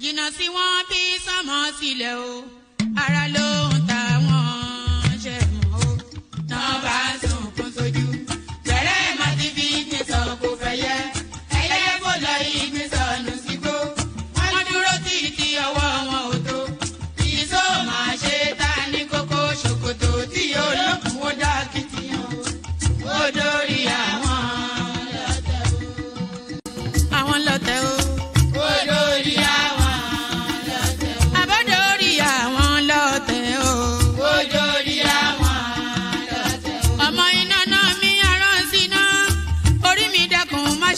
jìnnà sí wọn bí sánmọ̀ sílẹ̀ o ara ló ń ta wọn ṣe mọ́ o náà bá sunkún sójú bẹ̀rẹ̀ má ti fi ní sọ kó fẹ́ yẹ ẹyẹ kó lọ ìgbín sọnù sígbó wọn dúró títí ọwọ́ wọn ò tó ìṣó máa ṣe ta ní kókó ṣòkòtò tí yóò lókun ó dá kìtìyàn ó dórí àwọn lọ́tẹ̀ o.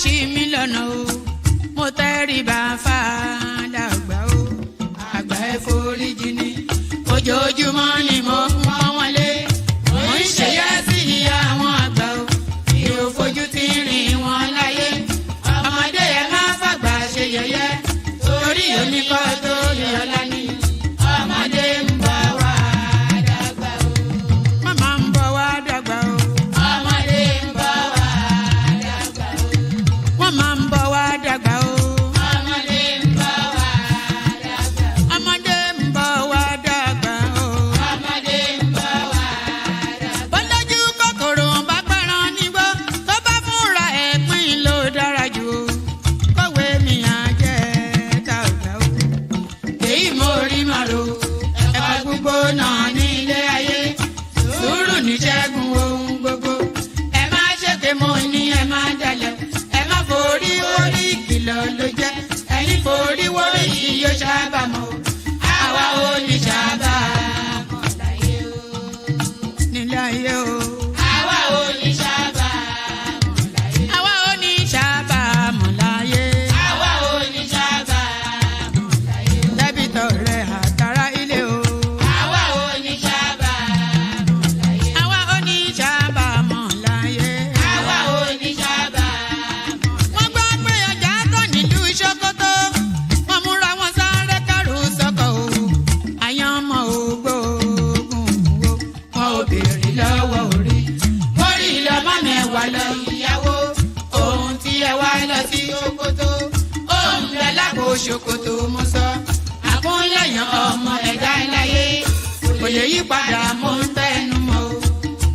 Ṣí mi lọ́nà o mo tẹríba fàdàgbà o àgbà ẹ foríjì ni ojoojúmọ́ ni mo ń pọ́n wọn lé mo ń ṣèyá sí àwọn àgbà o mi ò fojú tí rìn wọn láyé ọmọdé ẹ má fàgbà ṣe yẹ̀yẹ́ torí oníkọ́ tó lè ọlá ní ọmọdé ń bọ̀ wá dàgbà o màmá ń bọ̀ wá dàgbà o. Máa ń bọ̀ wá dàgbà o. Ọmọdé ń bọ̀ wá dàgbà. Ọmọdé ń bọ̀ wá dàgbà o. Ọmọdé ń bọ̀ wá dàgbà. Bọ́lájú kòkòrò bá pẹran nígbó tó bá fúnra ẹ̀ pín ló dára jù o. Kọ̀wé mi á jẹ́ tàgbà o. Èyí mo rí màrò ẹ̀ka gbogbo náà ní ilé ayé. Sùúrù ní ṣẹ́gun ohun gbogbo. Ẹ má ṣèké mo ní ẹ má dalẹ̀. Forí orí kìlọ̀ ló jẹ́ ẹni forí wọ́rí yóò ṣàbàmọ́ àwa ò ní ṣàbàmọ́ láyé o nílé ayé o àwa ò ní ṣàbàmọ́ láyé àwa ò ní ṣàbàmọ́ láyé àwa ò ní ṣàbàmọ́ láyé dẹ́bìtọ̀ rẹ̀ àtàrà ilé o àwa ò ní ṣàbàmọ́ láyé àwa ò ní ṣàbàmọ́ láyé àwa ò ní ṣàbàmọ́. Ṣòkòtò wọn múra wọn sáré kárò sọkọ o àyànmọ́ ògbóògùn wo wọn ò béèrè lọ́wọ́ orí mórí lọ́mọ mẹ́wàá lọ ìyàwó ohun tí ẹ wá lọ sí Ṣòkòtò ohun lẹ lágbo Ṣòkòtò mo sọ àkúnlẹ̀yàn ọmọ ẹ̀dá láyé kò lè yí padà mo ń tẹnu mọ́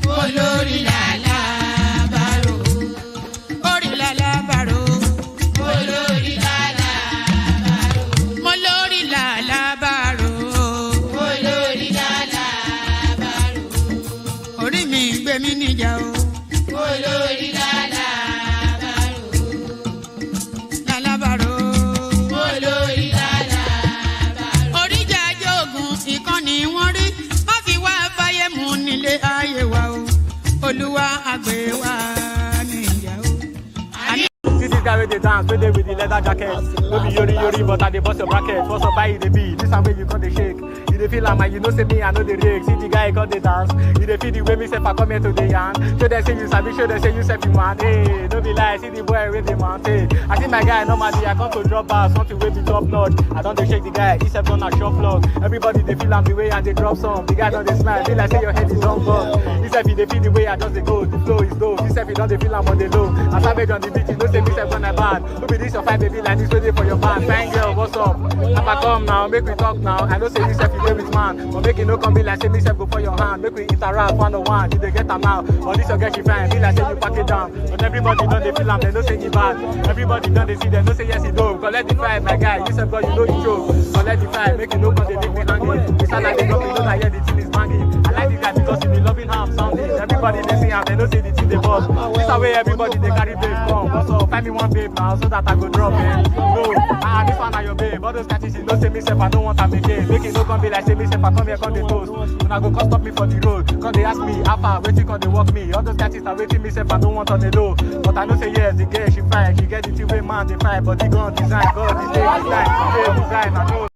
o olórí làlá bàrò orí làlá bàrò olórí làlá bàrò mo lórí làlá bàrò olórí làlá bàrò orí mi gbé mi níjà o olórí làlá bàrò làlá bàrò olórí làlá bàrò oríjà jogun ìkànnì wọn rí wọn fi wá fáyé mu nílé ayé wa o olúwa àgbẹ̀ wa níyà o. See this guy with the dance, with the leather jacket. No be yori, but I dey bust your bracket. What's up, buy the beat? This way you got the shake. You dey feel like man, you know say me, I know the rake. See the guy got the dance. You dey feel the way me say I come here to the yarn. Show them say you sabi, show them say you say you want. Hey, no be lie, see the boy with the mountain. I see my guy normally, I come to drop bars, something way be top notch. I don't dey shake the guy, he self done a shop vlog. Everybody they feel I'm the way and they drop some. The guy don't dey smile, feel like say your head is on bug. He self they feel the way I just dey go. The flow is dope. He self he don't dey feel I'm on the low. I savage on the beat, you know say me self when I bad. Who be this your fine baby like this ready for your band? Fine girl, what's up? If I come now, make we talk now. I know say you self you play with man, but make it no come be like say me self go for your hand. Make we interact one on one. Did they get them out? But this your girl she fine, be like say you pack it down. But everybody done they feel am, they know say he bad. Everybody done they see them, know say yes he do. Collect the fight, my guy. You self God you know you choke. Collect the fight, make it no come they leave me hanging. It's not like they know me know that yeah the thing is banging. I like the guy because he be loving how I'm sounding. Everybody they see him, they know say the thing they boss. This away everybody they carry babe come. What's up? Find me one babe now so that I go drop it. No, this one are your babe. All those catches you know say me self I don't want them again. Make it no come be like say me self I come here come they toast. When I go come stop me for the road, come they ask me how far waiting come they walk me. All those catches are waiting me self I don't want on the low. But I know say yes the girl she fine, she get the two way man they fine, but he gone design God the day design I know.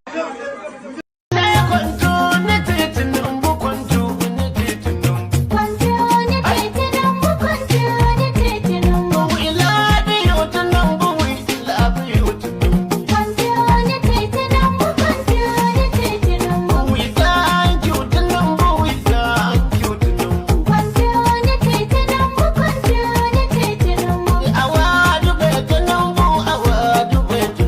Awadu betu numbu, awadu betu.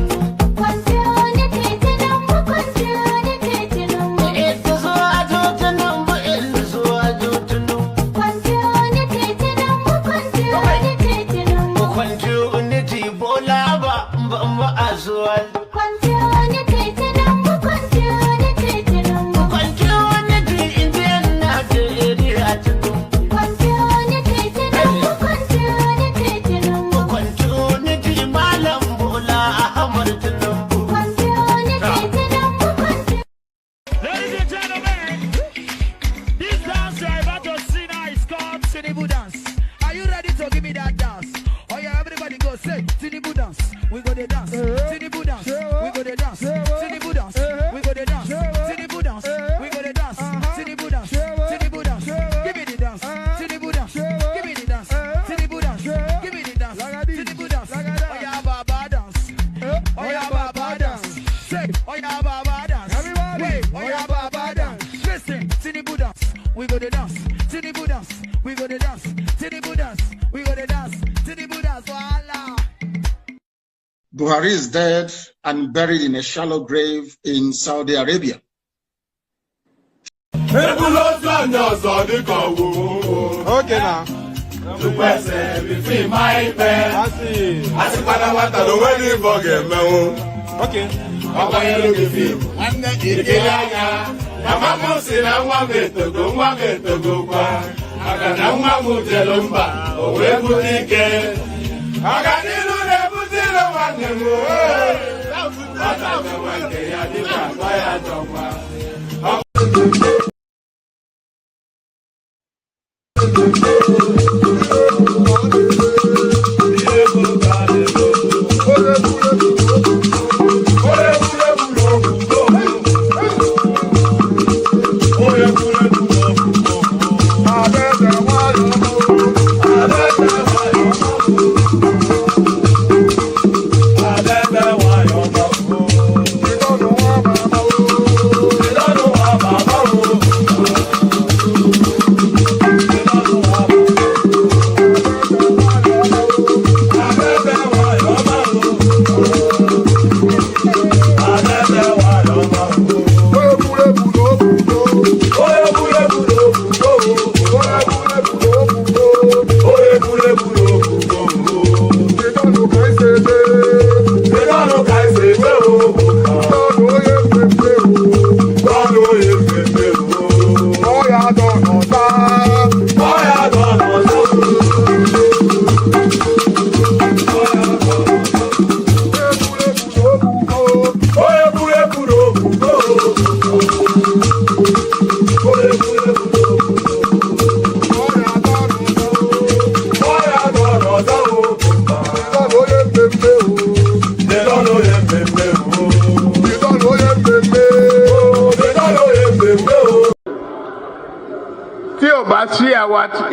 we go to dance. To the Buddhas, we go to dance. To the Buddhas, we go to dance. To the Buddhas, voila. Buhari is dead and buried in a shallow grave in Saudi Arabia. Okay now. Okay.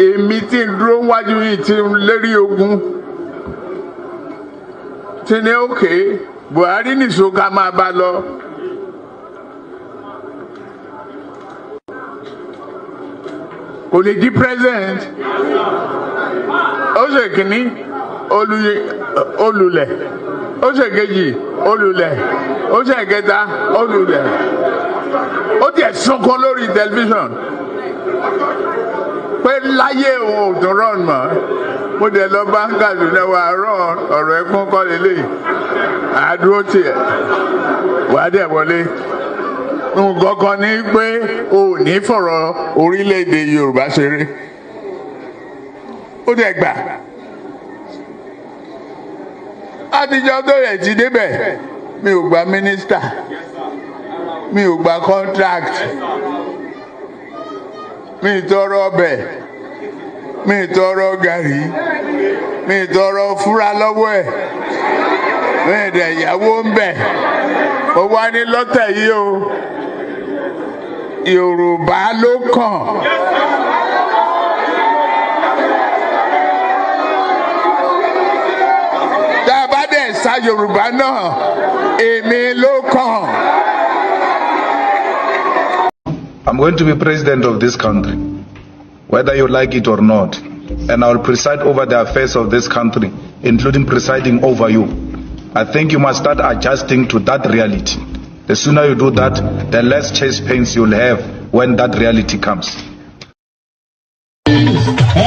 A meeting dúró wájú yìí tí ń lérí ogun tí ní òkè Buhari nìṣó ká máa bá lọ. Kò lè di president. Ó ṣe kìíní olùlẹ̀, ó ṣe kejì olùlẹ̀, ó ṣe kẹta olùlẹ̀. Ó tiẹ̀ sunkún lórí tẹlifíṣàn pé láyé òun ò tún rán mọ́. Mo dẹ̀ lọ bá ń Kaduna wà rán ọ̀rọ̀ ẹkún kọ́ lélẹ̀ àdúró tiẹ̀ wà á dẹ̀ wọlé. Nǹkan kan ní pé o ò ní fọ̀rọ̀ orílẹ̀-èdè Yorùbá ṣeré. Ó dẹ̀ gbà. Àtijọ́ tó yẹ ti débẹ̀ mi ò gba mínísítà, mi ò gba contract, mi tọrọ ọbẹ̀, mi tọrọ gàrí, mi tọrọ fúra lọ́wọ́ ẹ̀, mi dẹ̀ yàwó ń bẹ̀. Ó wá ní lọ́tẹ̀ yìí o, Yorùbá ló kàn. Tá a bá dẹ̀ sa Yorùbá náà, èmi ló kàn. I'm going to be president of this country, whether you like it or not, and I will preside over the affairs of this country, including presiding over you. I think you must start adjusting to that reality. The sooner you do that, the less chest pains you'll have when that reality comes. I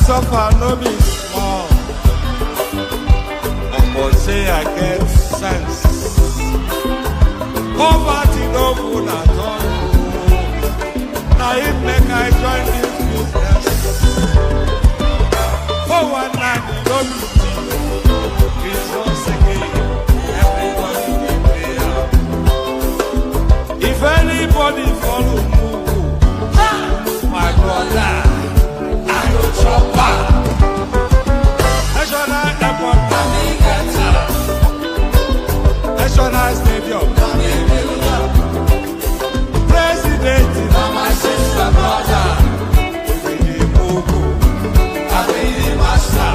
suffer no be small. But say I get sense. Poverty no good at all. Now it make I join this business. For one night you don't be cheap. It's once again everybody will pay up. If anybody follow Mugu, my brother, I go chop back. National airport, National stadium, President, my sister, brother, we be Mugu, I be the master.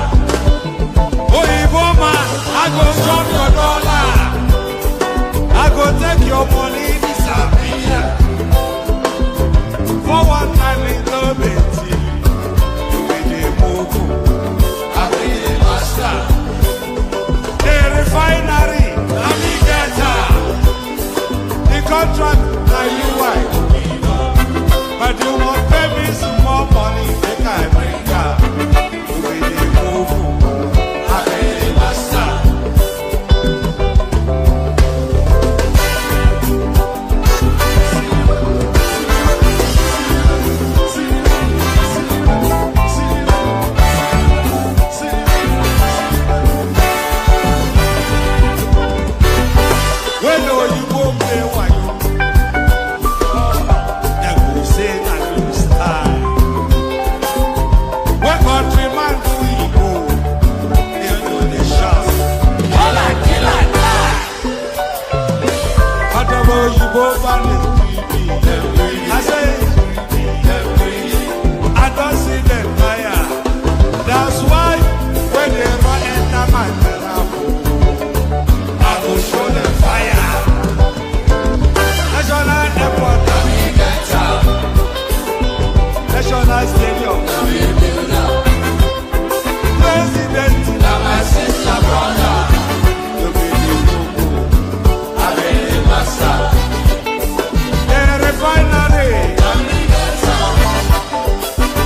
Oh, man, I go chop your dollar. I go take your money, disappear. For one time in Lobeti, we the Mugu, I be the master. The refinery, Namigata, the contract, now you wife. But you won't pay me some more money, make I bring her. We the Mugu, I be the master. When you won't play wayo, they go say that you style. When countryman do Igbo, they do the shout. Killer, die. What about Igbo band is creepy? I say, I don't see them fire. That's why when they run enter my therapy, I go show them fire. National airport, National stadium, President, my sister, brother, you be the Mugu, I be the master. The refinery,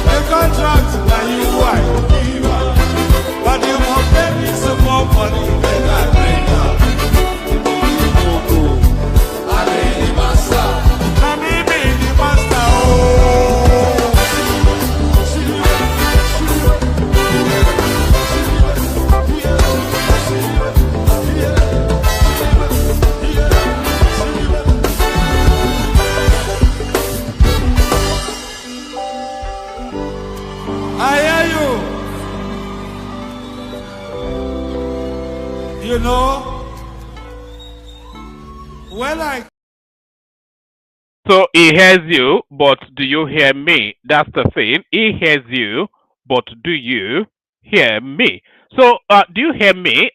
the contract, now you wife. But you won't pay me some more money than I bring up. I hear you. You know, when I So he hears you, but do you hear me? That's the thing. He hears you, but do you hear me? So do you hear me?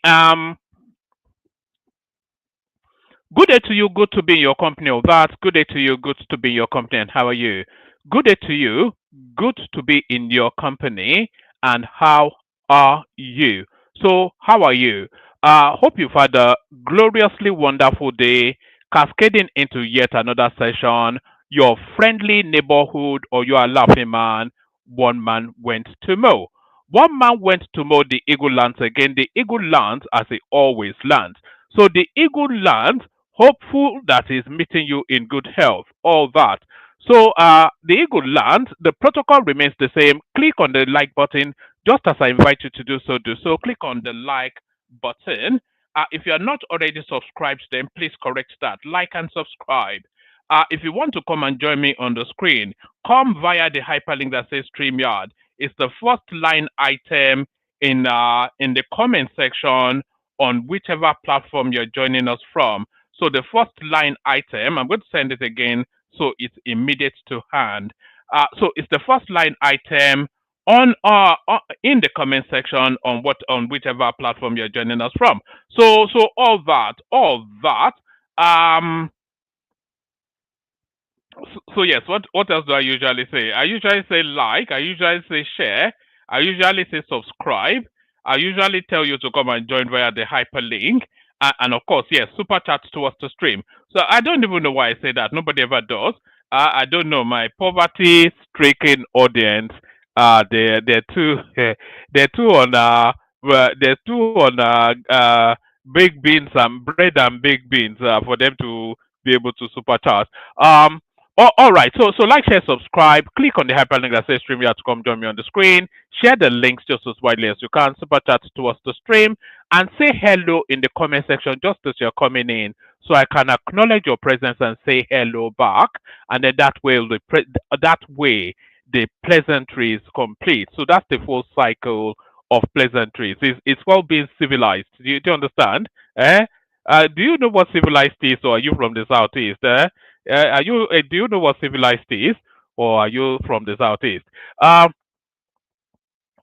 Good day to you. Good to be in your company. Of that. Good day to you. Good to be in your company. And how are you? Good day to you. Good to be in your company. And how are you? So how are you? Hope you've had a gloriously wonderful day, cascading into yet another session. Your friendly neighborhood or your laughing man. One man went to mow. One man went to mow the eagle lands again. The eagle lands as it always lands. So the eagle lands hopeful that is meeting you in good health, all that. So the eagle lands, the protocol remains the same. Click on the like button, just as I invite you to do so. Do so. Click on the like button. If you are not already subscribed, then please correct that. Like and subscribe. If you want to come and join me on the screen, come via the hyperlink that says StreamYard. It's the first line item in the comment section on whichever platform you're joining us from. So the first line item, I'm going to send it again so it's immediate to hand. So it's the first line item on in the comment section on whichever platform you're joining us from. So all that. So yes, what else do I usually say? I usually say like, I usually say share, I usually say subscribe. I usually tell you to come and join via the hyperlink. And of course, yes, super chat towards the stream. So I don't even know why I say that. Nobody ever does. I don't know. My poverty stricken audience they're two they're two on they're two on baked beans and bread and baked beans for them to be able to supercharge. Um, all right. So like, share, subscribe. Click on the hyperlink that says stream here to come join me on the screen. Share the links just as widely as you can. Super chat towards the stream and say hello in the comment section just as you're coming in, so I can acknowledge your presence and say hello back. And then that way the pleasantry is complete. So that's the full cycle of pleasantries. It's called being civilized. Do you understand? Eh? Do you know what civilized is, or are you from the southeast? Do you know what civilized is, or are you from the southeast? Um,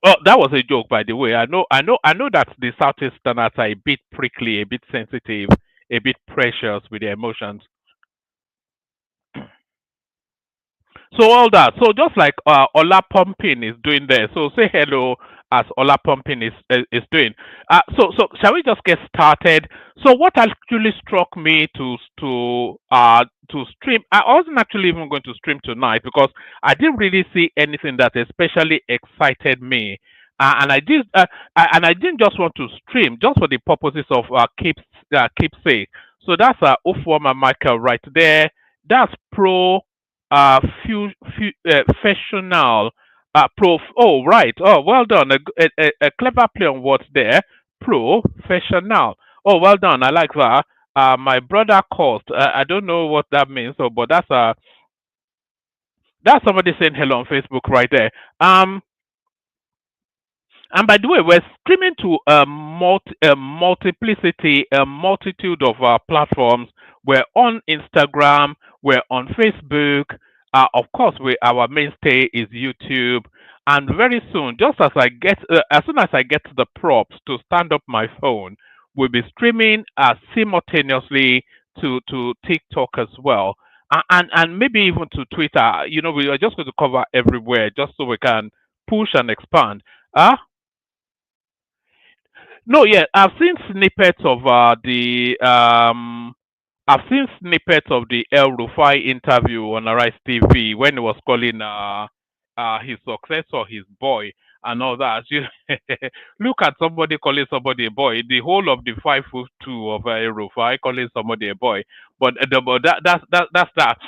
oh, that was a joke, by the way. I know that the southeasterners are a bit prickly, a bit sensitive, a bit precious with their emotions. So all that. So just like Ola Pumping is doing there. So say hello as Ola Pumping is doing. So shall we just get started? So what actually struck me to stream? I wasn't actually even going to stream tonight because I didn't really see anything that especially excited me. And I didn't just want to stream just for the purposes of keepsake. So that's Ofuoma Michael right there. That's pro professional oh, right. Oh, well done. A clever play on words there. Professional. Oh, well done. I like that. My brother caused. I don't know what that means. So, but that's somebody saying hello on Facebook right there. And by the way, we're streaming to a multitude of platforms. We're on Instagram, we're on Facebook. Of course, our mainstay is YouTube. And very soon, as soon as I get the props to stand up my phone, we'll be streaming simultaneously to TikTok as well. And maybe even to Twitter. We are just going to cover everywhere just so we can push and expand. No, yeah, I've seen snippets of the El Rufai interview on Arise TV when he was calling his successor his boy and all that. Look at somebody calling somebody a boy. The whole of the 5'2" of El Rufai calling somebody a boy. But that's that.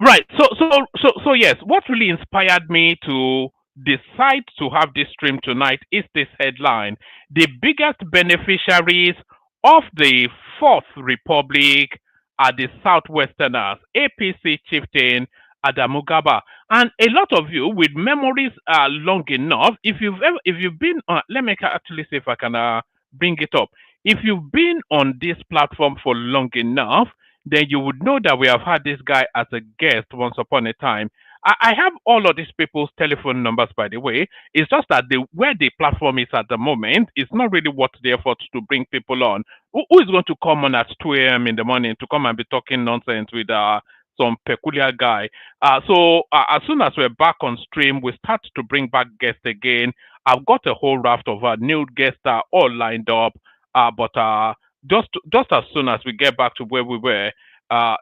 Right. So yes, what really inspired me to decide to have this stream tonight is this headline: the biggest beneficiaries of the Fourth Republic are the Southwesterners, APC chieftain Adamu Garba. And a lot of you with memories long enough, if you've been let me actually see if I can bring it up. If you've been on this platform for long enough, then you would know that we have had this guy as a guest once upon a time. I have all of these people's telephone numbers, by the way. It's just that where the platform is at the moment, it's not really worth the effort to bring people on. Who is going to come on at 2 a.m. in the morning to come and be talking nonsense with some peculiar guy? So as soon as we're back on stream, we start to bring back guests again. I've got a whole raft of new guests all lined up. But just as soon as we get back to where we were,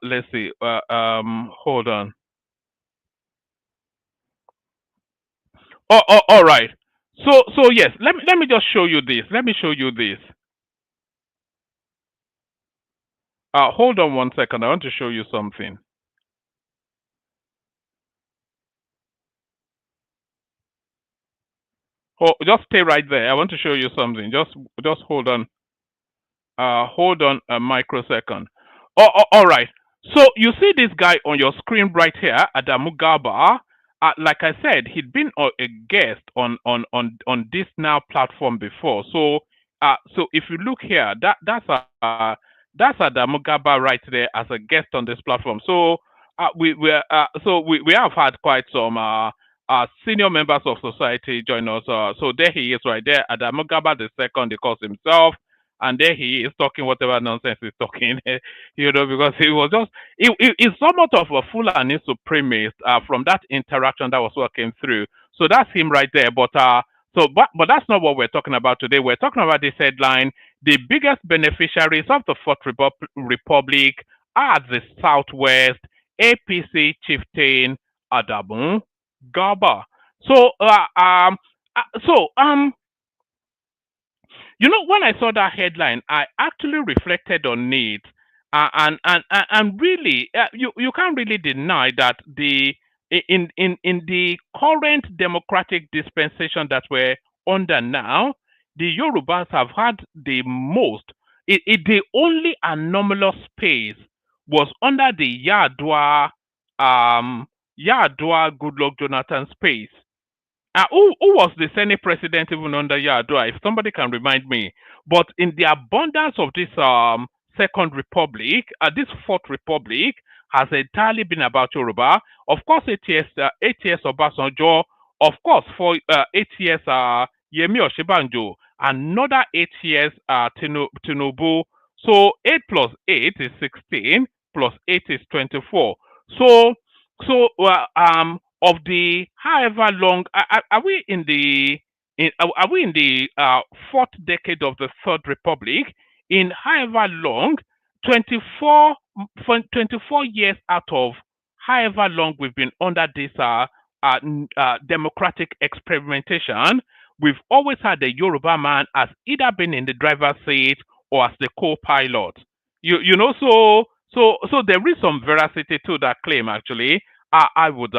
let's see. Hold on. All right. So yes, let me just show you this. Let me show you this. Hold on one second. I want to show you something. Oh, just stay right there. I want to show you something. Just hold on. Hold on a microsecond. All right. So you see this guy on your screen right here, Adamu Garba. Like I said, he'd been a guest on this now platform before. So if you look here, that's Adamu Garba right there as a guest on this platform. So we have had quite some senior members of society join us. So there he is right there, Adamu Garba the second, he calls himself. And there he is talking whatever nonsense he's talking, because he was he's somewhat of a Fulani supremacist from that interaction that was what came through. So that's him right there. But that's not what we're talking about today. We're talking about this headline: the biggest beneficiaries of the Fourth Republic are the Southwest, APC chieftain Adamu Garba. So, so you know, when I saw that headline, I actually reflected on it, and really, you can't really deny that in the current democratic dispensation that we're under now, the Yorubas have had the most. The only anomalous space was under the Yadua Goodluck Jonathan space. Who was the Senate president even under Yadua? If somebody can remind me. But in the abundance of this second republic, this fourth republic has entirely been about Yoruba. Of course, 8 years Obasanjo. Of course, for 8 years Yemi Oshibanjo. Another 8 years Tinubu. So 8 plus 8 is 16. Plus 8 is 24. So of the however long are we in the are we in the fourth decade of the third republic, in however long 24 24 years out of however long we've been under this democratic experimentation, we've always had the Yoruba man as either been in the driver's seat or as the co-pilot. You know, so there is some veracity to that claim actually. I would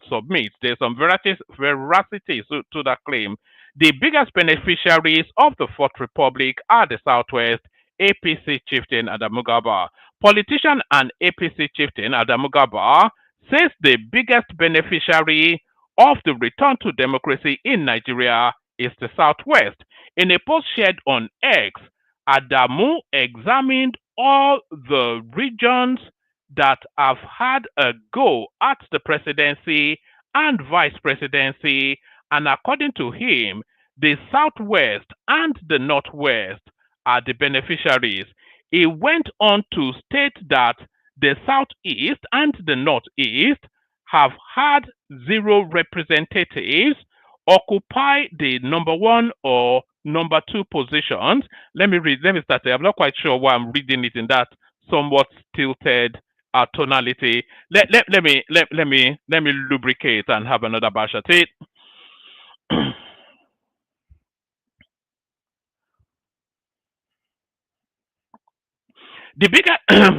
submit there's some veracity to that claim. The biggest beneficiaries of the Fourth Republic are the Southwest, APC chieftain Adamu Garba. Politician and APC chieftain Adamu Garba says the biggest beneficiary of the return to democracy in Nigeria is the Southwest. In a post shared on X, Adamu examined all the regions that have had a go at the presidency and vice presidency, and according to him, the Southwest and the Northwest are the beneficiaries. He went on to state that the Southeast and the Northeast have had zero representatives occupy the number one or number two positions. Let me start there. I'm not quite sure why I'm reading it in that somewhat tilted tonality. Let me lubricate and have another bash at it. The bigger,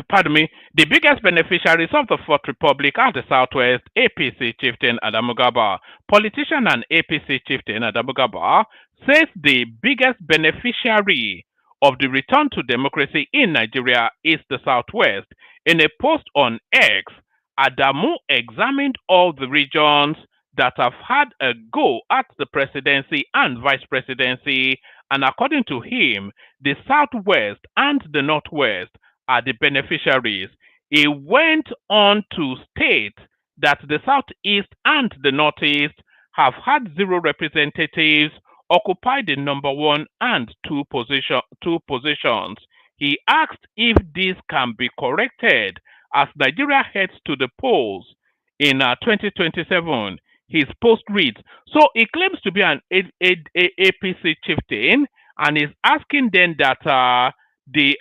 pardon me, the biggest beneficiaries of the Fourth Republic are the Southwest, APC chieftain Adamu Garba. Politician and APC chieftain Adamu Garba says the biggest beneficiary of the return to democracy in Nigeria is the Southwest. In a post on X, Adamu examined all the regions that have had a go at the presidency and vice presidency, and according to him, the Southwest and the Northwest are the beneficiaries. He went on to state that the Southeast and the Northeast have had zero representatives occupy the number one and two positions. He asked if this can be corrected as Nigeria heads to the polls in 2027. His post reads, so he claims to be an APC chieftain and is asking then that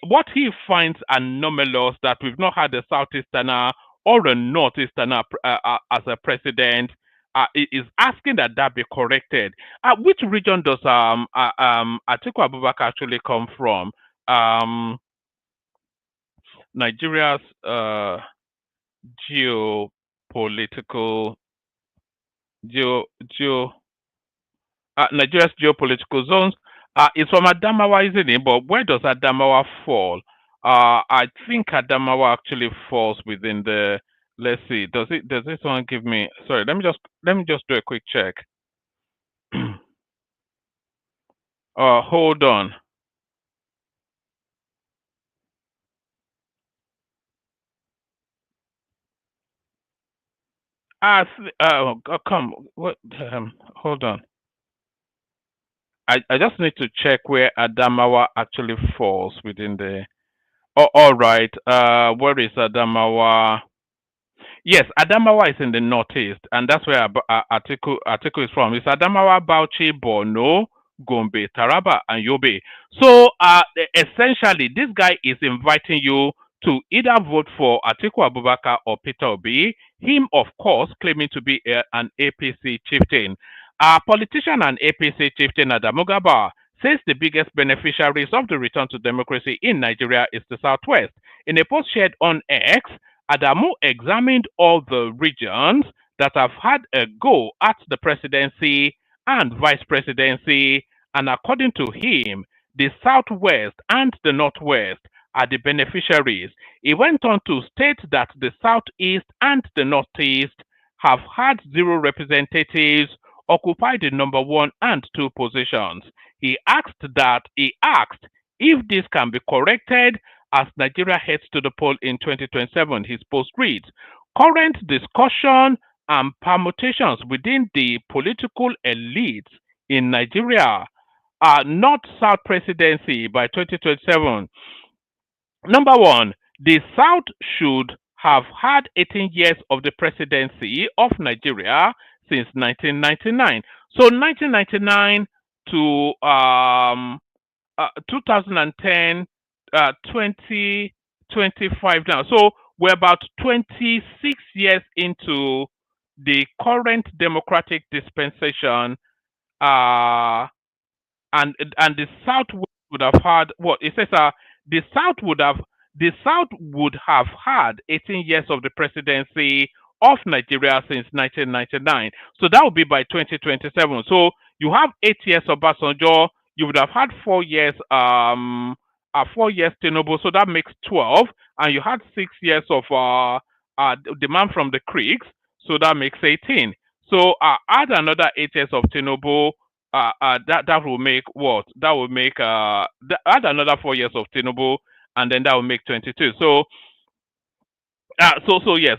what he finds anomalous that we've not had a Southeasterner or a Northeasterner as a president. Is asking that be corrected. Which region does Atiku Abubakar actually come from? Nigeria's geopolitical Nigeria's geopolitical zones is from Adamawa, isn't it? But where does Adamawa fall? I think Adamawa actually falls within the. Let's see. Does this one give me? Sorry. Let me just do a quick check. Hold on. Come. What? Hold on. I just need to check where Adamawa actually falls within the. Oh, all right. Where is Adamawa? Yes, Adamawa is in the northeast, and that's where Atiku is from. It's Adamawa, Bauchi, Borno, Gombe, Taraba, and Yobe. So, essentially, this guy is inviting you to either vote for Atiku Abubakar or Peter Obi, him, of course, claiming to be an APC chieftain. Our politician and APC chieftain Adamu Garba says the biggest beneficiaries of the return to democracy in Nigeria is the Southwest. In a post shared on X, Adamu examined all the regions that have had a go at the presidency and vice presidency, and according to him, the Southwest and the Northwest are the beneficiaries. He went on to state that the Southeast and the Northeast have had zero representatives occupy the number 1 and 2 positions. He asked if this can be corrected as Nigeria heads to the poll in 2027. His post reads, current discussion and permutations within the political elites in Nigeria are North-South presidency by 2027. Number 1, the South should have had 18 years of the presidency of Nigeria since 1999. So 1999 to 2010, 2025 now. So we're about 26 years into the current democratic dispensation, and the South would have had what it says. The South would have had 18 years of the presidency of Nigeria since 1999. So that would be by 2027. So you have 8 years of Obasanjo. You would have had 4 years, 4 years Tinubu. So that makes 12, and you had 6 years of the man from the creeks. So that makes 18. So add another 8 years of Tinubu. That will make what? That will make add another 4 years of Tinubu, and then that will make 22. So yes,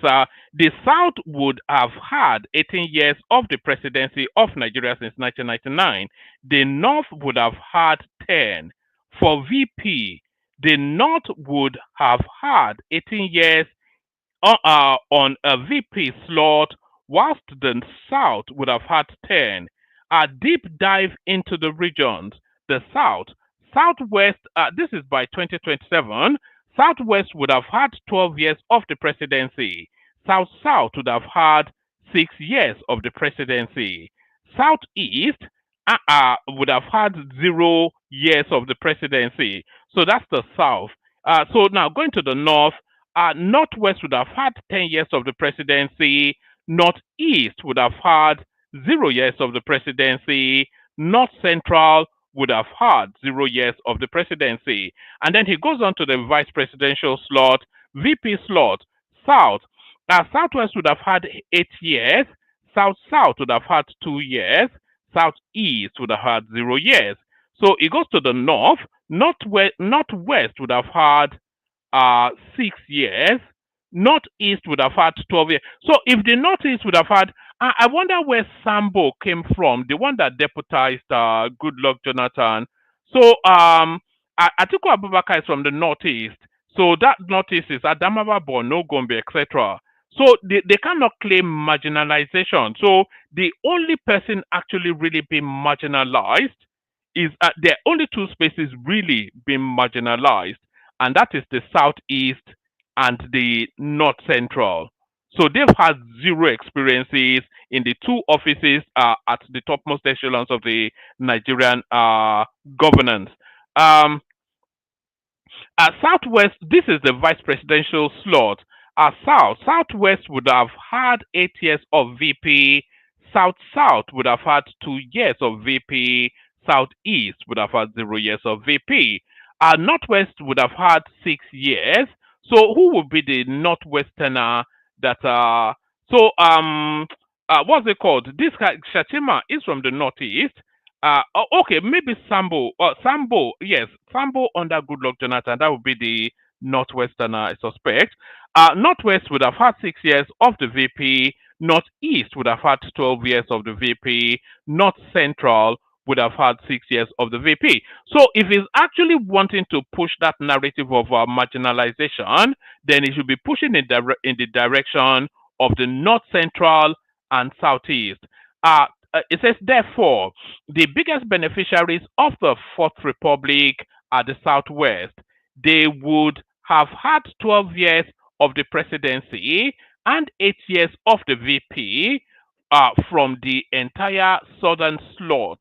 the South would have had 18 years of the presidency of Nigeria since 1999. The North would have had 10. For VP, the North would have had 18 years on a VP slot, whilst the South would have had 10. A deep dive into the regions. The Southwest, this is by 2027, Southwest would have had 12 years of the presidency. South would have had 6 years of the presidency. Southeast would have had 0 years of the presidency. So that's the South. So now going to the North, Northwest would have had 10 years of the presidency. Northeast would have had 0 years of the presidency. North Central would have had 0 years of the presidency. And then he goes on to the vice presidential slot, VP slot, South. Southwest would have had 8 years. South would have had 2 years. Southeast would have had 0 years. So it goes to the North. Northwest would have had 6 years. Northeast would have had 12 years. So if the Northeast would have had, I wonder where Sambo came from, the one that deputized Goodluck Jonathan. So Atiku Abubakar is from the Northeast. So that Northeast is Adamawa, Borno, Gombe, etc. So they cannot claim marginalization. So the only person actually really being marginalized is there are only 2 spaces really being marginalized, and that is the Southeast and the North Central. So they've had 0 experiences in the 2 offices at the topmost echelons of the Nigerian governance. Southwest, this is the vice presidential slot. Southwest would have had 8 years of VP. South would have had 2 years of VP. Southeast would have had 0 years of VP. Northwest would have had 6 years. So who would be the Northwesterner that what's it called? This guy Shatima is from the Northeast. Okay, maybe Sambo. Yes, Sambo under Goodluck Jonathan. That would be the Northwesterner, I suspect. Northwest would have had 6 years of the VP. Northeast would have had 12 years of the VP. North Central would have had 6 years of the VP. So if he's actually wanting to push that narrative of marginalization, then he should be pushing in the direction of the North Central and Southeast. It says, therefore, the biggest beneficiaries of the Fourth Republic are the Southwest. They would have had 12 years of the presidency and 8 years of the VP from the entire southern slot.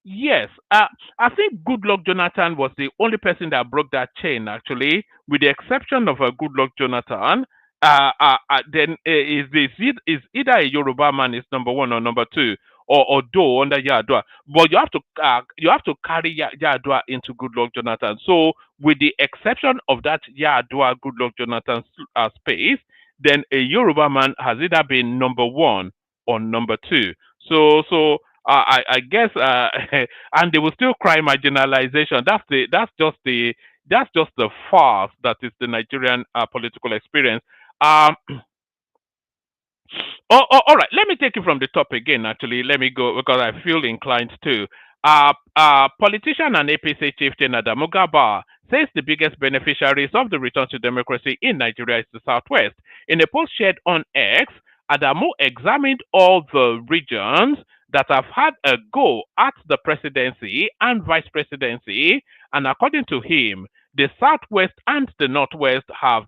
Yes, I think Goodluck Jonathan was the only person that broke that chain, actually, with the exception of Goodluck Jonathan. Then is either a Yoruba man is number one or number two, or Do under Yadua. But you have to carry Yadua into Goodluck Jonathan. So with the exception of that Yadua Goodluck Jonathan space, then a Yoruba man has either been number one or number two. I guess, and they will still cry marginalization. That's just the farce that is the Nigerian political experience. Um, all right. Let me take you from the top again. Actually, let me go because I feel inclined to. Politician and APC chieftain Adamu Garba says the biggest beneficiaries of the return to democracy in Nigeria is the Southwest. In a post shared on X, Adamu examined all the regions that have had a go at the presidency and vice presidency, and according to him, the Southwest and the Northwest are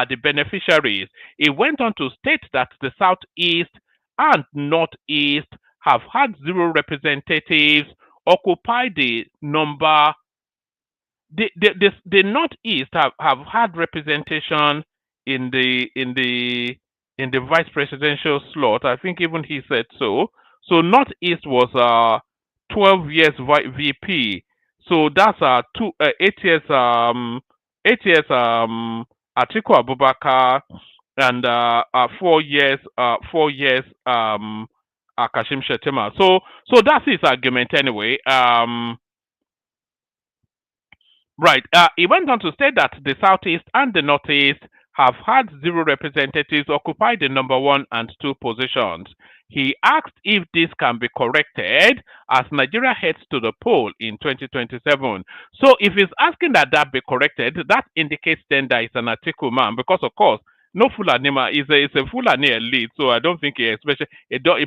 the beneficiaries. He went on to state that the Southeast and Northeast have had zero representatives, occupy the number. The Northeast have had representation in the vice presidential slot. I think even he said so. So Northeast was 12 years VP. So that's 8 years 8 years Atiku Abubakar, and 4 years 4 years Kashim Shettima. So that's his argument anyway. Right. He went on to state that the Southeast and the Northeast have had zero representatives occupy the number one and two positions. He asked if this can be corrected as Nigeria heads to the poll in 2027. So if he's asking that be corrected, that indicates then that it's an Atiku man, because of course, no Fulani man is a Fulani elite. So I don't think he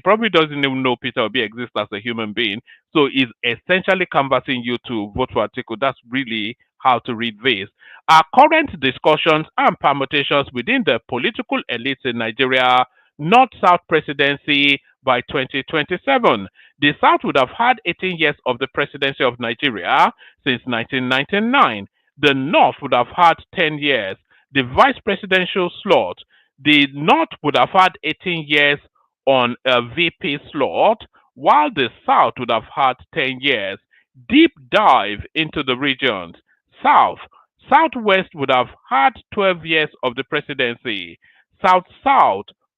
probably doesn't even know Peter Obi exists as a human being. So he's essentially canvassing you to vote for Atiku. That's really how to read this. Our current discussions and permutations within the political elites in Nigeria, North-South presidency by 2027. The South would have had 18 years of the presidency of Nigeria since 1999. The North would have had 10 years. The vice presidential slot, the North would have had 18 years on a VP slot, while the South would have had 10 years. Deep dive into the regions. Southwest would have had 12 years of the presidency. South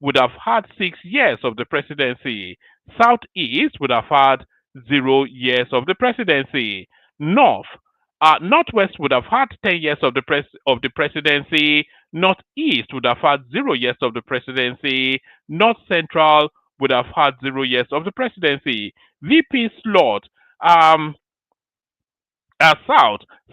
would have had 6 years of the presidency. Southeast would have had 0 years of the presidency. Northwest would have had 10 years of the presidency. Northeast would have had 0 years of the presidency. North Central would have had 0 years of the presidency. VP slot.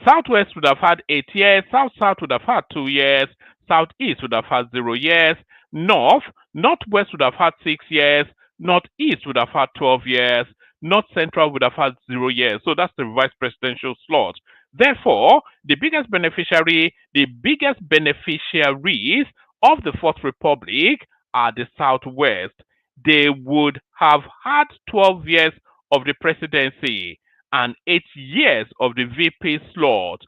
Southwest would have had 8 years. South would have had 2 years. Southeast would have had 0 years. Northwest would have had 6 years. Northeast would have had 12 years. North Central would have had 0 years. So that's the vice presidential slot. Therefore, the biggest beneficiaries of the Fourth Republic are the Southwest. They would have had 12 years of the presidency and 8 years of the VP slot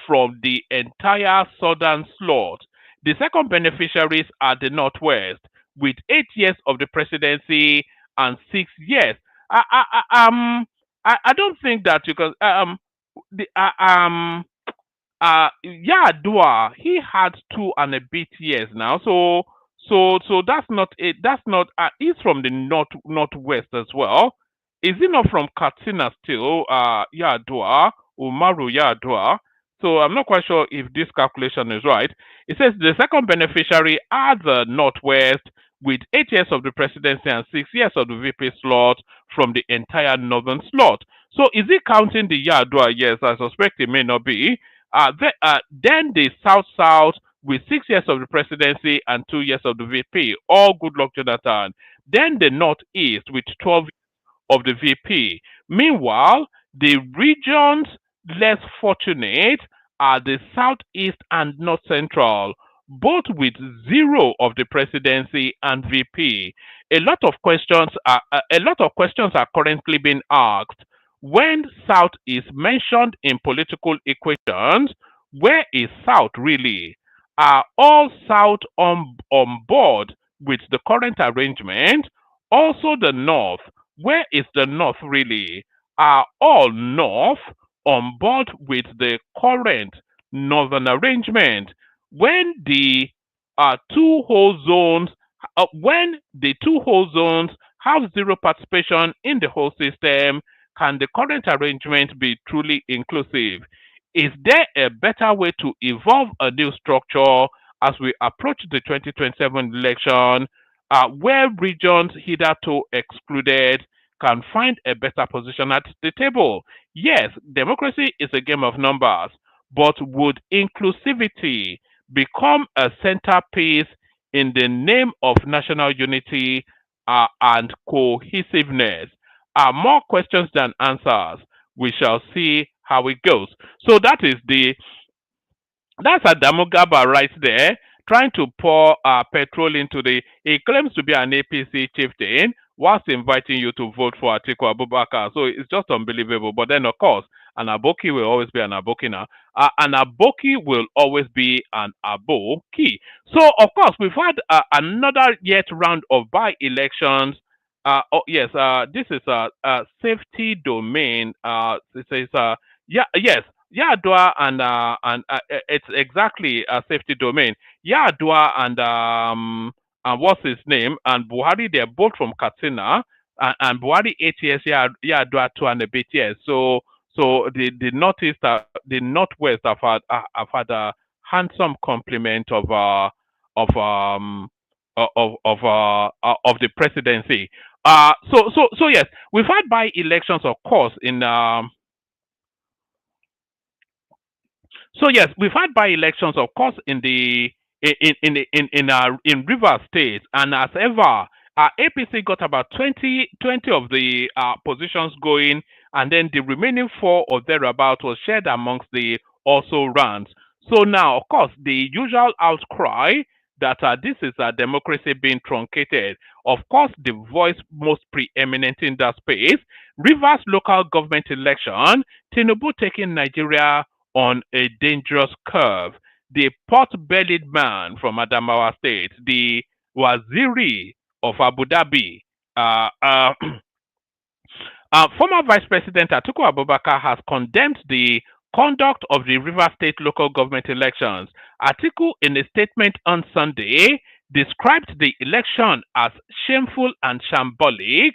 from the entire southern slot. The second beneficiaries are the Northwest with 8 years of the presidency and 6 years. I don't think that you can Yadua, he had 2 and a bit years now. So that's not it. That's not he's from the northwest as well. Is he not from Katsina still? Yadua, Umaru Yadua. So I'm not quite sure if this calculation is right. It says the second beneficiary are the Northwest with 8 years of the presidency and 6 years of the VP slot from the entire northern slot. So is he counting the Yadua? Yes, I suspect it may not be. Then the South with 6 years of the presidency and 2 years of the VP. All Goodluck Jonathan. Then the Northeast with 12 of the VP. Meanwhile, the regions less fortunate are the Southeast and North Central, both with zero of the presidency and VP. A lot of questions are currently being asked. When South is mentioned in political equations, where is South really? Are all South on board with the current arrangement? Also, the North. Where is the North really? Are all North on board with the current Northern arrangement? When the when the two whole zones have zero participation in the whole system, can the current arrangement be truly inclusive? Is there a better way to evolve a new structure as we approach the 2027 election, where regions hitherto excluded can find a better position at the table? Yes, democracy is a game of numbers, but would inclusivity become a centerpiece in the name of national unity and cohesiveness? Are more questions than answers. We shall see how it goes. So that's Adamu Garba right there, trying to pour petrol into the. He claims to be an APC chieftain whilst inviting you to vote for Atiku Abubakar. So it's just unbelievable. But then, of course, an Aboki will always be an Aboki now. An Aboki will always be an Aboki. So, of course, we've had another yet round of by-elections. Oh yes, this is a safety domain. It says yeah, yes, Yadua and it's exactly a safety domain. Yadua and what's his name and Buhari, they're both from Katsina, and Buhari 8 years, Yadua 2 and a bit years. So the northeast, the northwest have had a handsome compliment of the presidency. So yes, we've had by elections, of course, in So yes, we've had by-elections, of course, in River State, and as ever, APC got about 20 of the positions going, and then the remaining four or thereabout was shared amongst the also runs. So now, of course, the usual outcry that this is a democracy being truncated. Of course, the voice most preeminent in that space, Rivers local government election, Tinubu taking Nigeria on a dangerous curve. The pot-bellied man from Adamawa State, the Waziri of Abu Dhabi, former Vice President Atiku Abubakar has condemned the conduct of the River State local government elections. Atiku, in a statement on Sunday, described the election as shameful and shambolic,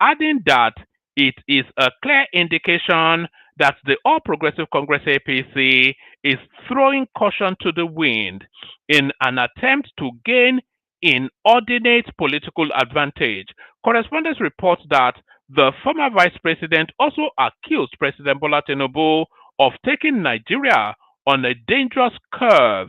adding that it is a clear indication that the All Progressive Congress APC is throwing caution to the wind in an attempt to gain inordinate political advantage. Correspondents report that the former vice president also accused President Bola Tinubu of taking Nigeria on a dangerous curve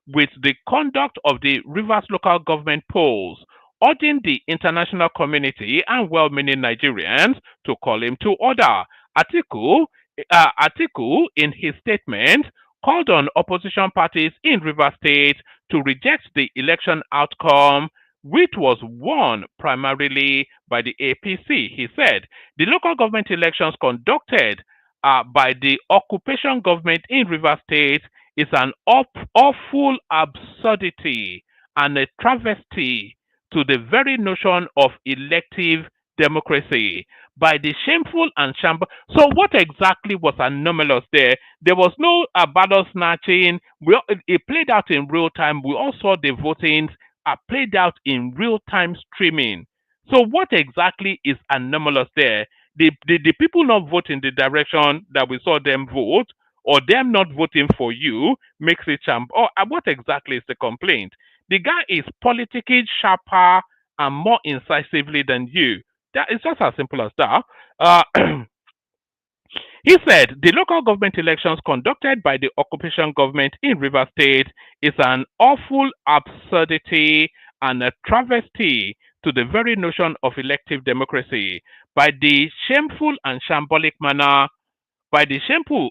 with the conduct of the Rivers local government polls, urging the international community and well-meaning Nigerians to call him to order. Atiku, in his statement, called on opposition parties in Rivers State to reject the election outcome, which was won primarily by the APC. He said the local government elections conducted by the occupation government in Rivers State is an awful absurdity and a travesty to the very notion of elective democracy by the shameful and shamble. So, what exactly was anomalous there? There was no ballot snatching. It played out in real time. We all saw the votings played out in real time streaming. So, what exactly is anomalous there? The people not vote in the direction that we saw them vote, or them not voting for you makes it champ. Or what exactly is the complaint? The guy is politically sharper and more incisively than you. That is just as simple as that. Uh, he said the local government elections conducted by the occupation government in River State is an awful absurdity and a travesty to the very notion of elective democracy by the shameful and shambolic manner by the shameful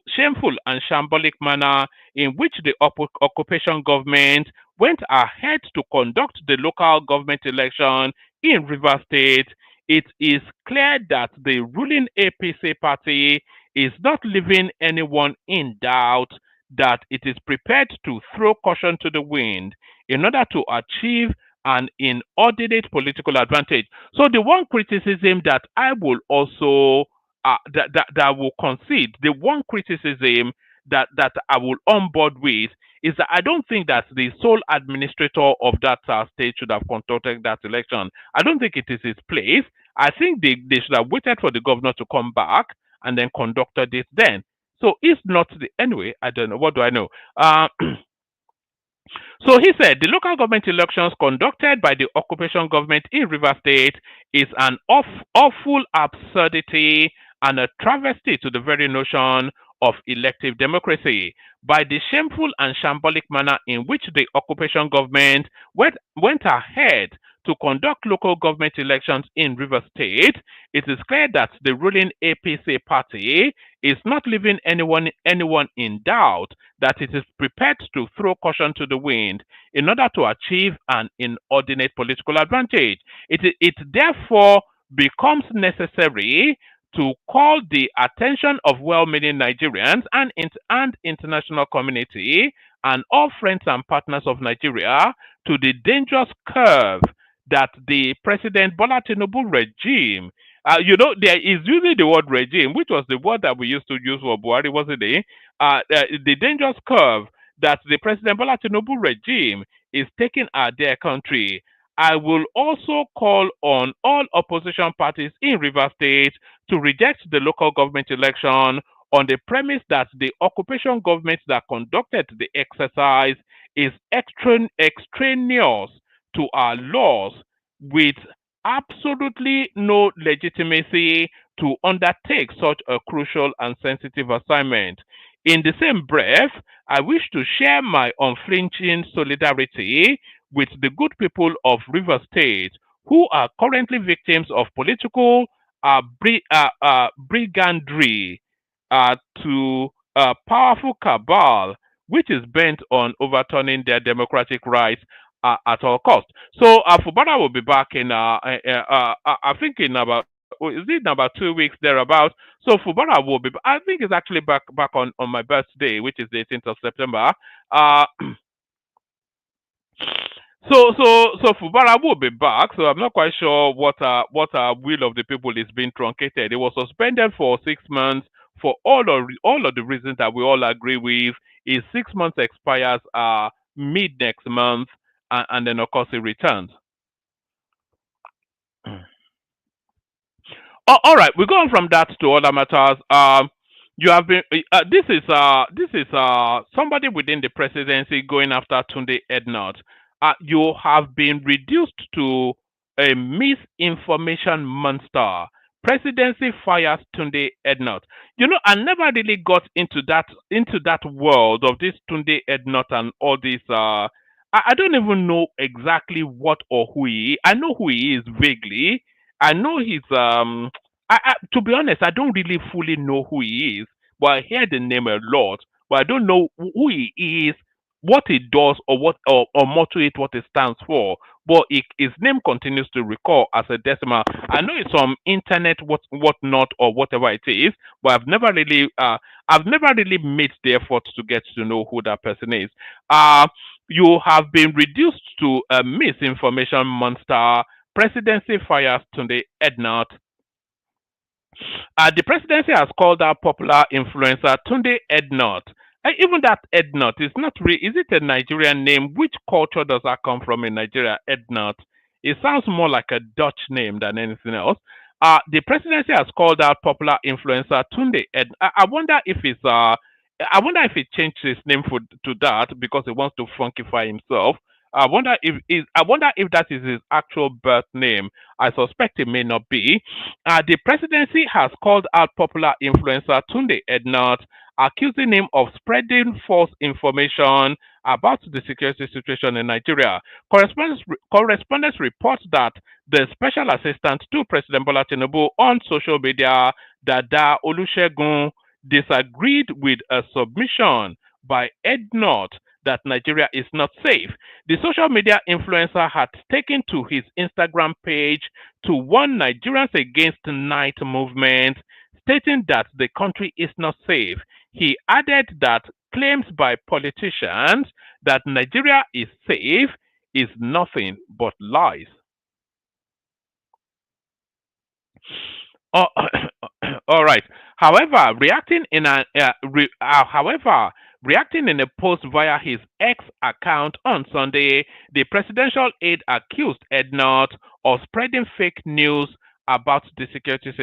and shambolic manner in which the occupation government went ahead to conduct the local government election in Rivers State, it is clear that the ruling APC party is not leaving anyone in doubt that it is prepared to throw caution to the wind in order to achieve an inordinate political advantage. So the one criticism that I will also that will concede, the one criticism that I will on board with is that I don't think that the sole administrator of that state should have conducted that election. I don't think it is his place. I think they should have waited for the governor to come back and then conducted it then. So if not the anyway, I don't know. What do I know? So he said the local government elections conducted by the occupation government in River State is an awful absurdity and a travesty to the very notion of elective democracy. By the shameful and shambolic manner in which the occupation government went ahead to conduct local government elections in River State, it is clear that the ruling APC party is not leaving anyone in doubt that it is prepared to throw caution to the wind in order to achieve an inordinate political advantage. It therefore becomes necessary to call the attention of well-meaning Nigerians and international community and all friends and partners of Nigeria to the dangerous curve that the President Bola Tinubu regime, there is usually the word regime, which was the word that we used to use for Buhari, wasn't it? The dangerous curve that the President Bola Tinubu regime is taking at their country. I will also call on all opposition parties in Rivers State to reject the local government election on the premise that the occupation government that conducted the exercise is extraneous to our laws with absolutely no legitimacy to undertake such a crucial and sensitive assignment. In the same breath, I wish to share my unflinching solidarity with the good people of River State who are currently victims of political brigandry to a powerful cabal which is bent on overturning their democratic rights at all costs. So Fubara will be back in, I think in about, is it in about 2 weeks thereabout? So Fubara will be, I think it's actually back on my birthday, which is the 18th of September. So Fubara will be back. So I'm not quite sure what will of the people is being truncated. It was suspended for 6 months for all of the reasons that we all agree with. Is 6 months expires mid next month, and then of course it returns. All right, we go on from that to other matters. You have been. This is somebody within the presidency going after Tunde Ednut. You have been reduced to a misinformation monster. Presidency fires Tunde Ednut. I never really got into that world of this Tunde Ednut and all this. I don't even know exactly what or who he is. I know who he is vaguely. I know he's to be honest, I don't really fully know who he is, but I hear the name a lot, but I don't know who he is, what he does, or more to it, what it stands for. But his name continues to recur as a decimal. I know it's some internet whatnot or whatever it is, but I've never really made the effort to get to know who that person is. You have been reduced to a misinformation monster. Presidency fires Tunde Ednut. The presidency has called out popular influencer Tunde Ednut. Even that Ednut is not really. Is it a Nigerian name? Which culture does that come from in Nigeria? Ednut. It sounds more like a Dutch name than anything else. The presidency has called out popular influencer Tunde Ednut. I wonder if it's he changed his name to that because he wants to funkify himself. I wonder if that is his actual birth name. I suspect it may not be. The presidency has called out popular influencer Tunde Ednut, accusing him of spreading false information about the security situation in Nigeria. Correspondents report that the special assistant to President Bola Tinubu on social media, Dada Olusegun, disagreed with a submission by Ednot that Nigeria is not safe. The social media influencer had taken to his Instagram page to warn Nigerians against night movement, stating that the country is not safe. He added that claims by politicians that Nigeria is safe is nothing but lies. Oh, all right. However, reacting in a post via his X account on Sunday, the presidential aide accused Ednot of spreading fake news about the security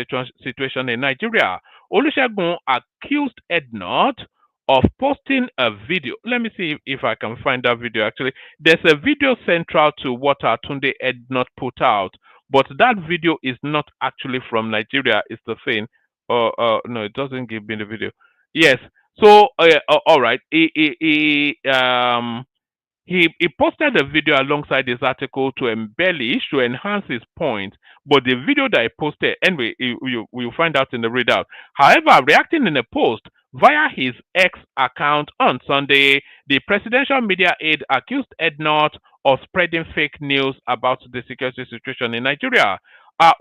situation in Nigeria. Olusegun accused Ednot of posting a video. Let me see if I can find that video. Actually, there's a video central to what Tunde Ednot put out, but that video is not actually from Nigeria. Is the thing. No, it doesn't give me the video. Yes. So, all right. He posted a video alongside his article to embellish, to enhance his point. But the video that he posted, anyway, you'll find out in the readout. However, reacting in a post via his X account on Sunday, the presidential media aide accused Ednot of spreading fake news about the security situation in Nigeria.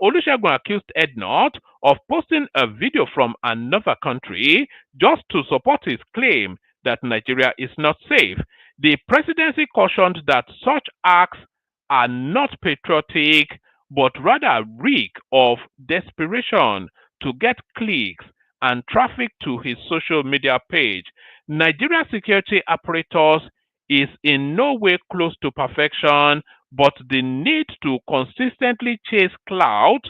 Olusegun accused Ednot of posting a video from another country just to support his claim that Nigeria is not safe. The presidency cautioned that such acts are not patriotic, but rather a reek of desperation to get clicks and traffic to his social media page. Nigeria's security apparatus is in no way close to perfection, but the need to consistently chase clout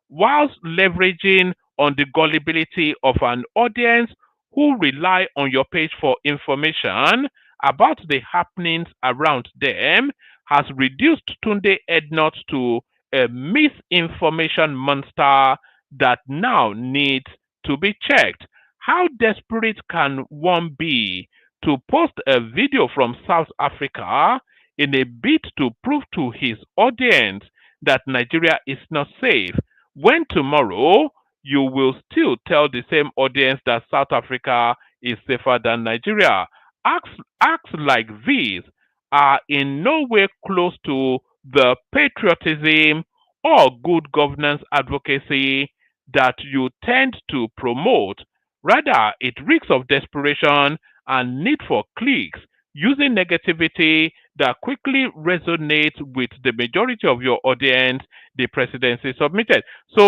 whilst leveraging on the gullibility of an audience who rely on your page for information about the happenings around them has reduced Tunde Ednot to a misinformation monster that now needs to be checked. How desperate can one be to post a video from South Africa in a bid to prove to his audience that Nigeria is not safe, when tomorrow you will still tell the same audience that South Africa is safer than Nigeria? Acts like these are in no way close to the patriotism or good governance advocacy that you tend to promote. Rather, it reeks of desperation and need for clicks, using negativity that quickly resonates with the majority of your audience the presidency submitted. Yeah,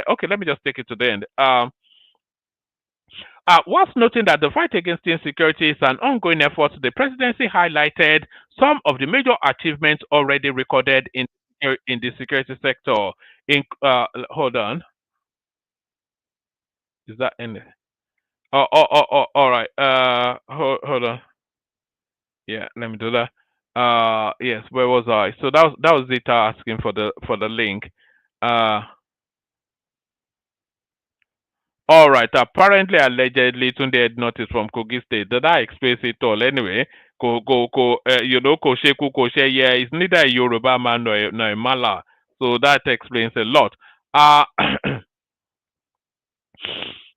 okay, let me just take it to the end. Whilst noting that the fight against insecurity is an ongoing effort, the presidency highlighted some of the major achievements already recorded in the security sector. Hold on. Is that in? All right. Hold on. Yeah, let me do that. Yes. Where was I? So that was Zita asking for the link. All right. Apparently, allegedly, Tunde Ednot is from Kogi State. Did I explain it all? Anyway, Kosheku Koshe, yeah, it's neither a Yoruba man nor a Mala. So that explains a lot.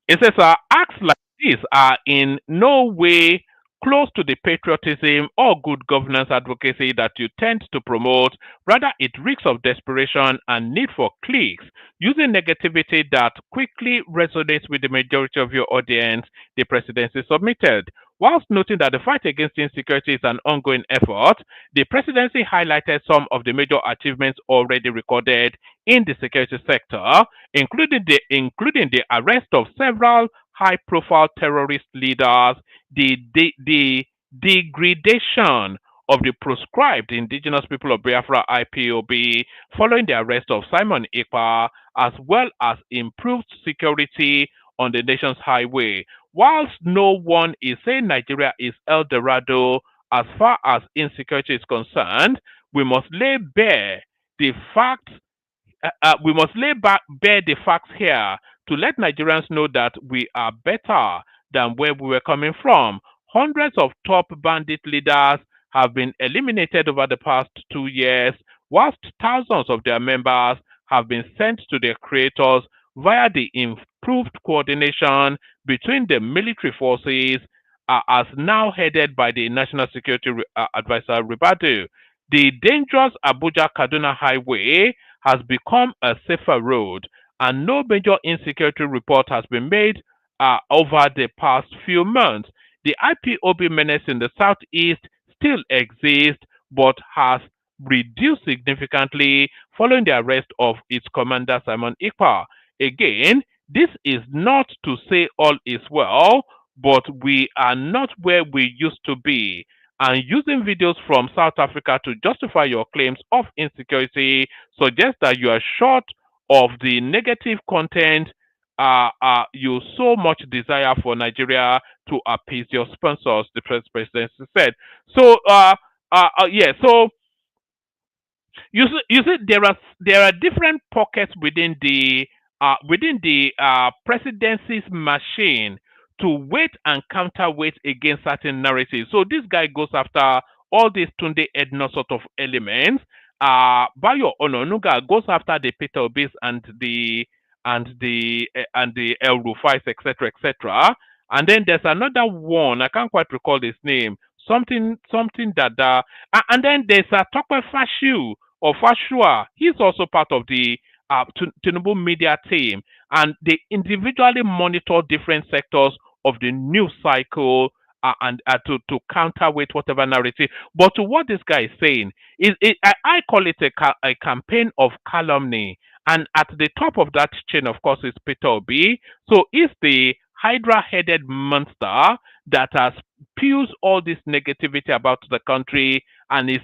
It says acts like this are in no way close to the patriotism or good governance advocacy that you tend to promote. Rather, it reeks of desperation and need for clicks, using negativity that quickly resonates with the majority of your audience the presidency submitted. Whilst noting that the fight against insecurity is an ongoing effort, the presidency highlighted some of the major achievements already recorded in the security sector, including the arrest of several high-profile terrorist leaders, the degradation of the proscribed indigenous people of Biafra IPOB following the arrest of Simon Ekpa, as well as improved security on the nation's highway. Whilst no one is saying Nigeria is El Dorado as far as insecurity is concerned, we must lay bare the facts. Bare the facts here to let Nigerians know that we are better than where we were coming from. Hundreds of top bandit leaders have been eliminated over the past 2 years, whilst thousands of their members have been sent to their creators via the improved coordination between the military forces as now headed by the National Security Advisor Ribadu. The dangerous Abuja Kaduna Highway has become a safer road, and no major insecurity report has been made over the past few months. The IPOB menace in the southeast still exists, but has reduced significantly following the arrest of its commander Simon Ikpa. Again, this is not to say all is well, but we are not where we used to be. And using videos from South Africa to justify your claims of insecurity suggests that you are short of the negative content you so much desire for Nigeria to appease your sponsors, the president said. So, yeah, so you see there are different pockets within the presidency's machine to weight and counterweight against certain narratives. So this guy goes after all these Tunde Edna sort of elements. Bayo Ononuga goes after the Peter Obis and the El Rufais, etc., etc. And then there's another one, I can't quite recall his name. Something that and then there's a Tokwe Fashu or Fashua. He's also part of the Tinubu media team, and they individually monitor different sectors of the news cycle and to counterweight whatever narrative. But to what this guy is saying I call it a campaign of calumny, and at the top of that chain, of course, is Peter Obi. So he's the hydra-headed monster that has spews all this negativity about the country, and is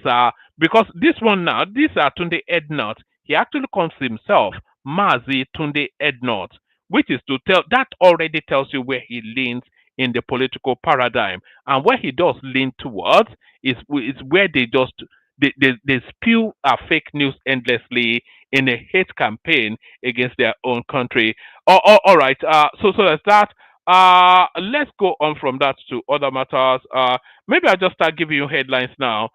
because this one now, this Tunde Ednot, he actually calls himself Mazi Tunde Ednot, which is to tell that already tells you where he leans in the political paradigm, and where he does lean towards is where they spew fake news endlessly in a hate campaign against their own country. All right. So that's that. Let's go on from that to other matters. Maybe I'll just start giving you headlines now.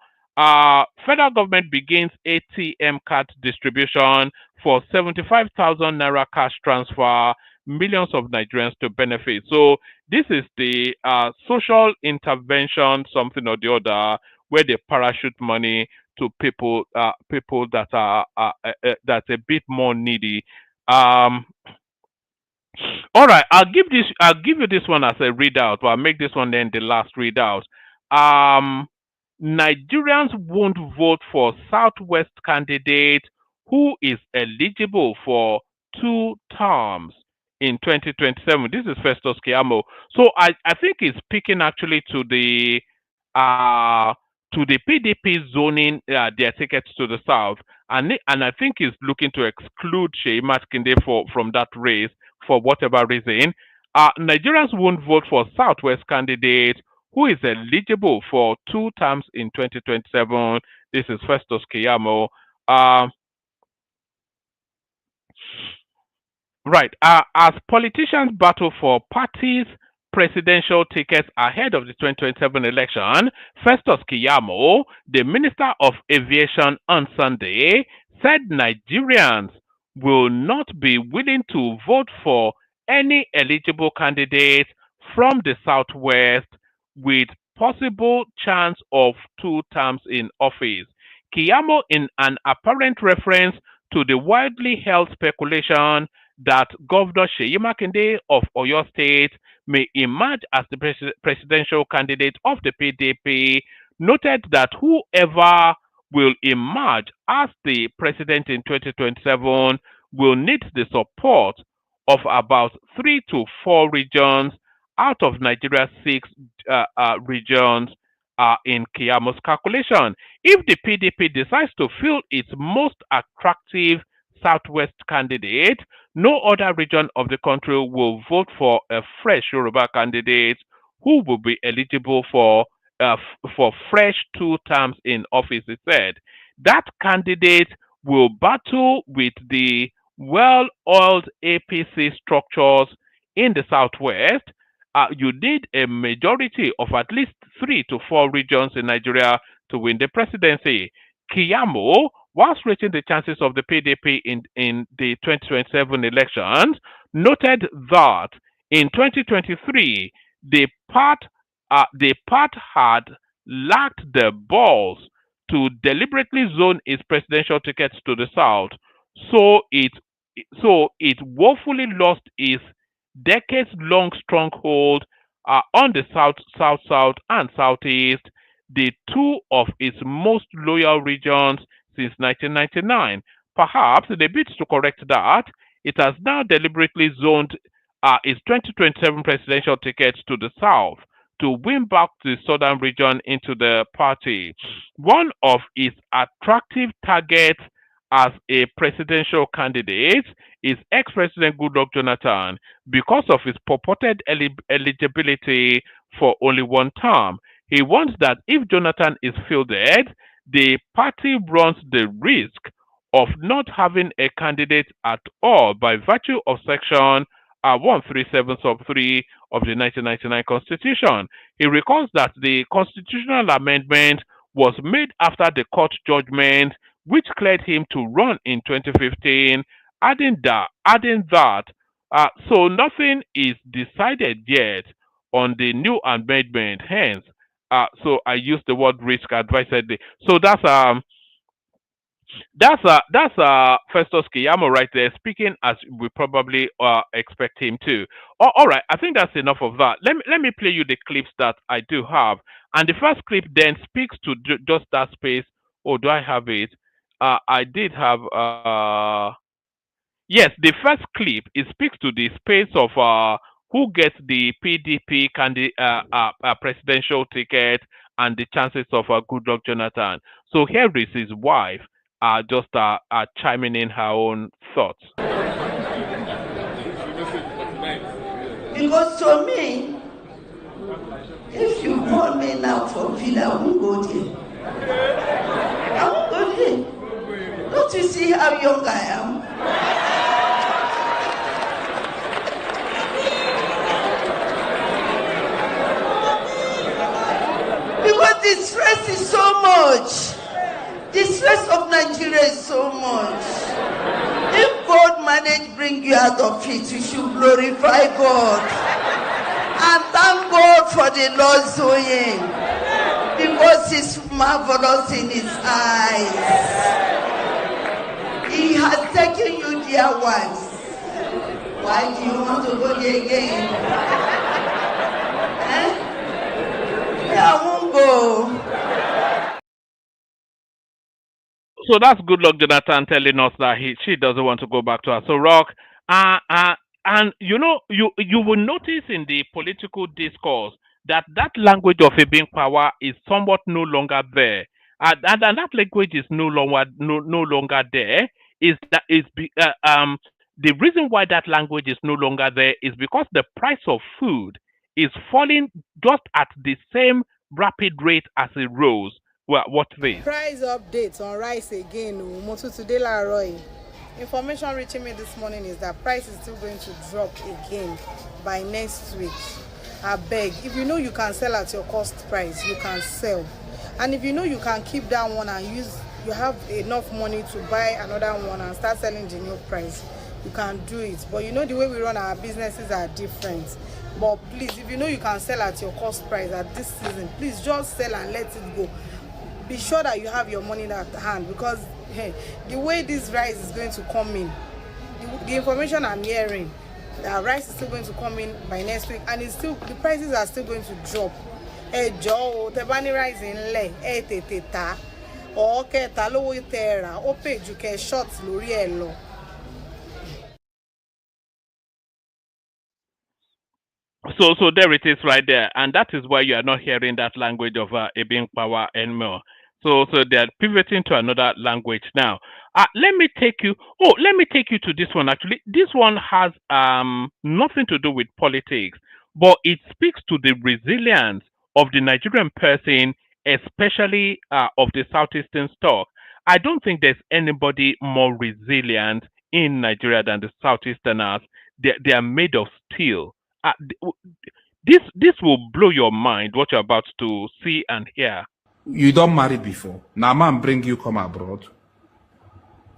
Federal government begins ATM card distribution for 75,000 naira cash transfer, millions of Nigerians to benefit. So this is the social intervention, something or the other, where they parachute money to people that are that's a bit more needy. All right, I'll give you this one as a readout, but I'll make this one then the last readout. Um, Nigerians won't vote for Southwest candidate who is eligible for 2 terms in 2027. This is Festus Kiamo. So I think it's speaking actually to the PDP zoning their tickets to the south, and I think he's looking to exclude Shei Matkinde from that race for whatever reason. Nigerians won't vote for Southwest candidate who is eligible for 2 terms in 2027. This is Festus Kiyamo. Right. As politicians battle for parties' presidential tickets ahead of the 2027 election, Festus Kiyamo, the Minister of Aviation on Sunday, said Nigerians will not be willing to vote for any eligible candidate from the Southwest with possible chance of 2 terms in office. Kiyamo, in an apparent reference to the widely held speculation that Governor Seyi Makinde of Oyo State may emerge as the presidential candidate of the PDP, noted that whoever will emerge as the president in 2027 will need the support of about 3 to 4 regions out of Nigeria's 6 regions in Kiyamo's calculation. If the PDP decides to fill its most attractive Southwest candidate, no other region of the country will vote for a fresh Yoruba candidate who will be eligible for fresh 2 terms in office, he said. That candidate will battle with the well-oiled APC structures in the Southwest. You need a majority of at least 3 to 4 regions in Nigeria to win the presidency. Kiyamo, whilst rating the chances of the PDP in the 2027 elections, noted that in 2023, the part had lacked the balls to deliberately zone its presidential tickets to the south, so it woefully lost its decades-long stronghold on the south, south, and southeast, the two of its most loyal regions since 1999. Perhaps the bit to correct that, it has now deliberately zoned its 2027 presidential tickets to the south to win back the southern region into the party. One of its attractive targets as a presidential candidate is ex-President Goodluck Jonathan because of his purported eligibility for only one term. He wants that if Jonathan is fielded, the party runs the risk of not having a candidate at all by virtue of Section 137 sub 3 of the 1999 Constitution. He recalls that the constitutional amendment was made after the court judgment which cleared him to run in 2015, adding that so nothing is decided yet on the new amendment. Hence, so I use the word risk advisedly. So that's Festus Keyamo right there, speaking as we probably expect him to. All right, I think that's enough of that. Let me play you the clips that I do have, and the first clip then speaks to just that space. Oh, do I have it? I did have. Yes, the first clip it speaks to the space of who gets the PDP presidential ticket and the chances of Goodluck Jonathan. So here is his wife just chiming in her own thoughts. Because to me, if you call me now for villa, I won't go there. I won't go there. Don't you see how young I am? Because the stress is so much. The stress of Nigeria is so much. If God managed bring you out of it, you should glorify God. And thank God for the Lord's doing. Because He's marvelous in His eyes. He has taken you there once. Why do you want to go there again? Yeah, I won't go. So that's Goodluck Jonathan telling us that she doesn't want to go back to Aso Rock. And you know, you will notice in the political discourse that language of a being power is somewhat no longer there. And that language is no longer there. The reason why that language is no longer there is because the price of food is falling just at the same rapid rate as it rose. Well, what this? Price updates on rice again. Today, Laroy. Information reaching me this morning is that price is still going to drop again by next week. I beg, if you know you can sell at your cost price, you can sell. And if you know you can keep that one and you have enough money to buy another one and start selling the new price, you can do it. But you know the way we run our businesses are different. But please, if you know you can sell at your cost price at this season, please just sell and let it go. Be sure that you have your money at hand, because hey, the way this rice is going to come in, the information I'm hearing, that rice is still going to come in by next week, and it's still, the prices are still going to drop. Joe, the bunny rice in lay, teta, or keta low terra, or page you can short loriello. So there it is right there, and that is why you are not hearing that language of a being power anymore. So they are pivoting to another language now. Let me take you to this one. Actually, this one has nothing to do with politics, but it speaks to the resilience of the Nigerian person, especially of the southeastern stock. I don't think there's anybody more resilient in Nigeria than the southeasterners. They are made of steel. This will blow your mind what you're about to see and hear. You don't marry before. Now man bring you come abroad.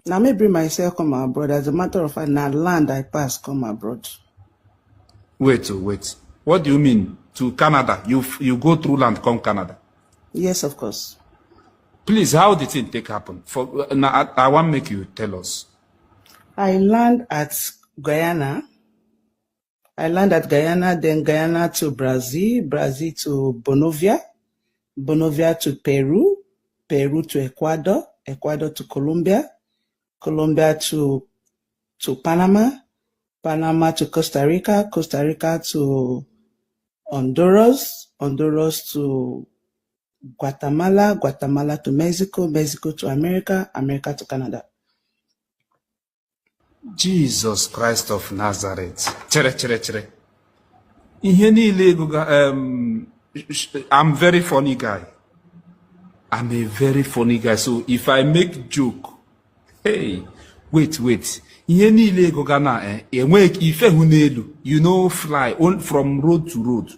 Now me bring myself come abroad. As a matter of fact, now land I pass come abroad. Wait. What do you mean to Canada? You go through land, come Canada? Yes, of course. Please, how did it take happen? Now, I want to make you tell us. I land at Guyana. Then Guyana to Brazil to Bolivia to Peru to Ecuador to Colombia to Panama to Costa Rica to Honduras to Guatemala to Mexico to America to Canada. Jesus Christ of Nazareth. Chere. I'm very funny guy. I'm a very funny guy. So if I make joke, hey, wait. You know, fly on from road to road.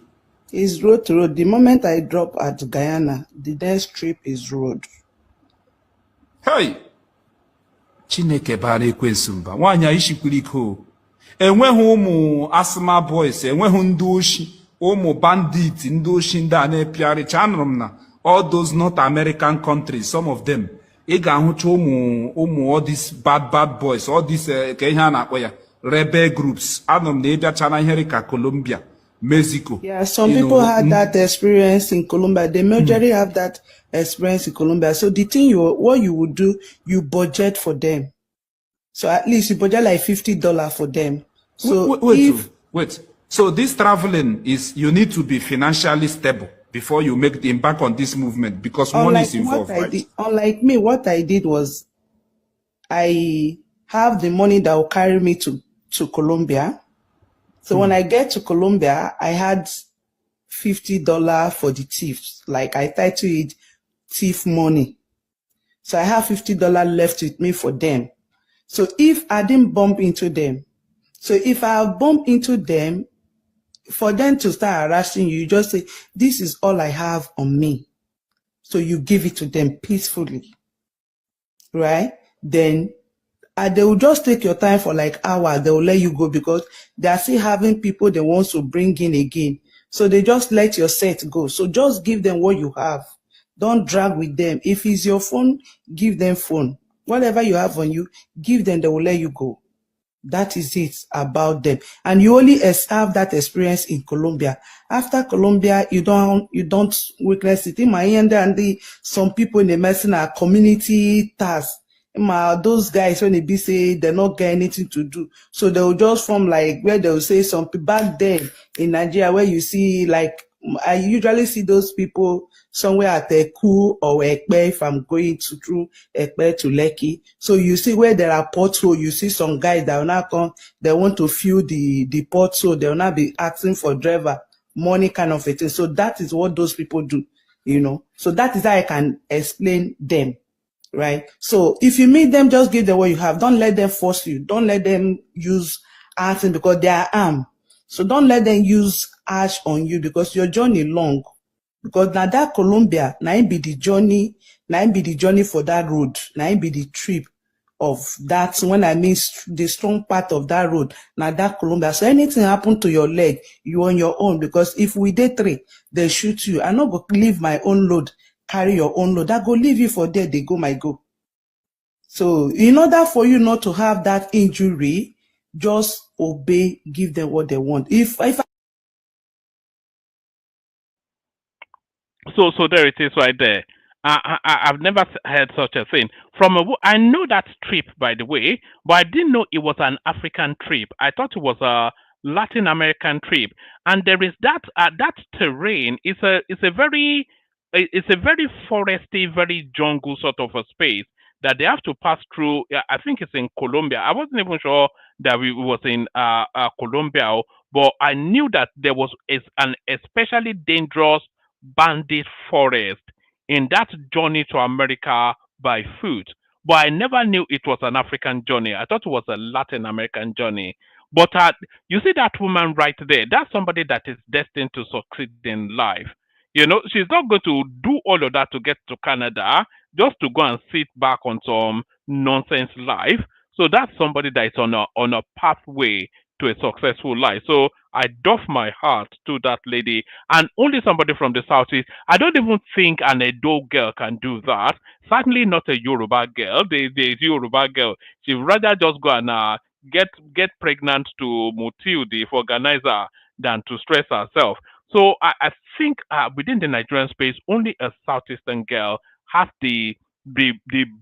It's road to road. The moment I drop at Guyana, the next trip is road. Hey! Chineke bara ekwensu mba. Nwanya ishikwiri iko. Enweghị ụmụ asthma boys, enweghị ndị oshi, ụmụ bandit, ndị oshi ndị a na-epiarịcha. Anụrụ m na all those North American countries, some of them, ị ga-ahụcha ụmụ all these bad boys, all these ka ihe a na-akpọ ya rebel groups. Anụrụ m na ịbịacha na ihe ka Colombia, Mexico. Yeah, some people had that experience in Colombia. They majorly have that experience in Colombia. So the thing what you would do, you budget for them. So at least you budget like $50 for them. So wait. So this traveling is, you need to be financially stable before you embark on this movement, because money is involved, right? Unlike me, what I did was I have the money that will carry me to Colombia. So when I get to Colombia, I had $50 for the thieves. Like I tied to it thief money. So I have $50 left with me for them. So if I didn't bump into them, if I bump into them, for them to start harassing you, you just say, this is all I have on me. So you give it to them peacefully, right? Then they will just take your time for like hours. They will let you go because they are still having people they want to bring in again. So they just let your set go. So just give them what you have. Don't drag with them. If it's your phone, give them phone. Whatever you have on you, give them, they will let you go. That is it about them. And you only have that experience in Colombia. After Colombia, you don't witness it. In my end, and some people in the medicine are community tasks. Those guys, when they be say they're not getting anything to do, so they'll just form like where they'll say some people back then in Nigeria where you see like I usually see those people somewhere at Eku or Ekpe if I'm going through Ekpe to Lekki. So you see where there are potholes, you see some guys that will not come, they want to fill the pothole, they will not be asking for driver money kind of a thing. So that is what those people do, you know. So that is how I can explain them. Right? So if you meet them, just give them what you have. Don't let them force you. Don't let them use arson because they are armed. So don't let them use ash on you because your journey long. Because now that Colombia, now be the journey for that road. Now be the trip of that. When I mean the strong part of that road, now that Colombia. So anything happen to your leg, you on your own. Because if we day 3, they shoot you. I'm not going to leave my own load. Carry your own load. I go leave you for there, they go, my go. So in order for you not to have that injury, just obey, give them what they want. So there it is right there. I've never heard such a thing. I know that trip, by the way, but I didn't know it was an African trip. I thought it was a Latin American trip. And there is that terrain. It's a very foresty, very jungle sort of a space that they have to pass through. I think it's in Colombia. I wasn't even sure that it was in Colombia, but I knew that there was an especially dangerous bandit forest in that journey to America by foot. But I never knew it was an African journey. I thought it was a Latin American journey. But you see that woman right there, that's somebody that is destined to succeed in life. You know, she's not going to do all of that to get to Canada just to go and sit back on some nonsense life. So that's somebody that is on a pathway to a successful life. So I doff my heart to that lady, and only somebody from the southeast. I don't even think an Edo girl can do that. Certainly not a Yoruba girl. The Yoruba girl, she'd rather just go and get pregnant to Mutil, the organizer, than to stress herself. So I think within the Nigerian space, only a southeastern girl has the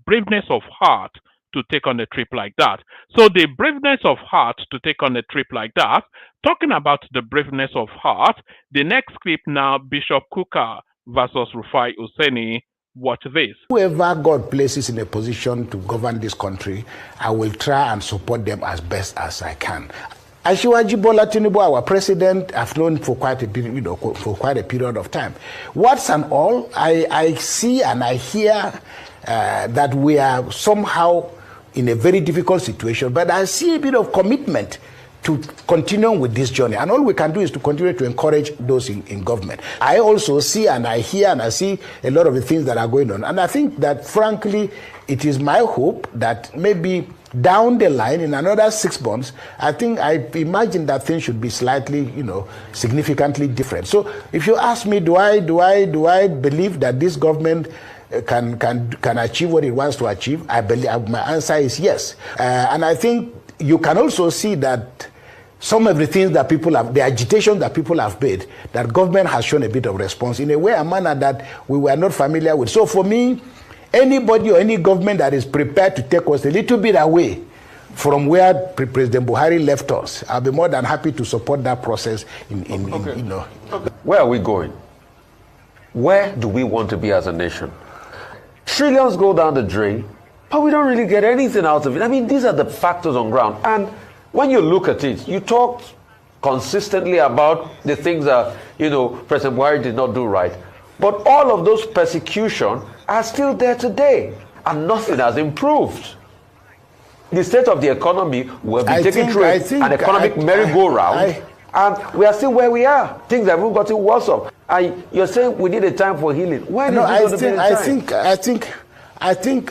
braveness of heart to take on a trip like that. So the braveness of heart to take on a trip like that. Talking about the braveness of heart, the next clip now, Bishop Kuka versus Rufai Useni. Watch this. Whoever God places in a position to govern this country, I will try and support them as best as I can. Asiwaju Bola Tinubu, our president, I've known for quite a period of time. What's and all, I see and I hear that we are somehow in a very difficult situation, but I see a bit of commitment to continue with this journey. And all we can do is to continue to encourage those in government. I also see and I hear and I see a lot of the things that are going on. And I think that, frankly, it is my hope that maybe down the line, in another 6 months, I imagine that things should be slightly, significantly different. So if you ask me, do I believe that this government can achieve what it wants to achieve? I believe my answer is yes. And I think you can also see that some of the things that people have, the agitation that people have made, that government has shown a bit of response in a manner that we were not familiar with. So for me, anybody or any government that is prepared to take us a little bit away from where President Buhari left us, I'll be more than happy to support that process. Where are we going? Where do we want to be as a nation? Trillions go down the drain, but we don't really get anything out of it. I mean, these are the factors on ground. And when you look at it, you talk consistently about the things that, President Buhari did not do right. But all of those persecutions are still there today, and nothing has improved. The state of the economy will be taken through an economic merry-go-round, and we are still where we are. Things have even gotten worse off. You're saying we need a time for healing. When is it going to be a time? I think,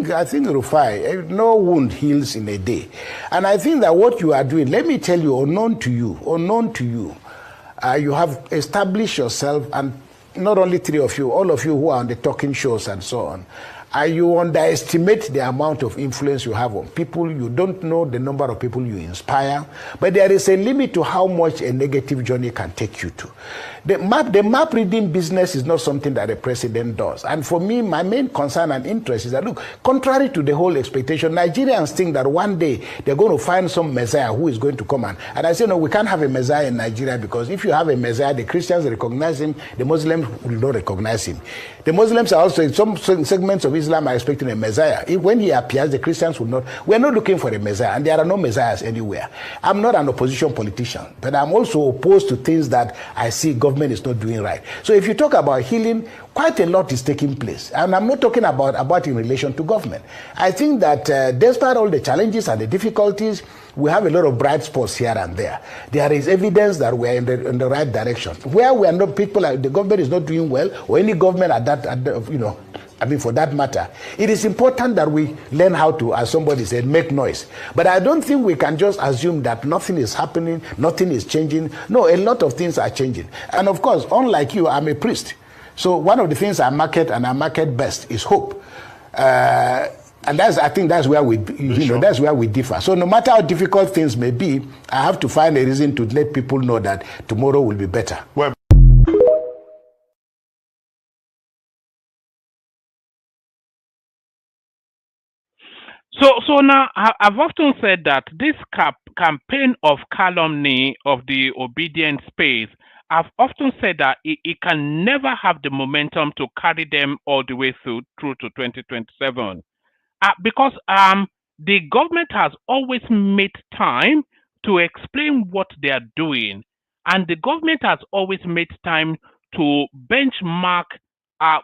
Rufai, no wound heals in a day. And I think that what you are doing, let me tell you, unknown to you, you have established yourself, and not only three of you, all of you who are on the talking shows and so on, you underestimate the amount of influence you have on people. You don't know the number of people you inspire, but there is a limit to how much a negative journey can take you to. The map reading business is not something that a president does. And for me, my main concern and interest is that, look, contrary to the whole expectation, Nigerians think that one day they're going to find some messiah who is going to come and I say, no, we can't have a messiah in Nigeria, because if you have a messiah, the Christians recognize him, the Muslims will not recognize him. The Muslims are also, in some segments of Islam, are expecting a messiah. When he appears, the Christians will not. We're not looking for a messiah, and there are no messiahs anywhere. I'm not an opposition politician, but I'm also opposed to things that I see government is not doing right. So if you talk about healing, quite a lot is taking place. And I'm not talking about in relation to government. I think that despite all the challenges and the difficulties, we have a lot of bright spots here and there. There is evidence that we're in the right direction. Where we are not, the government is not doing well, or any government for that matter, it is important that we learn how to, as somebody said, make noise. But I don't think we can just assume that nothing is happening, nothing is changing. No, a lot of things are changing. And of course, unlike you, I'm a priest. So one of the things I market best is hope. And I think that's where that's where we differ. So no matter how difficult things may be, I have to find a reason to let people know that tomorrow will be better. Well, So now I've often said that this campaign of calumny of the obedient space, I've often said that it can never have the momentum to carry them all the way through to 2027. Because the government has always made time to explain what they are doing, and the government has always made time to benchmark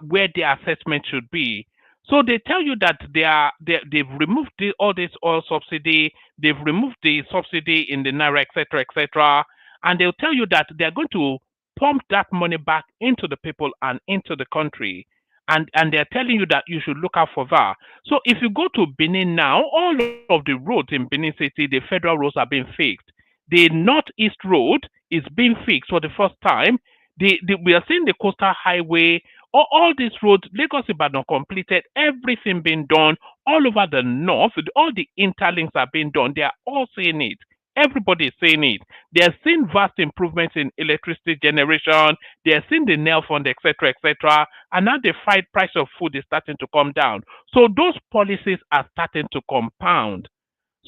where their assessment should be. So they tell you that they've removed all this oil subsidy, they've removed the subsidy in the naira, etc., and they'll tell you that they're going to pump that money back into the people and into the country. And they're telling you that you should look out for that. So if you go to Benin now, all of the roads in Benin City, the federal roads are being fixed. The Northeast Road is being fixed for the first time. We are seeing the coastal highway, all these roads, Lagos Ibadan completed, everything being done all over the north. All the interlinks are being done. They are all seeing it. Everybody is saying it. They are seeing vast improvements in electricity generation. They are seeing the nail fund, etc., etc. And now the price of food is starting to come down. So those policies are starting to compound.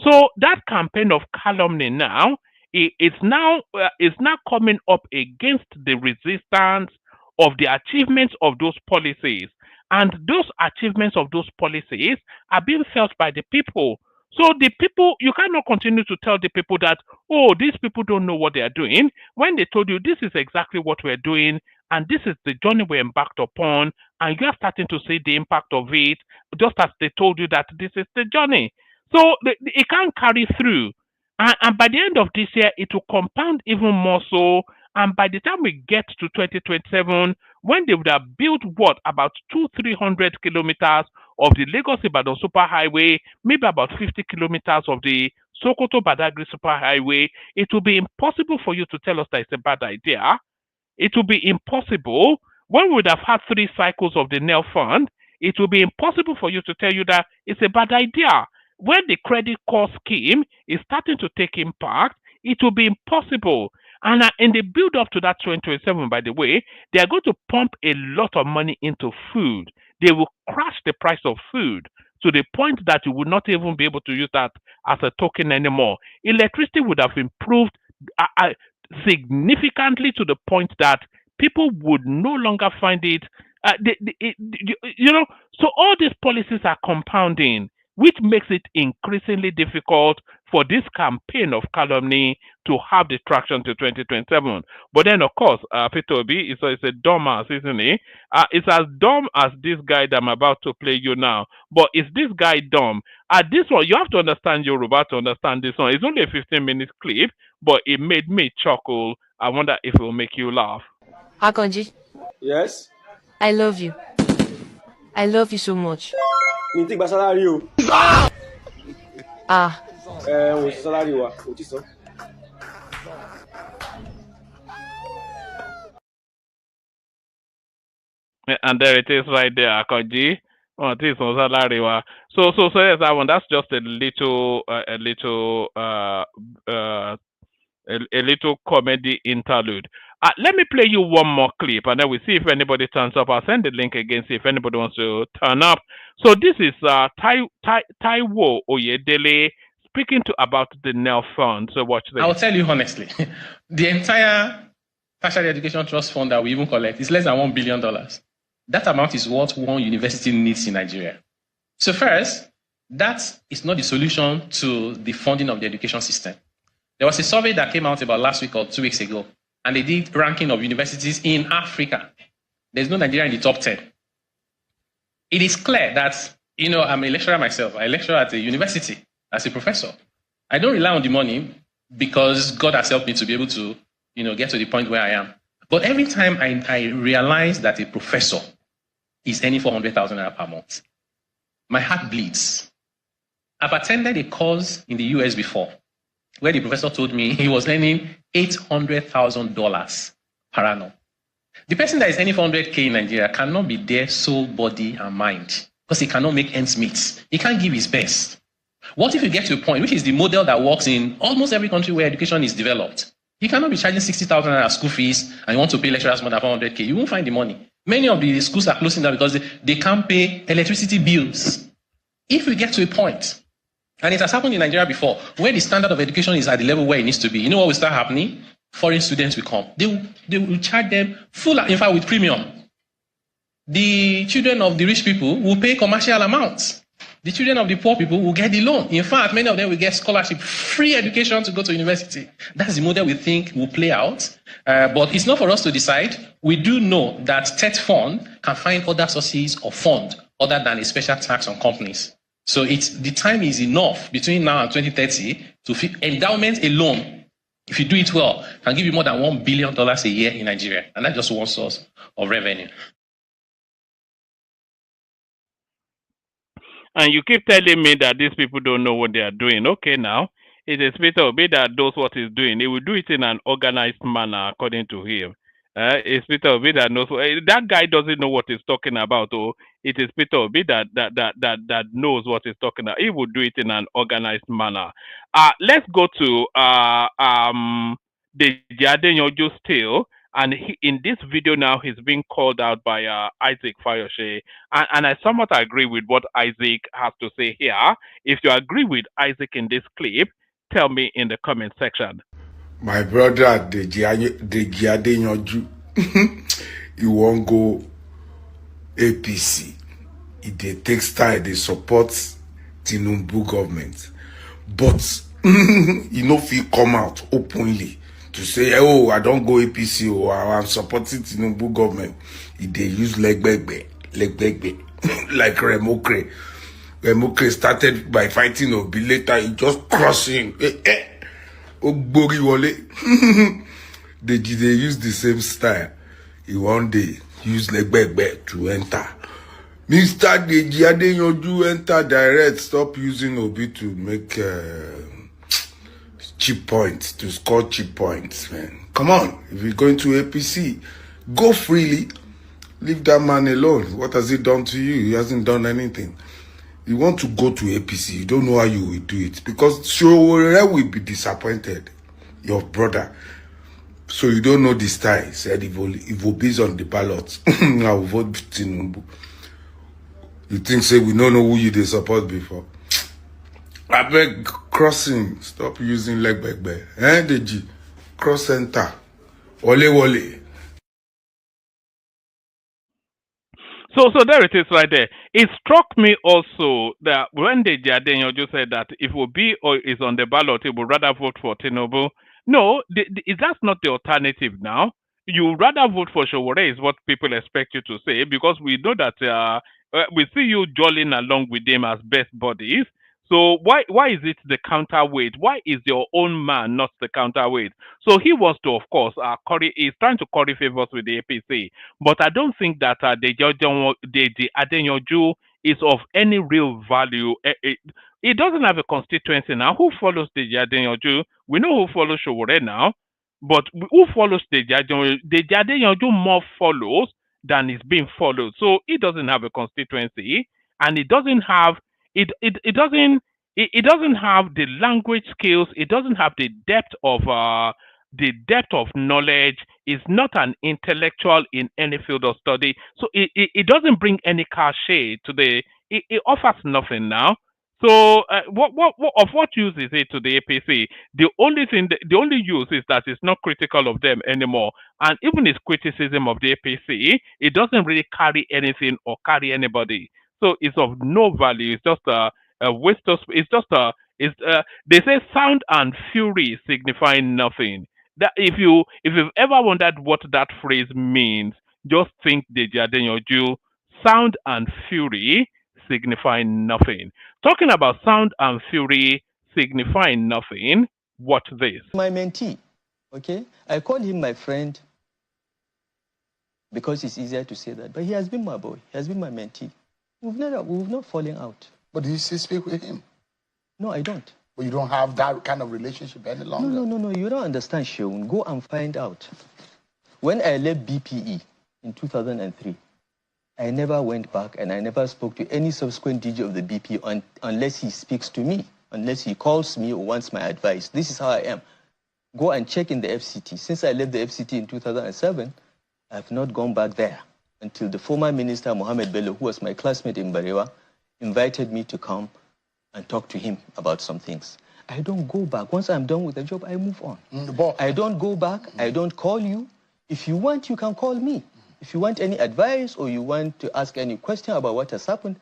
So that campaign of calumny now is now coming up against the resistance of the achievements of those policies. And those achievements of those policies are being felt by the people. So the people, you cannot continue to tell the people that, oh, these people don't know what they are doing, when they told you this is exactly what we're doing, and this is the journey we embarked upon, and you are starting to see the impact of it, just as they told you that this is the journey. So it can't carry through. And by the end of this year, it will compound even more so. And by the time we get to 2027, when they would have built about 200-300 kilometers of the Lagos-Ibadan superhighway, maybe about 50 kilometers of the Sokoto-Badagry superhighway, it will be impossible for you to tell us that it's a bad idea. It will be impossible. When we would have had 3 cycles of the nail fund, it will be impossible for you to tell you that it's a bad idea. When the credit core scheme is starting to take impact, it will be impossible. And in the build up to that 2027, by the way, they are going to pump a lot of money into food. They will crash the price of food to the point that you would not even be able to use that as a token anymore. Electricity would have improved significantly to the point that people would no longer find it. So all these policies are compounding, which makes it increasingly difficult for this campaign of calumny to have the traction to 2027. But then, of course, Peter Obi is a dumbass, isn't he? It's as dumb as this guy that I'm about to play you now. But is this guy dumb? This one, you have to understand Yoruba to understand this one. It's only a 15-minute clip, but it made me chuckle. I wonder if it will make you laugh. Akonji. Yes? I love you. I love you so much. You think about salary? What's salary? What is it? And there it is right there, Akonji. Oh, this was salary. So yes, that one. That's just a little comedy interlude. Let me play you one more clip, and then we see if anybody turns up. I'll send the link again, see if anybody wants to turn up. So this is Taiwo Oyedele speaking about the nail fund. So watch this. I'll tell you honestly, the entire tertiary education trust fund that we even collect is less than $1 billion. That amount is what one university needs in Nigeria. So first, that is not the solution to the funding of the education system. There was a survey that came out about last week or 2 weeks ago, and they did ranking of universities in Africa. There's no Nigeria in the top 10. It is clear that, I'm a lecturer myself. I lecture at a university as a professor. I don't rely on the money because God has helped me to be able to, get to the point where I am. But every time I realize that a professor is earning 400,000 naira per month, my heart bleeds. I've attended a course in the US before where the professor told me he was earning $800,000 per annum. The person that is earning 400K in Nigeria cannot be there soul, body, and mind because he cannot make ends meet. He can't give his best. What if you get to a point, which is the model that works in almost every country where education is developed? You cannot be charging 60,000 naira school fees and you want to pay lecturers more than 400K. You won't find the money. Many of the schools are closing down because they can't pay electricity bills. If we get to a point, and it has happened in Nigeria before, where the standard of education is at the level where it needs to be, you know what will start happening? Foreign students will come. They will charge them full, in fact, with premium. The children of the rich people will pay commercial amounts. The children of the poor people will get the loan. In fact, many of them will get scholarship, free education to go to university. That's the model we think will play out. But it's not for us to decide. We do know that TET fund can find other sources of fund other than a special tax on companies. So the time is enough between now and 2030 to endowment alone If you do it well, it can give you more than $1 billion a year in Nigeria. And that's just one source of revenue. And you keep telling me that these people don't know what they are doing. Okay, now, it is Peter Obi that knows what he's doing. He will do it in an organized manner, according to him. It's Peter Obi that knows. That guy doesn't know what he's talking about. Oh, it is Peter Obi that knows what he's talking about. He will do it in an organized manner. Let's go to the Jadenyoju still. And in this video now, he's being called out by Isaac Fayoshe. And I somewhat agree with what Isaac has to say here. If you agree with Isaac in this clip, tell me in the comment section. My brother, Deji Adeyanju, he won't go APC. They take style, they support Tinubu government. But he no fit come out openly to say, oh, I don't go APC or I'm supporting Tinubu government. They use legbegbe, like Remokre. Remokre started by fighting Obi, later he just crossing. Ogbori wole. They use the same style. He one day use legbegbe to enter. Mr. Deji Adeyanju enter direct. Stop using Obi to make cheap points, to score cheap points, man. Come on, if you're going to APC, go freely. Leave that man alone. What has he done to you? He hasn't done anything. You want to go to APC, you don't know how you will do it. Because Showore will be disappointed, your brother. So you don't know the style. He said, if Obi's on the ballot, I will vote Tinubu. You think, say, we don't know who you they support before. I beg, crossing. Stop using leg back. Deji? Cross center. Wole. So there it is right there. It struck me also that when the Jadenyoju said that if Obi is on the ballot, he would rather vote for Tinubu. No, that's not the alternative now. You rather vote for Showore is what people expect you to say, because we know that we see you jolling along with them as best buddies. So why is it the counterweight? Why is your own man not the counterweight? So he wants to, of course, he's trying to curry favors with the APC. But I don't think that the Adeyanju is of any real value. It doesn't have a constituency now. Who follows the Adeyanju? We know who follows Showore now. But who follows the Adeyanju? The Adeyanju more follows than is being followed. So it doesn't have a constituency, and it doesn't have it doesn't have the language skills. It doesn't have the depth of knowledge. Is not an intellectual in any field of study. So it doesn't bring any cachet to the. It offers nothing now. So what use is it to the APC? The only use is that it's not critical of them anymore. And even its criticism of the APC, it doesn't really carry anything or carry anybody. So it's of no value. It's just a waste of. They say sound and fury signifying nothing. That if you've ever wondered what that phrase means, just think the Adeyanju, sound and fury signifying nothing. Talking about sound and fury signifying nothing, watch this. My mentee, okay? I call him my friend because it's easier to say that. But he has been my boy. He has been my mentee. We've not fallen out. But do you still speak with him? No, I don't. But you don't have that kind of relationship any longer? No. You don't understand, Sheun. Go and find out. When I left BPE in 2003, I never went back and I never spoke to any subsequent DG of the BP unless he speaks to me, unless he calls me or wants my advice. This is how I am. Go and check in the FCT. Since I left the FCT in 2007, I have not gone back there until the former minister, Mohammed Bello, who was my classmate in Barewa, invited me to come and talk to him about some things. I don't go back. Once I'm done with the job, I move on. I don't go back. I don't call you. If you want, you can call me. If you want any advice or you want to ask any question about what has happened,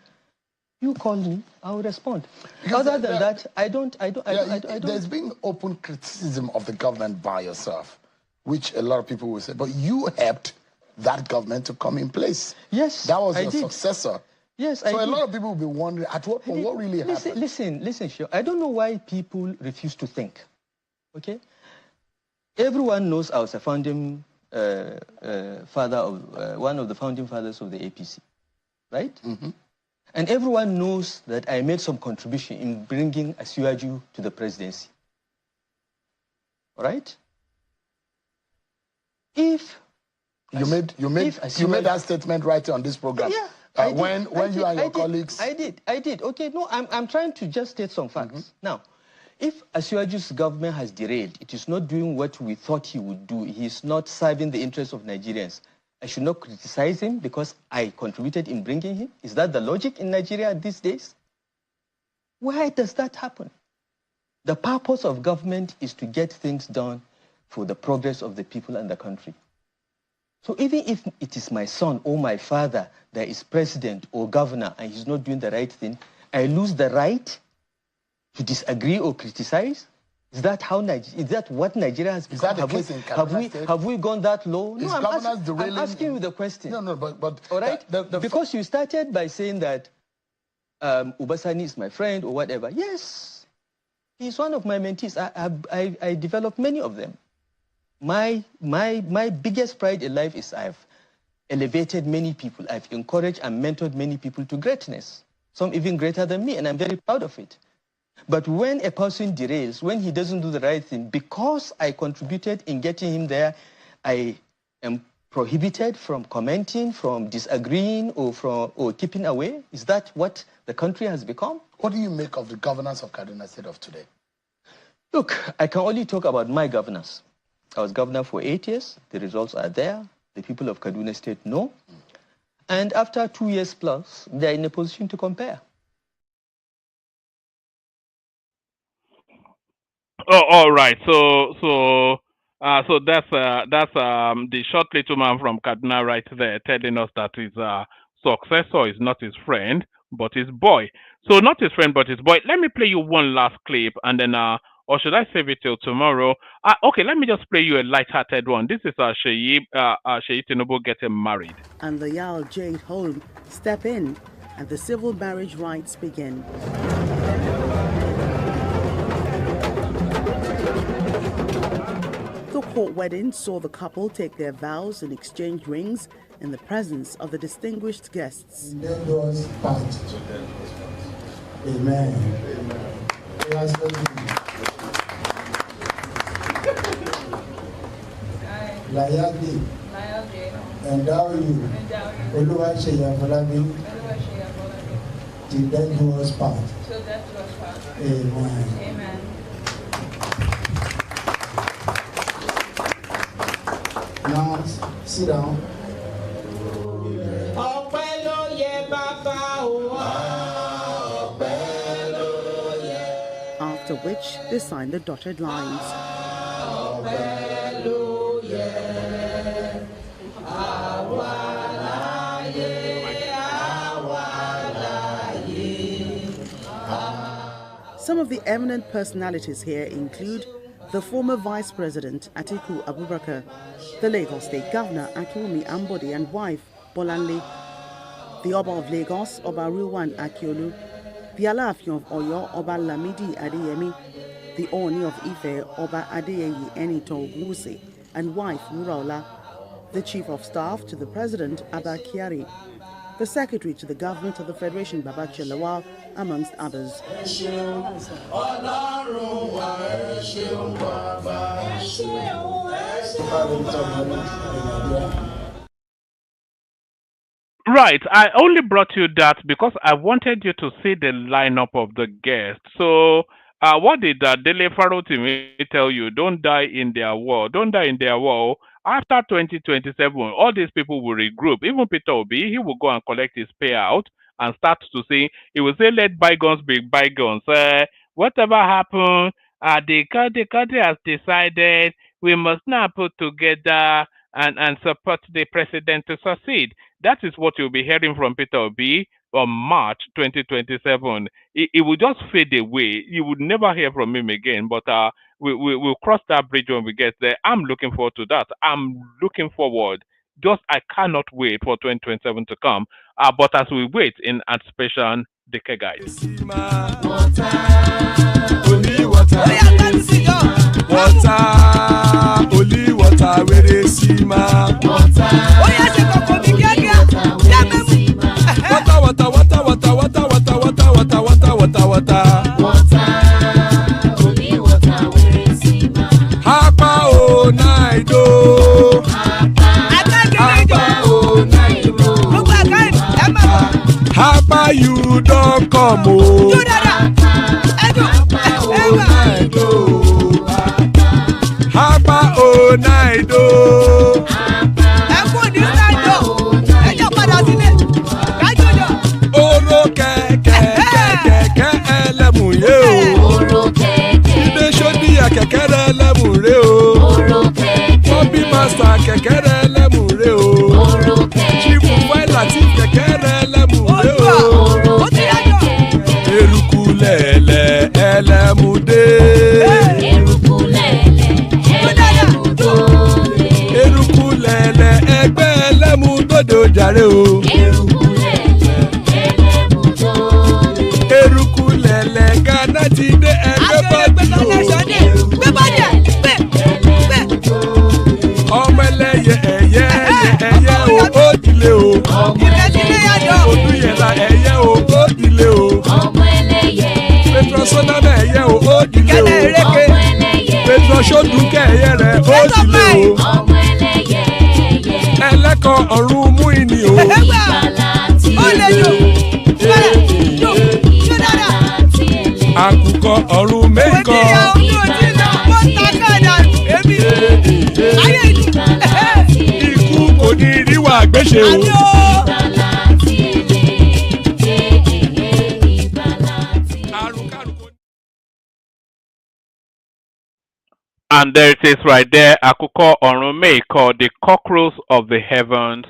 you call me, I will respond. Because other than that, I don't. There's been open criticism of the government by yourself, which a lot of people will say, but you helped that government to come in place. Yes, that was your successor. Yes, so a lot of people will be wondering, at what point, what really happened? Listen, sure. I don't know why people refuse to think, okay? Everyone knows I was a founding father of one of the founding fathers of the APC, right? Mm-hmm. And everyone knows that I made some contribution in bringing Asiwaju to the presidency. All right? If you made that statement right on this program. Yeah. When you and your colleagues. I did. Okay, no, I'm trying to just state some facts. Mm-hmm. Now, if Asiwaju's government has derailed, it is not doing what we thought he would do. He is not serving the interests of Nigerians. I should not criticize him because I contributed in bringing him. Is that the logic in Nigeria these days? Why does that happen? The purpose of government is to get things done for the progress of the people and the country. So even if it is my son or my father that is president or governor and he's not doing the right thing, I lose the right to disagree or criticize? Is that what Nigeria has become? Is that the case in Kaduna State? Have we gone that low? No, I'm asking you the question. No, but all right? Because you started by saying that Ubasani is my friend or whatever. Yes, he's one of my mentees. I developed many of them. My biggest pride in life is I've elevated many people. I've encouraged and mentored many people to greatness, some even greater than me, and I'm very proud of it. But when a person derails, when he doesn't do the right thing, because I contributed in getting him there, I am prohibited from commenting, from disagreeing, or keeping away? Is that what the country has become? What do you make of the governance of Kaduna State of today? Look, I can only talk about my governance. I was governor for 8 years. The results are there. The people of Kaduna State know. And after 2 years plus, they're in a position to compare. Oh, all right. So that's the short little man from Kaduna right there telling us that his successor is not his friend but his boy. So not his friend but his boy. Let me play you one last clip and then or should I save it till tomorrow? Okay, let me just play you a light-hearted one. This is Sheyi Tinubu getting married. And the Yal Jade home step in and the civil marriage rites begin. The court wedding saw the couple take their vows and exchange rings in the presence of the distinguished guests. Amen. Layadi, endow you, Oluwaseyi Afolabi, till death do us part. Amen. Amen. Now, sit down. After which, they signed the dotted lines. Some of the eminent personalities here include the former Vice President Atiku Abubakar, the Lagos State Governor Akiwumi Ambode and wife Bolanle, the Oba of Lagos Oba Ruwan Akiolu, the Alaafin of Oyo Oba Lamidi Adeyemi, the Oni of Ife Oba Adeyeyi Enito Ogunwusi and wife Wuraola, the Chief of Staff to the President Abba Kyari, the Secretary to the Government of the Federation Babachir Lawal, amongst others. Right, I only brought you that because I wanted you to see the lineup of the guests. So, what did Dele Farotimi tell you? Don't die in their war. Don't die in their war. After 2027, all these people will regroup. Even Peter Obi, he will go and collect his payout and start to say, he will say, let bygones be bygones. Whatever happened, the country has decided we must now put together and support the president to succeed. That is what you'll be hearing from Peter Obi on March 2027. It will just fade away. You would never hear from him again, but we'll cross that bridge when we get there. I'm looking forward to that. I'm looking forward. Just I cannot wait for 2027 to come. But as we wait in anticipation, the K guys. Water. Hapa you don't come oh. Hapa oh night oh. Oro kẹ̀kẹ́ ẹlẹ́mù yé o. Ilé sọ́dí àkẹ́kẹ́ rẹ̀ ẹlẹ́mù rẹ̀ o. Wọ́n bí màsà kẹ̀kẹ́ rẹ̀ ẹlẹ́mù rẹ̀ o. Chifu Wáìlà tí kẹ̀kẹ́ rẹ̀ ẹlẹ́mù rẹ̀ o. Eruku lẹ̀lẹ̀ ẹlẹ́mù dé. Eruku lẹ̀lẹ̀ ẹgbẹ́ ẹlẹ́mù dòde ojàre o. Eruku lẹ̀lẹ̀ Ghana ti dé ẹgbẹ́ bọ́ọ̀dì o. Ọmọ ẹlẹ́yẹ ẹyẹ o ó dilé o. Odúyẹ̀lá ẹyẹ o ó dilé o. Petrosonana ẹyẹ o ó dilé o. Petrosodúnkẹ́ ẹyẹ rẹ̀ ó dilé o. Ẹlẹ́kọ̀ ọ̀run mú ìní o. Àkùkọ ọ̀run mẹ́kọ̀. Ikú kò ní ríwà gbéṣe o. And there it is right there. Akuko Orume called the cockroach of the heavens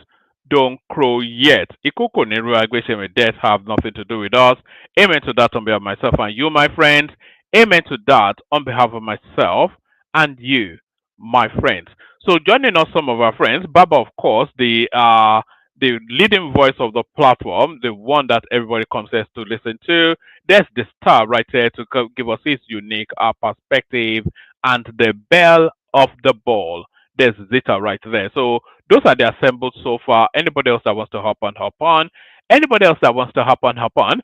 don't crow yet. Ikuko Niru Agbesheme death have nothing to do with us. Amen to that on behalf of myself and you, my friends. Amen to that on behalf of myself and you, my friends. So joining us, some of our friends, Baba, of course, the leading voice of the platform, the one that everybody comes here to listen to. There's the star right there to give us his unique perspective and the bell of the ball. There's Zita right there. So those are the assembled so far. Anybody else that wants to hop on. Anybody else that wants to hop on.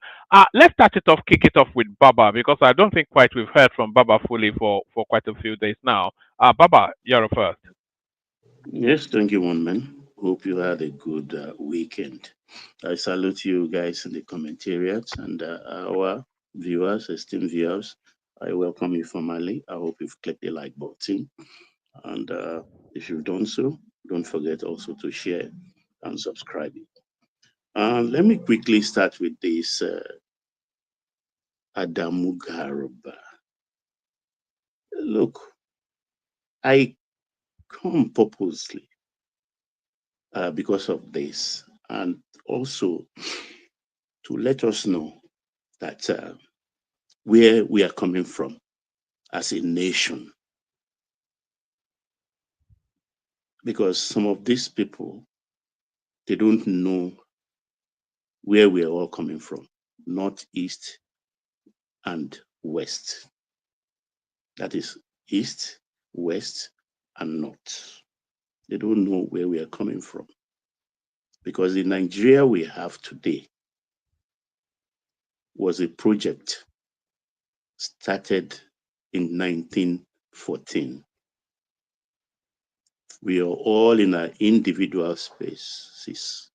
Let's start it off, kick it off with Baba, because I don't think quite we've heard from Baba fully for quite a few days now. Baba, you're first. Yes, thank you, one man. Hope you had a good weekend. I salute you guys in the commentariat and our viewers, esteemed viewers. I welcome you formally. I hope you've clicked the like button. And if you've done so, don't forget also to share and subscribe. Let me quickly start with this Adamu Garba. Look, I come purposely because of this, and also to let us know that where we are coming from as a nation. Because some of these people, they don't know where we are all coming from, north, east, and west. That is east, west, and north. They don't know where we are coming from. Because the Nigeria we have today was a project started in 1914. We are all in our individual spaces,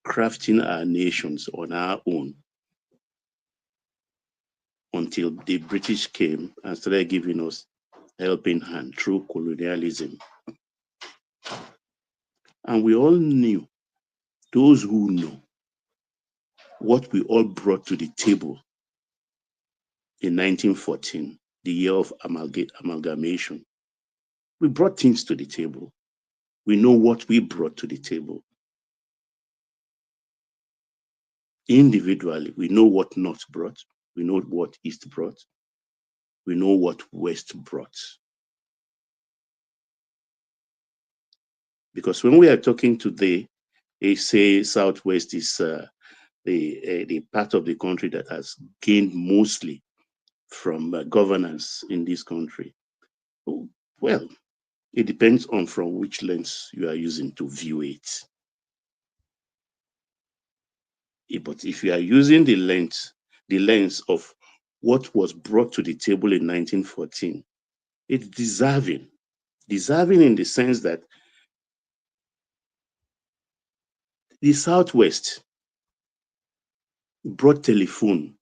crafting our nations on our own until the British came and started giving us helping hand through colonialism. And we all knew, those who know, what we all brought to the table in 1914, the year of amalgamation. We brought things to the table. We know what we brought to the table. Individually, we know what North brought. We know what East brought. We know what West brought. Because when we are talking today, they say Southwest is the part of the country that has gained mostly from governance in this country. Well, It depends on from which lens you are using to view it. But if you are using the lens of what was brought to the table in 1914, it's deserving. Deserving in the sense that the Southwest brought telephone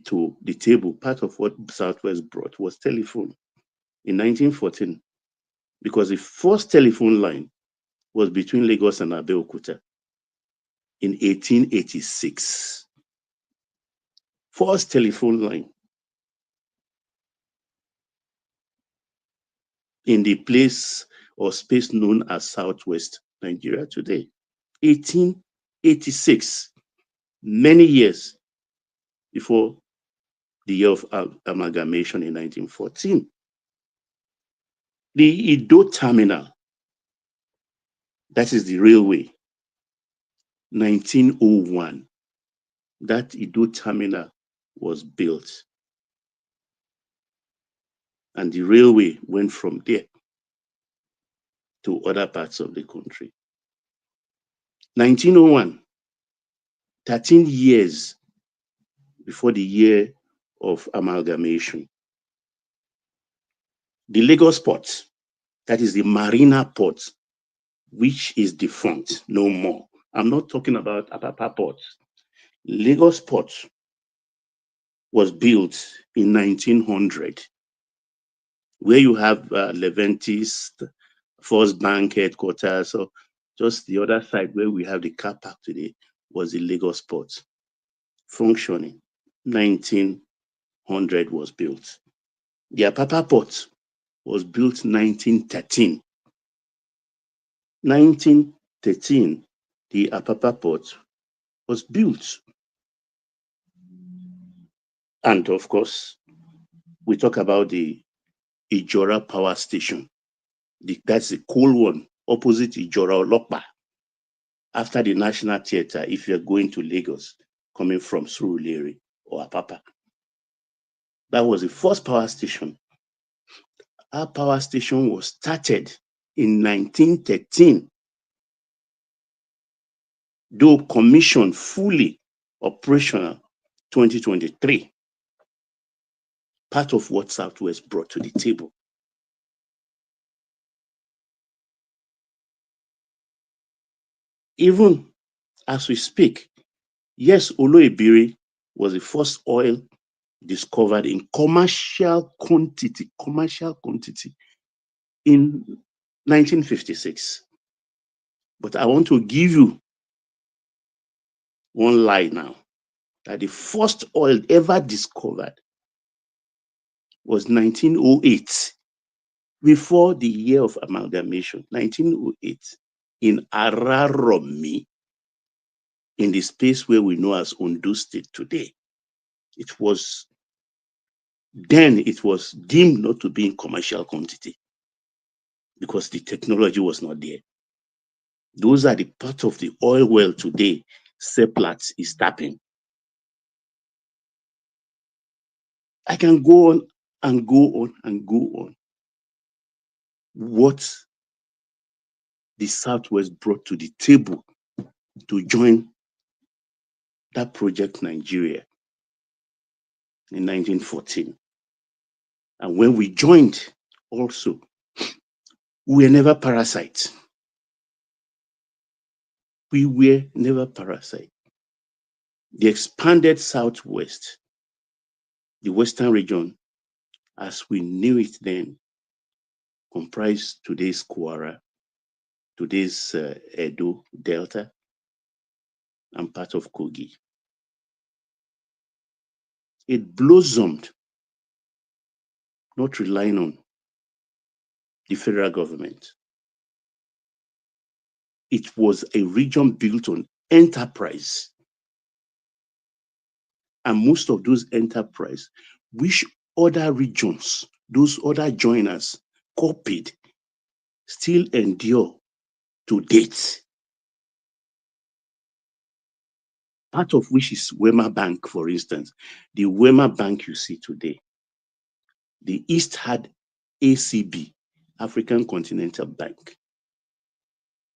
to the table. Part of what Southwest brought was telephone in 1914, because the first telephone line was between Lagos and Abeokuta in 1886. First telephone line in the place or space known as Southwest Nigeria today. 1886, many years before the year of amalgamation in 1914. The Ido Terminal, that is the railway, 1901, that Ido Terminal was built. And the railway went from there to other parts of the country. 1901, 13 years before the year of amalgamation. The Lagos port, that is the Marina port, which is defunct, no more. I'm not talking about Apapa port. Lagos port was built in 1900, where you have Leventis, First Bank headquarters. So just the other side where we have the car park today was the Lagos port, functioning. 1900 was built. The Apapa port was built 1913. 1913, the Apapa port was built. And of course, we talk about the Ijora Power Station. That's the cool one, opposite Ijora Olokpa. After the National Theatre, if you're going to Lagos, coming from Surulere or Apapa. That was the first power station. Our power station was started in 1913, though commissioned fully operational 2023. Part of what Southwest brought to the table. Even as we speak, yes, Oloibiri was the first oil discovered in commercial quantity in 1956. But I want to give you one lie now, that the first oil ever discovered was 1908, before the year of amalgamation, 1908, in Araromi, in the space where we know as Ondo State today. It was deemed not to be in commercial quantity because the technology was not there. Those are the part of the oil well today Seplat is tapping. I can go on and go on and go on. What the Southwest brought to the table to join that project Nigeria in 1914. And when we joined also, we were never parasites. We were never parasites. The expanded Southwest, the Western region, as we knew it then, comprised today's Kwara, today's Edo Delta, and part of Kogi. It blossomed, not relying on the federal government. It was a region built on enterprise. And most of those enterprise, which other regions, those other joiners copied, still endure to date. Part of which is Wema Bank, for instance. The Wema Bank you see today. The East had ACB, African Continental Bank,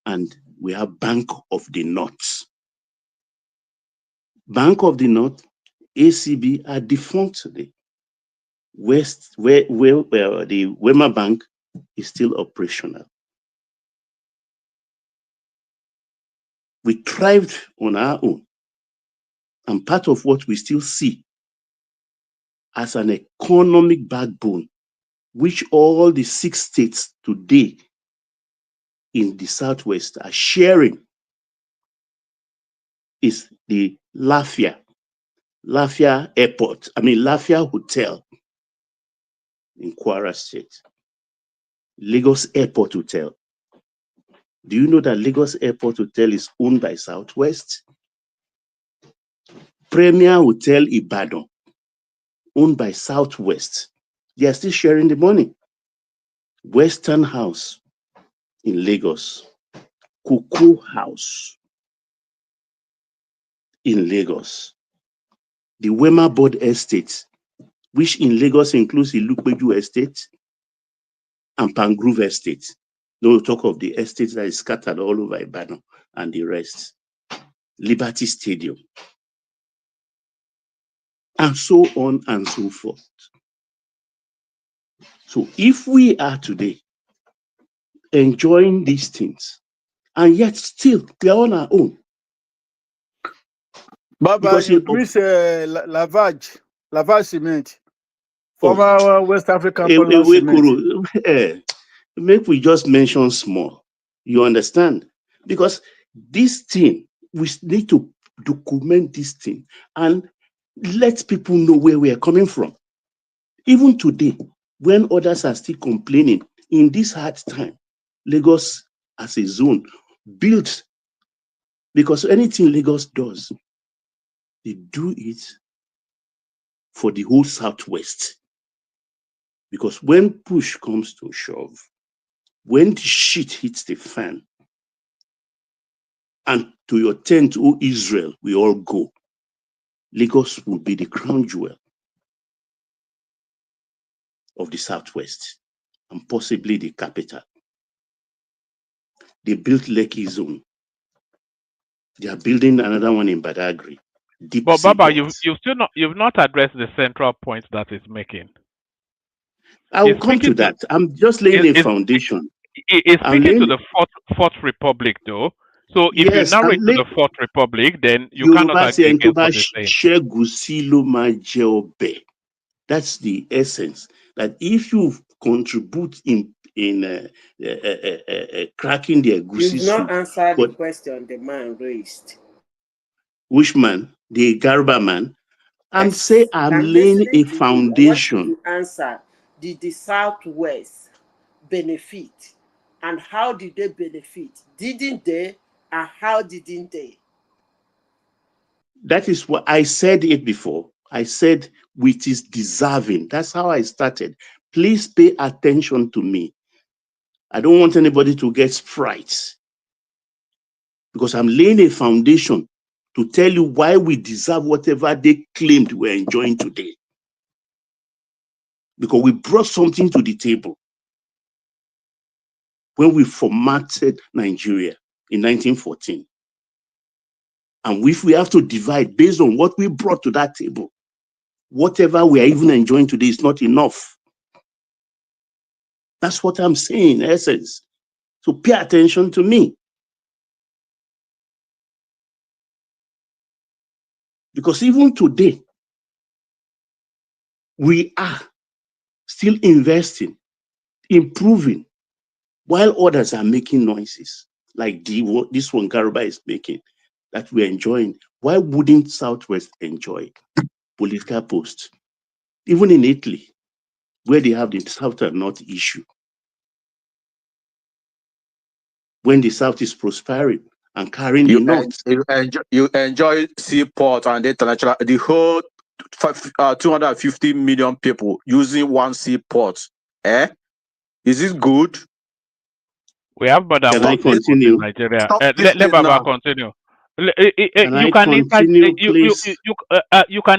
and we have Bank of the North. Bank of the North, ACB are defunct today. Where the Wema Bank is still operational. We thrived on our own. And part of what we still see as an economic backbone, which all the 6 states today in the Southwest are sharing, is the Lafia Hotel in Kwara State, Lagos Airport Hotel. Do you know that Lagos Airport Hotel is owned by Southwest? Premier Hotel Ibadan, owned by Southwest. They are still sharing the money. Western House in Lagos, Cocoa House in Lagos, the Wema Board Estate, which in Lagos includes the Ilupeju Estate and Pangrove Estate. No talk of the estates that is scattered all over Ibadan and the rest. Liberty Stadium, and so on and so forth. So if we are today enjoying these things, and yet still we are on our own. Baba, you please Lavage Cement, former West African Parliament Cement. Make we just mention small. You understand? Because this thing, we need to document this thing and let people know where we are coming from. Even today, when others are still complaining, in this hard time, Lagos as a zone built, because anything Lagos does, they do it for the whole Southwest. Because when push comes to shove, when the shit hits the fan, and to your tent, O Israel, we all go, Lagos will be the crown jewel of the Southwest and possibly the capital. They built Lekki Zone. They are building another one in Badagry. But Baba, you've not addressed the central point that he's making. I will come to that. I'm just laying a foundation. It's speaking to the Fourth Republic, though. So if you narrate to the Fourth Republic, then you cannot argue against what he's saying. That's the essence. That if you contribute in cracking the egusi You've not soup, answered the question the man raised. Which man? The Garba man. I'm laying a foundation. What did you answer? Did the Southwest benefit? And how did they benefit? Didn't they? And how didn't they? That is what I said it before. I said which is deserving. That's how I started. Please pay attention to me. I don't want anybody to get fright, because I'm laying a foundation to tell you why we deserve whatever they claimed we're enjoying today. Because we brought something to the table when we formatted Nigeria in 1914. And if we have to divide based on what we brought to that table, whatever we are even enjoying today is not enough. That's what I'm saying, in essence. So pay attention to me. Because even today, we are still investing, improving, while others are making noises, like this one Garba is making, that we're enjoying. Why wouldn't Southwest enjoy political posts? Even in Italy, where they have the South and North issue, when the South is prospering and carrying the North. You enjoy seaport and international, the whole 250 million people using one seaport. Is this good? We have more than one seaport in Nigeria. Let Baba continue. You can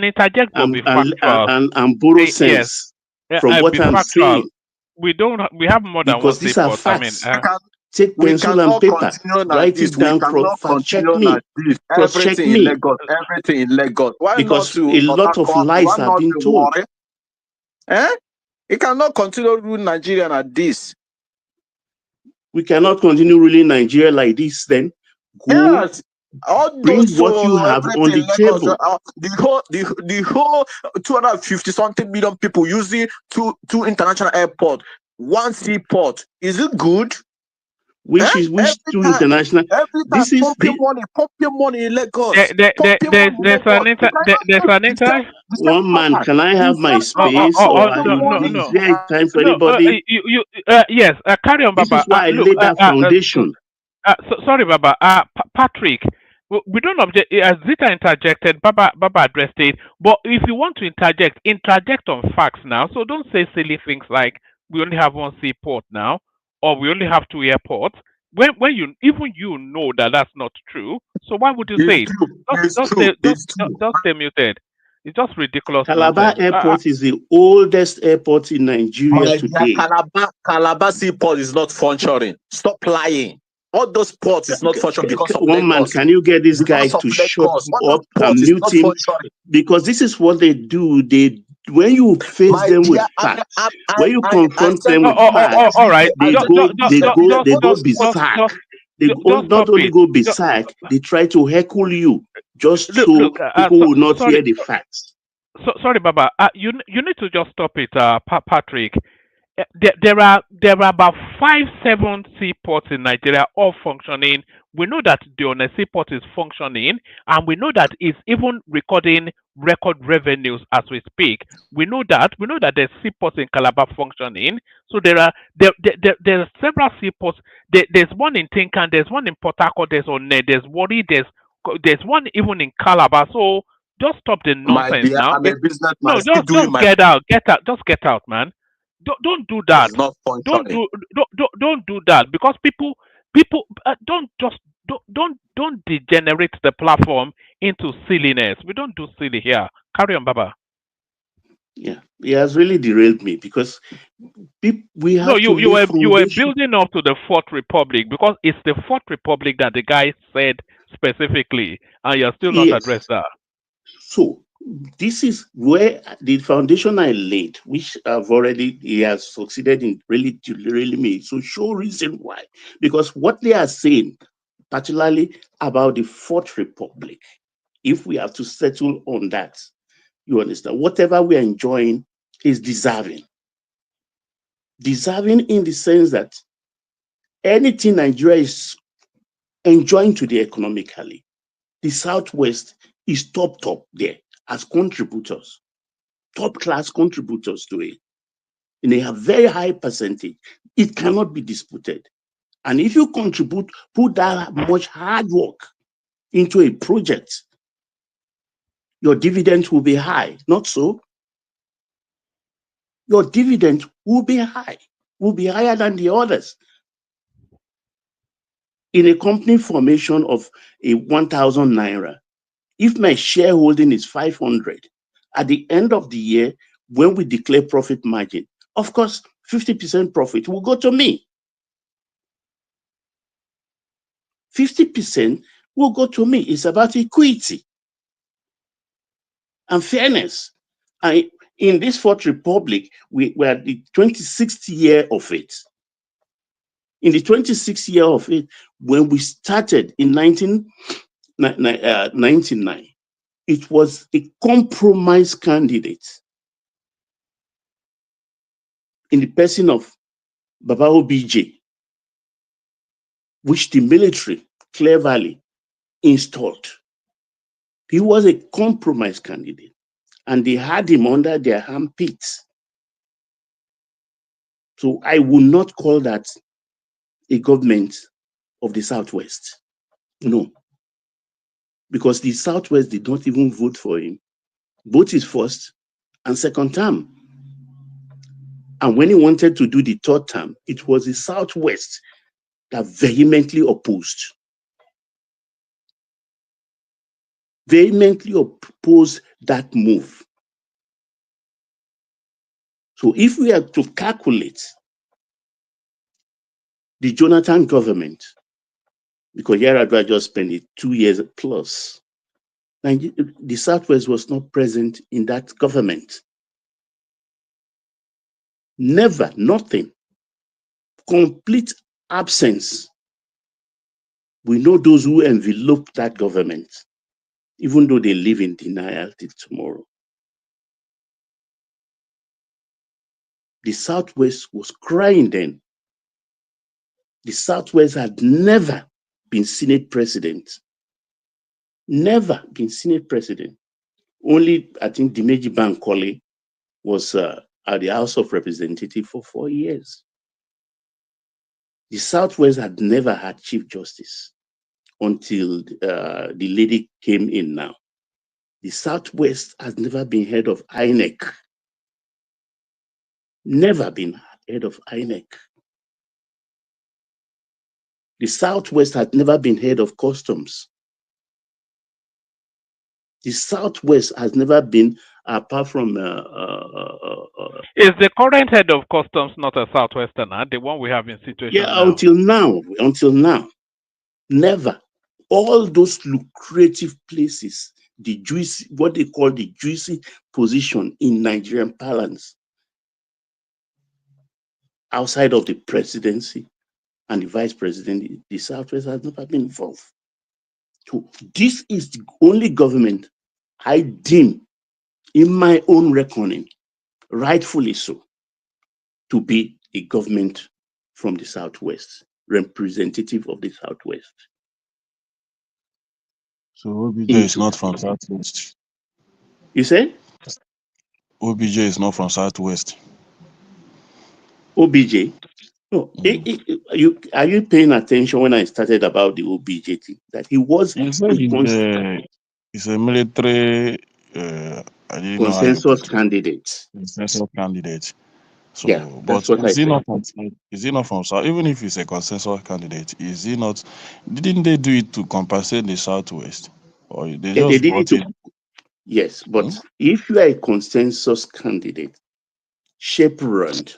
interject, but be factual and borrow sense from what I'm saying. We don't. We have more than one Because these are seaport. I mean, facts. Take We pencil and cannot paper, continue like write this. it We down, cannot fact check continue like me, this. cross check Everything in me, Lagos. Everything in Lagos. Why not because to a lot of lies why have not been to told. worry? Eh? You cannot continue ruling Nigeria like this. We cannot continue ruling Nigeria like this. Then go Yes. All bring those what you have on everything the in Lagos, table. the whole 250 something million people using two international airports, one seaport. Is it good? Which two international? Every time This is pumping money in Lagos. there's Pumping money in an Lagos. inter, there's an inter. The same one man. pattern. Can I have my space, or is there time for anybody? Yes. Carry on, This Baba. is why I Look. laid that foundation. Sorry, Baba. Patrick, we don't object. Zita interjected. Baba addressed it. But if you want to interject on facts now. So don't say silly things like we only have one seaport now, or we only have two airports. When you know that that's not true. So why would you say it? Just stay muted. It's just ridiculous Calabar nonsense. Airport is the oldest airport in Nigeria My dear, today. Calabar seaport is not functioning. Stop lying. All those ports is not functioning because of One man, Lagos. can you get this guy Because of to shut Lagos. All up those and ports is mute not him? functioning. Because this is what they do. When you face My them with dear, facts, when you confront them with all facts, right. they go beside. They not only go beside, they try to heckle you just so people will not hear the facts. Sorry, Baba. You need to just stop it, Patrick. There are about 5-7 seaports in Nigeria all functioning. We know that the Onne seaport is functioning, and we know that it's even recording record revenues as we speak. We know that there's seaports in Calabar functioning. So there are several seaports. There's one in Tinkan, there's one in Port Harcourt, there's Onne, there's Warri, there's one even in Calabar. So just stop the My nonsense dear, now. I'm a businessman. No, Still doing just my get out, just get out, man. Don't do that. It's not functioning. Don't do that, because people don't degenerate the platform into silliness. We don't do silly here. Carry on, Baba. Yeah, it has really derailed me, because we have No, you were foundation. building up to the Fourth Republic, because it's the Fourth Republic that the guy said specifically, and you're still not addressed that. So this is where the foundation I laid, which he has succeeded in really me. So show reason why. Because what they are saying, particularly about the Fourth Republic, if we have to settle on that, you understand, whatever we are enjoying is deserving. Deserving in the sense that anything Nigeria is enjoying today economically, the Southwest is top there as contributors, top class contributors to it. And they have very high percentage. It cannot be disputed. And if you put that much hard work into a project, your dividend will be high. Not so? Your dividend will be high, will be higher than the others. In a company formation of a 1,000 naira, if my shareholding is 500, at the end of the year, when we declare profit margin, of course, 50% profit will go to me. 50% will go to me. It's about equity and fairness. In this Fourth Republic, we are at the 26th year of it. In the 26th year of it, when we started in 1999, it was a compromise candidate in the person of Baba OBJ, which the military cleverly installed. He was a compromise candidate, and they had him under their armpits. So I will not call that a government of the Southwest. No. Because the Southwest did not even vote for him, both his first and second term. And when he wanted to do the third term, it was the Southwest that vehemently opposed. Vehemently opposed that move. So if we are to calculate The Jonathan government, because Yar'Adua just spent it 2 years plus, the Southwest was not present in that government. Never, nothing. Complete absence. We know those who enveloped that government, even though they live in denial till tomorrow. The Southwest was crying then. The Southwest had never been Senate president. Never been Senate president. Only, I think, Dimeji Bankole was at the House of Representatives for 4 years. The Southwest had never had Chief Justice until the lady came in now. The Southwest has never been head of INEC. Never been head of INEC. The Southwest had never been head of Customs. The Southwest has never been, apart from... Is the current head of Customs not a Southwesterner, the one we have in situation yeah, now? until now. Never. All those lucrative places, the juicy, what they call the juicy position in Nigerian parlance, outside of the presidency and the vice president, the Southwest has never been involved. So this is the only government I deem, in my own reckoning, rightfully so, to be a government from the Southwest, representative of the Southwest. So OBJ is not from Southwest. You say? OBJ is not from Southwest. OBJ? No. Are you paying attention when I started about the OBJ thing? That he was You said he's a military consensus candidate. Consensus candidate. So, yeah, but what is he not from South? Even if he's a consensus candidate, is he not? Didn't they do it to compensate the Southwest, or they just did brought it? Yes, but if you are a consensus candidate, chaperoned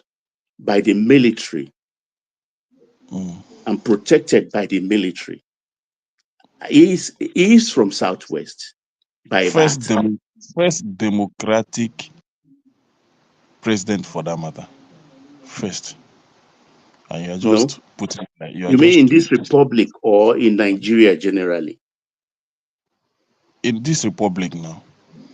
by the military and protected by the military, he is from Southwest by first democratic president for that matter. First. And you're just putting. You mean in this republic or in Nigeria generally? In this republic now.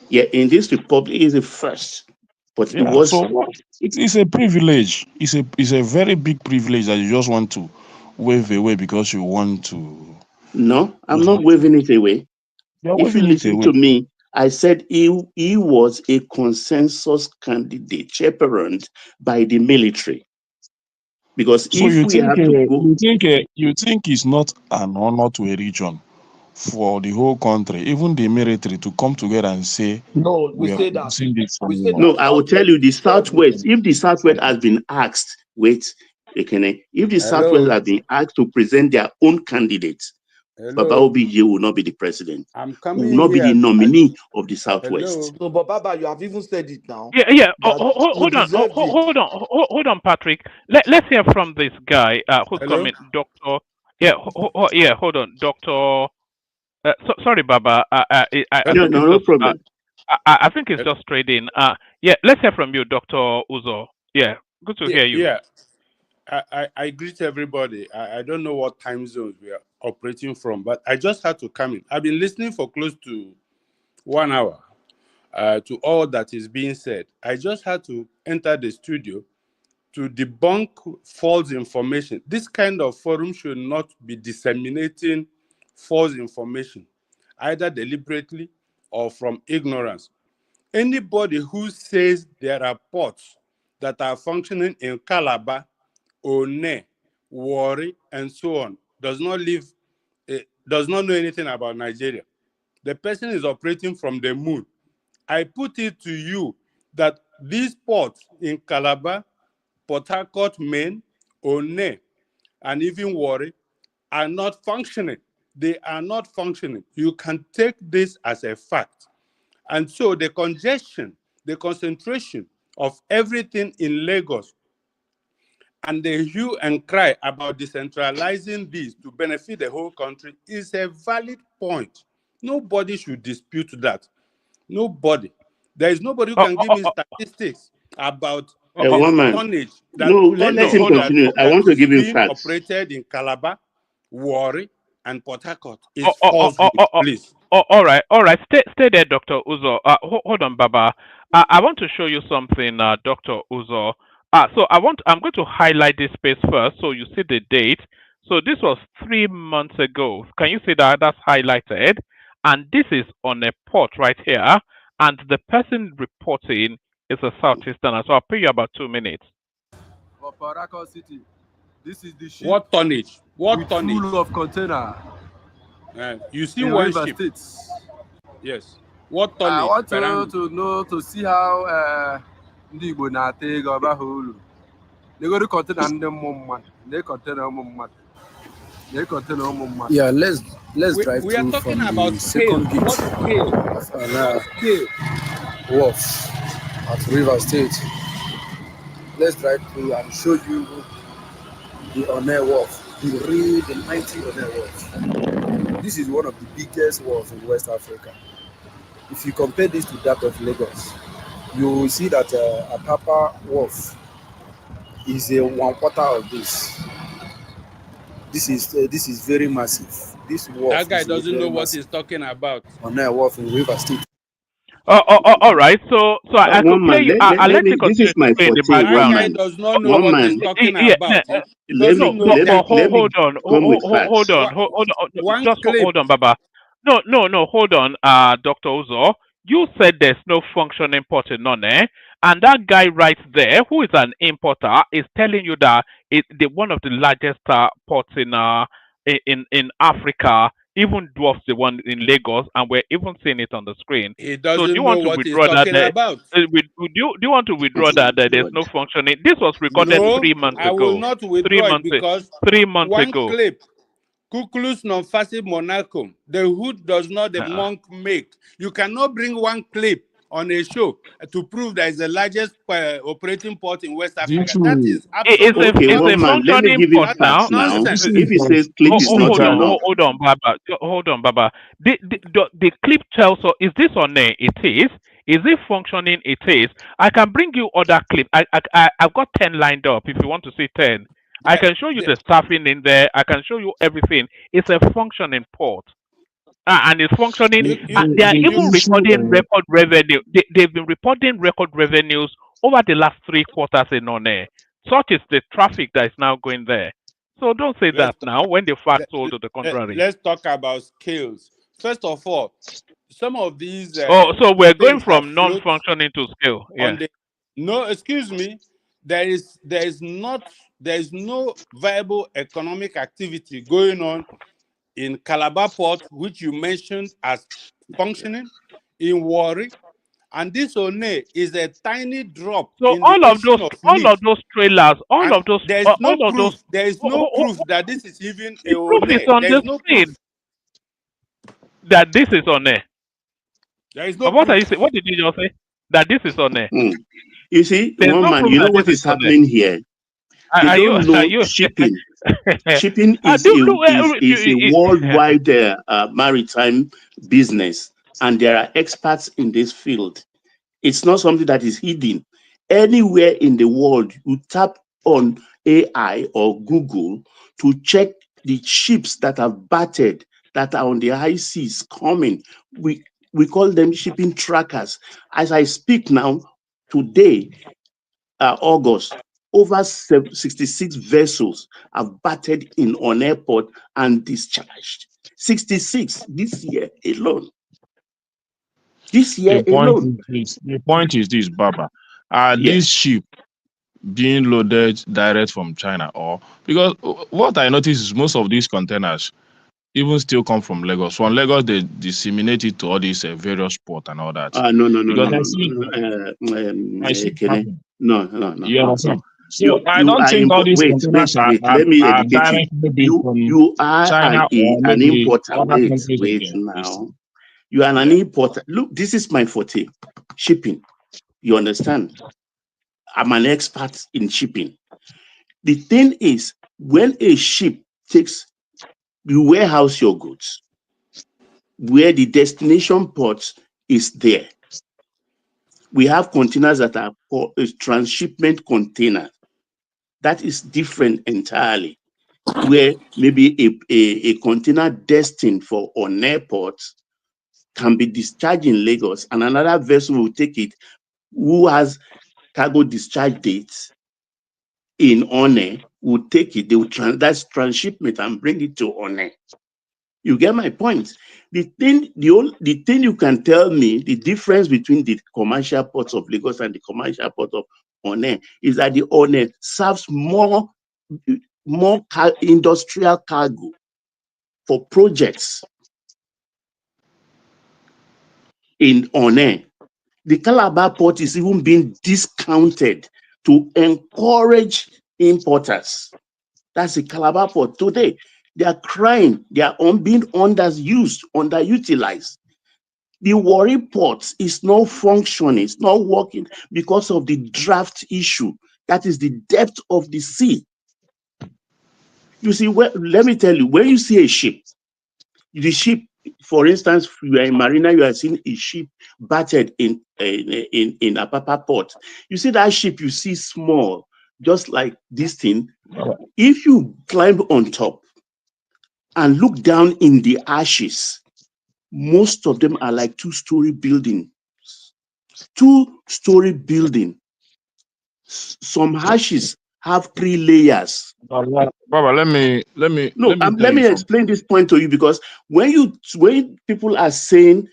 Yeah, in this republic is the first, but it was. So it's a privilege. It's a very big privilege that you just want to wave away because you want to. No, I'm not waving it away. If you listen to me, I said he was a consensus candidate, chaperoned by the military. Because so if we have to go, you think it's not an honor to a region for the whole country, even the military, to come together and say, no, we say that. No, I will tell you the Southwest. If the Southwest has been asked, if the Southwest has been asked to present their own candidates, Baba OBJ will not be the president. I'm coming will not be the nominee of the Southwest. No, but Baba, you have even said it now. Yeah. Hold on, Patrick. Let's hear from this guy who's coming, Doctor. Hold on, Doctor. Sorry, Baba. No problem. I think it's just trading. Let's hear from you, Dr. Uzo. Yeah, good to hear you. Yeah, I greet everybody. I don't know what time zones we are operating from, but I just had to come in. I've been listening for close to 1 hour to all that is being said. I just had to enter the studio to debunk false information. This kind of forum should not be disseminating false information, either deliberately or from ignorance. Anybody who says there are ports that are functioning in Calabar, One, Warri, and so on does not know anything about Nigeria. The person is operating from the moon. I put it to you that these ports in Calabar, Port Harcourt, Maine, One, and even Warri are not functioning. They are not functioning. You can take this as a fact. And so the congestion, the concentration of everything in Lagos and they hue and cry about decentralizing this to benefit the whole country is a valid point. Nobody should dispute that. Nobody. There is nobody who can give me statistics about the One man. tonnage No, let him continue. I want to is give him being facts. operated in Calabar, Warri, and Port Harcourt. It's falsehood, please. All right. Stay there, Dr. Uzo. Hold on, Baba. I want to show you something, Dr. Uzo. So I'm going to highlight this space first, so you see the date. So this was 3 months ago. Can you see that? That's highlighted, and this is on a port right here. And the person reporting is a southeasterner. So I'll pay you about 2 minutes. For Port Harcourt City, this is the ship. What tonnage? What with tonnage? Full of container. You see in one River ship? States. Yes. What tonnage? I want to know to see how ndị Igbo na-ata ego ọba ha uru. They go to container ndị mmụọ they container ụmụ mmadụ. They container ụmụ mmadụ. Yeah, let's drive we are through talking from about the scale. second gate What scale? of scale wharf at River State. Let's drive through and show you the Onne Wharf, the mighty Onne Wharf. This is one of the biggest wharves in West Africa. If you compare this to that of Lagos, you will see that Apapa Wharf is a 1/4 of this. This is very massive. This wharf. That guy doesn't know what he's talking about. Onne Wharf in River State. All right. So I could play you. I'll let you This continue is my to play in the forte. background. That guy does not know what he's talking about. He doesn't know that. Hold on. One Just clip. hold on, Baba. No. Hold on, Dr. Uzo. You said there's no functioning port in Onne, and that guy right there, who is an importer, is telling you that one of the largest ports in Africa even dwarfs the one in Lagos, and we're even seeing it on the screen. He So doesn't do you know want to what he's withdraw that? talking about. Do you want to withdraw that there's no functioning? This was recorded No, 3 months I ago. will not withdraw it because 3 months one ago. clip. Cuculus non facit monachum. The hood does not the monk make. You cannot bring one clip on a show to prove that it's the largest operating port in West Africa. That is absolutely It's a functioning port now. Nonsense. If he says clip is not enough. Hold on, Baba. The clip tells us, is this on there? It is. Is it functioning? It is. I can bring you other clip. I've got 10 lined up if you want to see 10. I can show you the staffing in there. I can show you everything. It's a functioning port. And it's functioning. And they are even recording record revenue. They've been reporting record revenues over the last 3 quarters in Onne. Such is the traffic that is now going there. So don't say that now when the facts hold to the contrary. Let's talk about scales. First of all, some of these. So we're going from non-functioning to scale. Yeah. No, excuse me. There is no viable economic activity going on in Calabar Port, which you mentioned as functioning, in Warri, and this Onne is a tiny drop. So in all of those trailers, there is no proof. There is no proof that this is even a proof is on there is the no screen proof. That this is Onne. There is no What proof. are you saying? What did you just say? That this is Onne. You see, There's one no man, proof you know that what this is is Onne. happening here? They don't know shipping. Shipping is a worldwide maritime business, and there are experts in this field. It's not something that is hidden. Anywhere in the world, you tap on AI or Google to check the ships that have battered, that are on the high seas coming. We call them shipping trackers. As I speak now, today, August, over 66 vessels have battered in on airport and discharged. 66 this year alone. This year alone. The point is this, Baba. Are these ships being loaded direct from China? Or because what I notice is most of these containers even still come from Lagos. From Lagos, they disseminate it to all these various ports and all that. No. You understand? So I don't think all these containers are let me are educate you. You are China an importer. Wait now. You are an importer. Look, this is my forte. Shipping. You understand? I'm an expert in shipping. The thing is, when a ship takes, you warehouse your goods, where the destination port is there. We have containers that are called transshipment container. That is different entirely, where maybe a container destined for an airport can be discharged in Lagos, and another vessel will take it who has cargo discharge dates in One, will take it, they will that's transshipment and bring it to One. You get my point? The thing you can tell me, the difference between the commercial ports of Lagos and the commercial port of One is that the One serves more industrial cargo for projects in One. The Calabar port is even being discounted to encourage importers. That's the Calabar port today. They are crying. They are being underutilized. The Warri port is not functioning. It's not working because of the draft issue. That is the depth of the sea. You see, let me tell you, when you see a ship, the ship, for instance, you are in Marina, you are seeing a ship battered in Apapa port. You see that ship, you see small, just like this thing. If you climb on top and look down in the ashes, most of them are like two-story building. Two-story building. Some ashes have 3 layers. Baba, let me let me explain this point to you, because when people are saying,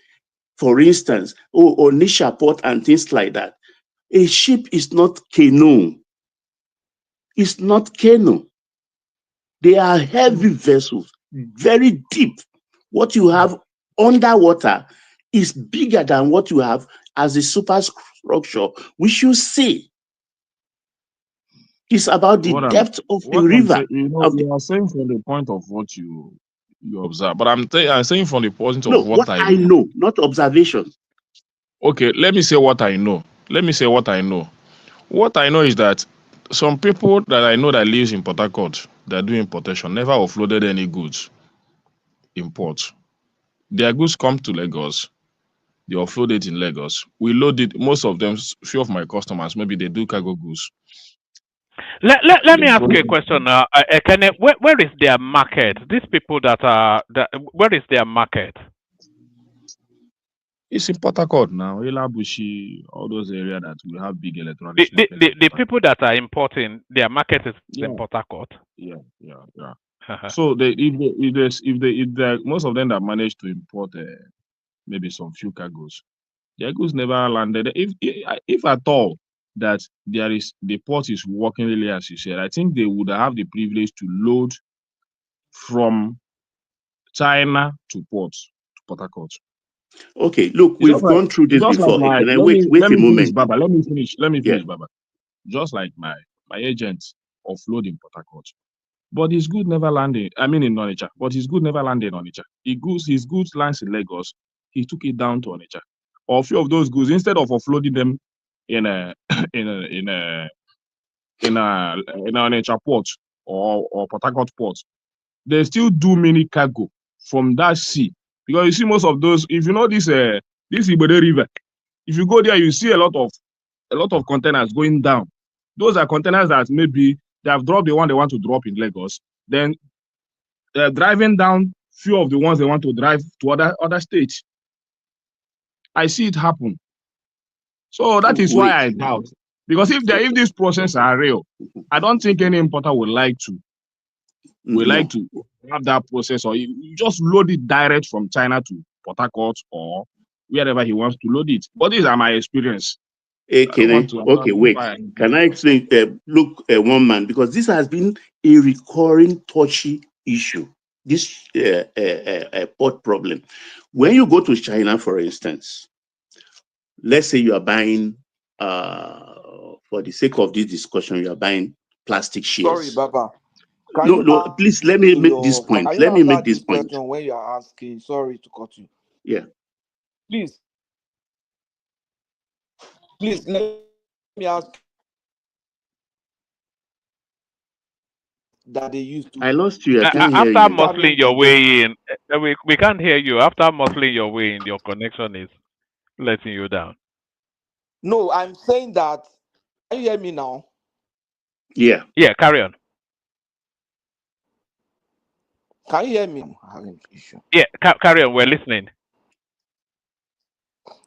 for instance, Onisha port and things like that, a ship is not canoe. It's not canoe. They are heavy vessels, very deep. What you have underwater is bigger than what you have as a superstructure, which you see. It's about the depth of the river. You are saying from the point of what you observe, but I'm saying from the point of what I know, not observation. Okay, let me say what I know. What I know is that some people that I know that lives in Port Harcourt that do importation never offloaded any goods in port. Their goods come to Lagos, they offload it in Lagos. We load it. Most of them, few of my customers, maybe they do cargo goods. Let me ask you a question now, Kenneth. Where is their market? These people where is their market? It's in Port Harcourt now, Elabushi, all those areas that we have big electronics. The people that are importing, their market is in Port Harcourt. Yeah. So if most of them that manage to import maybe some few cargoes, their goods never landed. If at all that the port is working really as you said, I think they would have the privilege to load from China to Port Harcourt. Okay, look, we've gone through this before. Can I wait a moment? Baba, let me finish, Baba. Just like my agent offloading Port Harcourt. But his goods never landed. I mean in Onitsha. But his goods never landed in Onitsha. His goods lands in Lagos. He took it down to Onitsha. Or a few of those goods, instead of offloading them in a Onitsha port or Port Harcourt port, they still do mini cargo from that sea. Because you see most of those, if you know this Ibode River, if you go there, you see a lot of containers going down. Those are containers that maybe they have dropped the one they want to drop in Lagos. Then they're driving down few of the ones they want to drive to other states. I see it happen. So that is why I doubt. Because if these processes are real, I don't think any importer would like to have that process, or you just load it direct from China to Port Harcourt or wherever he wants to load it. But these are my experience. Wait. Can I explain? Look, one man, because this has been a recurring touchy issue. This port problem. When you go to China, for instance, let's say you are buying, for the sake of this discussion, you are buying plastic shares. Sorry, Baba. Please let me make this point. Let me make this point. Question when you are asking. Sorry to cut you. Yeah. Please, let me ask that they use to I lost you. I can't hear After you. muscling determine the your way destiny. in, we can't hear you. After muscling your way in, your connection is letting you down. No, I'm saying that. Can you hear me now? Yeah. Yeah, carry on. Can you hear me? I'm having issue. Yeah, carry on. We're listening.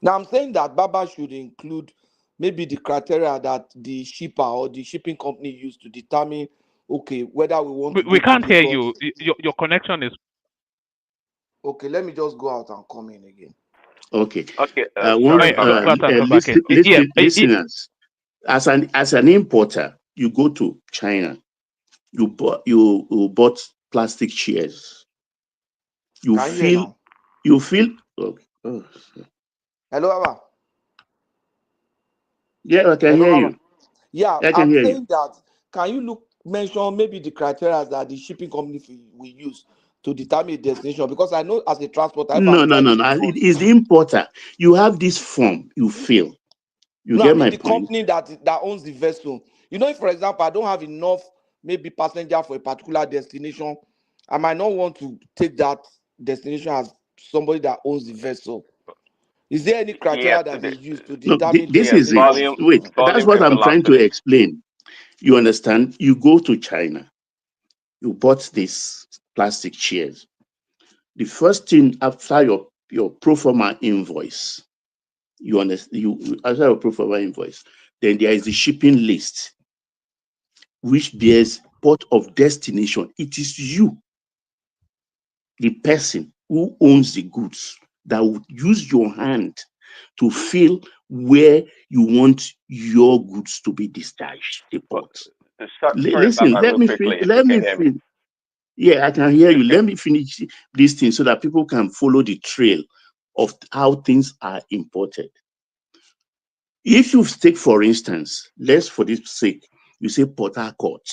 Now I'm saying that Baba should include maybe the criteria that the shipper or the shipping company use to determine, okay, whether we want to We go to can't hear Lagos. you. Your connection is. Okay, let me just go out and come in again. Okay. Okay. I Sorry, want go out and come back in. Yeah. listeners. As an importer, you go to China. You bought plastic chairs. You Can you hear feel now? okay. Oh. Hello, Baba. Yeah, I can Hello, hear Baba. you. Yeah, I can I'm hear you. saying that. Can you mention maybe the criteria that the shipping company will use to determine a destination? Because I know as a transporter, if I'm No. driving a It bus. is the importer. You have this form. You fill. You No, I get mean my the point? company that owns the vessel. You know, if for example I don't have enough maybe passenger for a particular destination, I might not want to take that destination as somebody that owns the vessel. Is there any Yeah. criteria that they use to No, determine this is destination? it. Wait, that's what Volume and I'm trying to velocity. explain. You understand? You go to China. You bought these plastic chairs. The first thing after your pro forma invoice, you understand? You after your pro forma invoice, then there is the shipping list, which bears port of destination. It is you, the person who owns the goods, that would use your hand to feel where you want your goods to be discharged, the port. Sorry, Listen, Baba, real quickly, if you let can me hear me. finish. Yeah, I can hear you. Okay. Let me finish this thing so that people can follow the trail of how things are imported. If you take, for instance, let's for this sake, you say Port Harcourt,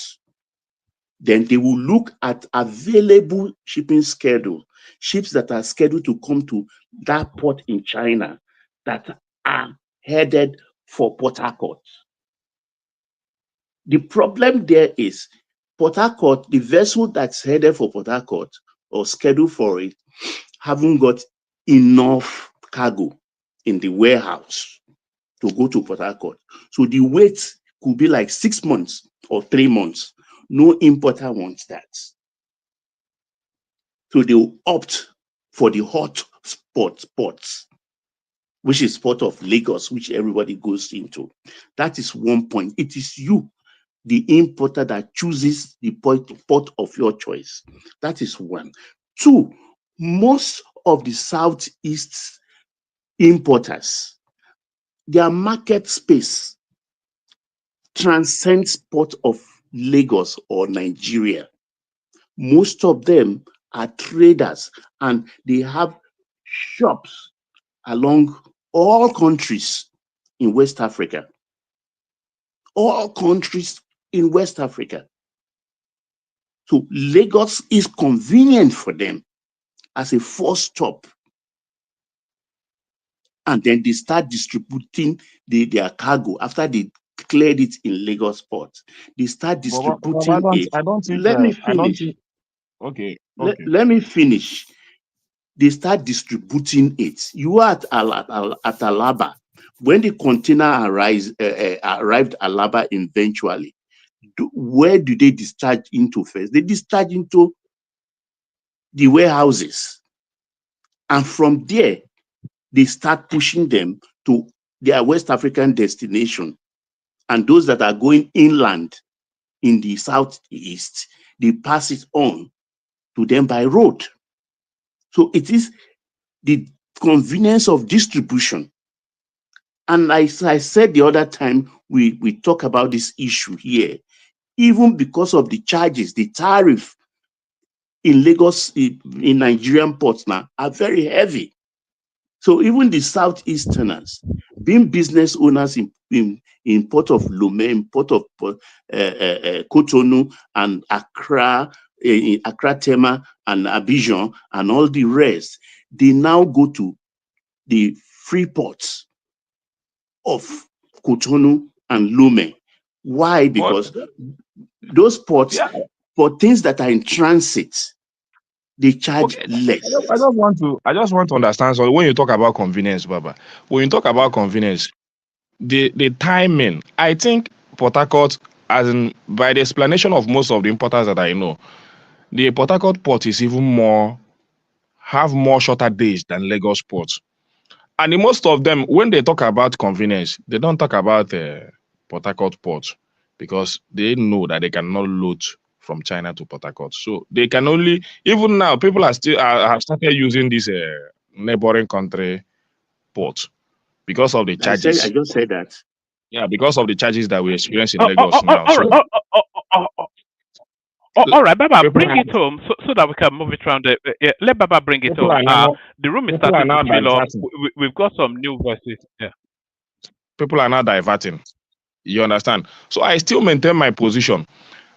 then they will look at available shipping schedule, ships that are scheduled to come to that port in China that are headed for Port Harcourt. The problem there is Port Harcourt, the vessel that's headed for Port Harcourt or scheduled for it, haven't got enough cargo in the warehouse to go to Port Harcourt. So the wait could be like 6 months or 3 months. No importer wants that. So they will opt for the hot spot ports, which is port of Lagos, which everybody goes into. That is one point. It is you, the importer, that chooses the port of your choice. That is one. Two, most of the Southeast importers, their market space transcends port of Lagos or Nigeria. Most of them are traders and they have shops along all countries in West Africa. All countries in West Africa. So Lagos is convenient for them as a first stop. And then they start distributing their cargo after they cleared it in Lagos port. They start But distributing it. I don't think, Let me I don't finish. think, okay, Let, okay. let me finish. They start distributing it. You are at Alaba. When the container arrived Alaba eventually, where do they discharge into first? They discharge into the warehouses. And from there, they start pushing them to their West African destination. And those that are going inland in the southeast, they pass it on to them by road. So it is the convenience of distribution. And as I said the other time, we talk about this issue here, even because of the charges, the tariff in Lagos, in Nigerian ports now, are very heavy. So even the Southeasterners, being business owners in Port of Lomé, in Port of Cotonou and Accra, Accra Tema and Abidjan and all the rest, they now go to the free ports of Cotonou and Lomé. Why? But Because those ports, yeah, For things that are in transit, they charge less. I just want to understand. So when you talk about convenience, Baba, when you talk about convenience, the timing, I think Port Harcourt, as in by the explanation of most of the importers that I know, the Port Harcourt port is even more have more shorter days than Lagos port. And the most of them, when they talk about convenience, they don't talk about Port Harcourt port because they know that they cannot load from China to Port Harcourt. So they can only, even now, people are still have started using this neighboring country port because of the I charges. just said that. Yeah, because of the charges that we experience in Lagos now. So all right, Baba, bring it home so that we can move it around. Let Baba bring it home. The room is starting to fill up. We've got some new voices. Yeah. People are now diverting. You understand? So I still maintain my position.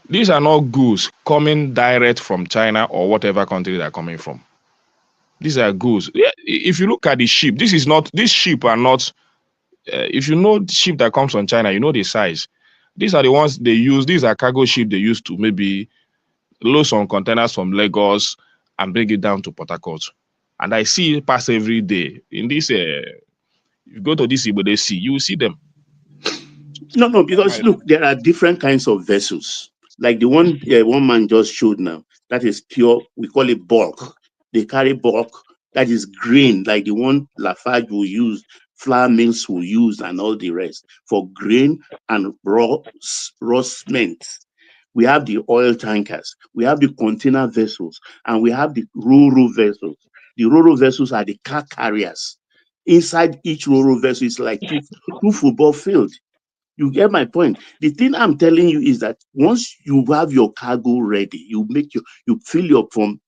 These are not goods coming direct from China or whatever country they're coming from. These are goods. Yeah, if you look at the ship, these sheep are not, if you know the ship that comes from China, you know the size. These are the ones they use. These are cargo ship they use to maybe load some containers from Lagos and bring it down to Port Harcourt. And I see it pass every day. In this, you go to this Igbo Sea, you will see them. No, because look, there are different kinds of vessels. Like the one one man just showed now, that is pure, we call it bulk. They carry bulk, that is grain, like the one Lafarge will use, flour mills will use, and all the rest for grain and raw cement. We have the oil tankers, we have the container vessels, and we have the ro-ro vessels. The ro-ro vessels are the car carriers. Inside each ro-ro vessel is like two football fields. You get my point. The thing I'm telling you is that once you have your cargo ready, you fill your from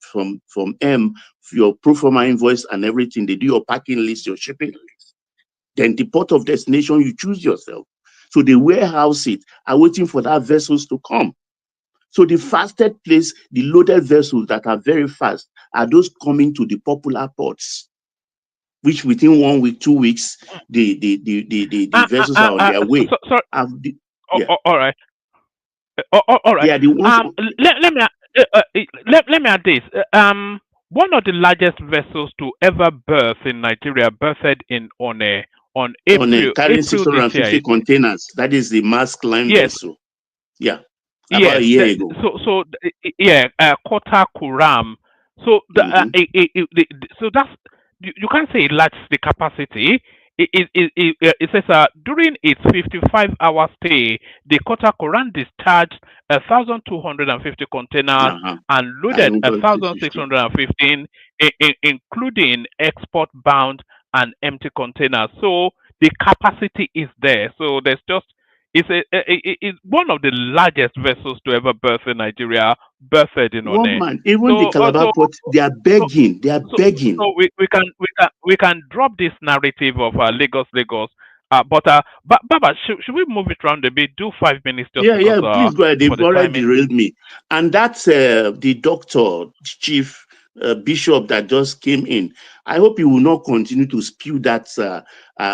your pro forma invoice and everything. They do your packing list, your shipping list. Then the port of destination, you choose yourself. So they warehouse it, are waiting for that vessels to come. So the fastest place, the loaded vessels that are very fast, are those coming to the popular ports, which within 1 week, 2 weeks, the vessels are on their way. All right. All right. Yeah, the ones. Let me add this. One of the largest vessels to ever berth in Nigeria berthed on April carrying this 650 year. containers. That is the Maersk Line vessel. Yeah. About a year ago. Kota Kuram. So so that's you can't say it lacks the capacity. It says during its 55-hour stay, the Kota Kuram discharged 1,250 containers and loaded 1,615, including export-bound and empty containers. So the capacity is there. So there's just it's one of the largest vessels to ever berth in Nigeria, berthed in One. Man, even the Calabar port, they are begging. They are begging. So we can drop this narrative of Lagos. But Baba, should we move it around a bit? Do 5 minutes just because. Yeah, please go ahead. They've already timing. derailed me. And that's the doctor, chief bishop that just came in. I hope you will not continue to spew that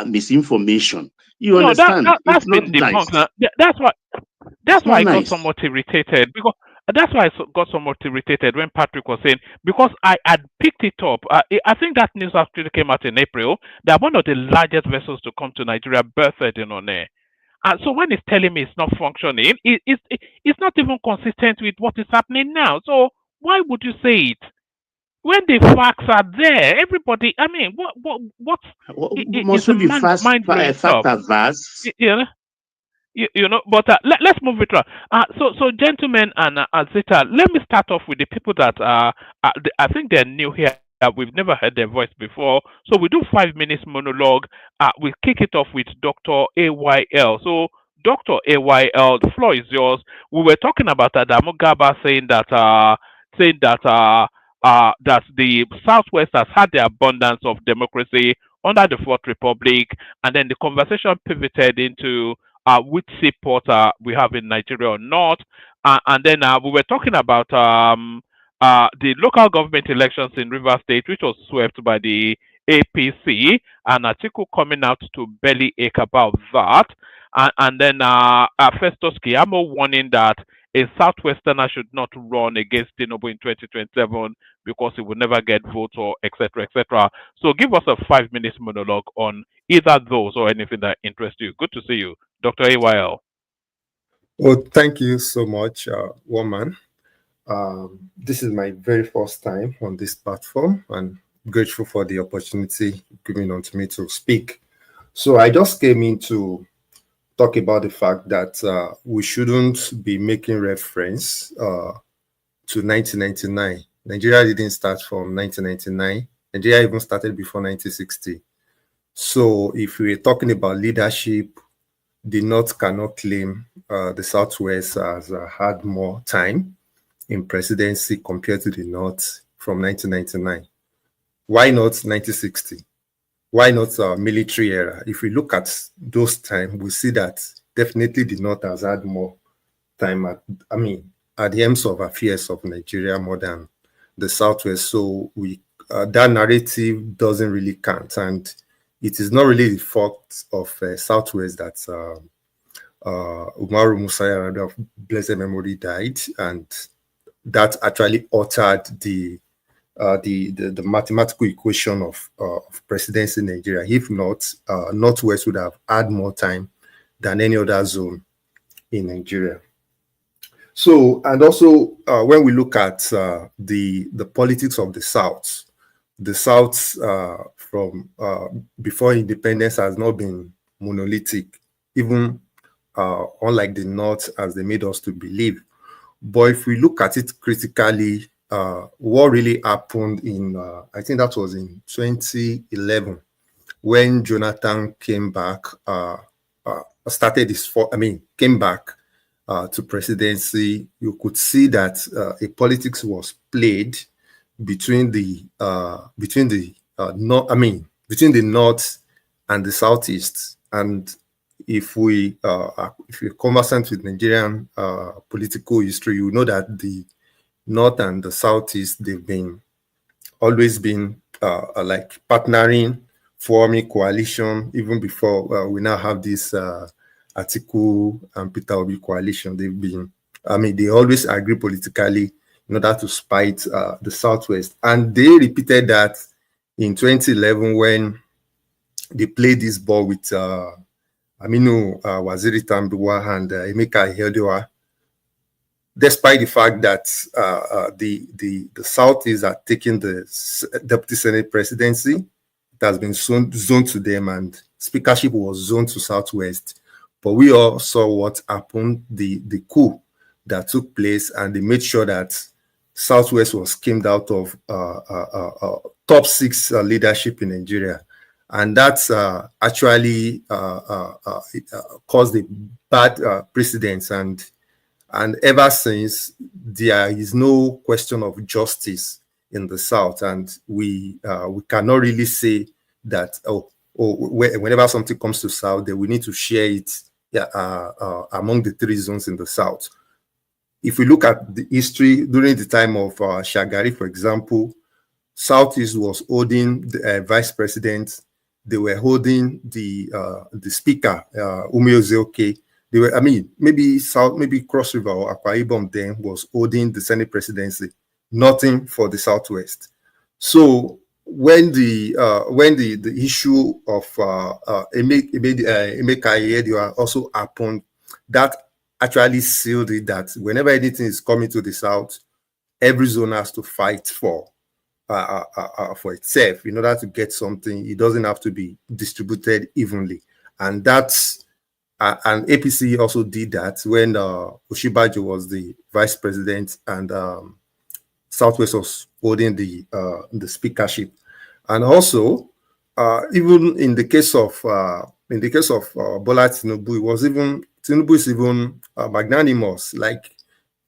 misinformation. You understand? That's been debunked. Now. That's why I got nice. somewhat irritated because that's why I got somewhat irritated when Patrick was saying, because I had picked it up. I think that news actually came out in April that one of the largest vessels to come to Nigeria berthed in One. And so when he's telling me it's not functioning, it's not even consistent with what is happening now. So why would you say it? When the facts are there, everybody. I mean, what's must we be fact averse? You know, but let's move it around. So gentlemen and Zeta, let me start off with the people that I think they're new here. We've never heard their voice before. So we do 5 minutes monologue. We kick it off with Dr. AYL. So Dr. AYL, the floor is yours. We were talking about Adamu Garba saying that that the Southwest has had the abundance of democracy under the Fourth Republic, and then the conversation pivoted into which seaport we have in Nigeria or not, and then we were talking about the local government elections in Rivers State, which was swept by the APC, an article coming out to bellyache about that, and then Festus Kiyamo warning that a Southwesterner should not run against Tinubu in 2027 because he will never get votes or etc. etc. So give us a 5 minute monologue on either those or anything that interests you. Good to see you, Dr. AYL. Well, thank you so much, Woman. This is my very first time on this platform, and grateful for the opportunity given unto me to speak. So I just came in to talk about the fact that we shouldn't be making reference to 1999. Nigeria didn't start from 1999. Nigeria even started before 1960. So if we're talking about leadership, the North cannot claim the Southwest has had more time in presidency compared to the North from 1999. Why not 1960? Why not military era? If we look at those times, we see that definitely the North has had more time at the helms of affairs of Nigeria more than the Southwest. So that narrative doesn't really count, and it is not really the fault of Southwest that Umaru Musa Yar'Adua of blessed memory died, and that actually altered the mathematical equation of presidency in Nigeria. If not, Northwest would have had more time than any other zone in Nigeria. So, and also when we look at the politics of the South from before independence has not been monolithic, even unlike the North as they made us to believe. But if we look at it critically, what really happened in, I think that was in 2011, when Jonathan came back, came back to presidency, you could see that a politics was played between the North and the Southeast. And if you're conversant with Nigerian political history, you know that the North and the Southeast, they've always been like partnering, forming coalition, even before we now have this Atiku and Peter Obi coalition. They always agree politically in order to spite the Southwest. And they repeated that in 2011 when they played this ball with Aminu Waziri Tambuwa and Emeka Ihedioha, despite the fact that the Southeast are taking the Deputy Senate presidency. It has been zoned to them, and speakership was zoned to Southwest. But we all saw what happened, the coup that took place, and they made sure that Southwest was skimmed out of top 6 leadership in Nigeria. And that's actually caused a bad precedent. And ever since, there is no question of justice in the South. And we cannot really say that, whenever something comes to South, then we need to share it among the 3 zones in the South. If we look at the history, during the time of Shagari, for example, Southeast was holding the vice president. They were holding the speaker, Umeozeoke. They were, maybe Cross River or Akwa Ibom then was holding the Senate presidency. Nothing for the Southwest. So when the issue of Emeka Ihedioha also happened, that actually sealed it, that whenever anything is coming to the South, every zone has to fight for itself in order to get something. It doesn't have to be distributed evenly, and that's and APC also did that when Oshibajo was the vice president and Southwest was holding the speakership. And also, even in the case of Bola Tinubu, Tinubu is even magnanimous, like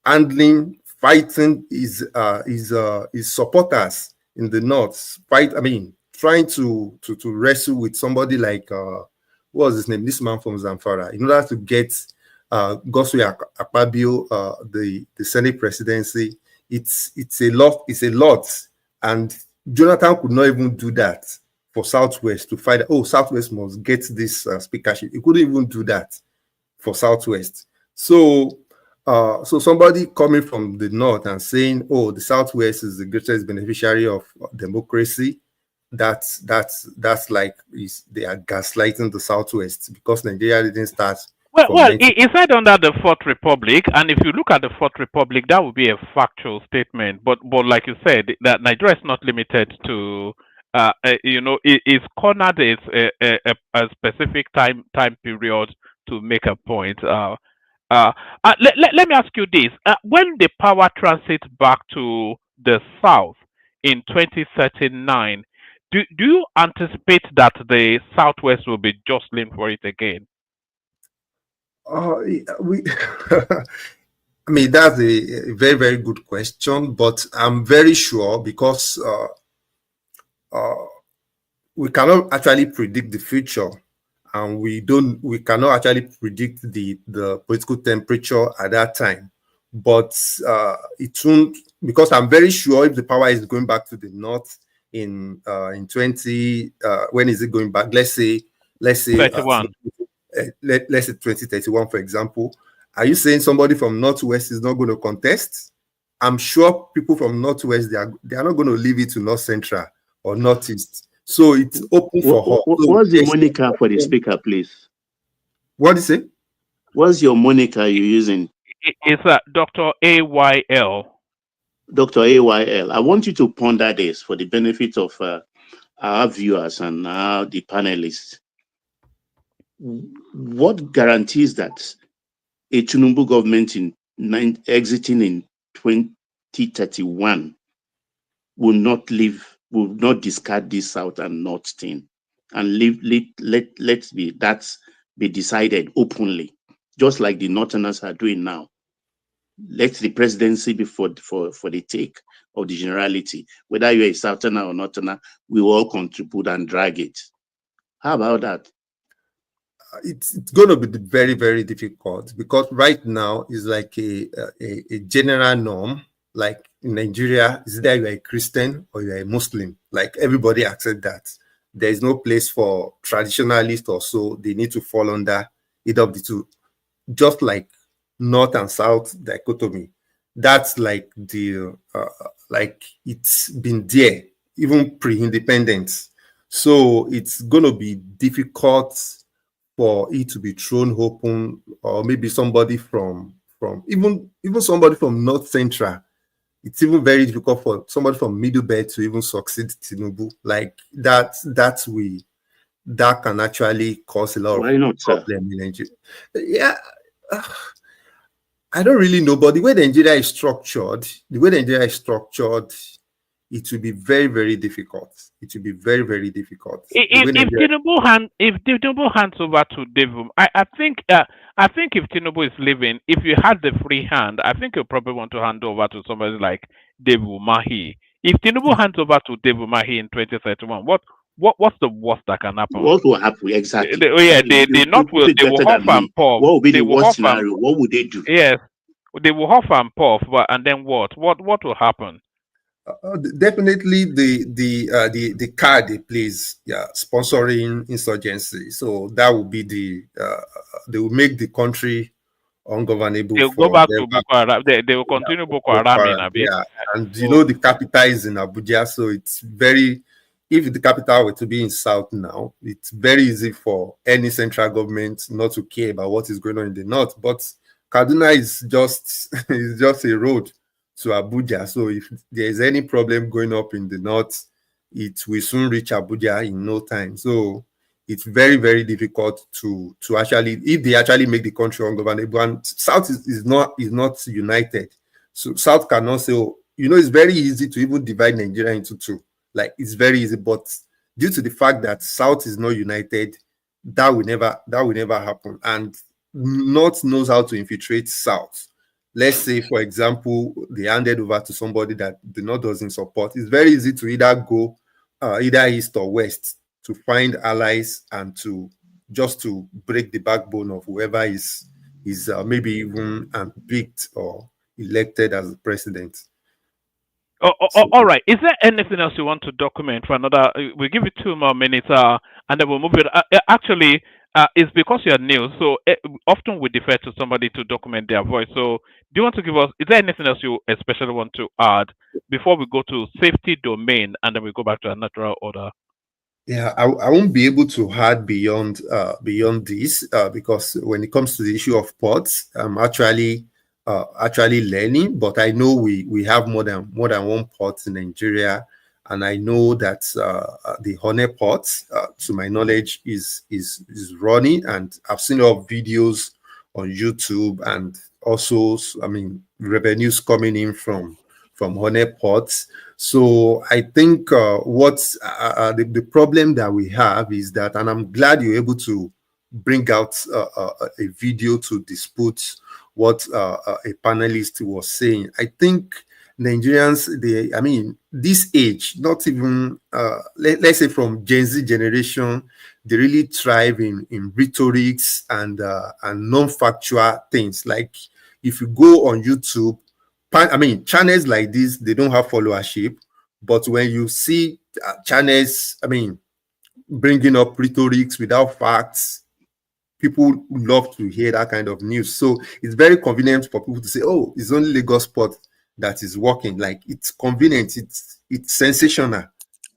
handling, fighting his supporters in the North. Trying to wrestle with somebody like what was his name? This man from Zamfara, in order to get Godswill Akpabio the Senate presidency. It's a lot, and Jonathan could not even do that for Southwest to fight. Oh, Southwest must get this speakership. He couldn't even do that for Southwest. So So somebody coming from the north and saying, "Oh, the Southwest is the greatest beneficiary of democracy," that's like they are gaslighting the Southwest because Nigeria didn't start from Well, 19. it said under the Fourth Republic, and if you look at the Fourth Republic, that would be a factual statement. But like you said, that Nigeria is not limited to, it's cornered a specific time period to make a point. Let me ask you this: when the power transit back to the South in 2039, do you anticipate that the Southwest will be jostling for it again? We I mean, that's a very, very good question, but I'm very sure because we cannot actually predict the future, and we cannot actually predict the political temperature at that time. But it won't, because I'm very sure if the power is going back to the north in 20 when is it going back? Let's say 31. Let's say 2031, for example. Are you saying somebody from Northwest is not going to contest? I'm sure people from Northwest, they are not going to leave it to North Central or Northeast. So it's open for all. What's the moniker for the speaker, please? What is it? What's your moniker you're using? It's Dr. AYL. Dr. AYL. I want you to ponder this for the benefit of our viewers and the panelists. What guarantees that a Tinubu government exiting in 2031 will not discard this South and North thing and let's be decided openly, just like the Northerners are doing now. Let the presidency be for the take of the generality. Whether you're a Southerner or Northerner, we will all contribute and drag it. How about that? It's going to be very, very difficult because right now is like a general norm. Like in Nigeria, is either you're a Christian or you're a Muslim. Like everybody accepts that. There is no place for traditionalists or so. They need to fall under either of the two. Just like North and South dichotomy. That's like like it's been there, even pre-independence. So it's going to be difficult for it to be thrown open, or maybe somebody from even somebody from North Central. It's even very difficult for somebody from Middle Belt to even succeed Tinubu. Like that can actually cause a lot of problem in Nigeria. Yeah, I don't really know, but the way Nigeria is structured, it will be very, very difficult. It will be very, very difficult. If Tinubu hands over to Devum, I think if Tinubu is leaving, if you had the free hand, I think you probably want to hand over to somebody like Devu Mahi. If Tinubu hands over to Devu Mahi in 2031, what's the worst that can happen? What will happen exactly? They will huff and puff. What will be the worst scenario? What would they do? Yes, they will huff and puff, and then what? What will happen? Definitely the card they plays, sponsoring insurgency. So that will be they will make the country ungovernable. They'll go back to Boko Haram. They will continue Boko Haram in Abuja. Yeah, and the capital is in Abuja, so it's very. If the capital were to be in South now, it's very easy for any central government not to care about what is going on in the North. But Kaduna is just a road to Abuja. So if there is any problem going up in the North, it will soon reach Abuja in no time. So it's very, very difficult to actually, if they actually make the country ungovernable, and South is not united. So South cannot say, oh, it's very easy to even divide Nigeria into two. Like it's very easy, but due to the fact that South is not united, that will never happen. And North knows how to infiltrate South. Let's say, for example, they handed over to somebody that the North doesn't support. It's very easy to either go either east or west to find allies and to break the backbone of whoever is maybe even picked or elected as the president. All right. Is there anything else you want to document for another? We'll give you 2 more minutes, and then we'll move it. Actually, it's because you're new, so often we defer to somebody to document their voice. So, do you want to give us? Is there anything else you especially want to add before we go to safety domain and then we go back to a natural order? Yeah, I won't be able to add beyond this because when it comes to the issue of ports, I'm actually learning. But I know we have more than one port in Nigeria, and I know that the Honey port, to my knowledge, is running, and I've seen a lot of videos on YouTube, and also, I mean, revenues coming in from Honey ports. So I think what's the problem that we have is that, and I'm glad you're able to bring out a video to dispute what a panelist was saying. I think Nigerians, I mean, this age, not even, let's say from Gen Z generation, they really thrive in rhetorics and non-factual things. Like if you go on YouTube, I mean, channels like this, they don't have followership. But when you see channels, I mean, bringing up rhetorics without facts, people love to hear that kind of news. So it's very convenient for people to say, oh, it's only Lagos Port that is working. Like, it's convenient, it's sensational.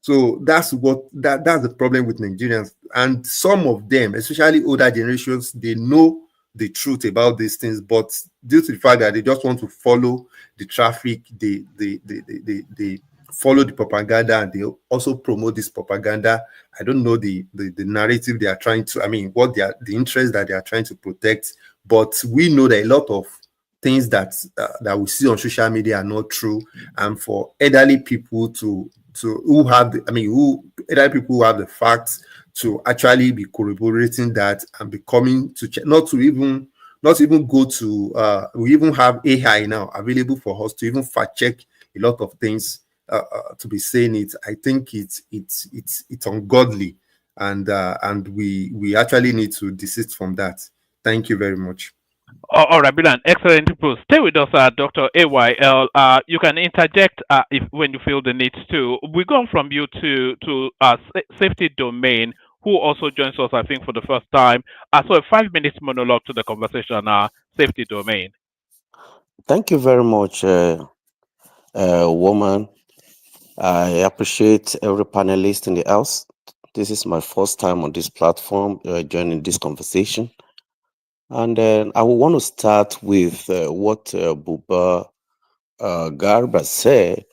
So that's the problem with Nigerians. And some of them, especially older generations, they know the truth about these things, but due to the fact that they just want to follow the traffic, they follow the propaganda, and they also promote this propaganda. I don't know the narrative they are trying to, I mean, what the interest that they are trying to protect. But we know that a lot of things that we see on social media are not true. And for elderly people elderly people who have the facts to actually be corroborating that and be coming to check, not even go to we even have AI now available for us to even fact check a lot of things, to be saying it. I think it's ungodly, and we actually need to desist from that. Thank you very much. All right, brilliant. Excellent people. Stay with us, Dr. AYL. You can interject if when you feel the need to. We go on from you to safety domain, who also joins us, I think, for the first time. So a 5-minute monologue to the conversation, safety domain. Thank you very much, woman. I appreciate every panelist in the house. This is my first time on this platform joining this conversation. And I will want to start with what Buba Garba said.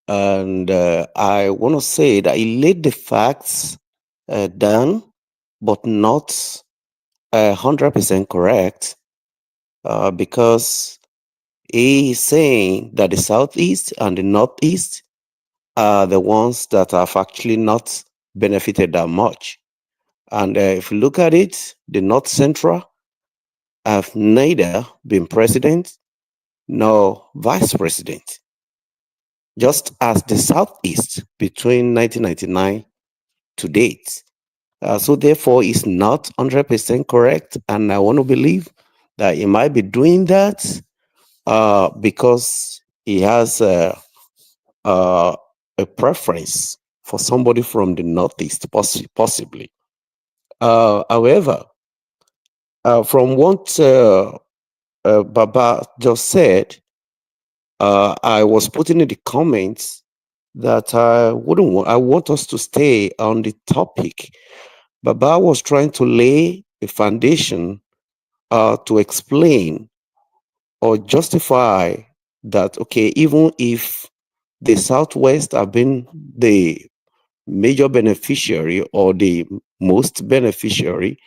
And I want to say that he laid the facts down, but not 100% correct, because he is saying that the Southeast and the Northeast are the ones that have actually not benefited that much. And if you look at it, the North Central have neither been president nor vice president, just as the Southeast between 1999 to date. So therefore, it's not 100% correct. And I want to believe that he might be doing that because he has a preference for somebody from the Northeast, possibly. However, from what Baba just said, I was putting in the comments that I want us to stay on the topic. Baba was trying to lay a foundation to explain or justify that, okay, even if the Southwest have been the major beneficiary or the most beneficiary,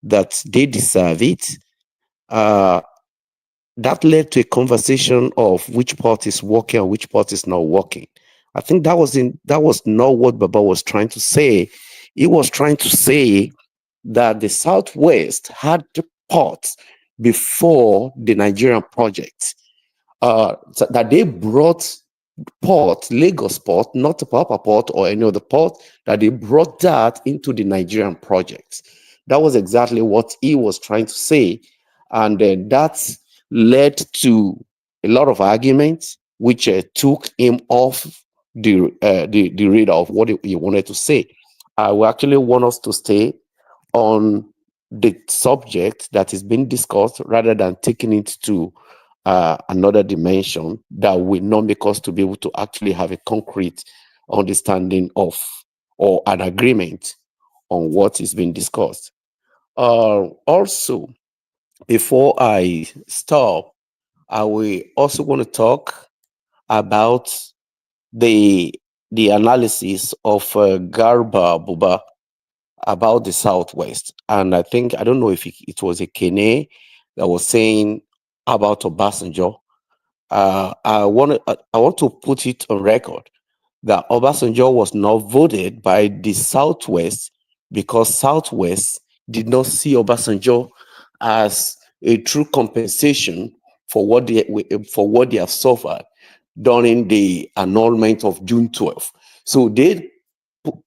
that they deserve it. That led to a conversation of which part is working and which part is not working. I think that was not what Baba was trying to say. He was trying to say that the Southwest had the ports before the Nigerian project. So that they brought port, Lagos port, not the Papa port or any other port, that they brought that into the Nigerian project. That was exactly what he was trying to say. And that led to a lot of arguments, which took him off the radar of what he wanted to say. I will actually want us to stay on the subject that is being discussed rather than taking it to another dimension that will not make us to be able to actually have a concrete understanding of or an agreement on what is being discussed. Also, before I stop, I will also want to talk about the analysis of Garba Buba about the Southwest. And I think, I don't know if it was a Kene that was saying about Obasanjo. I want to put it on record that Obasanjo was not voted by the Southwest because Southwest did not see Obasanjo as a true compensation for what they have suffered during the annulment of June 12th. So they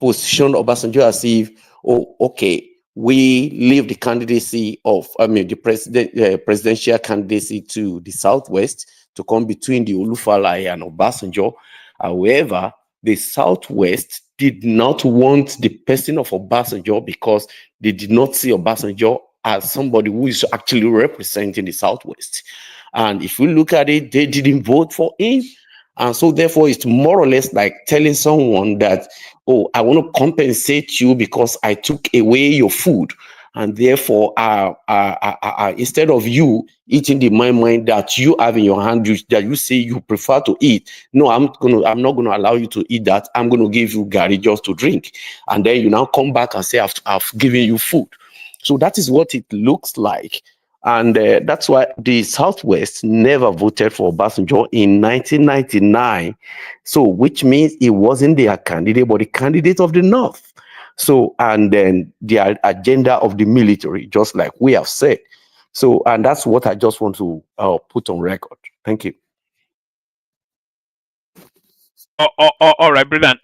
position Obasanjo as if, oh, okay, we leave the candidacy of, the presidential candidacy to the Southwest to come between the Olufalaye and Obasanjo. However, the Southwest did not want the person of Obasanjo because they did not see Obasanjo as somebody who is actually representing the Southwest. And if we look at it, they didn't vote for him. And so therefore, it's more or less like telling someone that, oh, I want to compensate you because I took away your food. And therefore, instead of you eating the mind that you have in your hand, that you say you prefer to eat, no, I'm not going to allow you to eat that. I'm going to give you Gary just to drink. And then you now come back and say, I've given you food. So that is what it looks like. And that's why the Southwest never voted for Obasanjo in 1999. So, which means it wasn't their candidate, but the candidate of the North. So, and then the agenda of the military, just like we have said. So, and that's what I just want to put on record. Thank you. All right, brilliant,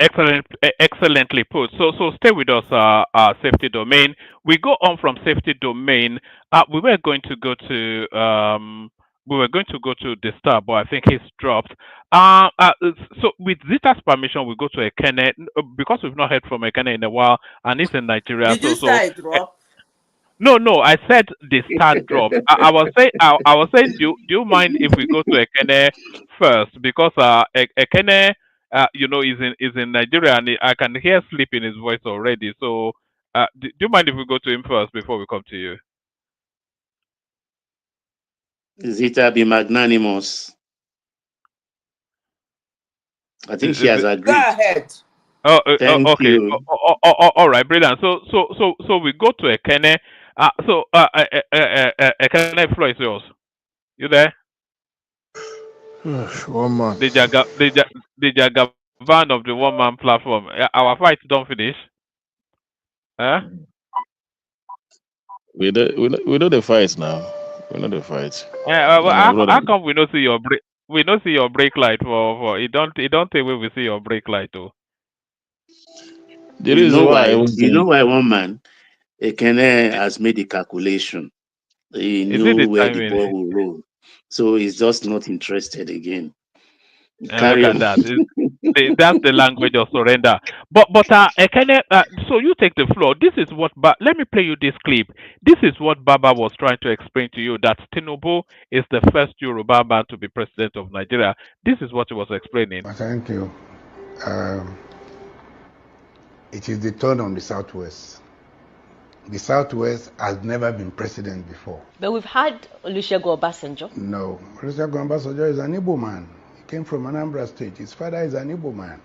excellently put. So stay with us, safety domain. We go on from safety domain. We were going to go to the star, but I think he's dropped. So with Zita's permission, we go to Ekene because we've not heard from Ekene in a while, and he's in Nigeria. Did you say I drop? No, I said the start dropped. I was saying, do you mind if we go to Ekene first because Ekene, is in Nigeria and I can hear sleep in his voice already. So, do you mind if we go to him first before we come to you? Zita, be magnanimous. I think she has agreed. Go ahead. Thank Okay. you. All right, brilliant. So we go to Ekene. Ekene, floor is yours. You there? One man. The Jagavan of the one man platform. Our fight don't finish. Huh? We do the fight now. We know the fight. How come we don't see your break? We don't see your brake light for it. Don't take away we see your brake light too. The reason why you know why one man Ekene has made a calculation. He knew where the ball will roll. So he's just not interested again. And look at that. That's the language of surrender. But Ekene, so you take the floor. This is what. Let me play you this clip. This is what Baba was trying to explain to you, that Tinubu is the first Yoruba man to be president of Nigeria. This is what he was explaining. Thank you. It is the turn on the Southwest. The Southwest has never been president before. But we've had Olusegun Obasanjo. No, Olusegun Obasanjo is an Igbo man. He came from Anambra State. His father is an Igbo man.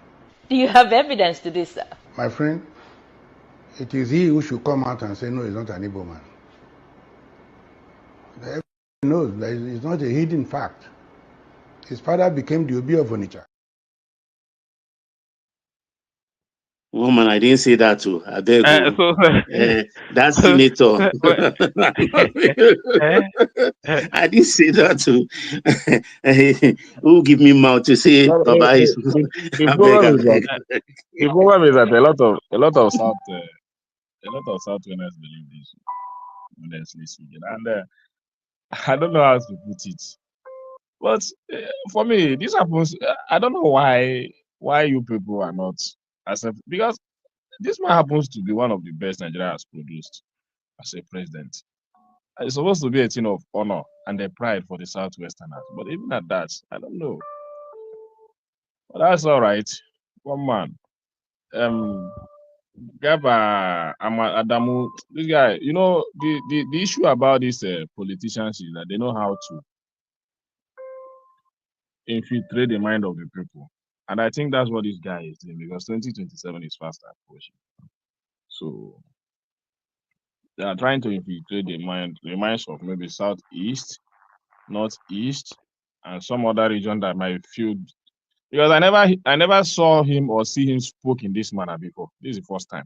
Do you have evidence to this, sir? My friend, it is he who should come out and say, no, he's not an Igbo man. Everybody knows that it's not a hidden fact. His father became the Obi of Onitsha. Woman, I didn't say that too. I beg you. That senator. I didn't say that too. Who give me mouth to say Baba is? The problem is that a lot of Southerners believe this, honestly speaking, and I don't know how to put it. But for me, this happens. I don't know why you people are not accepting, because this man happens to be one of the best Nigeria has produced. as a president. It's supposed to be a thing of honor and a pride for the Southwesterners. But even at that, I don't know. But that's all right. One man. Garba, Adamu, this guy, you know, the issue about these politicians is that they know how to infiltrate the mind of the people. And I think that's what this guy is doing because 2027 is fast approaching. So they are trying to infiltrate the minds of maybe southeast, northeast, and some other region that might feel because I never saw him or see him spoke in this manner before. This is the first time.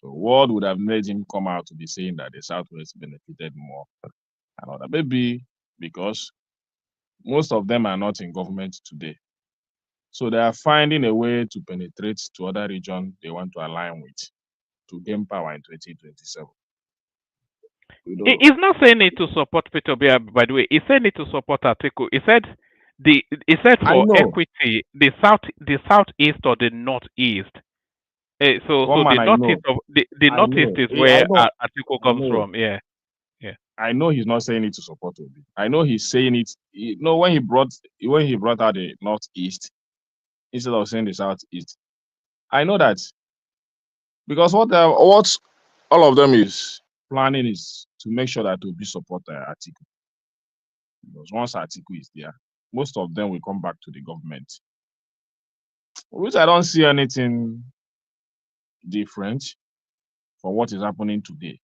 So what would have made him come out to be saying that the Southwest benefited more and all that? Maybe because most of them are not in government today. So they are finding a way to penetrate to other regions they want to align with to gain power in 2027. He's not saying it to support Peter Obi, by the way. He's saying it to support Atiku. He said for equity, the southeast or the northeast. So the northeast is where Atiku comes from. Yeah. I know he's not saying it to support Obi. I know he's saying it. You know, when he brought out the northeast instead of saying the southeast. I know that because what all of them is planning is to make sure that Obi support Atiku. Because once Atiku is there, most of them will come back to the government. Which I don't see anything different from what is happening today.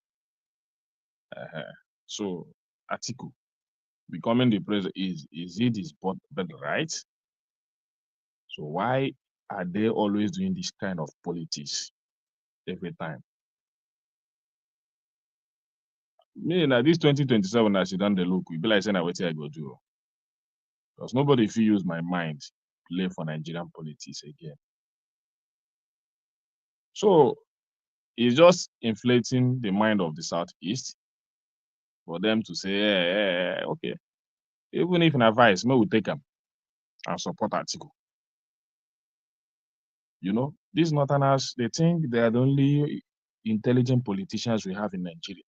So Atiku becoming the president is it his right? So why are they always doing this kind of politics every time? Me na this 2027 as you done the look, we be like saying I wait I go do. Because nobody feel use my mind play for Nigerian politics again. So it's just inflating the mind of the Southeast for them to say, okay, even if in advice, we will take them and support Atiku. You know, these Northerners, they think they are the only intelligent politicians we have in Nigeria.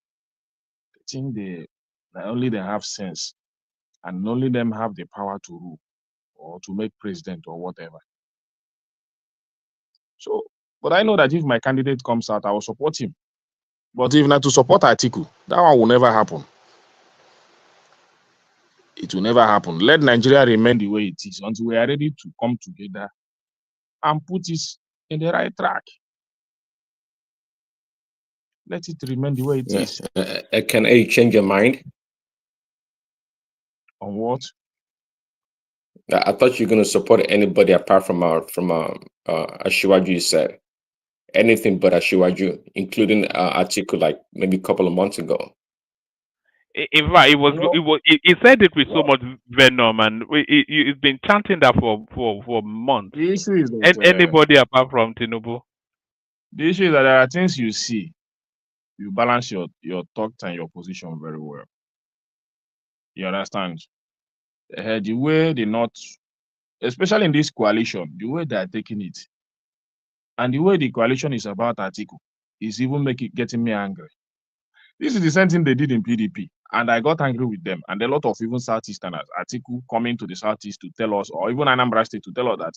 They think that only they have sense and only them have the power to rule or to make president or whatever. So, but I know that if my candidate comes out, I will support him. But if not to support Atiku, that one will never happen. It will never happen. Let Nigeria remain the way it is until we are ready to come together and put it in the right track. Let it remain the way it is. Can you change your mind? On what? I thought you were going to support anybody apart from Ashiwaju, you said. Anything but Ashiwaju, including Atiku, like maybe a couple of months ago. In fact, he said it with so much venom, and he's been chanting that for months. The issue is that, anybody apart from Tinubu. The issue is that there are things you see, you balance your thought and your position very well. You understand? The way the North, especially in this coalition, the way they are taking it, and the way the coalition is about Atiku, is even getting me angry. This is the same thing they did in PDP, and I got angry with them. And a lot of even Southeasterners, Atiku coming to the Southeast to tell us, or even Anambra State to tell us that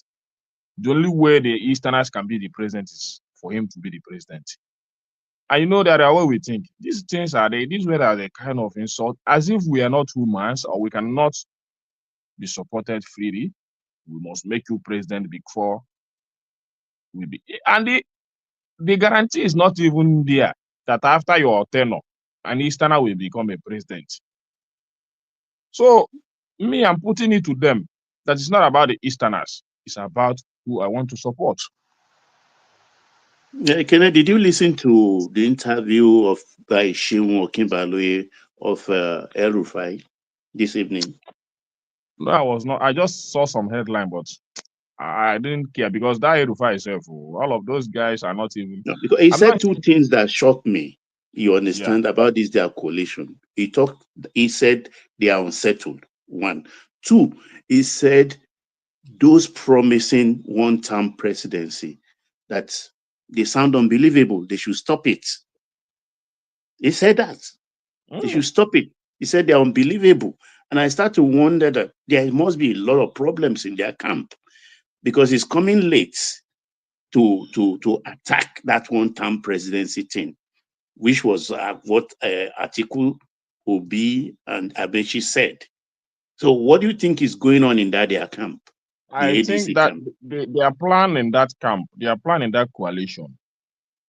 the only way the Easterners can be the president is for him to be the president. And you know that are what we think. These things are these were the kind of insult, as if we are not humans or we cannot be supported freely. We must make you president before we be. And the guarantee is not even there that after your tenure, an Easterner will become a president. So me, I'm putting it to them that it's not about the Easterners. It's about who I want to support. Kenneth, did you listen to the interview by Shehu Okinbalue of El Rufai this evening? No, I was not. I just saw some headline, but I didn't care because that El Rufai itself, all of those guys are not even. No, because he said two things that shocked me. You understand about this their coalition. He said they are unsettled. 1. 2, he said those promising one-term presidency, that they sound unbelievable. They should stop it. He said that. They should stop it. He said they're unbelievable. And I start to wonder that there must be a lot of problems in their camp because it's coming late to attack that one-term presidency thing, which was what Atiku, Obi, and Abechi said. So what do you think is going on in their camp? I think that their plan in that camp, their plan in that coalition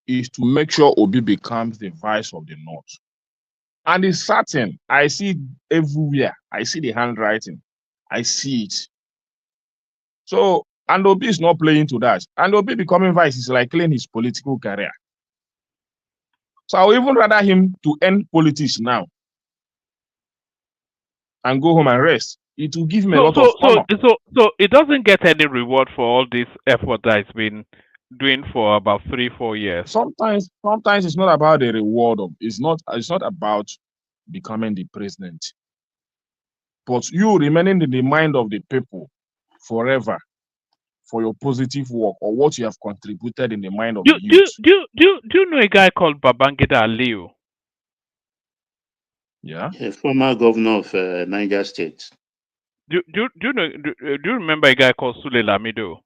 is to make sure Obi becomes the vice of the North. And it's certain. I see it everywhere. I see the handwriting. I see it. So, and Obi is not playing to that. And Obi becoming vice is like killing his political career. So I would even rather him to end politics now and go home and rest. It will give him a lot of honor. So it doesn't get any reward for all this effort that it's been doing for about 3-4 years. Sometimes it's not about the reward of it's not about becoming the president. But you remaining in the mind of the people forever for your positive work or what you have contributed in the mind of the youth. Do you know a guy called Babangida Aliyu? Yeah. A former governor of Niger State. Do you remember a guy called Sule Lamido?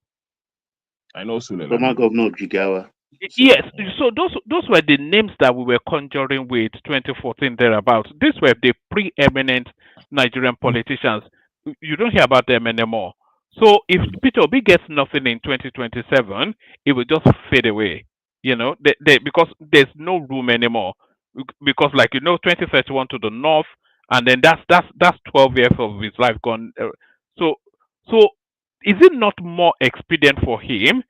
I know Sule Lamido. Former governor of Jigawa. Yes, so those were the names that we were conjuring with 2014 thereabouts. These were the preeminent Nigerian politicians. You don't hear about them anymore. So if Peter Obi gets nothing in 2027, it will just fade away. You know, because there's no room anymore. Because 2031 to the north, and then that's 12 years of his life gone. So is it not more expedient for him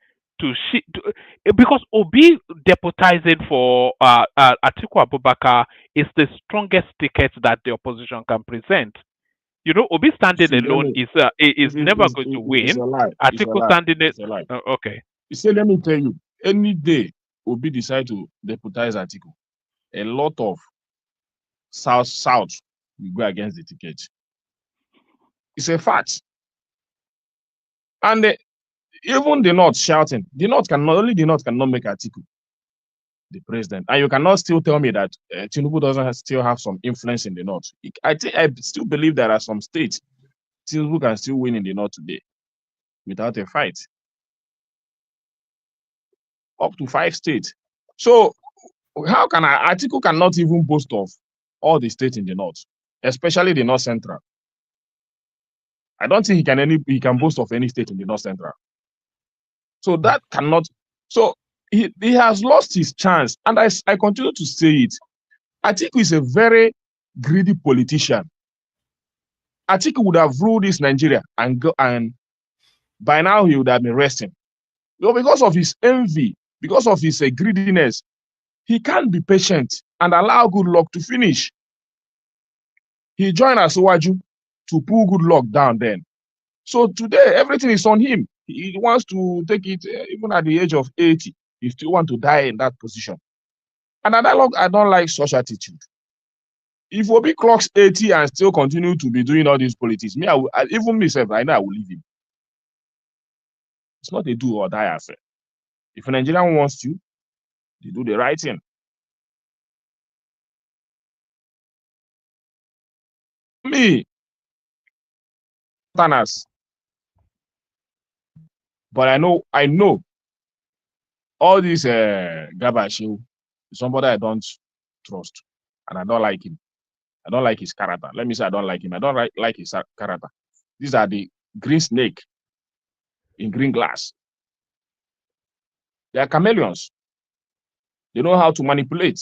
because Obi deputizing for Atiku Abubakar is the strongest ticket that the opposition can present. You know, Obi standing alone is never going to win. Atiku standing it. Okay. You say, let me tell you, any day Obi decide to deputize Atiku, a lot of South will go against the ticket. It's a fact. And even the North shouting, the North cannot make Atiku the president. And you cannot still tell me that Tinubu doesn't still have some influence in the North. I still believe there are some states Tinubu can still win in the North today without a fight. Up to 5 states. So how can Atiku cannot even boast of all the states in the North, especially the North Central. I don't think he can boast of any state in the North Central. So that cannot. So he has lost his chance, and I continue to say it. Atiku is a very greedy politician. Atiku would have ruled this Nigeria and by now he would have been resting. Because of his envy, because of his greediness, he can't be patient and allow good luck to finish. He joined Asiwaju to pull good luck down then. So today, everything is on him. He wants to take it, even at the age of 80, he still wants to die in that position. And I don't like such attitude. If Obi clocks 80 and still continue to be doing all these politics, even myself, I know I will leave him. It's not a do or die affair. If a Nigerian wants to, they do the right thing. Me, Thanos. But I know all this Garba show is somebody I don't trust, and I don't like him. I don't like his character. Let me say I don't like him. I don't like his character. These are the green snake in green glass. They are chameleons. They know how to manipulate.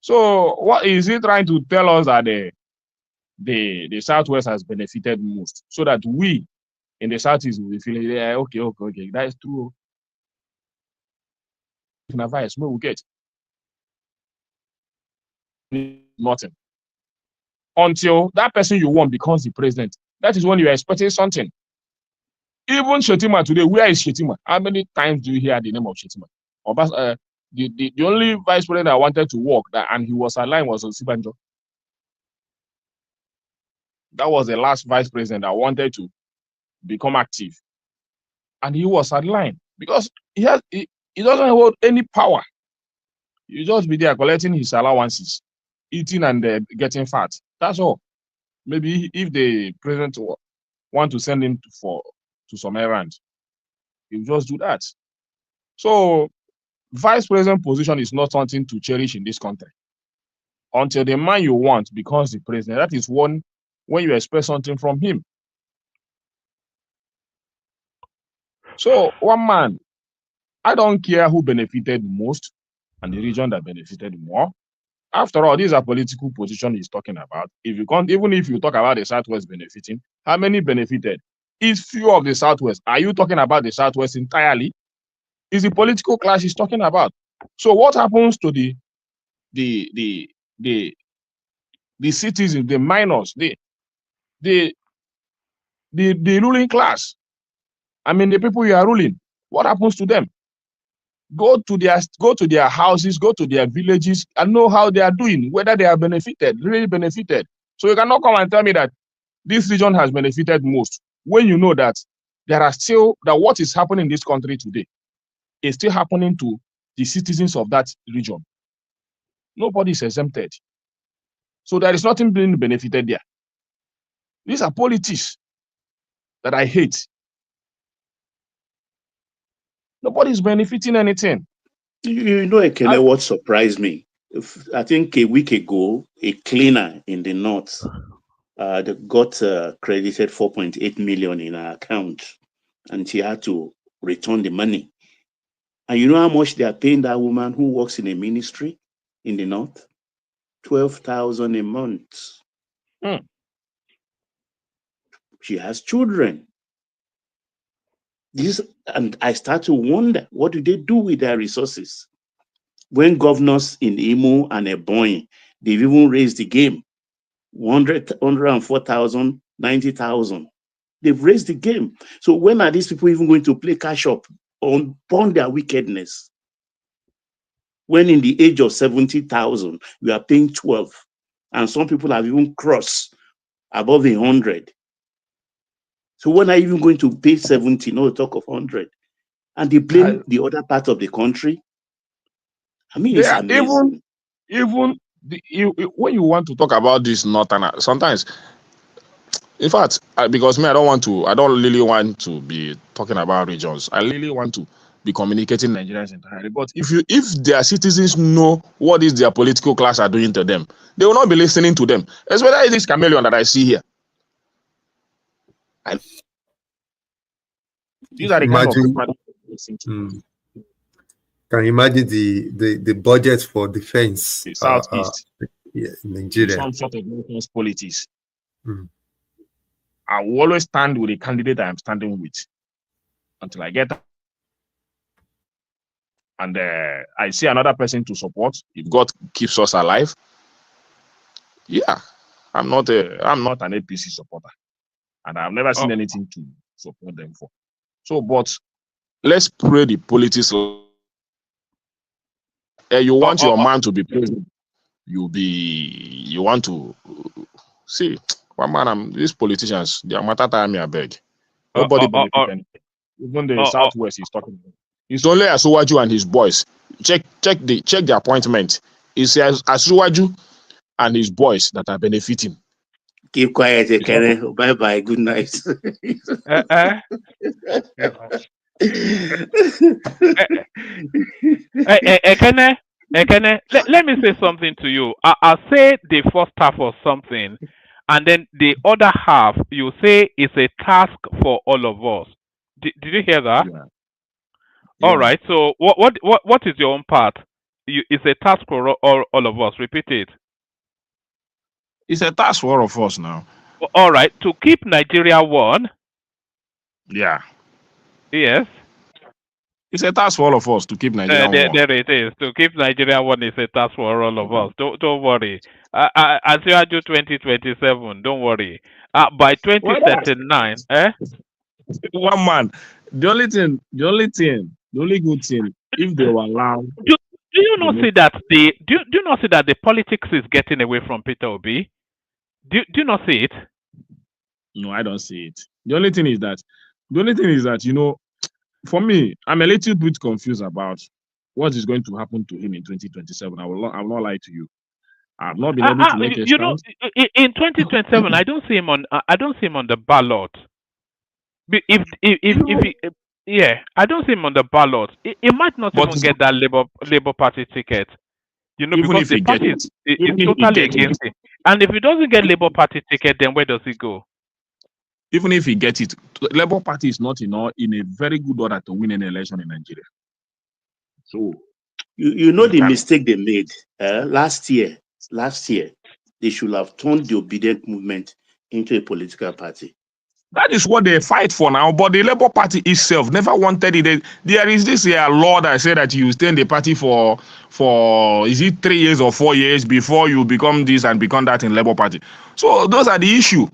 So what is he trying to tell us that the Southwest has benefited most, so that we in the Southeast will be feeling, yeah, okay, that is true. Advice, we will get nothing until that person you want becomes the president. That is when you are expecting something. Even Shetima today, where is Shetima? How many times do you hear the name of Shetima? The only vice president I wanted to work and he was aligned was Osibanjo. That was the last vice president I wanted to become active, and he was aligned because he doesn't hold any power. You just be there collecting his allowances, eating and getting fat. That's all. Maybe if the president want to send him to some errand, he'll just do that. So vice president position is not something to cherish in this country. Until the man you want becomes the president, that is when you expect something from him. So one man, I don't care who benefited most and the region that benefited more. After all, these are political position he's talking about. If you can't, even if you talk about the Southwest benefiting, how many benefited? Is few of the Southwest. Are you talking about the Southwest entirely? Is the political class he's talking about? So what happens to the citizens, the minors, the ruling class? I mean, the people you are ruling. What happens to them? Go to their houses, go to their villages, and know how they are doing, whether they are benefited, really benefited. So you cannot come and tell me that this region has benefited most when you know that there are still that what is happening in this country today is still happening to the citizens of that region. Nobody is exempted. So there is nothing being benefited there. These are politics that I hate. Nobody is benefiting anything. You know, Ekene, what surprised me? I think a week ago, a cleaner in the north that got credited 4.8 million in her account, and she had to return the money. And you know how much they are paying that woman who works in a ministry in the north? 12,000 a month. She has children. And I start to wonder, what do they do with their resources? When governors in Imo and Ebonyi, they've even raised the game, 104,000, 90,000. They've raised the game. So when are these people even going to play cash up upon their wickedness? When in the age of 70,000, we are paying 12, and some people have even crossed above 100. So when are you even going to pay 70? No talk of 100. And they blame the other part of the country. I mean, it's amazing. Even when you want to talk about this northern, sometimes, in fact, because me, I don't really want to be talking about regions. I really want to be communicating Nigerians entirely. But if their citizens know what is their political class are doing to them, they will not be listening to them. Especially this chameleon that I see here. These are the kind of people. Can you imagine the budget for defense? The Southeast, in Nigeria. Some sort of defense politics. I will always stand with the candidate I am standing with until I get, and I see another person to support. If God keeps us alive, yeah, I'm not an APC supporter, and I've never seen anything to support them for. So, but let's pray the politics. You want your man to be president. You want to see, one man. These politicians, they are matter time me, I beg. Nobody benefit anything. Even the Southwest is talking about. It's only Asuwaju and his boys. Check the appointment. It's Asuwaju and his boys that are benefiting. Keep quiet, Ekene. Bye bye. Good night. Ekene, let me say something to you. I'll say the first half or something, and then the other half you say is a task for all of us. Did you hear that? Yeah. All right. So what is your own part? It's a task for all of us. Repeat it. It's a task for all of us now. All right. To keep Nigeria one. Yeah. Yes. It's a task for all of us to keep Nigeria one. There it is. To keep Nigeria one is a task for all of us. Don't worry. As you do 2027, don't worry. By 2039, one man. The only good thing, if they were allowed. Do you not see that do you not see that the politics is getting away from Peter Obi? Do you not see it? No, I don't see it. The only thing is that, for me, I'm a little bit confused about what is going to happen to him in 2027. I will not lie to you. I've not been able to make a stand. In 2027, I don't see him on. I don't see him on the ballot. Yeah, I don't see him on the ballot. He might not even get that Labour Party ticket. Because the party is totally against it. And if he doesn't get Labour Party ticket, then where does he go? Even if he gets it, Labour Party is not in a very good order to win an election in Nigeria. So you know the mistake they made last year. Last year, they should have turned the obedient movement into a political party. That is what they fight for now. But the Labour Party itself never wanted it. There is this law that said that you stay in the party for is it 3 years or 4 years before you become this and become that in Labour Party. So those are the issue.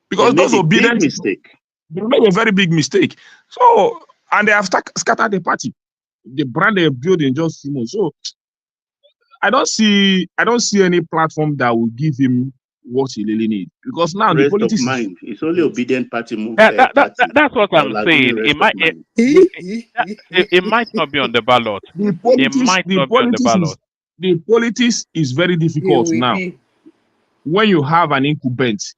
Because those obedient mistake. They made a very big mistake. So and they have scattered the party. The brand they built in just few months. So I don't see any platform that will give him what he really needs, because now the politics of mind. It's only obedient party move. That's what I'm saying. It might not be on the ballot. It might not be on the ballot. The politics is very difficult now. When you have an incumbent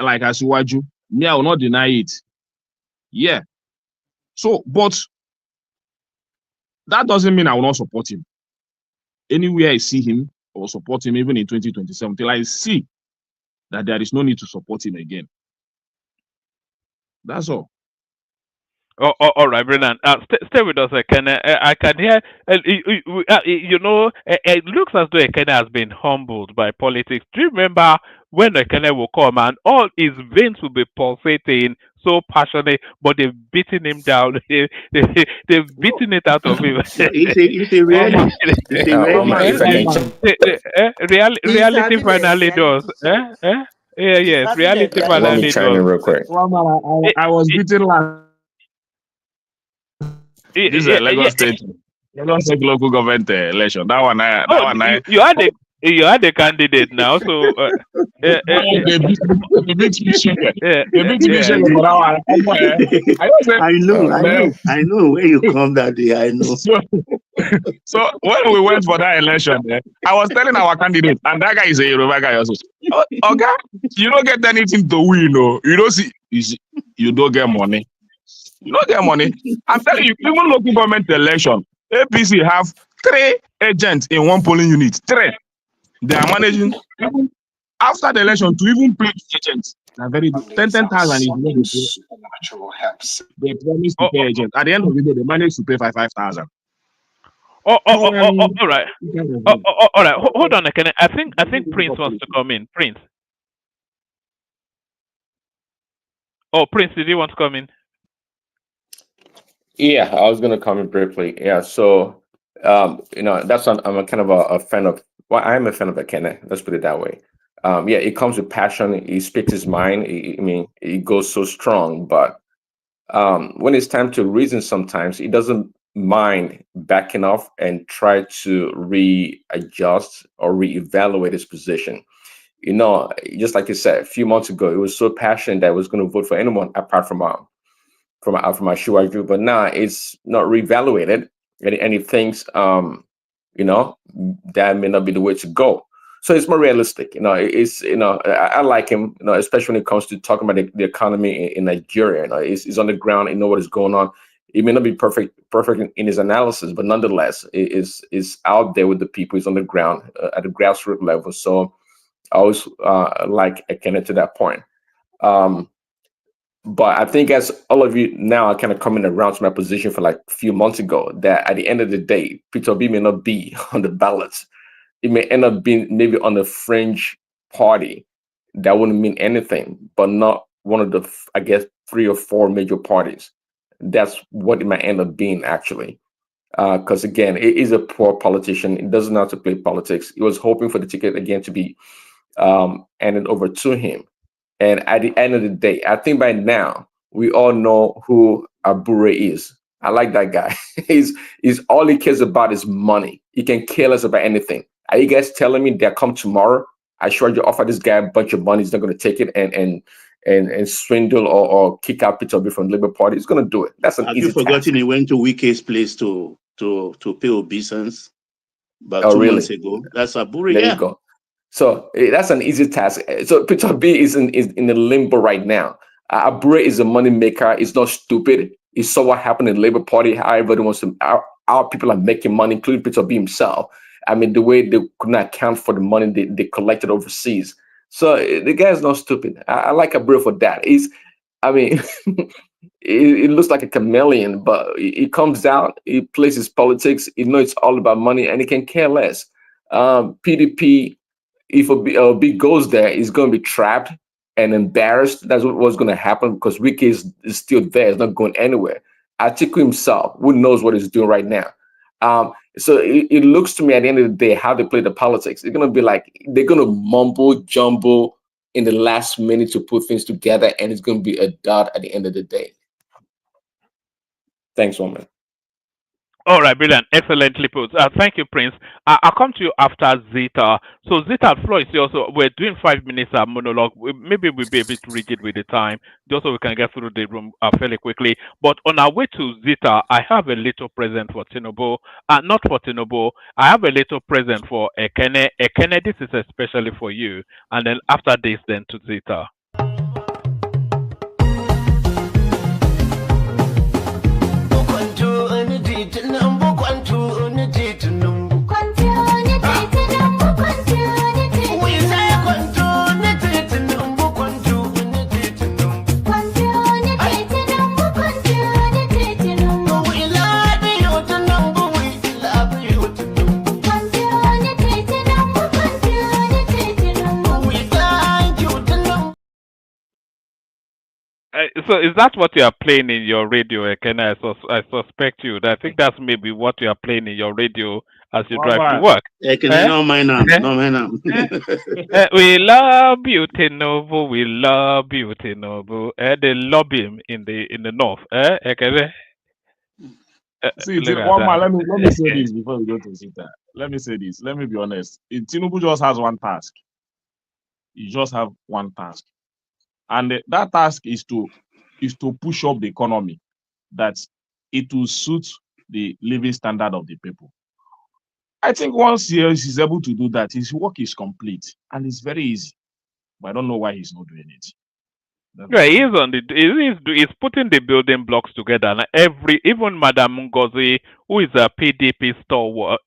like Asiwaju, me, I will not deny it. Yeah. So, but that doesn't mean I will not support him. Anywhere I see him, I will support him even in 2027 till I see that there is no need to support him again. That's all. All right, Brennan. Stay with us, Ekene. I can hear. It looks as though Ekene has been humbled by politics. Do you remember when Ekene will come and all his veins will be pulsating so passionate, but they've beaten him down. They've beaten it out of him. It's a reality finally does. Yes, reality finally Let me chime in real quick. I was beaten last. This is a Lagos State local government election. You had a candidate now, so I know where you come that day. I know. So when we went for that election, I was telling our candidate, and that guy is a Yoruba guy also. Okay, you don't get anything to win, you don't see, you don't get money. You don't get money. I'm telling you, even local government election, APC have 3 agents in one polling unit. 3. They are managing after the election to even pay agents. They're very 10,000 is they promise to pay agents. At the end of the day, they manage to pay 5,000. All right. All right. Hold on, Ekene. I think Prince wants to come in. Prince. Oh, Prince, did you want to come in? Yeah, I was going to comment briefly. Yeah, so that's I'm a kind of a fan of. Well, I am a fan of Ekene. Let's put it that way. Yeah, it comes with passion. He speaks his mind. He goes so strong. But when it's time to reason, sometimes he doesn't mind backing off and try to readjust or reevaluate his position. Just like you said a few months ago, it was so passionate that I was going to vote for anyone apart from Shiwaju, but now it's not reevaluated, and he thinks that may not be the way to go. So it's more realistic. I like him, especially when it comes to talking about the economy in Nigeria. He's on the ground, he knows what is going on. He may not be perfect in his analysis, but nonetheless, is out there with the people. He's on the ground at the grassroots level. So I always like Ekene to that point. But I think as all of you now are kind of coming around to my position for like a few months ago, that at the end of the day, Peter Obi may not be on the ballots. It may end up being maybe on the fringe party that wouldn't mean anything, but not one of the, I guess, 3 or 4 major parties. That's what it might end up being, actually. Because again, it is a poor politician. It doesn't know how to play politics. He was hoping for the ticket again to be handed over to him. And at the end of the day, I think by now we all know who Abure is. I like that guy. He's all he cares about is money. He can care less about anything. Are you guys telling me that come tomorrow, I sure you offer this guy a bunch of money, he's not going to take it and swindle or kick out Peter Obi from the Labour Party, he's going to do it. That's an Have easy you forgotten task. he went to Wike's place to pay obeisance about Oh, 2 really? months ago? That's Aburi, There you yeah. go. So that's an easy task. So Peter B is in a limbo right now. Abure is a money maker. He's not stupid. He saw what happened in the Labour Party, how everybody wants to, our people are making money, including Peter B himself. I mean, the way they could not account for the money they collected overseas. So the guy is not stupid. I like Abure for that. It looks like a chameleon, but he comes out, he plays his politics, he knows it's all about money, and he can care less. PDP, if Obi goes there, he's going to be trapped and embarrassed. That's what's going to happen because Wiki is still there. It's not going anywhere. Atiku himself, who knows what he's doing right now. So it looks to me at the end of the day, how they play the politics, it's going to be like they're going to mumble jumble in the last minute to put things together, and it's going to be a dud at the end of the day. Thanks, woman. All right, brilliant. Excellently put. Thank you, Prince. I'll come to you after Zita. So Zita, Floyd, also, we're doing 5 minutes monologue. Maybe we'll be a bit rigid with the time, just so we can get through the room fairly quickly. But on our way to Zita, I have a little present for Tinubu. Not for Tinubu. I have a little present for Ekene. Ekene, this is especially for you. And then after this, then to Zita. So is that what you are playing in your radio, Ken? I suspect you. I think that's maybe what you are playing in your radio as you drive to work. No mind now. We love you, Tinubu. We love you, Tinubu. They love him in the north. See, one man, let me say this before we go to Zita. Let me say this. Let me be honest. Tinubu just has one task. You just have one task. And that task is to push up the economy, that it will suit the living standard of the people. I think once he's able to do that, his work is complete and it's very easy. But I don't know why he's not doing it. Yeah, he's putting the building blocks together. And even Madam Ngozi, who is a PDP stalwart,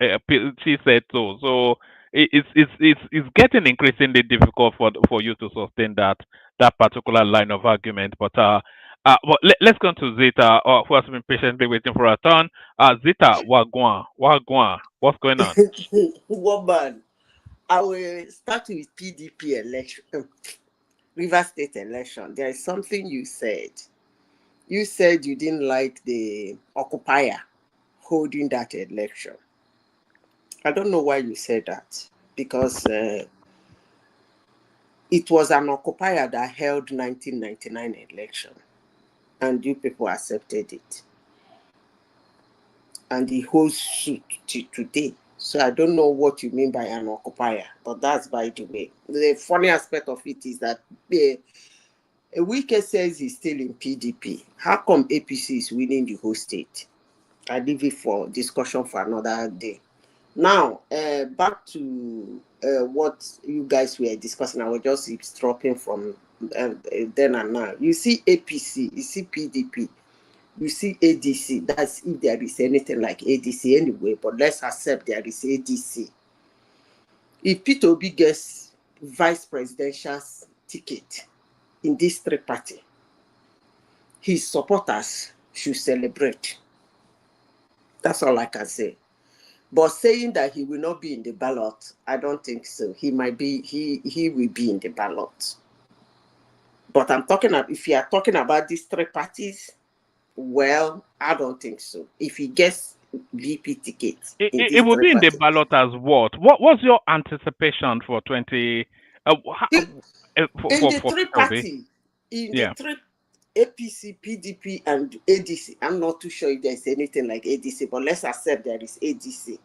she said so. So it's getting increasingly difficult for you to sustain that particular line of argument. But well, let's go to Zita, who has been patiently waiting for her turn. Zita, wagwan, what's going on? Woman, I will start with PDP election, Rivers State election. There is something you said. You said you didn't like the occupier holding that election. I don't know why you said that, because it was an occupier that held 1999 election, and you people accepted it. And he holds suit till today. So I don't know what you mean by an occupier, but that's by the way. The funny aspect of it is that Wike says he's still in PDP. How come APC is winning the whole state? I leave it for discussion for another day. Now, back to what you guys were discussing. I was just eavesdropping from then and now. You see APC, you see PDP, you see ADC. That's if there is anything like ADC anyway, but let's accept there is ADC. If Peter Obi gets vice presidential ticket in this three party, his supporters should celebrate. That's all I can say. But saying that he will not be in the ballot, I don't think so. He might be, he will be in the ballot. But I'm talking about, if you are talking about these three parties, well, I don't think so. If he gets VP tickets, it will be in the ballot as what? What's your anticipation for 20? The three party, the three APC, PDP, and ADC. I'm not too sure if there's anything like ADC, but let's accept there is ADC.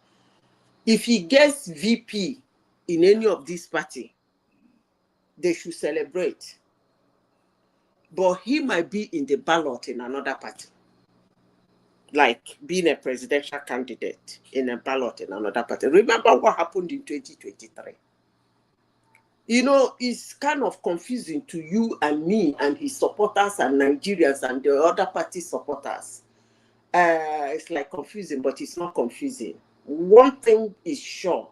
If he gets VP in any of these party, they should celebrate. but he might be in the ballot in another party, like being a presidential candidate in a ballot in another party. Remember what happened in 2023? You know, it's kind of confusing to you and me and his supporters and Nigerians and the other party supporters. It's like confusing, but it's not confusing. One thing is sure.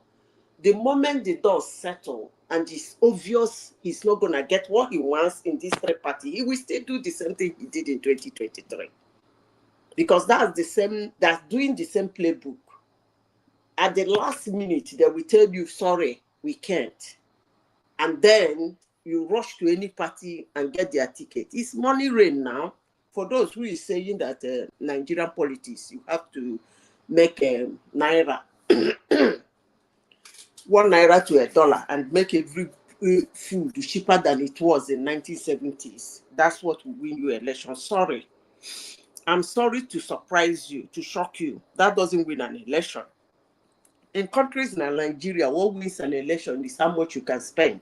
The moment the dust settle and it's obvious he's not going to get what he wants in this third party, he will still do the same thing he did in 2023. Because that's doing the same playbook. At the last minute, they will tell you, sorry, we can't. And then you rush to any party and get their ticket. It's money rain now. For those who is saying that Nigerian politics, you have to make naira, 1 naira to $1 and make every food cheaper than it was in 1970s. That's what will win you election. Sorry. I'm sorry to surprise you, to shock you. That doesn't win an election. In countries like Nigeria, what wins an election is how much you can spend.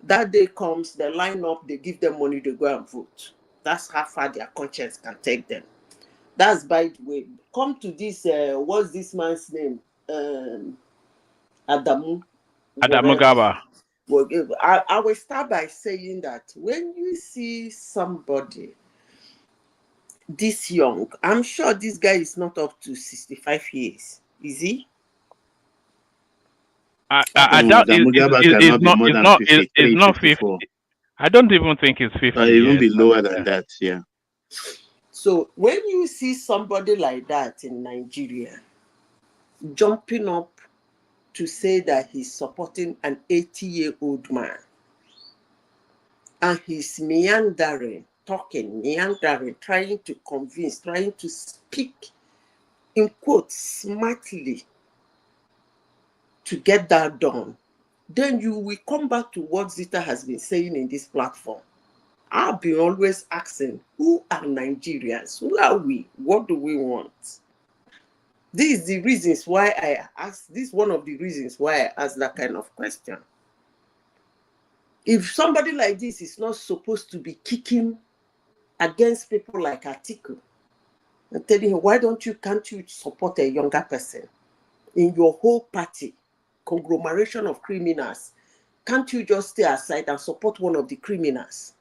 That day comes, they line up, they give them money, they go and vote. That's how far their conscience can take them. That's by the way. Come to this, what's this man's name? Adamu Garba. Well, I will start by saying that when you see somebody this young, I'm sure this guy is not up to 65 years. Is he? I doubt Adamu Garba cannot be more than 53, not 54. 50. I don't even think it's 50 Even years. be lower than that, yeah. So when you see somebody like that in Nigeria jumping up to say that he's supporting an 80-year-old man, and he's meandering, trying to convince, trying to speak, in quotes, smartly to get that done, then you will come back to what Zita has been saying in this platform. I've been always asking, who are Nigerians? Who are we? What do we want? This is the reasons why I asked, this is one of the reasons why I asked that kind of question. If somebody like this is not supposed to be kicking against people like Atiku and telling him, why can't you support a younger person in your whole party, conglomeration of criminals? Can't you just stay aside and support one of the criminals?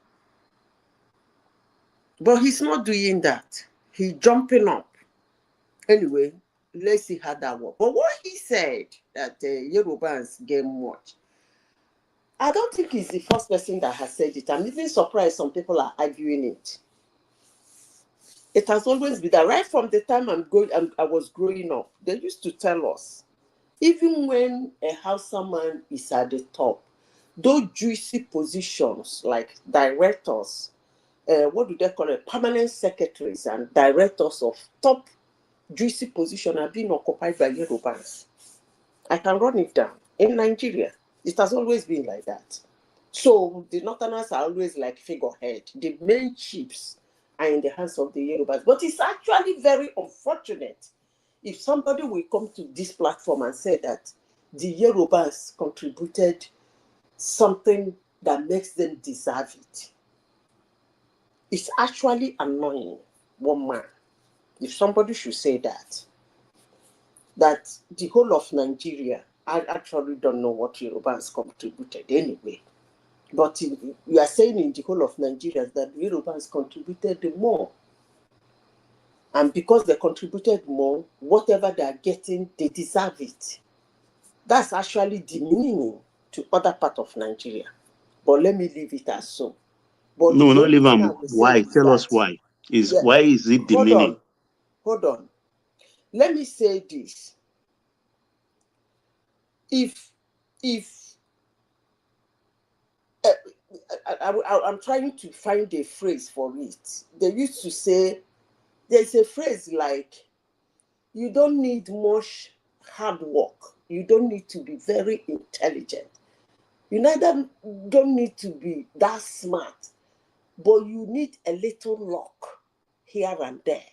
But he's not doing that. He's jumping up. Anyway, let's see how that works. But what he said, that Yorubas get much, I don't think he's the first person that has said it. I'm even surprised some people are arguing it. It has always been that. Right from the time I was growing up, they used to tell us, even when a Hausa man is at the top, those juicy positions like directors, what do they call it, permanent secretaries and directors of top juicy position are being occupied by Yorubas. I can run it down. In Nigeria, it has always been like that. So the Northerners are always like figurehead. The main chiefs are in the hands of the Yorubas. But it's actually very unfortunate if somebody will come to this platform and say that the Yorubas contributed something that makes them deserve it. It's actually annoying, one man, if somebody should say that the whole of Nigeria, I actually don't know what Yorubas contributed anyway. But you are saying in the whole of Nigeria that Yorubas contributed more. And because they contributed more, whatever they are getting, they deserve it. That's actually demeaning to other part of Nigeria. But let me leave it as so. But No, the not only leave thing I them. will say Why? is Tell us that, why. Why is it demeaning? Hold on. Let me say this. If I'm trying to find a phrase for it. They used to say, there's a phrase like, you don't need much hard work. You don't need to be very intelligent. You neither don't need to be that smart, but you need a little luck here and there.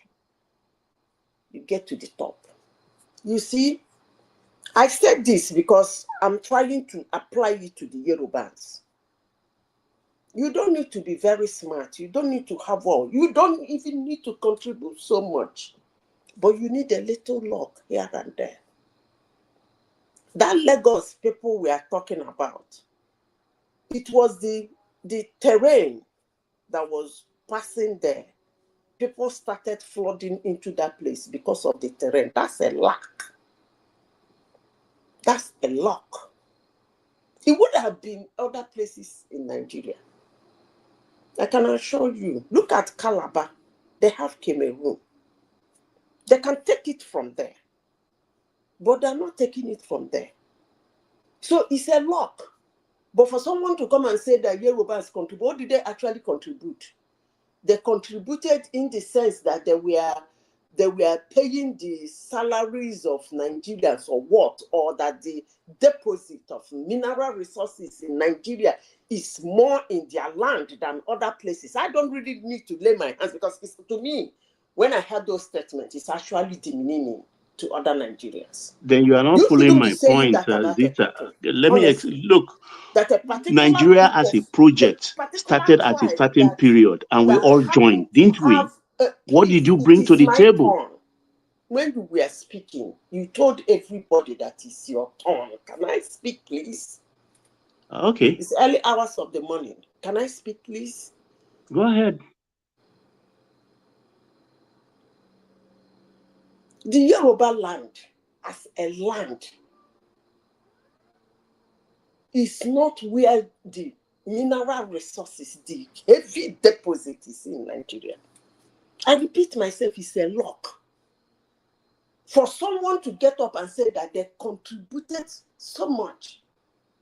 You get to the top. You see, I said this because I'm trying to apply it to the Yorubas. You don't need to be very smart. You don't need to have all. You don't even need to contribute so much. But you need a little luck here and there. That Lagos people we are talking about, it was the terrain that was passing there. People started flooding into that place because of the terrain. That's a luck. That's a luck. It would have been other places in Nigeria. I can assure you, look at Calabar. They have Cameroon. They can take it from there. But they're not taking it from there. So it's a luck. But for someone to come and say that Yorubas contribute, what did they actually contribute? They contributed in the sense that they were paying the salaries of Nigerians or what? Or that the deposit of mineral resources in Nigeria is more in their land than other places. I don't really need to lay my hands because it's, to me, when I heard those statements, it's actually demeaning to other Nigerians. Then you are not You following shouldn't be my saying point, that about a Zita. people. Let me Honestly, look. that a particular Nigeria group as a of project particular started at a tribe certain period, and we all happen joined, to didn't we? have What did please, you it bring to is the my table? turn. When you were speaking, you told everybody that it's your turn. Can I speak, please? Okay, It's early hours of the morning. Can I speak, please? go ahead. The Yoruba land as a land is not where the mineral resources, the heavy deposit is in Nigeria. I repeat myself, it's a luck. For someone to get up and say that they contributed so much,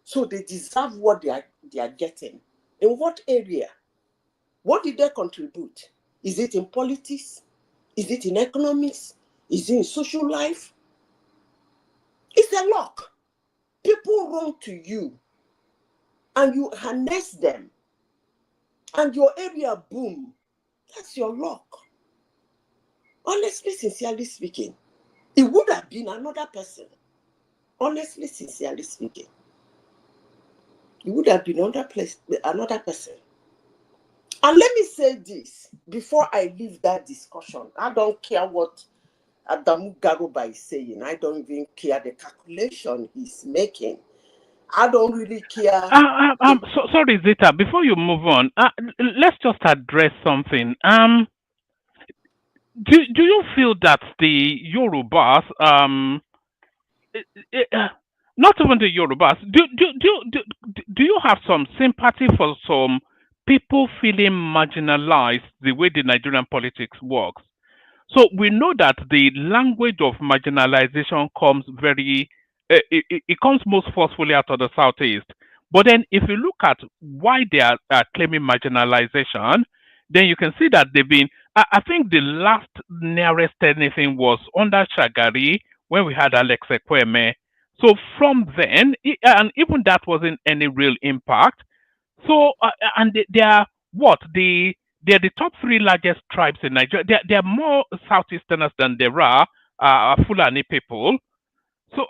so they deserve what they are getting. In what area? What did they contribute? Is it in politics? Is it in economics? Is it in social life? It's a luck. People run to you and you harness them and your area boom. That's your luck. Honestly, sincerely speaking, it would have been another person. Honestly, sincerely speaking, it would have been another person. And let me say this before I leave that discussion. I don't care what Adamu Garba is saying. I don't even care the calculation he's making. I don't really care. Sorry, Zita. Before you move on, let's just address something. Do you feel that the Yorubas, not even the Yorubas, do you have some sympathy for some people feeling marginalized the way the Nigerian politics works? So we know that the language of marginalization comes it comes most forcefully out of the southeast. But then if you look at why they are claiming marginalization, then you can see that they've been, I think the last nearest anything was under Shagari when we had Alex Ekweme. So from then, and even that wasn't any real impact. So, and they are what? They're the top three largest tribes in Nigeria. They're more Southeasterners than there are Fulani people. So,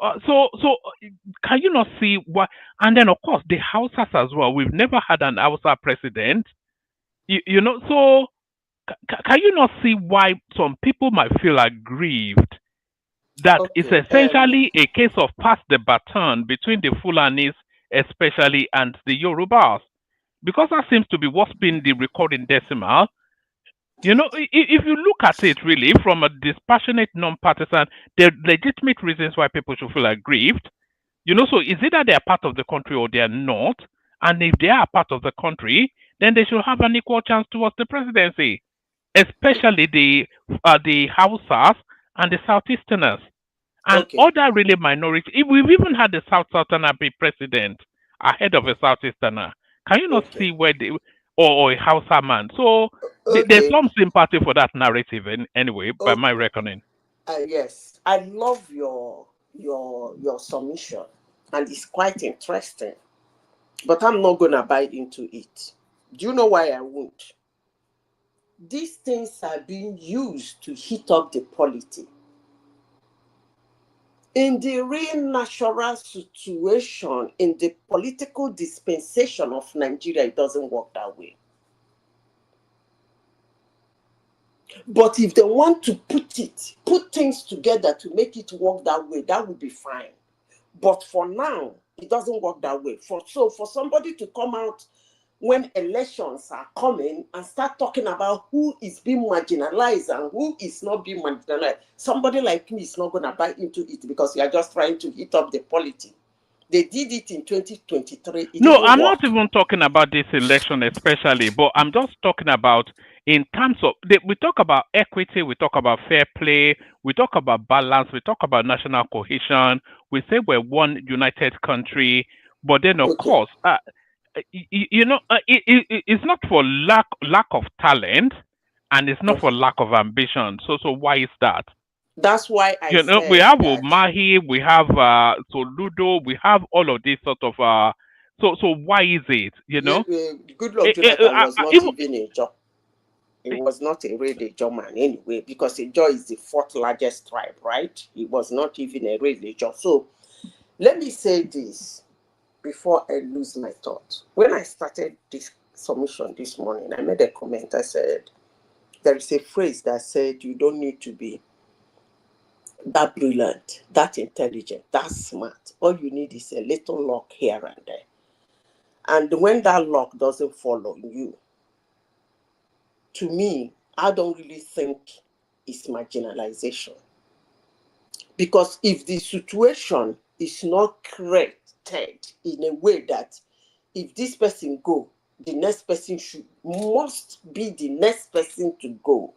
can you not see why? And then, of course, the Hausas as well. We've never had an Hausa president. You know, so can you not see why some people might feel aggrieved that it's Okay. essentially a case of pass the baton between the Fulanis, especially, and the Yorubas? Because that seems to be what's been the recording decimal. You know, if you look at it really from a dispassionate, non-partisan, there are legitimate reasons why people should feel aggrieved. You know, so it's either they are part of the country or they are not. And if they are part of the country, then they should have an equal chance towards the presidency, especially the Hausas and the Southeasterners. And Okay. other really minorities. We've even had the Southerner be president ahead of a Southeasterner. Can you not see where they or a Hausa man? So there's Okay. some sympathy for that narrative anyway, by my Okay. reckoning. Yes, I love your submission, and it's quite interesting. But I'm not gonna buy into it. Do you know why I won't? These things are being used to heat up the polity. in the real natural situation, in the political dispensation of Nigeria, it doesn't work that way. But if they want to put things together to make it work that way, that would be fine. But for now, it doesn't work that way. So for somebody to come out when elections are coming and start talking about who is being marginalized and who is not being marginalized, somebody like me is not going to buy into it because you are just trying to hit up the polity. They did it in 2023. It No, didn't I'm work. not even talking about this election especially, but I'm just talking about in terms of we talk about equity, we talk about fair play, we talk about balance, we talk about national cohesion. We say we're one united country, but then of course, it's not for lack of talent, and it's not for lack of ambition. So why is that? That's why I We said have that. Mahi, we have Soludo, we have all of these sort of so why is it? Good Lord Jonathan was not even a job. He was not a really Ijaw man anyway, because Ijaw is the fourth largest tribe, right? He was not even a really Ijaw. So let me say this before I lose my thought. When I started this submission this morning, I made a comment. I said, there is a phrase that said, you don't need to be that brilliant, that intelligent, that smart. All you need is a little luck here and there. And when that luck doesn't follow you, to me, I don't really think it's marginalization. Because if the situation is not created in a way that if this person go, the next person must be the next person to go.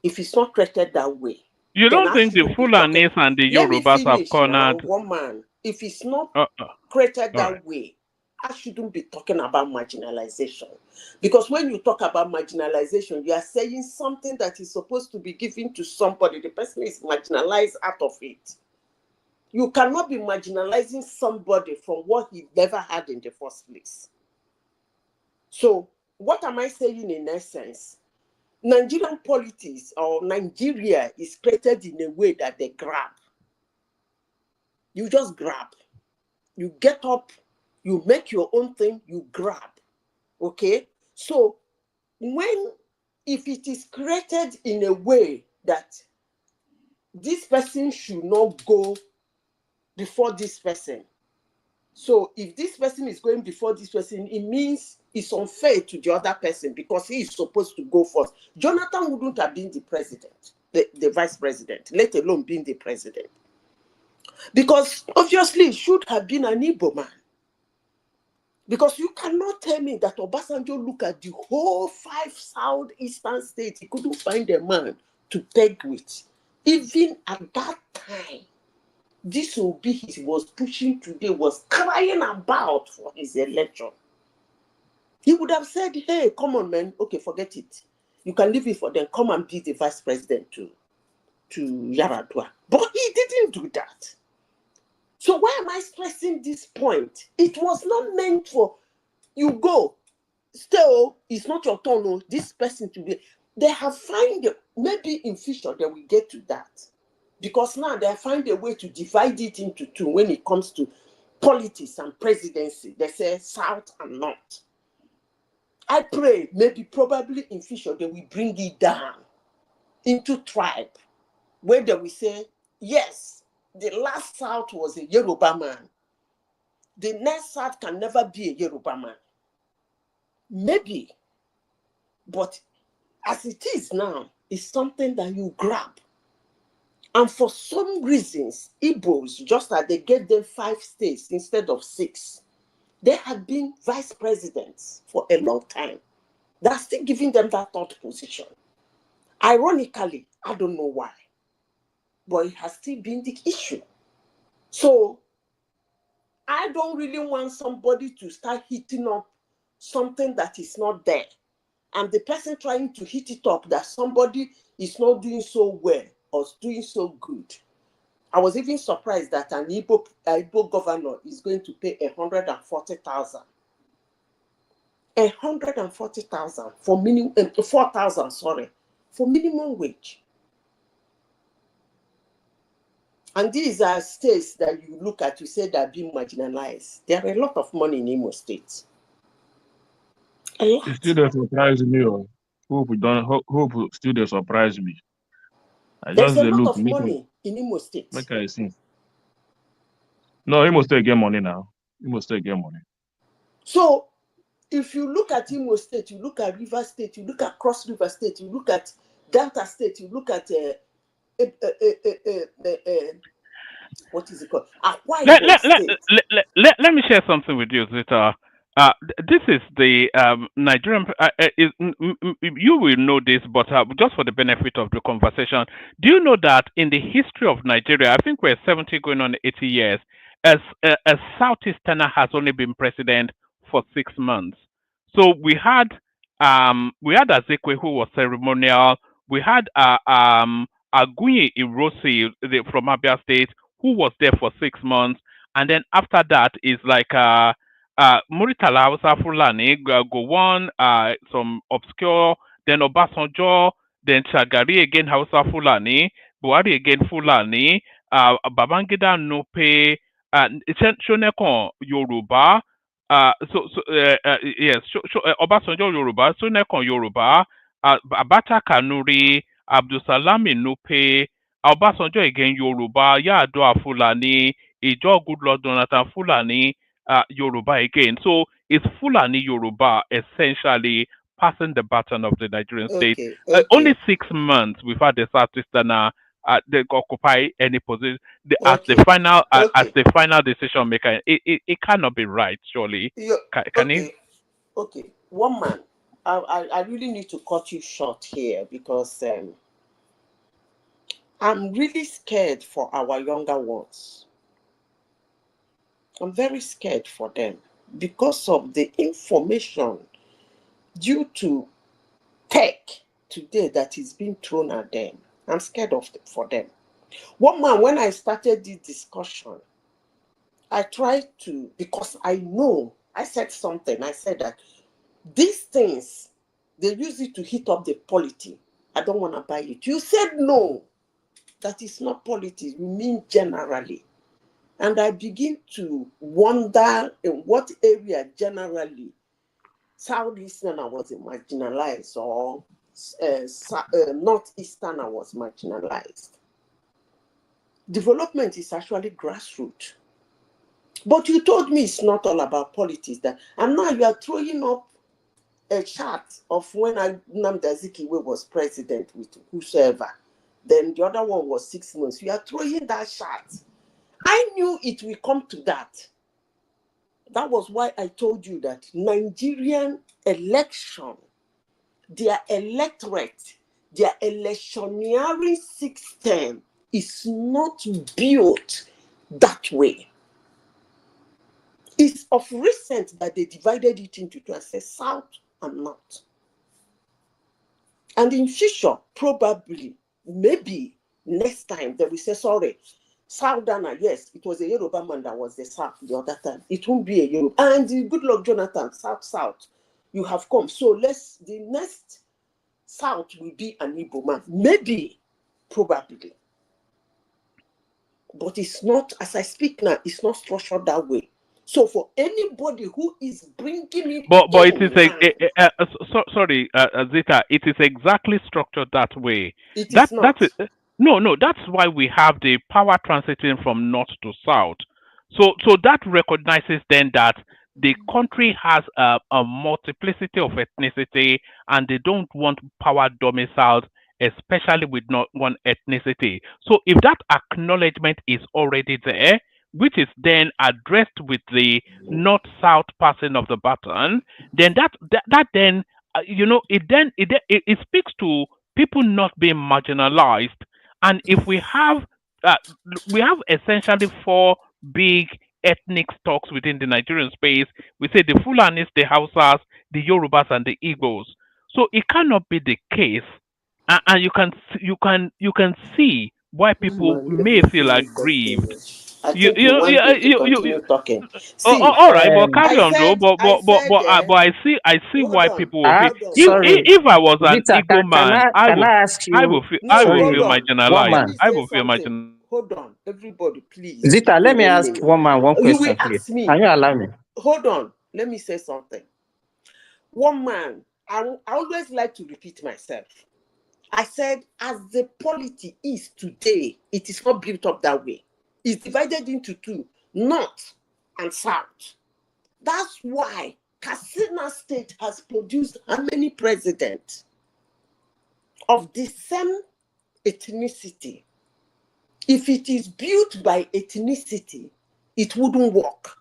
If it's not created that way, you then don't I think the shouldn't be talking. Fulanis and the Let me Yorubas have finish now, cornered? one man. If it's not All created that right. way, I shouldn't be talking about marginalization. Because when you talk about marginalization, you are saying something that is supposed to be given to somebody. The person is marginalized out of it. You cannot be marginalizing somebody from what he never had in the first place. So what am I saying in essence? Nigerian politics or Nigeria is created in a way that they grab. You just grab. You get up, you make your own thing, you grab. Okay? So if it is created in a way that this person should not go before this person. So if this person is going before this person, it means it's unfair to the other person because he is supposed to go first. Jonathan wouldn't have been the president, the vice president, let alone being the president. Because obviously it should have been an Igbo man. Because you cannot tell me that Obasanjo looked at the whole 5 southeastern states. He couldn't find a man to peg with. Even at that time, this Obi he was pushing today was crying about for his election. He would have said, hey, come on, man. Okay, forget it. You can leave it for them. Come and be the vice president to Yaradua. But he didn't do that. So why am I stressing this point? It was not meant for you go. Still, it's not your turn. No, this person to be. They have found maybe in future they will get to that. Because now they find a way to divide it into two when it comes to politics and presidency. They say South and North. I pray maybe probably in future they will bring it down into tribe where they will say, yes, the last South was a Yoruba man. The next South can never be a Yoruba man. Maybe. But as it is now, it's something that you grab. And for some reasons, Igbos, just as they gave them 5 states instead of 6, they have been vice presidents for a long time. They're still giving them that third position. Ironically, I don't know why, but it has still been the issue. So I don't really want somebody to start hitting up something that is not there. And the person trying to hit it up that somebody is not doing so well or doing so good. I was even surprised that an Igbo governor is going to pay 140,000. 140,000 for minimum 4,000, sorry, for minimum wage. And these are states that you look at, you say they're being marginalized. There are a lot of money in Imo State. A lot. It still dey surprise me. Hope still dey surprise me. I There's just a lot look of money in Imo State. make I see. No, he must still get money now. He must still get money. So if you look at Imo State, you look at River State, you look at Cross River State, you look at Delta State, you look at what is it called? Let me share something with you, Zita. This is the Nigerian. You will know this, but just for the benefit of the conversation, do you know that in the history of Nigeria, I think we're 70 going on 80 years, as a Southeasterner has only been president for 6 months. So we had Azekwe, who was ceremonial. We had Agunyi Irosi from Abia State, who was there for 6 months, and then after that is like Muritala Hausa Fulani, Gowon, some obscure, then Obasanjo, then Shagari again Hausa Fulani, Buhari again Fulani, Babangida Nope, Shonekon Yoruba, yes, Obasanjo Yoruba, Shonekon Yoruba, Abacha Kanuri, Abdulsalami Nupe, Obasanjo again Yoruba, Yar'Adua Fulani, Ijo Goodluck Jonathan Fulani, Yoruba again. So it's Fulani Yoruba essentially passing the baton of the Nigerian state. Only 6 months we've had the Southeasterner they occupy any position as the final decision maker. It cannot be right, surely. Can it? Okay, one man. I really need to cut you short here because I'm really scared for our younger ones. I'm very scared for them because of the information due to tech today that is being thrown at them. I'm scared for them. One man, when I started this discussion, I tried to, because I know, I said something. I said that these things, they use it to hit up the polity. I don't want to buy it. You said no, that is not politics. You mean generally. And I begin to wonder in what area generally Southeasterner was marginalized or Northeasterner was marginalized. Development is actually grassroots. But you told me it's not all about politics. And now you are throwing up a chart of when Nnamdi Azikiwe was president with whosoever. Then the other one was 6 months. You are throwing that chart. I knew it will come to that. That was why I told you that Nigerian election, their electorate, their electioneering system is not built that way. It's of recent that they divided it into two, South and North. And in future, probably, maybe next time, they will say, sorry, Southerner, yes, it was a Yoruba man that was the South the other time. It won't be a Yoruba. And Goodluck Jonathan, South, you have come. So the next South will be an Igbo man. Maybe, probably. But it's not, as I speak now, it's not structured that way. So for anybody who is bringing it but it is sorry, Zita, it is exactly structured that way. Is not. That's it. No, that's why we have the power transiting from north to south. So that recognizes then that the country has a multiplicity of ethnicity, and they don't want power domiciled, especially with not one ethnicity. So if that acknowledgement is already there, which is then addressed with the north-south passing of the baton, then that then it speaks to people not being marginalized. And if we have essentially four big ethnic stocks within the Nigerian space, we say the Fulanis, the Hausas, the Yorubas, and the Igbos. So it cannot be the case, and you can see why people may feel aggrieved. I think you want me to continue talking. See, all right, but carry I on, though. said, But I see hold why on, people will feel. hold on. Sorry, If I was an Zita, Igbo man, can I ask you? No, I will hold feel on. One marginalized. Let man. me I say will feel something. marginalized. Hold on, everybody, please. Zita, Give me let me 1 ask minute. one man one You will question, please. ask me. Can you allow me? Hold on. Let me say something. One man, I always like to repeat myself. I said, as the polity is today, it is not built up that way. It's divided into two, north and south. That's why Katsina State has produced how many presidents of the same ethnicity? If it is built by ethnicity, it wouldn't work.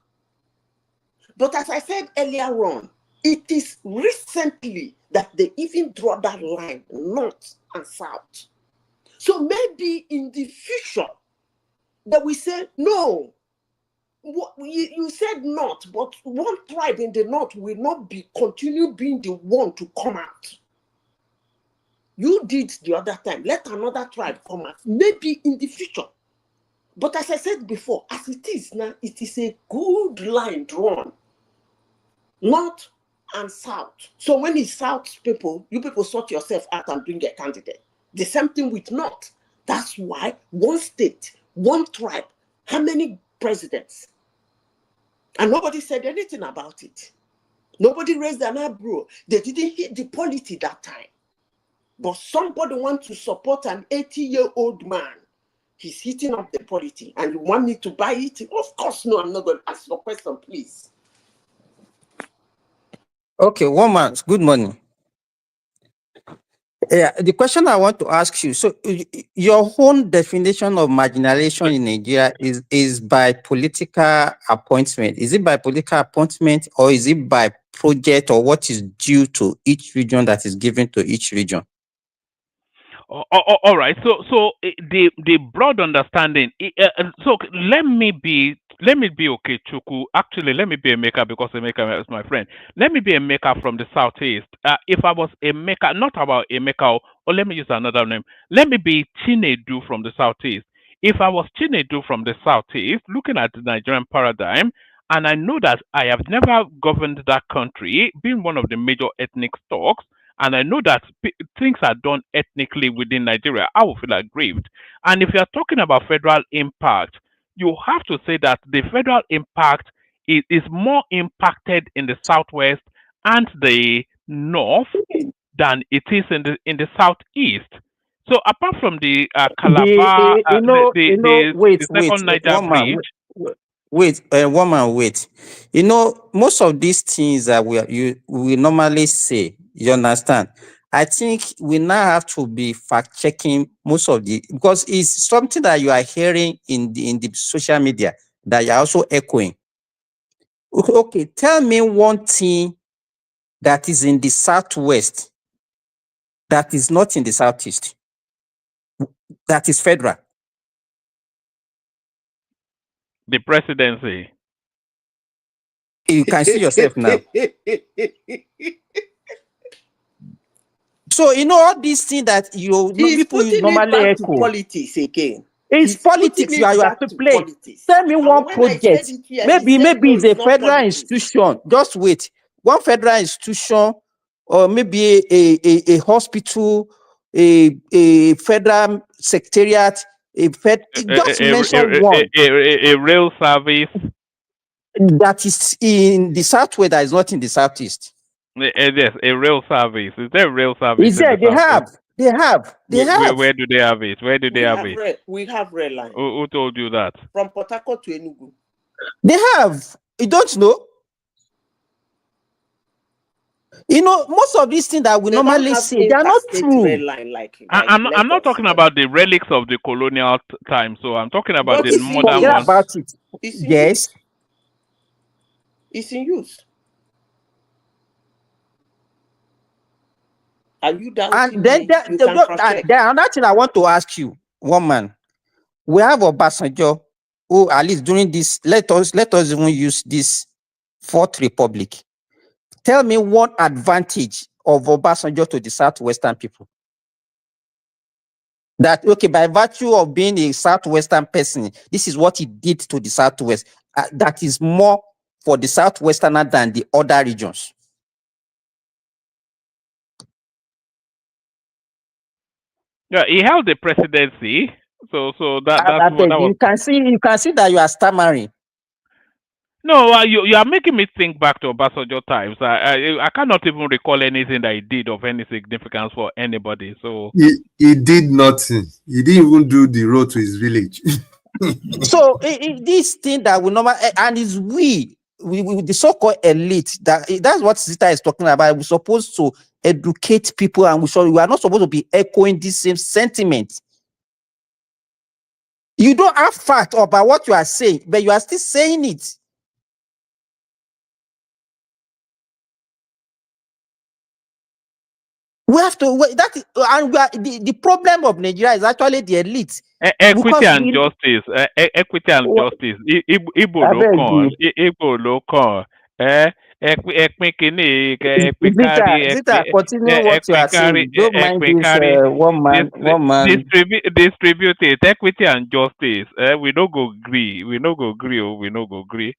But as I said earlier on, it is recently that they even draw that line, north and south. So maybe in the future, that we say, no, you said north, but one tribe in the north will not continue being the one to come out. You did the other time. Let another tribe come out. Maybe in the future. But as I said before, as it is now, it is a good line drawn. North and south. So when it's south people, you people sort yourself out and bring a candidate. The same thing with north. That's why one state, one tribe, how many presidents? And nobody said anything about it. Nobody raised an eyebrow. They didn't hit the polity that time. But somebody wants to support an 80-year-old man. He's hitting up the polity, and you want me to buy it? Of course, no, I'm not going to ask your question, please. Okay, one man. Good morning. Yeah, the question I want to ask you. So, your own definition of marginalization in Nigeria is by political appointment. Is it by political appointment, or is it by project, or what is due to each region that is given to each region? All right. So the broad understanding. So let me be okay, Chuku. Actually, let me be a maker because a maker is my friend. Let me be a maker from the southeast. If I was a maker, not about a maker, or let me use another name. Let me be Chinedu from the southeast. If I was Chinedu from the southeast, looking at the Nigerian paradigm, and I know that I have never governed that country, being one of the major ethnic stocks, and I know that things are done ethnically within Nigeria, I will feel aggrieved. And if you are talking about federal impact, you have to say that the federal impact is more impacted in the southwest and the north than it is in the southeast. So apart from the Calabar, Wait, the second Niger one man, bridge. one man, wait. Most of these things that we normally say, you understand? I think we now have to be fact checking most of because it's something that you are hearing in the social media that you're also echoing. Okay, tell me one thing that is in the southwest that is not in the southeast. That is federal. The presidency. You can see yourself now. So all these things that people normally echo. To politics again. It's politics. You have to play. Tell me one project. Maybe it's a federal institution. Just wait. One federal institution, or maybe a hospital, a federal secretariat, just mention one. A rail service. That is in the southwest, that is not in the southeast. Yes, a rail service. Is there a rail service? Is there? They have. Where do they have it? Where do they have it? We have rail line. Who told you that? From Port Harcourt to Enugu. They have. You don't know? Most of these things that we normally say, they are not true. Rail line I'm not talking about the relics of the colonial time. So I'm talking about the modern ones. About it. Yes. It's in use. Are you doubting? And then another thing I want to ask you, one man. We have Obasanjo, who at least during this, let us even use this Fourth Republic. Tell me one advantage of Obasanjo to the Southwestern people. That, okay, by virtue of being a Southwestern person, this is what he did to the Southwest. That is more for the Southwesterner than the other regions. Yeah, he held the presidency, so that You can see that you are stammering. No, you are making me think back to Obasanjo times. I cannot even recall anything that he did of any significance for anybody. So He did nothing. He didn't even do the road to his village. So this thing that we normally, and it's we the so-called elite, that's what Zita is talking about. We're supposed to educate people, and we are not supposed to be echoing this same sentiment. You don't have fact about what you are saying, but you are still saying it. We have to and the problem of Nigeria is actually the elite. Equity and justice. Equity and justice. Igbo local. Igbo local. Zita, continue what you are saying. Don't mind this one man. Distribute it. Equity and justice. We no go agree. We no go agree.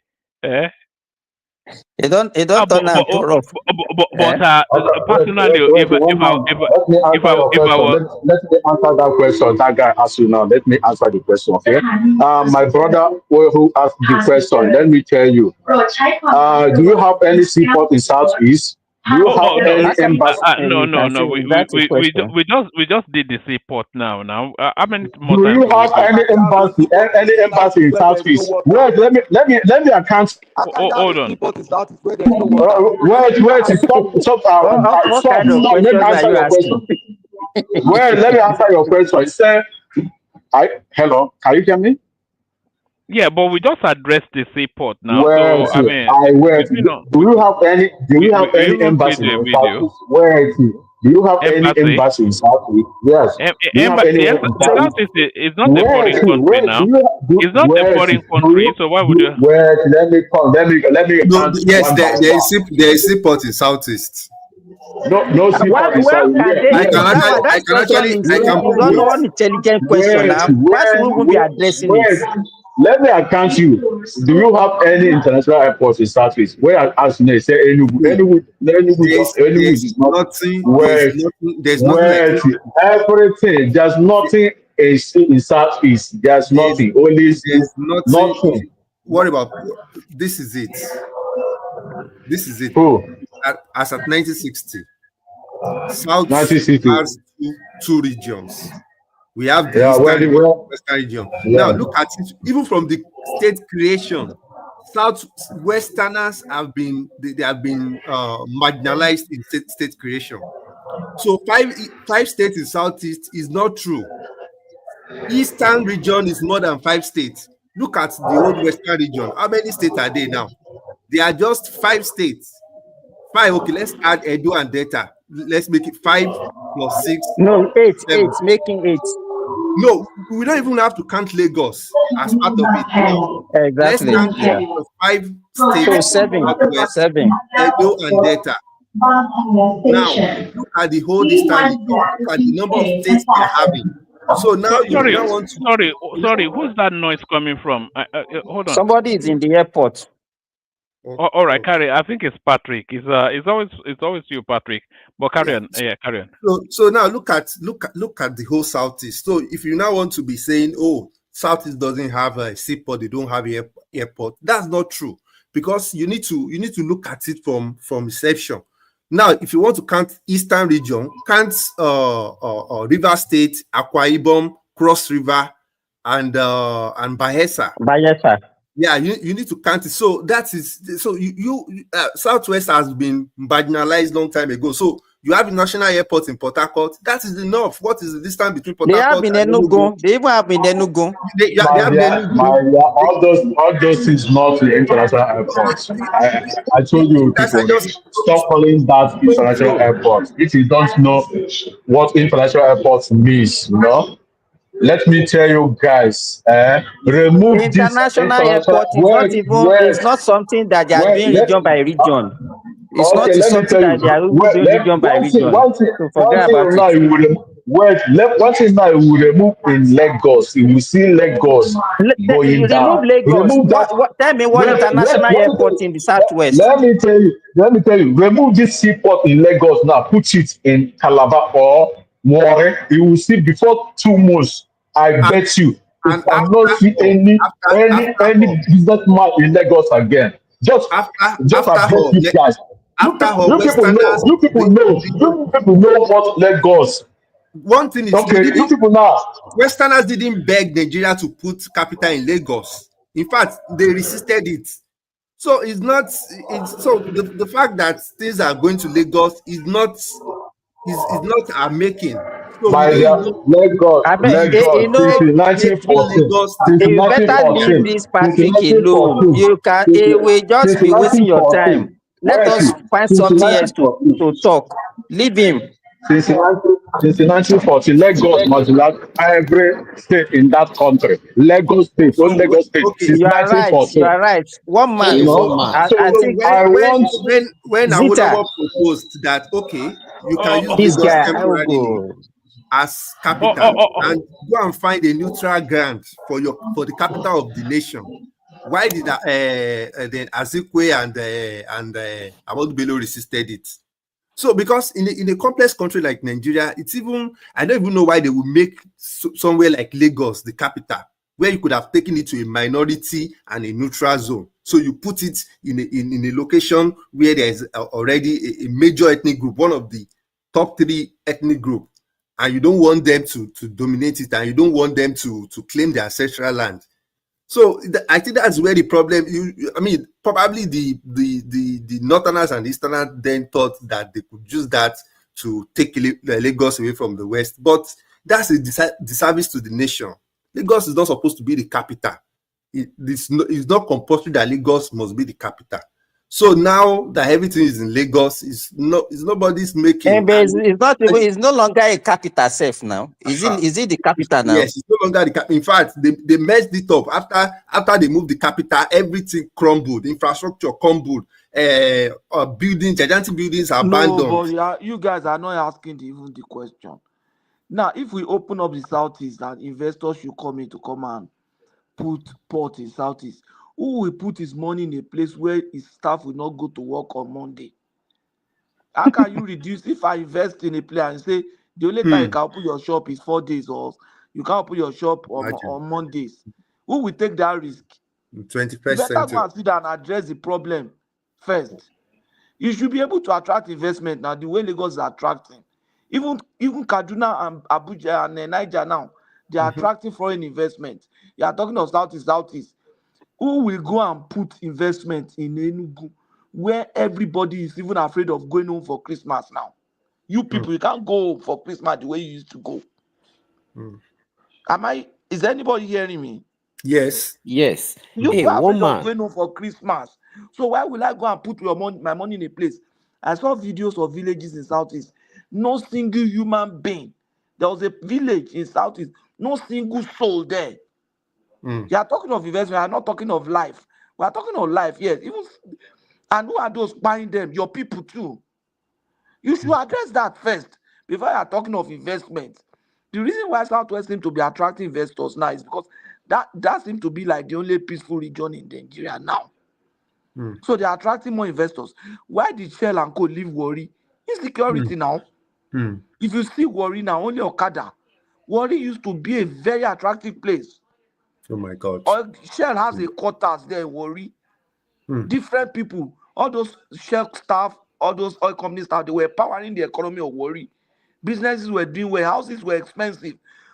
It don't turn out too rough. Personally, if I was, let me answer that question. That guy asked you now. Let me answer the question. Okay. My brother who asked the question. Let me tell you. Do you have any seaport in Southeast? Do you have any embassy? No. We just did the seaport now. How many more do times? You have any embassy? Any embassy in Southeast? Wait, let me account. Hold on. Wait. Stop. Let me answer your question. Wait, let me answer your question. It said, hello, can you hear me? Yeah, but we just addressed the seaport now. Wait, so I mean, do you have any embassy in Southeast? Wait, do you have any embassy in Southeast? Yes. The Southeast is not a foreign country now. It's not a foreign country, so why would you? Wait, let me. No, yes, there is seaport in Southeast. No seaport in Southeast. I can actually. Don't know an intelligent question now. Why would be addressing it? Let me account you. Do you have any international airports in Southeast? Where I asked you, say Enugu is nothing. There's nothing. Everything. There's nothing in Southeast. There's nothing. Only nothing. What about this? Is it? This is it. As at 1960, South has two regions. We have the Eastern and Western region. Now look at it. Even from the state creation, Southwesterners have been marginalized in state creation. So five states in Southeast is not true. Eastern region is more than 5 states. Look at the old Western region. How many states are there now? They are just 5 states. 5. Okay, let's add Edo and Delta. Let's make it 5 plus 6. No, 8. 8. Making 8. No, we don't even have to count Lagos as part of it. No. Exactly. Let's count 5 states. So 7. Edo and Delta. Now look at the whole Eastern region. Look at the number of states they're having. So now Sorry, who's that noise coming from? Hold on. Somebody is in the airport. All right, carry. I think it's Patrick. It's always you, Patrick. But carry on. Yeah, carry on. So now look at the whole Southeast. So if you now want to be saying, oh, Southeast doesn't have a seaport, they don't have an airport, that's not true, because you need to look at it from inception. Now, if you want to count Eastern region, count River State, Akwa Ibom, Cross River, and Bayelsa. Yeah, you need to count it. So Southwest has been marginalized long time ago. So you have a national airport in Port Harcourt. That is enough. What is the distance between Port Harcourt and Enugu? They even have in Enugu. All those things not the international airports. I told you people, stop calling that international airport. If you don't know what international airports means, let me tell you guys, remove international airport is not something that they are doing region by region. It's not something that they are doing region by region. So forget about it. One thing now we remove in Lagos, you will see Lagos going Remove down. Lagos. Remove that. Tell me what international airport in the southwest. Let me tell you, remove this seaport in Lagos now, put it in Calabar or Warren. You will see before 2 months, I bet you cannot see any businessman in Lagos again. Just address these guys. You people know what Lagos. One thing is, okay, you people now. Westerners didn't beg Nigeria to put capital in Lagos. In fact, they resisted it. So it's not. So the fact that things are going to Lagos is not our making. So By we don't Lagos, you know, since 1914, you better leave this Patrick alone. You can. We just be wasting your time. Let us find something else to talk. Leave him. Since 1940, Lagos must have every state in that country. Lagos State, only Lagos State. Since You are right. 1940. You are right. One man. You know? I think when Zita Awolowo proposed that you can use this Lagos guy. temporarily as capital and go and find a neutral ground for the capital of the nation. Why did then Azikwe and Ahmadu Bello resisted it? So because in a complex country like Nigeria, it's even, I don't even know why they would make somewhere like Lagos the capital, where you could have taken it to a minority and a neutral zone. So you put it in a location where there is already a major ethnic group, one of the top 3 ethnic group, and you don't want them to dominate it, and you don't want them to claim their ancestral land. So I think that's where the problem. I mean, probably the Northerners and Easterners then thought that they could use that to take Lagos away from the West, but that's a disservice to the nation. Lagos is not supposed to be the capital. It's not compulsory that Lagos must be the capital. So now that everything is in Lagos, it's nobody's making. It's no longer a capital self now. Is it the capital now? Yes, it's no longer the capital. In fact, they messed it up after they moved the capital. Everything crumbled. Infrastructure crumbled. Gigantic buildings are abandoned. No, but you guys are not asking even the question. Now, if we open up the Southeast and investors should come in to come and put port in Southeast, who will put his money in a place where his staff will not go to work on Monday? How can you reduce if I invest in a place and say the only time you can open your shop is 4 days, or you can't open your shop on Mondays? Who will take that risk? 21st You better century. go and sit down and address the problem first. You should be able to attract investment now the way Lagos is attracting. Even Kaduna and Abuja and Niger now, they are attracting foreign investment. You are talking of Southeast. Who will go and put investment in Enugu, where everybody is even afraid of going home for Christmas now? You people, you can't go home for Christmas the way you used to go. Is anybody hearing me? Yes. Yes. You Hey, are afraid woman. of going home for Christmas. So why will I go and put my money in a place? I saw videos of villages in Southeast. No single human being. There was a village in Southeast. No single soul there. You are talking of investment. You are not talking of life. We are talking of life, yes. And who are those buying them? Your people too. You should address that first before you are talking of investment. The reason why Southwest seems to be attracting investors now is because that seems to be like the only peaceful region in Nigeria now. So they are attracting more investors. Why did Shell and Co leave Warri? Insecurity now. If you see Warri now, only Okada. Warri used to be a very attractive place. Oh my God. Shell has a quarters there in Warri. Different people, all those Shell staff, all those oil company staff, they were powering the economy of Warri. Businesses were doing well, houses were expensive.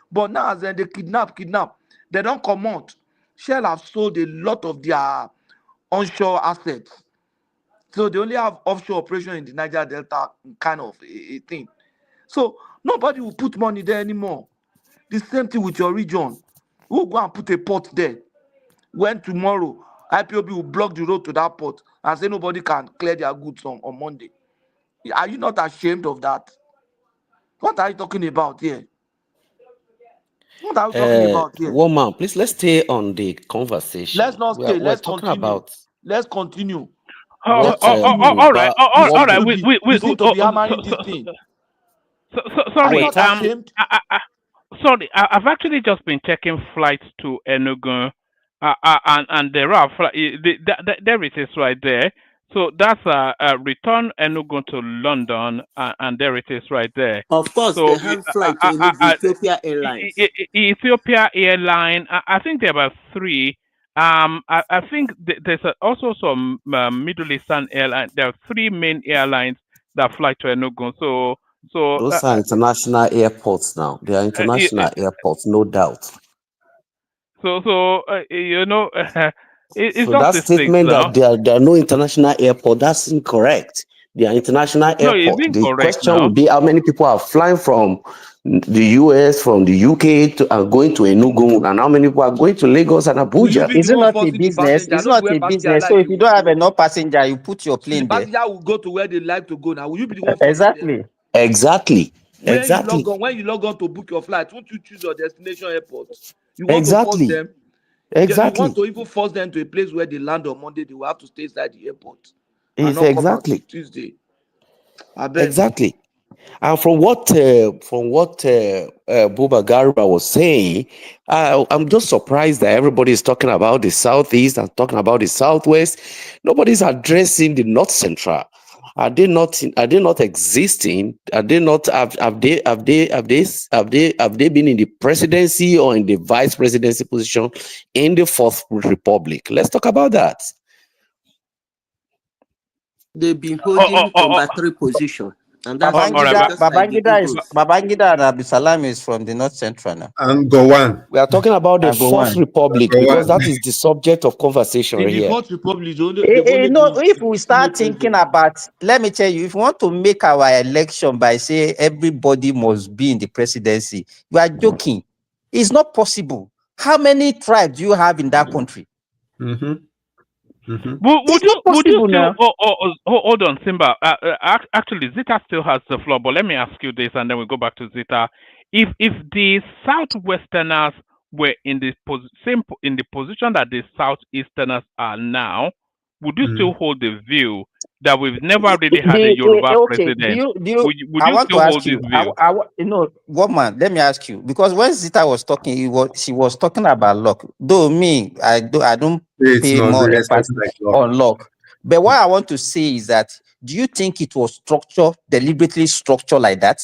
But now as they kidnap, they don't come out. Shell have sold a lot of their onshore assets. So they only have offshore operation in the Niger Delta, kind of a thing. So nobody will put money there anymore. The same thing with your region. Who will go and put a port there? When tomorrow IPOB will block the road to that port and say nobody can clear their goods on Monday. Are you not ashamed of that? What are you talking about here? What are we talking about here? Woman, please, let's stay on the conversation. Let's not stay. We're Let's talking continue. about Let's continue. what all right. You seem to be hammering this thing. Sorry, I'm not ashamed. sorry, I've actually just been checking flights to Enugu, and there are there it is right there. So that's a return Enugu to London, and there it is right there. Of course, So they have flight to Enugu, Ethiopia Airlines. Ethiopia Airline, I think there are three. I think there's also some Middle Eastern airline. There are three main airlines that fly to Enugu. So those are international airports now. They are international airports, no doubt. You know, it's So just that these things statement now. that there are no international airport, that's incorrect. They are international No, it's airport. The incorrect question now. would be how many people are flying from the US, from the UK to going to Enugu, and how many people are going to Lagos and Abuja. Is it not a business? It's not a business. So if you don't have enough passenger, you put your plane the there. passenger will go to where they like to go. Now, will you be the one forcing them? Exactly. When you log on to book your flight, won't you choose your destination airport? You want to force them? You want to even force them to a place where they land on Monday, they will have to stay inside the airport and not come out till Tuesday. I bet. Exactly. And from what Buba Garba was saying, I'm just surprised that everybody is talking about the southeast and talking about the southwest. Nobody's addressing the north central. Are they not existing? Are they not have they been in the presidency or in the vice presidency position in the Fourth Republic? Let's talk about that. They've been holding combattery position. And that's Babangida and Abdusalam is from the North Central now. And Gowan. We are talking about the Fourth Republic because that is the subject of conversation right here. Fourth Republic, if we start thinking about, let me tell you, if we want to make our election by say everybody must be in the presidency, you are joking. It's not possible. How many tribes do you have in that country? Mm-hmm. Would you still hold on, Simba? Actually, Zita still has the floor, but let me ask you this, and then we go back to Zita. If the Southwesterners were in the position that the Southeasterners are now, would you still hold the view that we've never really had a Yoruba president? Would you still hold this view? Woman, let me ask you, because when Zita was talking, she was talking about luck. Though I don't pay more emphasis on luck. But what I want to say is that, do you think it was deliberately structured like that?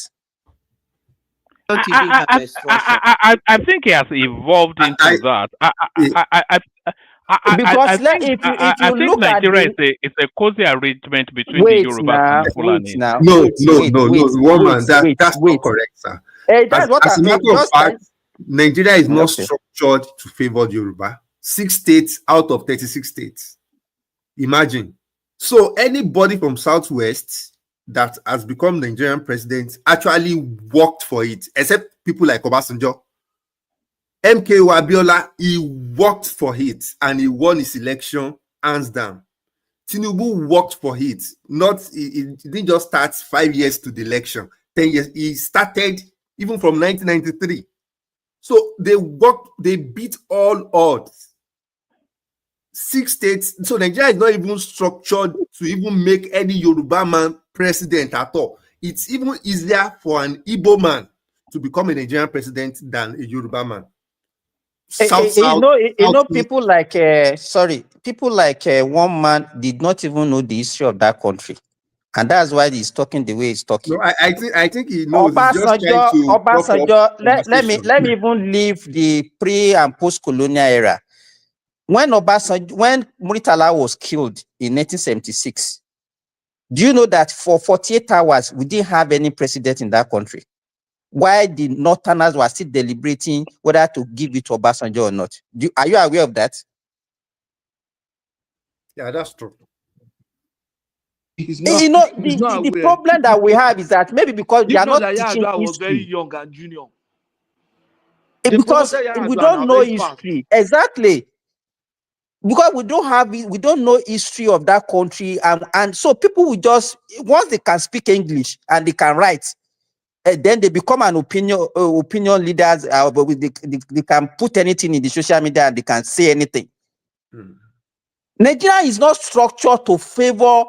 I think it has evolved into that. I think Nigeria is a cozy arrangement between the Yorubas and the Fulani. No, woman, that's not correct, sir. As a matter of fact, Nigeria is not structured to favor Yoruba. 6 states out of 36 states. Imagine. So anybody from Southwest that has become Nigerian president actually worked for it, except people like Obasanjo. MK Abiola, he worked for it and he won his election hands down. Tinubu worked for it. He didn't just start 5 years to the election, 10 years. He started even from 1993. So they beat all odds. 6 states. So Nigeria is not even structured to even make any Yoruba man president at all. It's even easier for an Igbo man to become a Nigerian president than a Yoruba man. People like one man did not even know the history of that country, and that's why he's talking the way he's talking. No, I think he knows. Obasanjo, let me even leave the pre and post colonial era. When Muritala was killed in 1976, do you know that for 48 hours we didn't have any president in that country? Why the Northerners were still deliberating whether to give it to Obasanjo or not? Are you aware of that? Yeah, that's true. The problem that we have is that maybe because they are not teaching history. Was very young and junior. Because we don't know history. Exactly. Because we don't know history of that country, and so people will just, once they can speak English and they can write, then they become an opinion leaders. But they can put anything in the social media and they can say anything. Nigeria is not structured to favor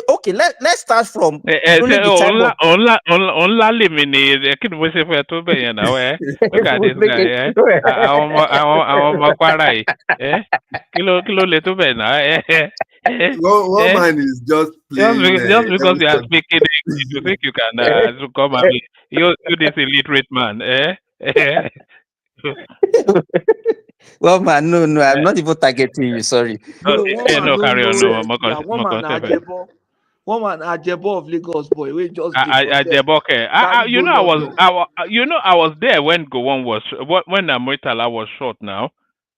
Okay, let's start from only the time of only minute. Kid was if we're to be now, eh? Look at this guy, eh? I'm quite eh? Kilo little bit now, One man is just playing Just because devil you are study. speaking English, you think you can to come and you this illiterate man, eh? well, man, no, I'm not even targeting you. Sorry. No, one man No, no carry on, know no, Nigeria. One man Ajebo. One man Ajebo of Lagos boy. We just dey for there. You Carry know, go London. I was there when Gowon was when Amoitala was shot. Now,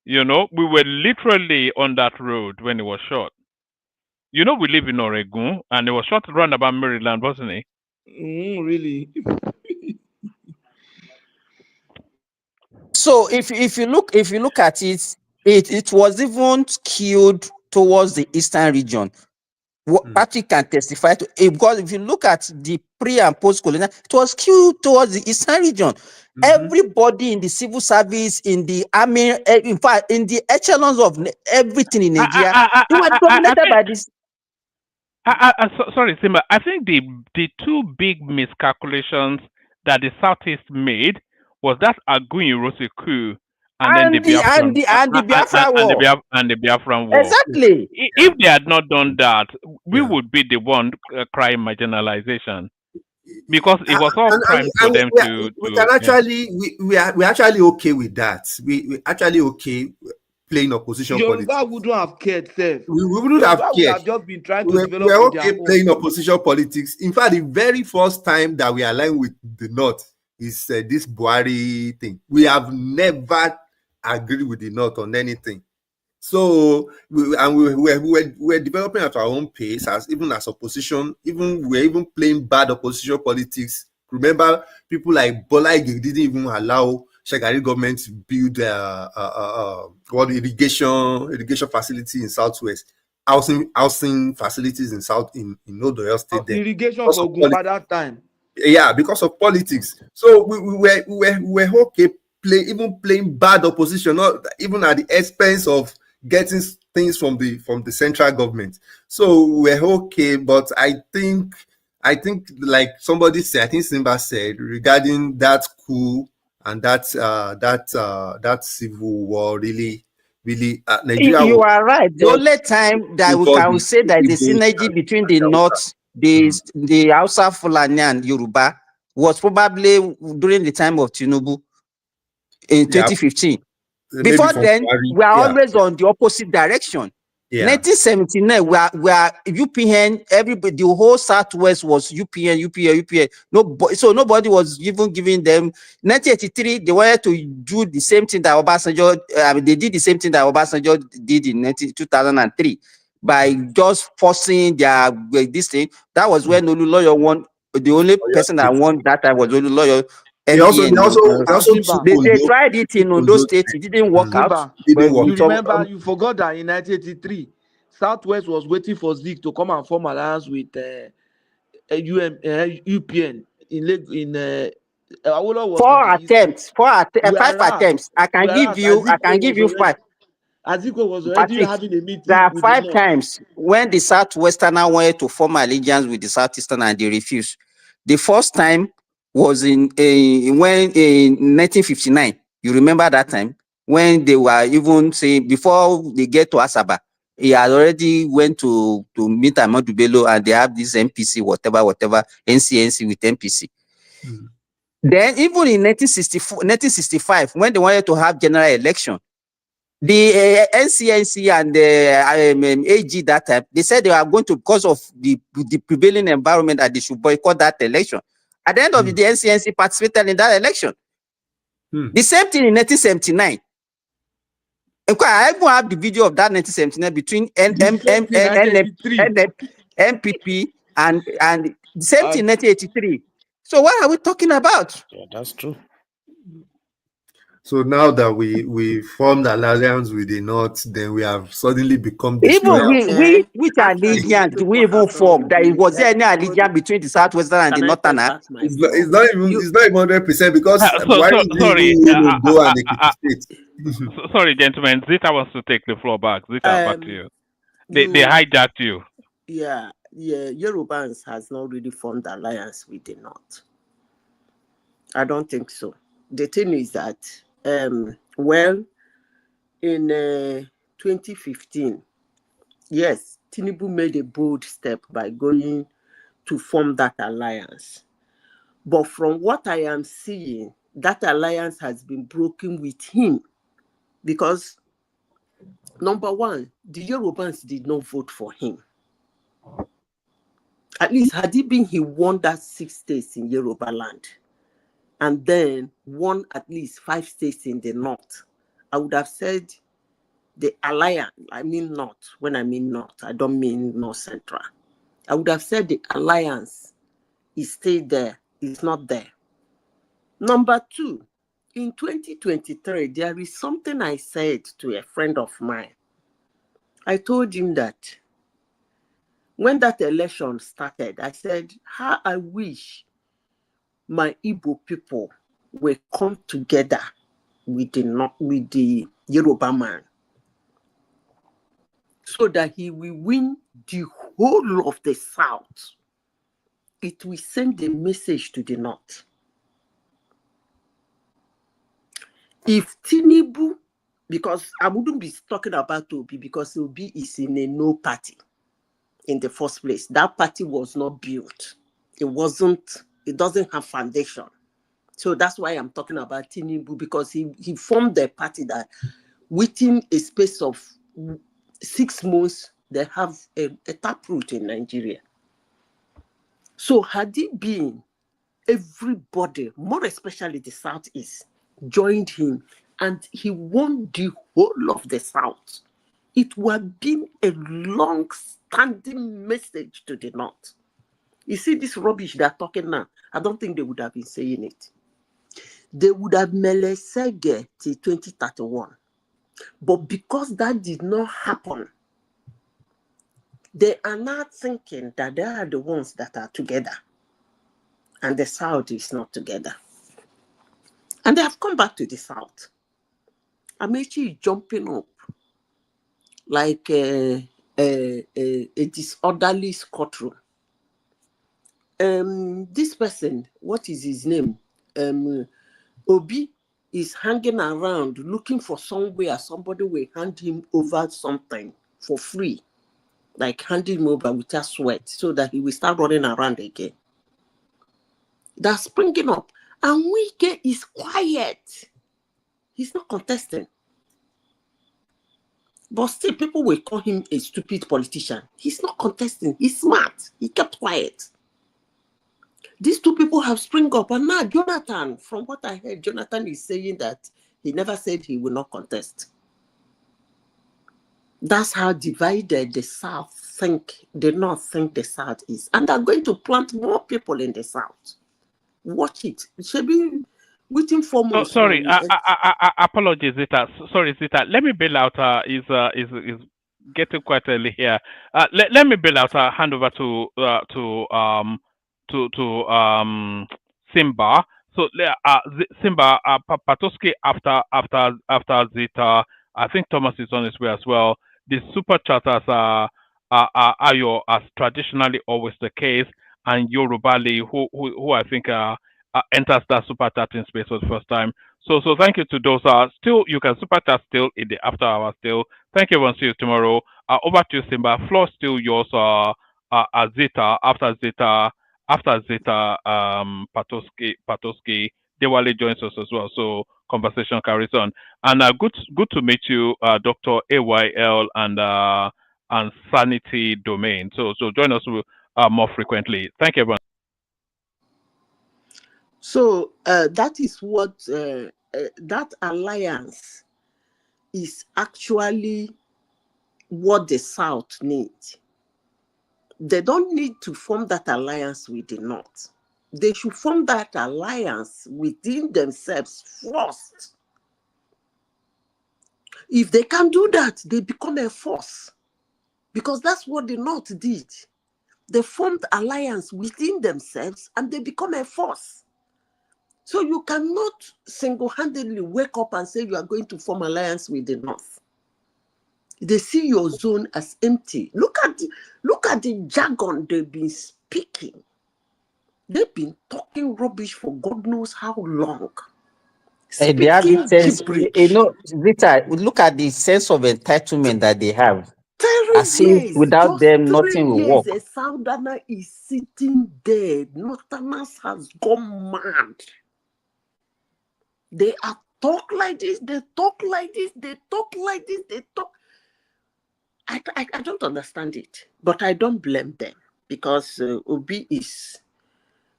you know, we were literally on that road when it was shot. You know, we live in Oregon, and it was shot around about Maryland, wasn't it? Really? So if you look at it, it was even skewed towards the eastern region. Patrick can testify to it, because if you look at the pre and post colonial, it was skewed towards the eastern region. Everybody in the civil service, in the army, in fact, in the echelons of everything in Nigeria, they were dominated by this. Sorry, Simba. I think the two big miscalculations that the Southeast made was that Aguiyi-Ironsi coup and the Biafran war. Exactly. If they had not done that, we would be the one crying marginalization, because it was all crime for them to. We can actually we are actually okay with that. We actually okay playing opposition politics. Yoruba wouldn't have cared, sir. We wouldn't have cared. Would have just been trying to develop. We are okay playing opposition politics. In fact, the very first time that we aligned with the North is this Buhari thing. We have never agreed with the North on anything. So we're developing at our own pace, as opposition. We're even playing bad opposition politics. Remember, people like Bola Ige didn't even allow Shagari government to build irrigation facility in Southwest, housing facilities in Odoyo State. There, irrigation for Gumba that time. Yeah, because of politics. So we were okay playing bad opposition, not even at the expense of getting things from the central government. So we're okay, but I think like somebody said, I think Simba said, regarding that coup and that civil war, really Nigeria. You are right. The only time that we can say that the synergy between the North, the Hausa, Fulani and Yoruba was probably during the time of Tinubu in 2015. Before then, we are always on the opposite direction. 1979, we are UPN. Everybody, the whole Southwest was UPN. Nobody was even giving them. 1983, they wanted to do the same thing that Obasanjo. They did the same thing that Obasanjo did in 2003 by just forcing this thing. That was when Oluloyo won. The only person that won that time was Oluloyo. They tried it in Ondo State. It didn't work out. You remember, you forgot that in 1983, Southwest was waiting for Zeke to come and form alliance with UPN in five attempts. I can give you 5. Aziko was already having a meeting. There are 5 times when the Southwesterner wanted to form alliance with the Southeastern and they refused. The first time was in 1959. You remember that time when they were even saying, before they get to Asaba, he had already went to meet Ahmadu Bello and they have this MPC, whatever, NCNC with MPC. Then even in 1965, when they wanted to have general election, the NCNC and the AG that time, they said they are going to, because of the prevailing environment, that they should boycott that election. At the end of the day, NCNC participated in that election. The same thing in 1979. I even have the video of that 1979 between MPP and the same thing in 1983. So what are we talking about? Yeah, that's true. So now that we formed an alliance with the North, then we have suddenly become even which allegiance do we even form? Was there any allegiance between the Southwestern and the Northern? It's not even 100% because why sorry, go and sorry, gentlemen. Zita wants to take the floor back. Zita, back to you. They hijacked you. Yeah, Yorubas has not really formed alliance with the North. I don't think so. The thing is that, well, in 2015, yes, Tinubu made a bold step by going to form that alliance. But from what I am seeing, that alliance has been broken with him because, number one, the Yorubans did not vote for him. At least had it been he won that 6 states in Yoruba land and then won at least 5 states in the North, I would have said the alliance, I mean North, when I mean North, I don't mean North Central. I would have said the alliance is still there, it's not there. Number two, in 2023, there is something I said to a friend of mine. I told him that when that election started, I said, how I wish my Igbo people will come together with the Yoruba man so that he will win the whole of the South. It will send a message to the North. If Tinubu, because I wouldn't be talking about Obi because Obi is in a no party in the first place. That party was not built. It doesn't have foundation. So that's why I'm talking about Tinubu, because he formed a party that within a space of 6 months, they have a taproot in Nigeria. So had it been everybody, more especially the Southeast, joined him and he won the whole of the South, it would have been a long-standing message to the North. You see this rubbish they're talking now, I don't think they would have been saying it. They would have melesege till 2031. But because that did not happen, they are now thinking that they are the ones that are together and the South is not together. And they have come back to the South. Amechi jumping up like a disorderly courtroom. This person, what is his name? Obi is hanging around looking for somewhere somebody will hand him over something for free, like handing him over without sweat, so that he will start running around again. That's springing up. And Wike is quiet. He's not contesting. But still, people will call him a stupid politician. He's not contesting. He's smart. He kept quiet. These two people have spring up. And now Jonathan, from what I heard, Jonathan is saying that he never said he will not contest. That's how divided the South the North think the South is. And they're going to plant more people in the South. Watch it. It should be within 4 months. Sorry, apologies, Zita. Sorry, Zita. Let me bail out. Is getting quite early here. Let me bail out. Hand over to Simba. So Simba, Patoski after Zita. I think Thomas is on his way as well. The super chatters are as traditionally always the case, and Yorubali, who I think enters that super chatting space for the first time. So thank you to those. Still, you can super chat still in the after hour still. Thank you, everyone. See you tomorrow. Over to you, Simba. Floor still yours. Zeta after Zeta Patoski. Dewale joins us as well. So conversation carries on. And good to meet you, Dr. AYL and Sanity Domain. So join us more frequently. Thank you, everyone. So that is what that alliance is actually what the South needs. They don't need to form that alliance with the North. They should form that alliance within themselves first. If they can do that, they become a force. Because that's what the North did. They formed alliance within themselves and they become a force. So you cannot single-handedly wake up and say you are going to form alliance with the North. They see your zone as empty. Look at the jargon they've been speaking. They've been talking rubbish for God knows how long. They have the Speaking sense, gibberish. Rita, look at the sense of entitlement that they have. 3 As if years, without just them, 3 nothing will years, work. a Southerner is sitting there. Northerners has gone mad. They are talk like this, they talk like this, they talk like this, they talk. I don't understand it, but I don't blame them because Obi is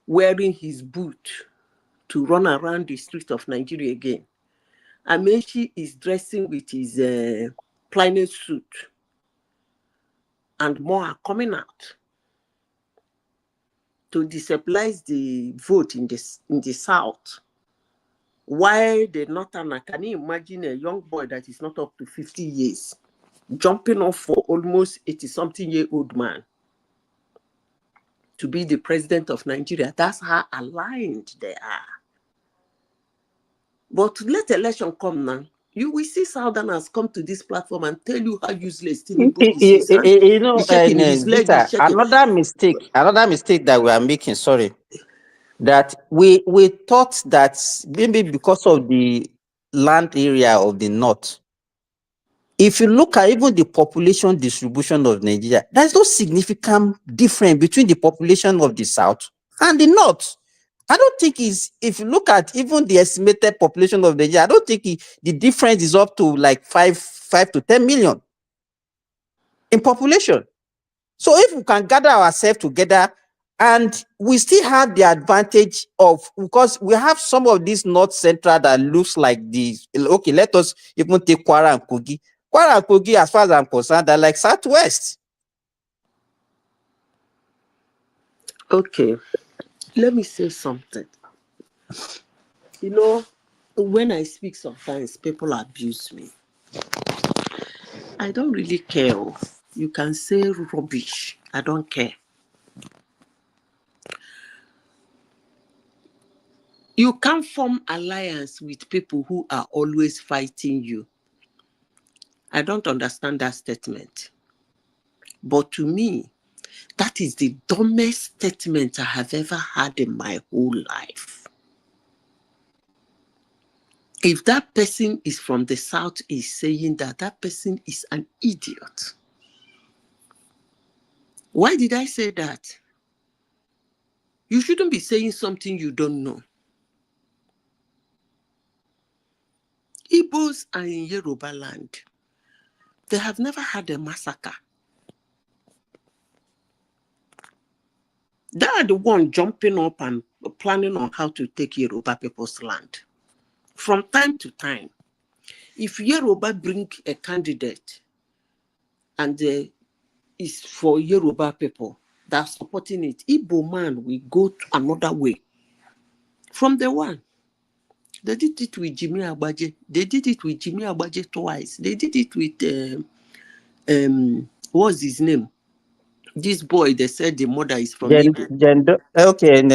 wearing his boot to run around the streets of Nigeria again. Amechi is dressing with his planet suit, and more are coming out to destabilize the vote in the South. Why the Northerner, can you imagine a young boy that is not up to 50 years jumping off for almost 80-something-year-old man to be the president of Nigeria? That's how aligned they are. But let election come now. You will see Southerners come to this platform and tell you how useless Tinubu is. He's shaking his leg. Rita, another mistake that we are making, sorry, that we thought that maybe because of the land area of the north, if you look at even the population distribution of Nigeria, there's no significant difference between the population of the south and the north. I don't think if you look at even the estimated population of Nigeria, I don't think the difference is up to like 5 to 10 million in population. So if we can gather ourselves together, and we still have the advantage of, because we have some of this north central that looks like this. Okay, let us even take Kwara and Kogi. Kwara and Kogi, as far as I'm concerned, they're like southwest. Okay, let me say something. You know, when I speak sometimes, people abuse me. I don't really care. You can say rubbish. I don't care. You can't form alliance with people who are always fighting you. I don't understand that statement. But to me, that is the dumbest statement I have ever had in my whole life. If that person is from the South is saying that, that person is an idiot. Why did I say that? You shouldn't be saying something you don't know. Igbos are in Yoruba land. They have never had a massacre. They are the one jumping up and planning on how to take Yoruba people's land. From time to time, if Yoruba bring a candidate and is for Yoruba people that are supporting it, Igbo man will go to another way. From the one, they did it with Jimmy Agbaje. They did it with Jimmy Agbaje twice. They did it with what's his name? This boy, they said the mother is from Igbo. Okay, and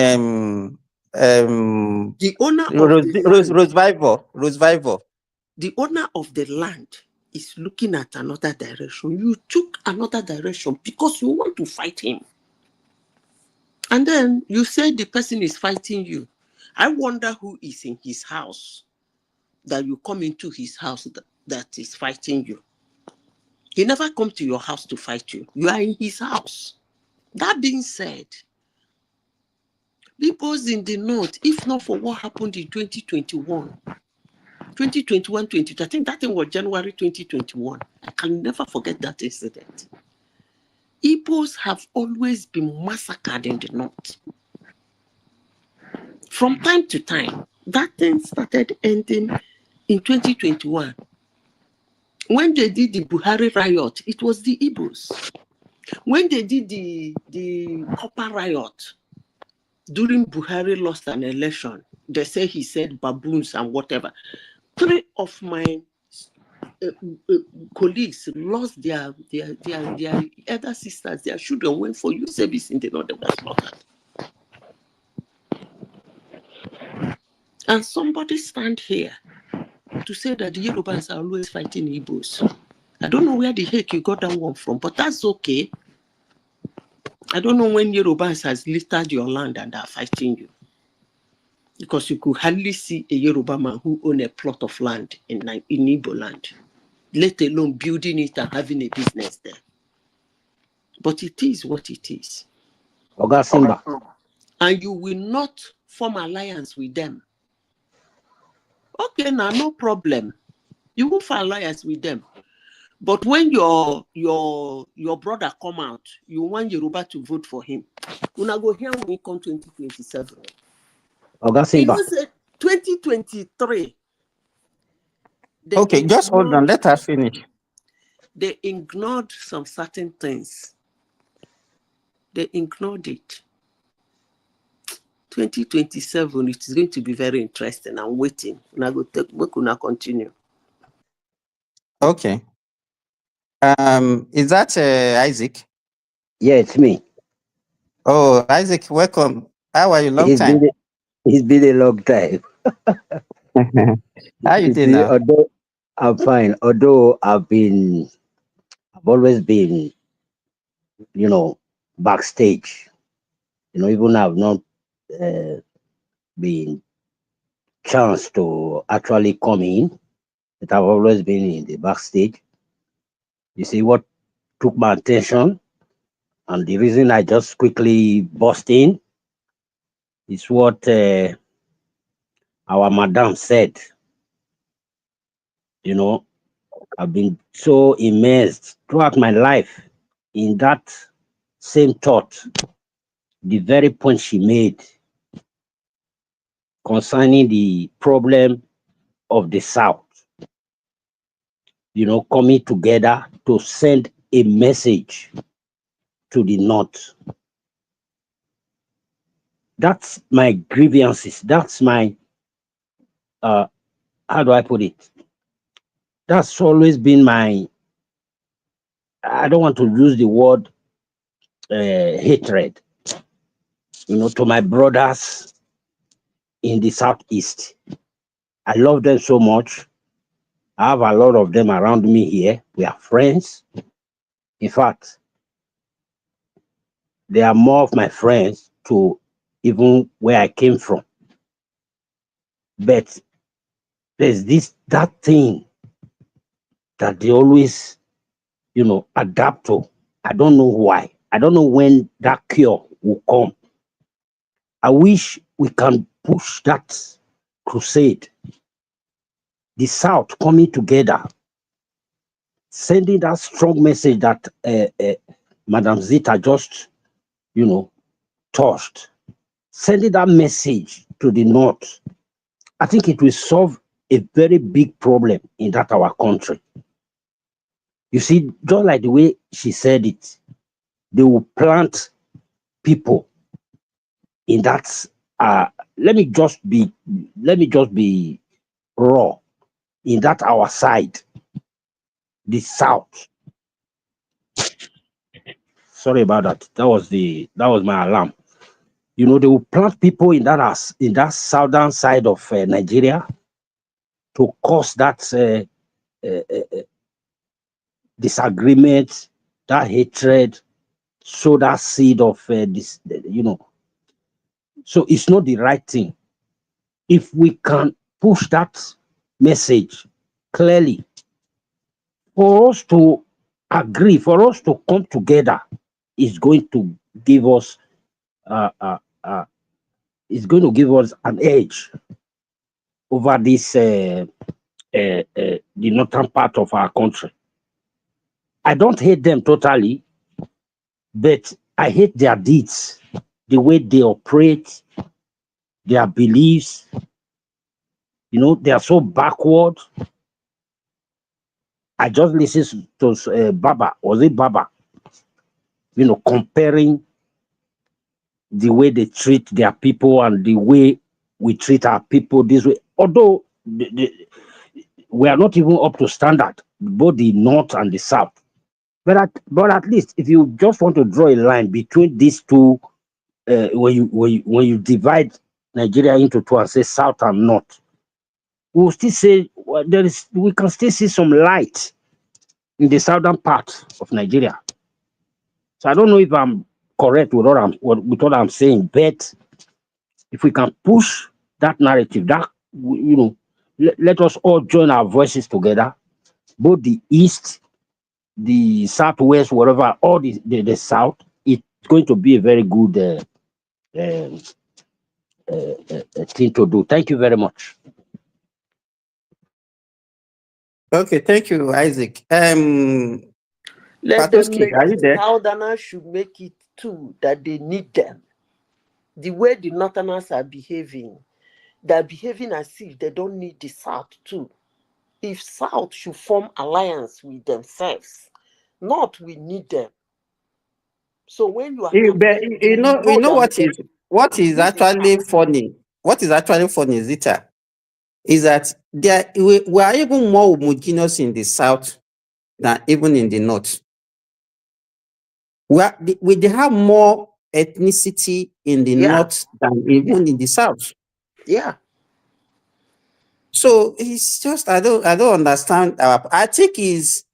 the owner of the land, Rosevivor. The owner of the land is looking at another direction. You took another direction because you want to fight him. And then you say the person is fighting you. I wonder who is in his house that you come into his house that is fighting you. He never come to your house to fight you. You are in his house. That being said, people in the north, if not for what happened in 2021, 2022, I think that thing was January 2021. I can never forget that incident. Igbos have always been massacred in the north. From time to time, that thing started ending in 2021. When they did the Buhari riot, it was the Igbos. When they did the copper riot, during Buhari lost an election, they say he said baboons and whatever. 3 of my colleagues lost their elder sisters, their children went for youth service in the north. They were slaughtered. And somebody stand here to say that the Yorubas are always fighting Igbos. I don't know where the heck you got that one from, but that's okay. I don't know when Yorubas has listed your land and are fighting you. Because you could hardly see a Yoruba man who own a plot of land in Igbo land, let alone building it and having a business there. But it is what it is. Oga Simba. And you will not form alliance with them. Okay, now no problem. You will form alliance with them. But when your brother come out, you want Yoruba to vote for him. Una go here when we come 2027. Oga Simba. 2023. Okay, just hold on. Let us finish. They ignored some certain things. They ignored it. 2027, it is going to be very interesting. I'm waiting. Now go take. We can continue. Okay. Is that Isaac? Yeah, it's me. Oh, Isaac, welcome. How are you? Long time. It's been a long time. How you doing now? Although I'm fine. Although I've always been, backstage. Even I've not been chance to actually come in, but I've always been in the backstage. You see what took my attention, and the reason I just quickly burst in is what our madam said. I've been so immersed throughout my life in that same thought, the very point she made concerning the problem of the South, coming together to send a message to the North. That's my grievances. That's my, how do I put it? That's always been my, I don't want to use the word hatred, to my brothers in the Southeast. I love them so much. I have a lot of them around me here. We are friends. In fact, they are more of my friends to even where I came from. But there's that thing that they always, adapt to. I don't know why. I don't know when that cure will come. I wish we can push that crusade. The South coming together, sending that strong message that Madam Zita just, touched. Sending that message to the North. I think it will solve a very big problem in that our country. You see, just like the way she said it, they will plant people in that. Let me just be raw. In that our side, the South. Sorry about that. That was my alarm. They will plant people in that southern side of Nigeria to cause that disagreement, that hatred, sow that seed of this. So it's not the right thing. If we can push that message clearly, for us to agree, for us to come together, is going to give us an edge over this the northern part of our country. I don't hate them totally, but I hate their deeds, the way they operate, their beliefs. They are so backward. I just listened to Baba. Was it Baba? Comparing the way they treat their people and the way we treat our people this way. Although we are not even up to standard, both the North and the South. But at least if you just want to draw a line between these two, when you divide Nigeria into two and say South and North, we'll still say we can still see some light in the southern part of Nigeria. So I don't know if I'm correct with what I'm saying, but if we can push that narrative, that let us all join our voices together, both the east, the southwest, whatever, all the south. It's going to be a very good thing to do. Thank you very much. Okay, thank you, Isaac. Let them Patoski, make are you the there? Southerners should make it too that they need them. The way the Northerners are behaving, they're behaving as if they don't need the South too. If South should form alliance with themselves, North we need them. So when you are But campaigning, you know that what is need the actually South. funny? What is actually funny, Zita, is that we are even more homogeneous in the south than even in the north. We have more ethnicity in the Yeah, north than even in the south. yeah. So it's just I don't understand. I think it's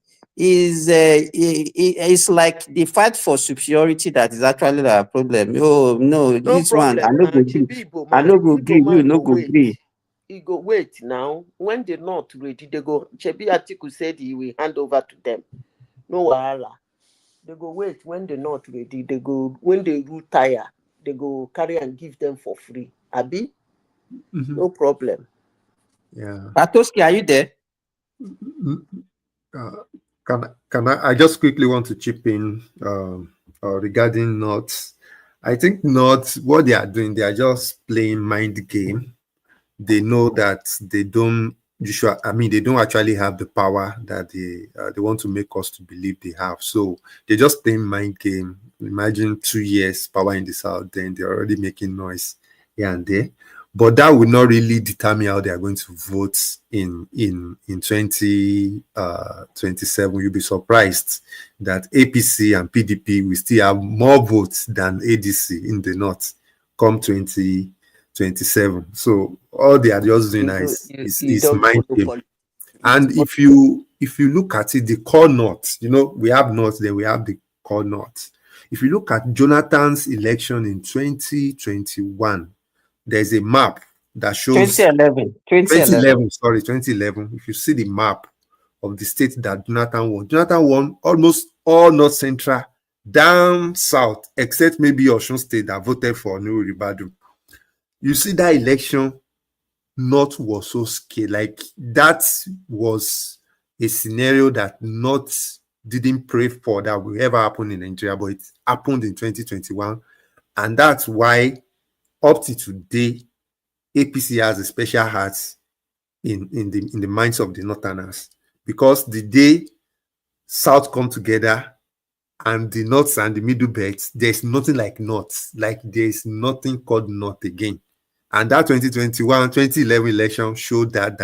like the fight for superiority that is actually the problem. Oh no, No this one I problem no now. go agree. Chebi I no go Igbo agree. You man no go go wait. agree. He go wait now. When they're not ready, they go. Chebi Atiku said he will hand over to them. No wahala. They go wait when they're not ready. They go when they retire. They go carry and give them for free. Abi, no problem. Yeah. Patoski, are you there? Can I just quickly want to chip in regarding North. I think North, what they are doing, they are just playing mind game. They know that they don't they don't actually have the power that they want to make us to believe they have. So they're just playing mind game. Imagine 2 years power in the south, then they're already making noise here and there. But that will not really determine how they are going to vote in 2027. You'll be surprised that APC and PDP will still have more votes than ADC in the north come 2027. So all they are just doing You is don't mind follow game. politics. And if you look at it, the core north, we have north, then we have the core north. If you look at Jonathan's election in 2021, there's a map that shows 2011. If you see the map of the state that Jonathan won almost all North Central, down south, except maybe Osun State that voted for Nuru Ribadu. You see that election, North was so scared. Like that was a scenario that North didn't pray for that will ever happen in Nigeria, but it happened in 2021. And that's why up to today, APC has a special heart in the minds of the Northerners. Because the day South come together and the North and the Middle Belt, there's nothing like North. Like there's nothing called North again. And that 2011 election showed that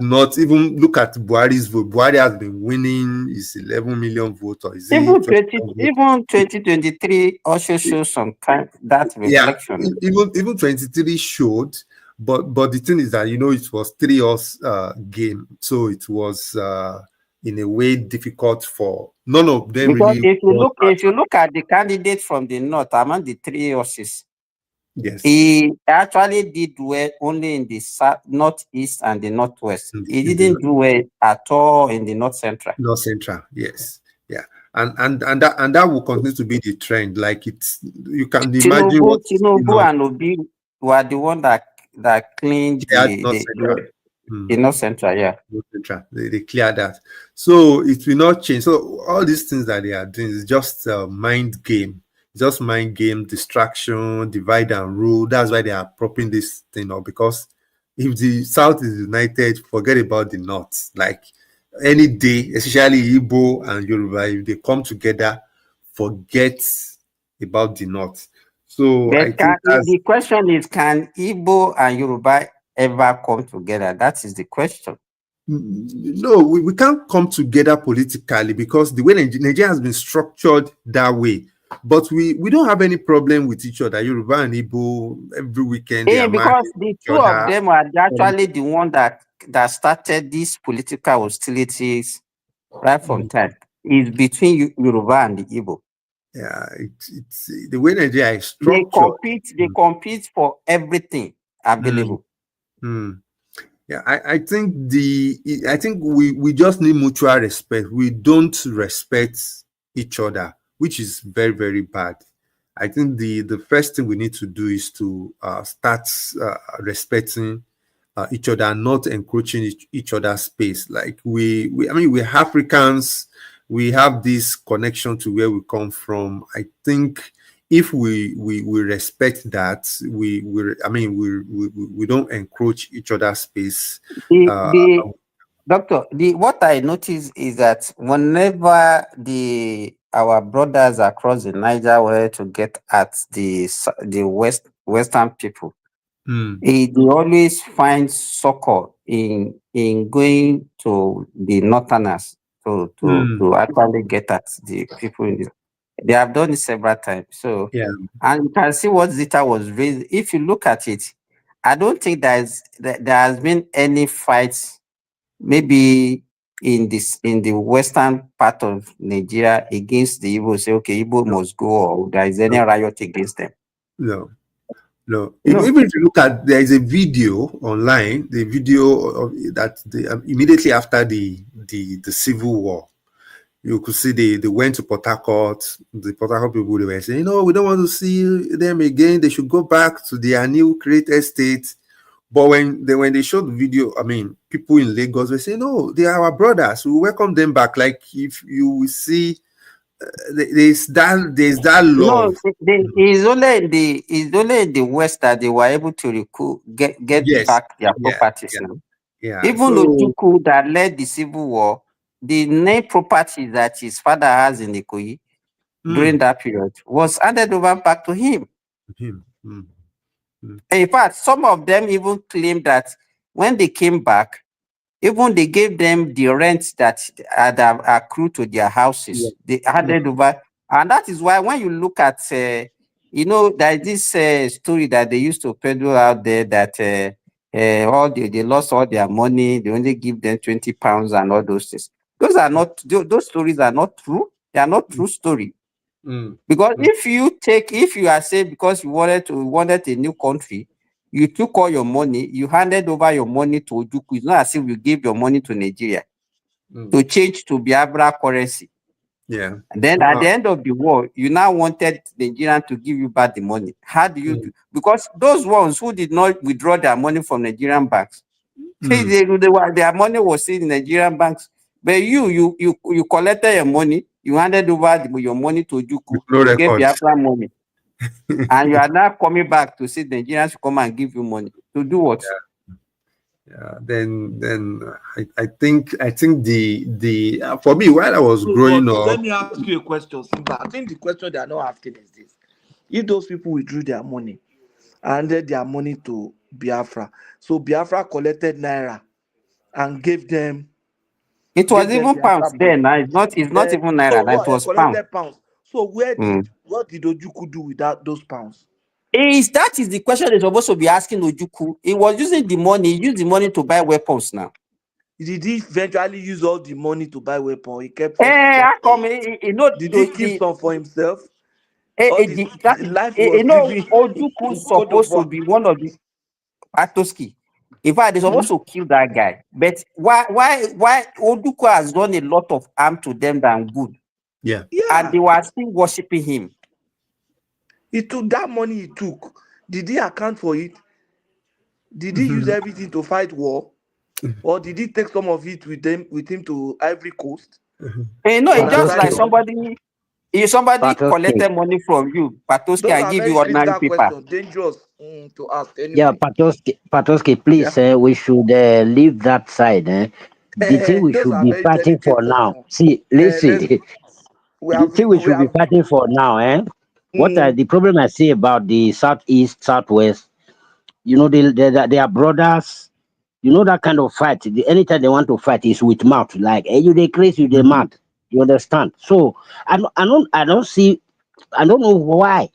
not even look at Buhari's vote. Buhari has been winning his 11 million votes, or is Even it 2023 also shows some kind that yeah, reflection. even 23 showed, but the thing is that it was 3-us game, so it was in a way difficult for none of them Because really. if you look at the candidate from the north among the 3 horses, yes, he actually did well only in the northeast and the northwest. He didn't do well at all in the north central. North Central, yes, yeah, and that will continue to be the trend. Like you can imagine Tinubu and Obi were the one that cleaned the north central, yeah. North Central. They clear that, so it will not change. So all these things that they are doing is just a mind game. Just mind game, distraction, divide and rule. That's why they are propping this thing up, because if the South is united, forget about the North. Like any day, especially Igbo and Yoruba, if they come together, forget about the North. So But I think the question is, can Igbo and Yoruba ever come together? That is the question. No, we can't come together politically, because the way Nigeria has been structured that way. But we don't have any problem with each other. Yoruba and Igbo, every weekend they are because the two of them are actually the one that started these political hostilities right from time. It's between Yoruba and the Igbo. Yeah, it's the way Nigeria is They structured. compete for everything available. Yeah, I think we just need mutual respect. We don't respect each other, which is very, very bad. I think the first thing we need to do is to start respecting each other and not encroaching each other's space. Like I mean, we're Africans. We have this connection to where we come from. I think if we respect that, we don't encroach each other's space. The doctor, what I notice is that whenever our brothers across the Niger were to get at the western people, they always find succor in going to the northerners to actually get at the people in they have done it several times. So and you can see what Zita was raised. If you look at it, I don't think there has been any fights maybe in the western part of Nigeria against the Igbo. Say okay, Igbo must go, or there is any riot against them. No. Even if you look at, there is a video online, the video of that immediately after the civil war, you could see they went to Port Harcourt. The Port Harcourt people, they were saying, no, we don't want to see them again. They should go back to their new created state. But when they showed the video, I mean, people in Lagos were saying, no, they are our brothers. We welcome them back. Like if you will see, there's that love. No, it's only in the West that they were able to get back their properties now. Yeah. Even Ojukwu that led the civil war, the main property that his father has in Ikoyi during that period was handed over back to him. In fact, some of them even claimed that when they came back, even they gave them the rent that had accrued to their houses. They handed over. And that is why when you look at, there is this story that they used to peddle out there that they lost all their money. They only give them 20 pounds and all those things. Those stories are not true. They are not true story. Because if you are saying because you wanted a new country, you took all your money, you handed over your money to Ojukwu. It's not as if you gave your money to Nigeria to change to Biafra currency. Yeah. And then at the end of the war, you now wanted Nigeria to give you back the money. How do you do? Because those ones who did not withdraw their money from Nigerian banks, their money was still in Nigerian banks. But you collected your money, you handed over your money to Ojukwu to get Biafra money. And you are now coming back to say Nigerians should come and give you money to do what? Then I think the for me, while I was growing up. Let me ask you a question, Simba. I think the question they are not asking is this: if those people withdrew their money, handed their money to Biafra, so Biafra collected naira and gave them. It was even pounds then. It's not even naira. It was pounds. So what did Ojukwu do with those pounds? That is the question they're supposed to be asking Ojukwu. He was using the money. He used the money to buy weapons now. Did he eventually use all the money to buy weapons? He kept did he keep some for himself? Ojukwu supposed to be one of the Patoski. In fact, they're supposed to kill that guy. But why Ojukwu has done a lot of harm to them than good? Yeah. And they were still worshiping him. He took that money he took. Did he account for it? Did he use everything to fight war? Or did he take some of it with him to Ivory Coast? It's just like somebody collected money from you, Patoski, and give you ordinary paper. Dangerous to ask. Anyway. Yeah, Patoski, please, we should leave that side. The thing we should be fighting for now. See, listen. The thing we should be fighting for now, what are the problem I see about the southeast, southwest? They are brothers. That kind of fight. Anytime they want to fight is with mouth. Like, hey, you they crazy, you they mad. You understand? So I don't know why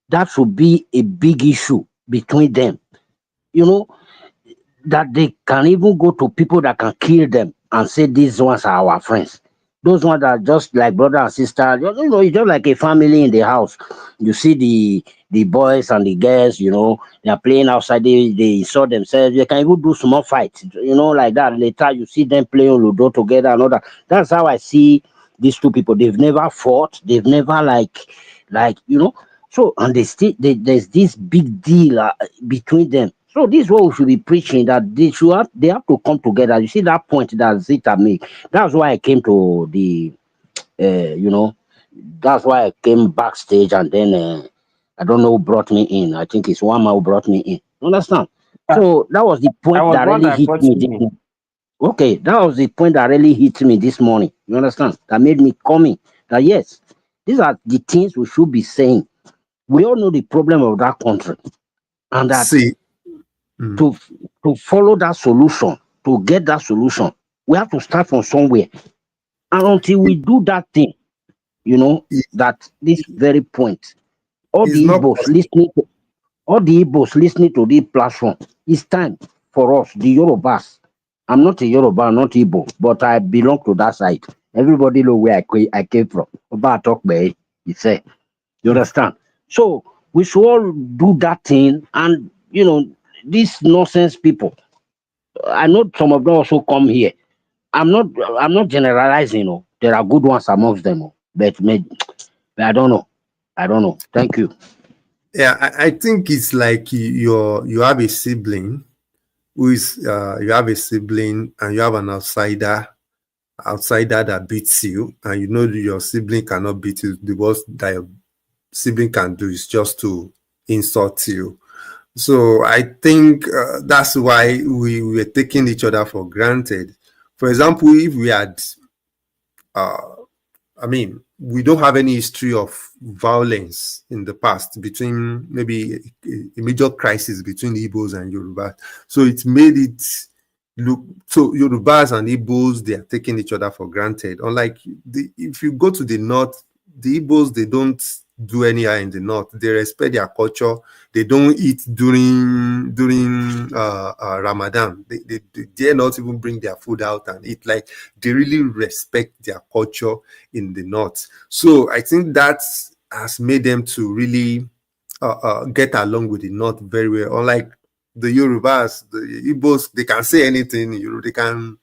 that should be a big issue between them. That they can even go to people that can kill them and say these ones are our friends. Those ones that are just like brother and sister, it's just like a family in the house. You see the boys and the girls, they are playing outside, they saw themselves, they can even do small fights, like that. Later you see them playing Ludo together and all that. That's how I see these two people. They've never fought, they've never so, and there's this big deal between them. So this is what we should be preaching, that they have to come together. You see that point that Zita made. That's why I came to the that's why I came backstage, and then I don't know who brought me in. I think it's one man who brought me in. You understand? So that was the I point was that one really that hit brought me you this in. morning. Okay, that was the point that really hit me this morning. You understand? That made me come in. That yes, these are the things we should be saying. We all know the problem of that country, and that See, to follow that solution, to get that solution, we have to start from somewhere. And until we do that thing, that this very point, all it's the not Igbos listening to this platform, it's time for us, the Yorubas. I'm not a Yoruba, I'm not Igbo, but I belong to that side. Everybody know where I came from. Oba talk by he said. You understand? So we should all do that thing, and these nonsense people. I know some of them also come here. I'm not generalizing. There are good ones amongst them, but I don't know. I don't know. Thank you. Yeah, I think it's like you have a sibling who is you have a sibling and you have an outsider that beats you, and you know your sibling cannot beat you. The worst that your sibling can do is just to insult you. So I think that's why we were taking each other for granted. For example, if we had we don't have any history of violence in the past between maybe a major crisis between Igbos and Yorubas. So it made it look so Yorubas and Igbos, they are taking each other for granted. Unlike if you go to the north, the Igbos, they don't do anyhow in the north. They respect their culture. They don't eat during Ramadan. They dare not even bring their food out and eat. Like, they really respect their culture in the north. So I think that has made them to really get along with the north very well. Unlike the Yorubas, the Igbos, they can say anything. They can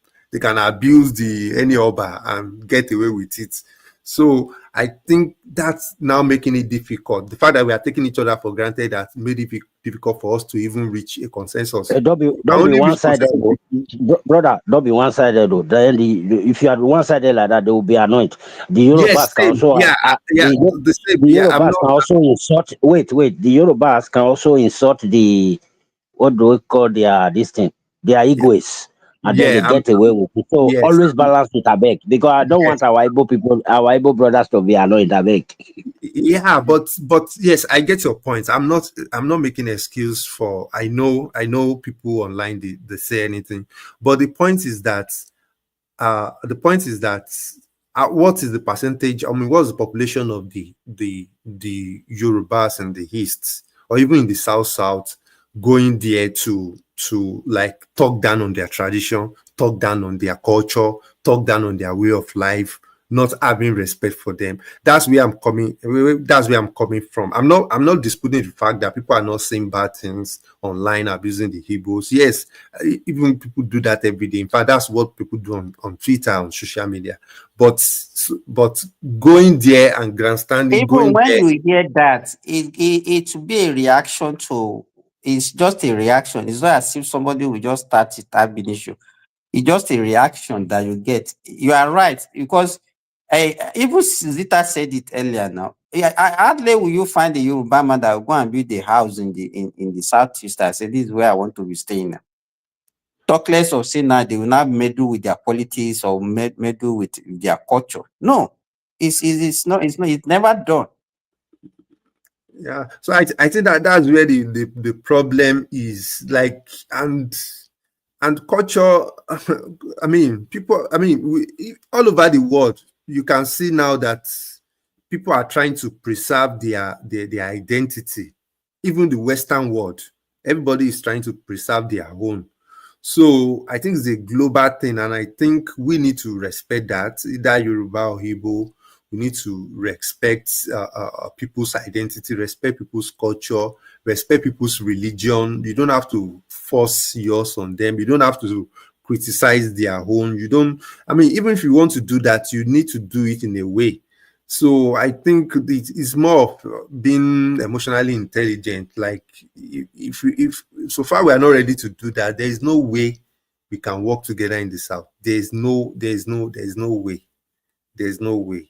abuse any Oba and get away with it. So I think that's now making it difficult. The fact that we are taking each other for granted has made it difficult for us to even reach a consensus. Don't be one-sided, brother. Don't be one-sided, though. Then if you are one-sided like that, they will be annoyed. The Yes, Yorubas can same. also, The same. the Yeah, I'm Yorubas not. can also insult. Wait. The Yorubas can also insult the, what do we call this thing? Their egoists, and then they Yeah, get away with it. So yes. always balance with abeg, because I don't want our Igbo brothers to be annoyed abeg. Yeah, but yes, I get your point. I'm not making an excuse for. I know people online, they say anything, but the point is that what is the percentage? I mean, what's the population of the Yorubas in the east or even in the south going there to like talk down on their tradition, talk down on their culture, talk down on their way of life, not having respect for them? That's where I'm coming from. I'm not disputing the fact that people are not saying bad things online, abusing the Igbos. Yes, even people do that every day. In fact, that's what people do on Twitter, on social media. But going there and grandstanding, Even going when there, you hear that, it will be a reaction to. It's just a reaction. It's not as if somebody will just start it ab initio. It's just a reaction that you get. You are right, because even Zita said it earlier. Now, hardly will you find a Yoruba man that will go and build a house in the southeast. I say this is where I want to be staying now. Talk less of saying now they will not meddle with their politics or meddle with their culture. No, it's not. It's never done. yeah. So I think that's where the problem is. Like, and culture. I mean, people. I mean, all over the world, you can see now that people are trying to preserve their identity. Even the Western world, everybody is trying to preserve their own. So I think it's a global thing, and I think we need to respect that, either Yoruba or Igbo. We need to respect people's identity, respect people's culture, respect people's religion. You don't have to force yours on them. You don't have to criticize their own. You don't, I mean, even if you want to do that, you need to do it in a way. So I think it's more of being emotionally intelligent. Like if so far we are not ready to do that, there is no way we can work together in the South. There's no way. There's no way.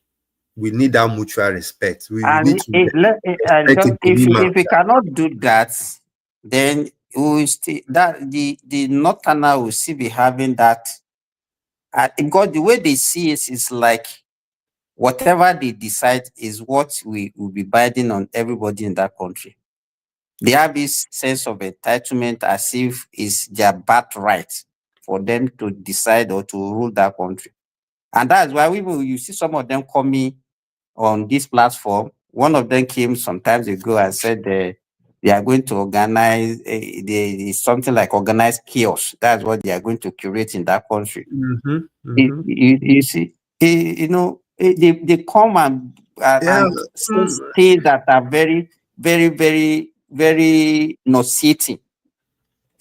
We need that mutual respect. We need to respect just Igbo if we cannot do that, then we will still that the Northerner will still be having that. Because the way they see it is like whatever they decide is what we will be binding on everybody in that country. They have this sense of entitlement as if it's their birthright for them to decide or to rule that country. And that's why you see some of them coming on this platform. One of them came some times ago and said they are going to organize something like organized chaos. That's what they are going to curate in that country. You see, they come and say things that are very, very, very, very nauseating.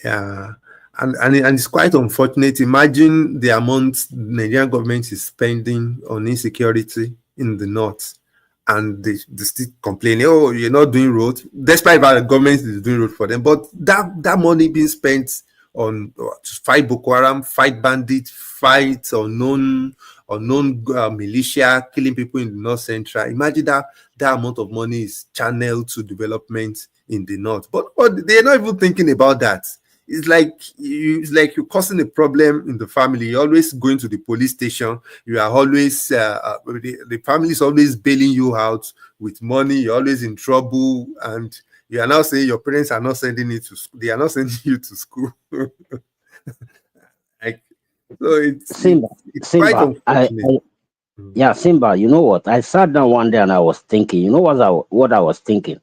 Yeah, and it's quite unfortunate. Imagine the amount the Nigerian government is spending on insecurity in the north, and they still complaining, oh, you're not doing road, despite that the government is doing road for them. But that money being spent on to fight Boko Haram, fight bandits, fight unknown militia, killing people in the north central. Imagine that amount of money is channeled to development in the north. But they're not even thinking about that. It's like you're causing a problem in the family. You're always going to the police station. You are always the family is always bailing you out with money. You're always in trouble, and you are now saying your parents are not sending you to school. They are not sending you to school. Simba, quite unfortunate. Simba, you know what? I sat down one day and I was thinking, you know what I was thinking?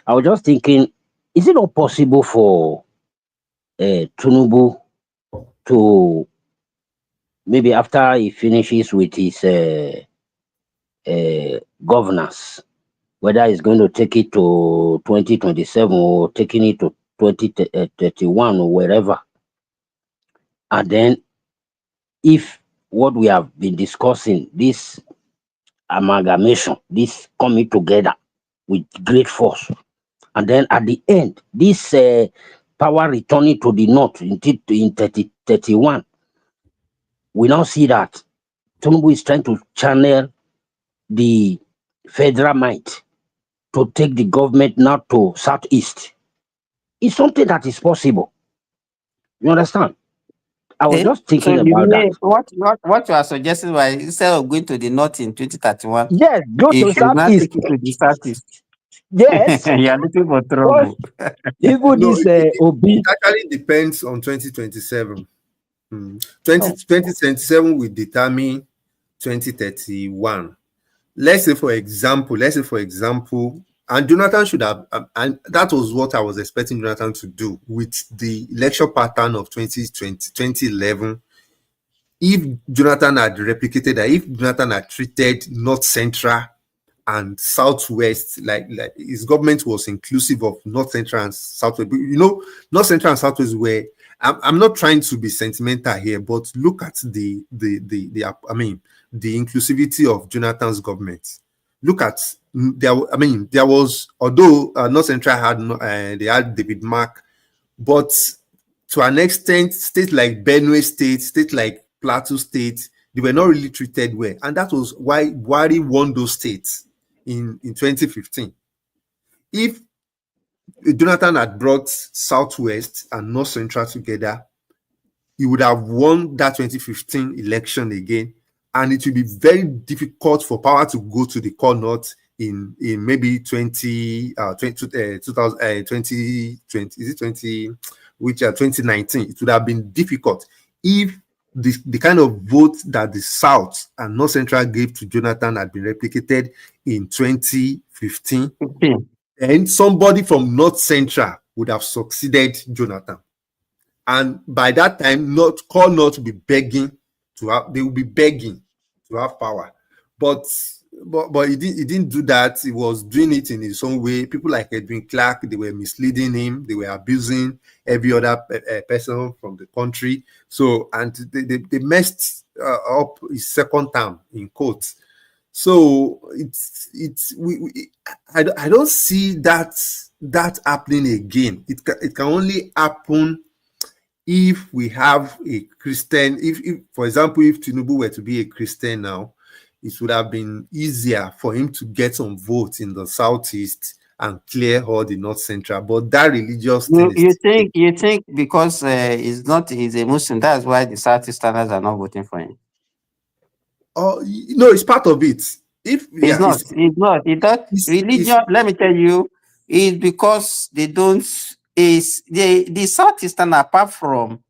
I was just thinking, is it not possible for Tinubu to, maybe after he finishes with his governance, whether he's going to take it to 2027 or taking it to 2031 or wherever, and then if what we have been discussing, this amalgamation, this coming together with great force, and then at the end, this power returning to the north in 2031, we now see that Tinubu is trying to channel the federal might to take the government now to southeast. It's something that is possible. You understand? I was just thinking So about that. what you are suggesting, why instead of going to the north in 2031, yes, go you to should not southeast. take it to the southeast. Yes. You are looking for trouble. Even No, this it actually depends on 2027. 2027 will determine 2031. Let's say for example, and Jonathan should have, and that was what I was expecting Jonathan to do with the election pattern of 2011. If Jonathan had replicated that, if Jonathan had treated North Central and Southwest, like his government was inclusive of North Central and Southwest. You know, North Central and Southwest were, I'm not trying to be sentimental here, but look at the inclusivity of Jonathan's government. Look at there was, although North Central had they had David Mark, but to an extent, states like Benue State, states like Plateau State, they were not really treated well, and that was why Buhari won those states in 2015. If Jonathan had brought Southwest and North Central together, he would have won that 2015 election again, and it will be very difficult for power to go to the core north in maybe 2020, is it 20, which 2019. It would have been difficult if the kind of vote that the South and North Central gave to Jonathan had been replicated in 2015, and somebody from North Central would have succeeded Jonathan. And by that time, not to be begging to have, they will be begging to have power. But he didn't do that. He was doing it in his own way. People like Edwin Clark, they were misleading him. They were abusing every other person from the country. So, and they messed up his second term, in quotes. So I don't see that happening again. It can only happen if we have a Christian. If for example, if Tinubu were to be a Christian now, it would have been easier for him to get some votes in the southeast and clear all the north central. But that religious thing is. You think because he's a Muslim, that's why the southeasterners are not voting for him? Oh no, it's part of it. It's not. Religion. Let me tell you, is because they don't. Is the southeastern apart from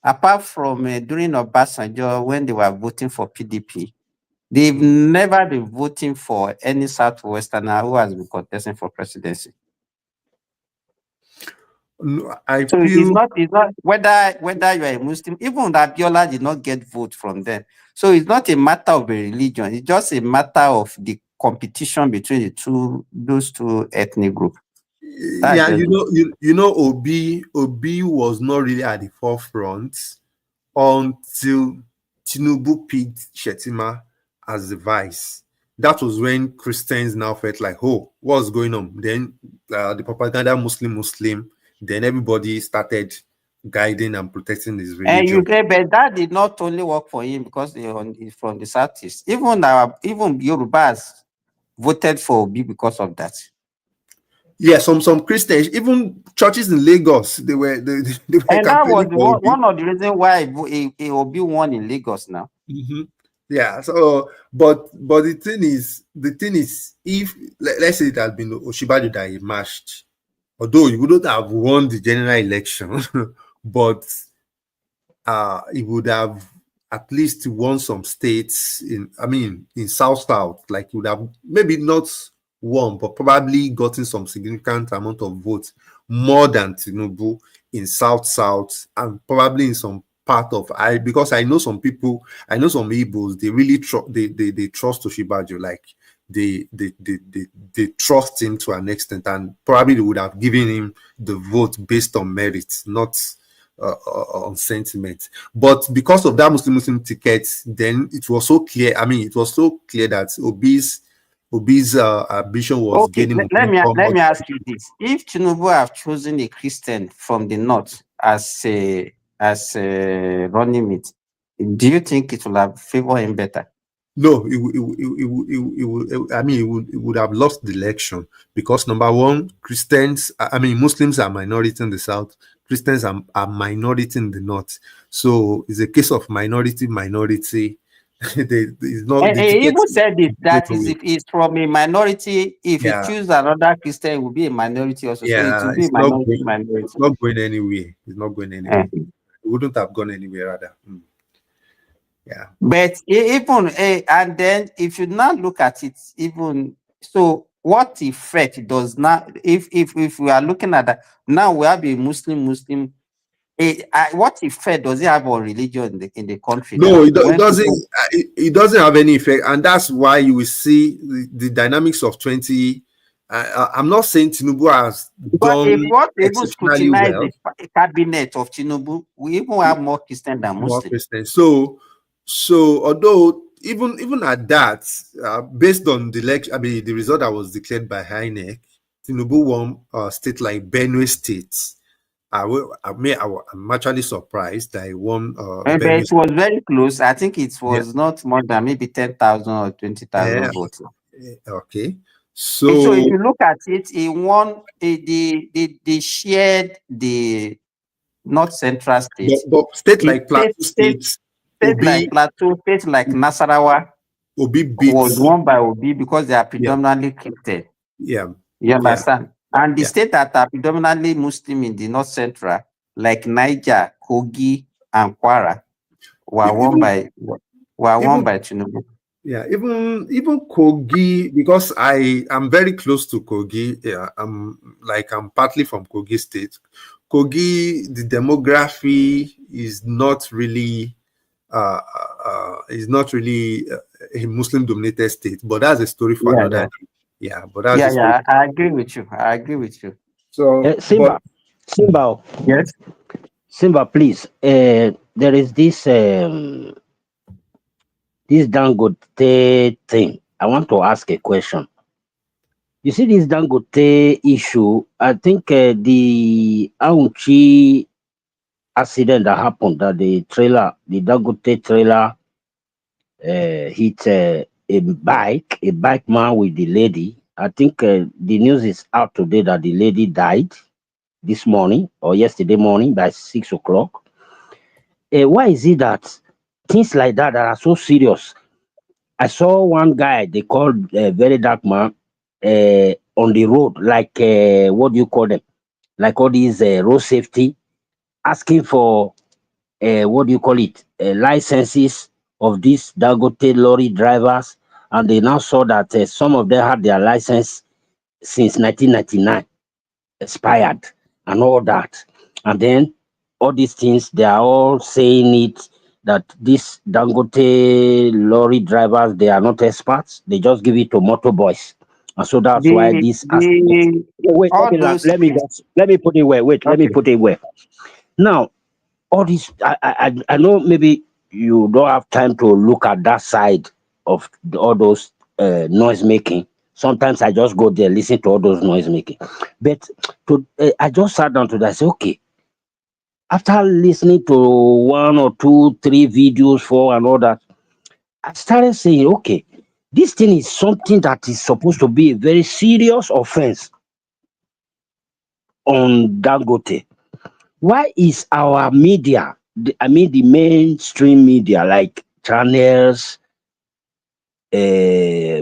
during Obasanjo when they were voting for PDP, they've never been voting for any southwesterner who has been contesting for presidency. No, it's not whether you are a Muslim. Even Abiola did not get vote from them. So it's not a matter of a religion. It's just a matter of the competition between those two ethnic groups. Yeah, Obi was not really at the forefront until Tinubu picked Shettima as the vice. That was when Christians now felt like, oh, what's going on? Then the propaganda Muslim, then everybody started guiding and protecting his religion. But that did not only work for him because he's from the southeast. Even Yorubas voted for Obi because of that. Yeah, some Christians, even churches in Lagos, they were and that was one of the reasons why Obi won in Lagos now. Mm-hmm. Yeah. So, but the thing is, if let's say it had been Osinbajo that emerged, although he wouldn't have won the general election, but he would have at least won some states in South, like he would have maybe not won, but probably gotten some significant amount of votes, more than Tinubu in South, and probably in some part of because I know some people, I know some Igbos, they really they trust Osinbajo, like they trust him to an extent, and probably they would have given him the vote based on merit, not on sentiment. But because of that Muslim ticket, then it was so clear. It was so clear that Obi's ambition was gaining. Let me ask you this: if Tinubu have chosen a Christian from the north as a running mate, do you think it will have favored him better? No, it would have lost the election because number one, Muslims are minority in the south, Christians are minority in the north. So it's a case of minority. It's not. He even said it that is from a minority. If you choose another Christian, it will be a minority also. Yeah, so it will be a minority. It's not going anywhere. It's not going anywhere. It wouldn't have gone anywhere rather. Yeah. But even and then if you now look at it, even so, what effect does not if we are looking at that now, we have a Muslim. What effect does it have on religion in the country? No, it doesn't. It doesn't have any effect, and that's why you will see the dynamics of 20. I'm not saying Tinubu has done exceptionally well. The cabinet of Tinubu, we even have more Christian than Muslim. So although even at that, based on the election, the result that was declared by INEC, Tinubu won a state like Benue State. I'm actually surprised that he won. But it was very close. I think it was not more than maybe 10,000 or 20,000 votes. Okay. So if you look at it, he won. They shared the North Central states. But state like Plateau states. Like Plateau, states like Nasarawa, was won by Obi because they are predominantly Christian. Yeah. You understand? And the states that are predominantly Muslim in the North Central, like Niger, Kogi, and Kwara, were won by Tinubu. Yeah, even Kogi, because I am very close to Kogi. Yeah, I'm partly from Kogi State. Kogi, the demography is not really a Muslim-dominated state, but that's a story for another day. Yeah, but that's a story. I agree with you. I agree with you. So, Simba, Yes. Simba, please. There is this Dangote thing. I want to ask a question. You see this Dangote issue. I think the Aunchi accident that happened, that the Dangote trailer hit a bike man with the lady. I think the news is out today that the lady died this morning or yesterday morning by 6 o'clock. Why is it that things like that are so serious? I saw one guy they called very dark man on the road, like what do you call them? Like all these road safety, asking for what do you call it? Licenses of these Dangote lorry drivers, and they now saw that some of them had their license since 1999 expired and all that. And then all these things, they are all saying it that these Dangote lorry drivers, they are not experts. They just give it to motor boys. And so that's why this accident. Wait, all those let me put it where. Wait, let me put it where. Now, all this, I know maybe you don't have time to look at that side of all those noise making. Sometimes I just go there, listen to all those noise making. But I just sat down to that. I said, okay, after listening to 1 or 2, 3 videos for and all that, I started saying, okay, this thing is something that is supposed to be a very serious offense on Dangote. Why is our media, the mainstream media like channels, Arise,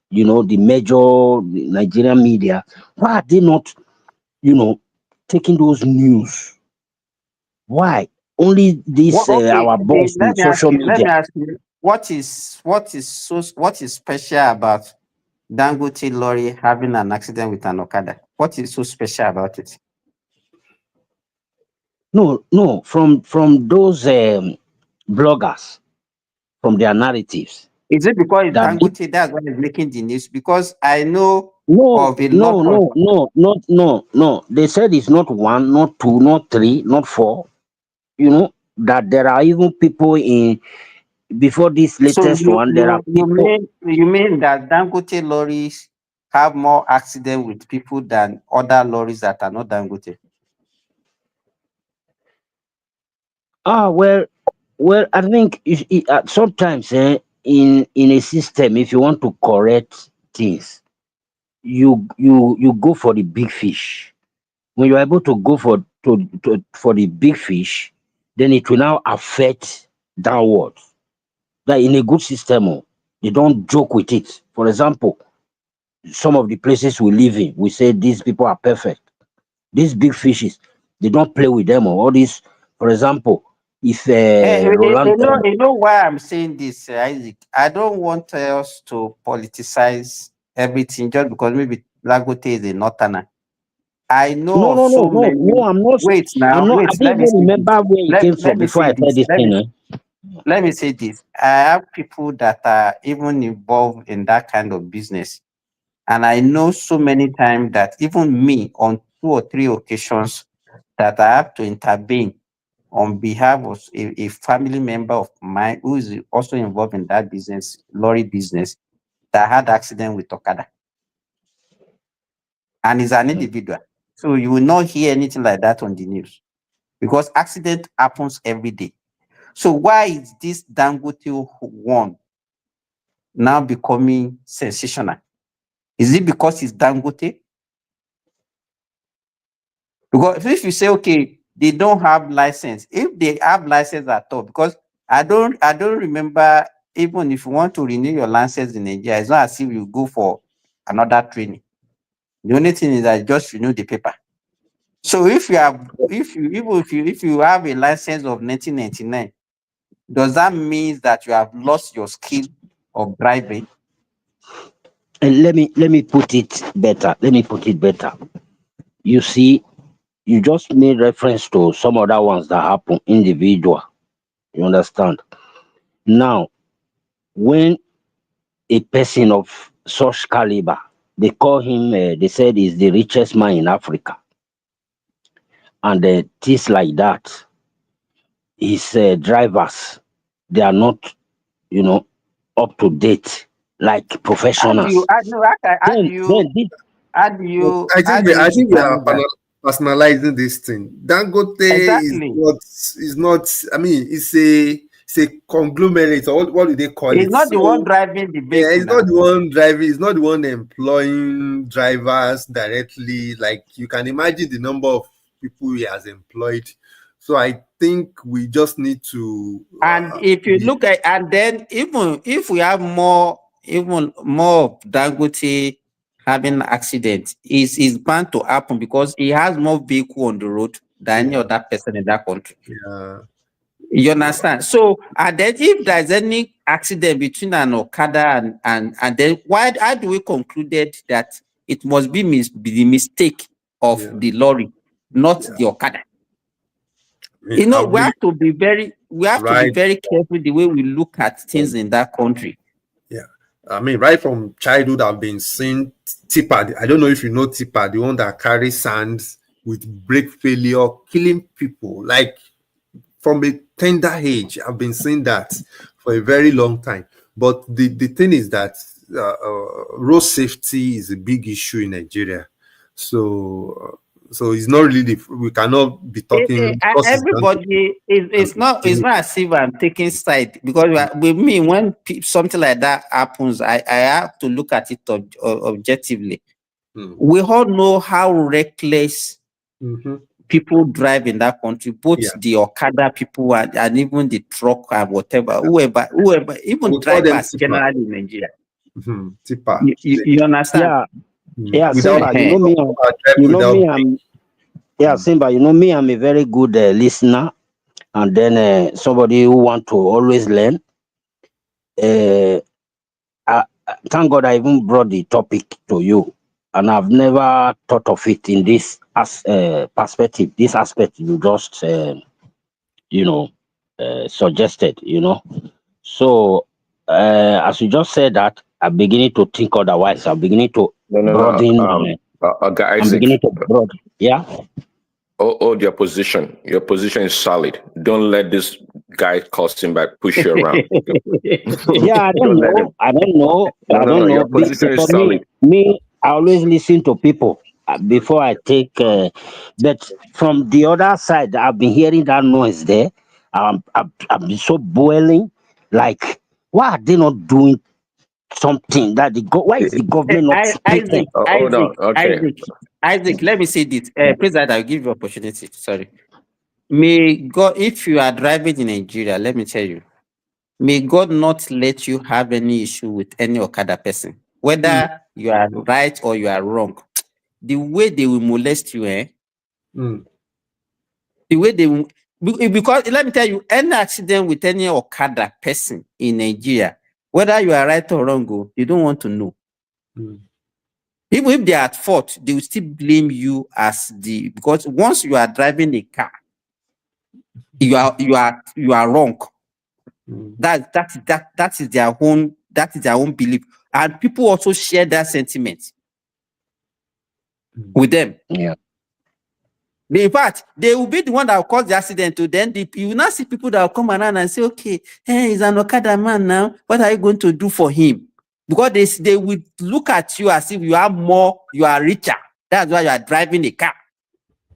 the major Nigerian media, why are they not, taking those news? Why? Only this our boss in social Let media. me ask you, what is special about Dangote lorry having an accident with an Okada? What is so special about it? No, from those bloggers, from their narratives. Is it because it's That Dangote that's why it's making the news? Because I know No, of a lot no, of no, no, no. They said it's not 1, not 2, not 3, not 4. That there are even people in before this so latest one. There are people. you mean that Dangote lorries have more accident with people than other lorries that are not Dangote? Well, I think sometimes in a system, if you want to correct things, you go for the big fish. When you're able to go for the big fish, then it will now affect downwards. That in a good system, they don't joke with it. For example, some of the places we live in, we say these people are perfect. These big fishes, they don't play with them. Or all this, for example, if Roland, You know why I'm saying this, Isaac? I don't want us to politicize everything just because maybe Dangote is a northerner. I know of so many. I'm not. Wait I'm now, not. I wait. didn't Let me even say this. remember where it came Let from me before say I said this. this thing. Let me say this. I have people that are even involved in that kind of business. And I know so many times that even me on 2 or 3 occasions that I have to intervene on behalf of a family member of mine who is also involved in that business, lorry business, that had accident with Okada. And is an individual. So you will not hear anything like that on the news because accident happens every day. So why is this Dangote one now becoming sensational? Is it because it's Dangote? Because if you say, okay, they don't have license, if they have license at all, because I don't remember, even if you want to renew your license in Nigeria, it's not as if you go for another training. The only thing is that you just renew the paper. So if you have, if you have a license of 1999, does that mean that you have lost your skill of driving? And let me put it better. You see, you just made reference to some other ones that happen individual. You understand? Now, when a person of such caliber, they call him, they said he's the richest man in Africa, and things like that. His drivers, they are not, you know, up to date like professionals. Then this, I think we are find that? personalizing this thing. Dangote Exactly. is not. I mean, it's a conglomerate. Or what do they call He's it? not the one So driving the yeah, vehicle he's not now. the one driving. He's not the one employing drivers directly. Like you can imagine the number of people he has employed. So I think we just need to. And if you look at, and then even if we have more, even more of Dangote having accident, is bound to happen because he has more vehicle on the road than any other person in that country. Yeah. You understand? So, and then if there's any accident between an Okada and then why how do we concluded that it must be the mistake of the lorry, not the Okada? You know, Are we we have to be right? very careful the way we look at things in that country. Yeah. I mean, right from childhood, I've been seeing tipper. I don't know if you know tipper, the one that carries sand with brake failure, killing people. Like from a tender age, I've been seeing that for a very long time. But the thing is that road safety is a big issue in Nigeria. So it's not really we cannot be talking because it's done. Everybody it's not as if I'm taking side because with me when something like that happens, I have to look at it objectively. We all know how reckless people drive in that country, both the Okada people and even the truck and whatever, whoever, even We call them drivers tipper. generally in Nigeria. Tipper. You understand? yeah, Simba, you know me, Simba, you know me, I'm a very good listener, and then somebody who want to always learn. Thank God I even brought the topic to you, and I've never thought of it in this perspective, this aspect you just, suggested, So, as you just said that, I'm beginning to think otherwise. I'm beginning to No. broaden. Guy I'm Isaac, beginning to broaden. Yeah. hold your position. Your position is solid. Don't let this guy costing back push you around. Yeah, I don't Don't let him. know. I don't know. I don't No. know. Your position is For solid. me, I always listen to people before I take. But from the other side, I've been hearing that noise there. I've been so boiling. Like, why are they not doing something? Why is the government not speaking? Hold on. Okay. Isaac, let me say this. President, I'll give you opportunity. Sorry. May God, if you are driving in Nigeria, let me tell you, may God not let you have any issue with any Okada person, whether you are right or you are wrong. The way they will molest you, the way they will, because let me tell you, any accident with any Okada person in Nigeria, whether you are right or wrong, they don't want to know. Even if they are at fault, they will still blame you because once you are driving a car, you are wrong. That is their own belief, and people also share that sentiment with them. Yeah. In fact, they will be the one that will cause the accident to them. You will not see people that will come around and say, okay, hey, he's an Okada man now. What are you going to do for him? Because they will look at you as if you are richer. That's why you are driving a car.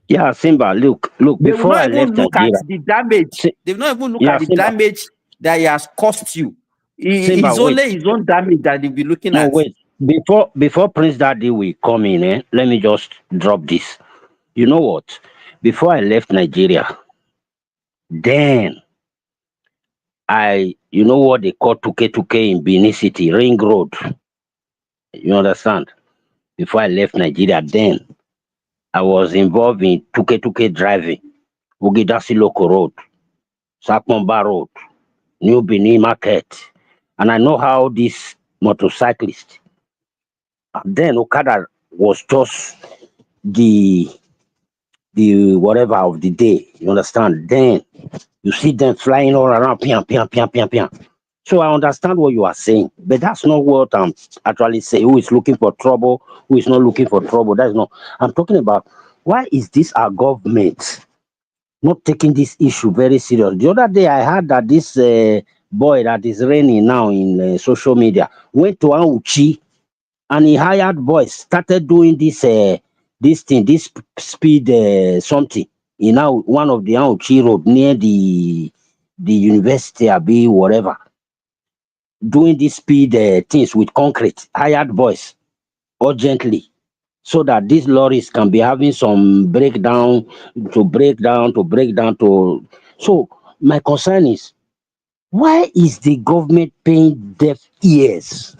Yeah, Simba, look, They will before not I even left look at Nigeria. the damage. They will not even look at the Simba. damage that he has cost you. Simba, It's only his own damage that they'll be looking No, at. wait. Before Prince Daddy will come in, let me just drop this. You know what? Before I left Nigeria, then you know what they call Tuke in Benin City, Ring Road. You understand? Before I left Nigeria, then I was involved in Tuke driving, Ugidasi Local Road, Sakmomba Road, New Benin Market. And I know how this motorcyclist, then Okada was just the the whatever of the day. You understand? Then you see them flying all around, pian, pian, pian, pian, pian. So I understand what you are saying, but that's not what I'm actually saying. Who is looking for trouble? Who is not looking for trouble? That's not. I'm talking about why is this our government not taking this issue very serious? The other day I heard that this boy that is reigning now in social media went to Auchi and he hired boys, started doing this thing, this speed something. You know, one of the Auchi road near the university, Abi, whatever, doing this speed things with concrete, hired boys urgently, so that these lorries can be having some breakdown to break down to break down to. So my concern is, why is the government paying deaf ears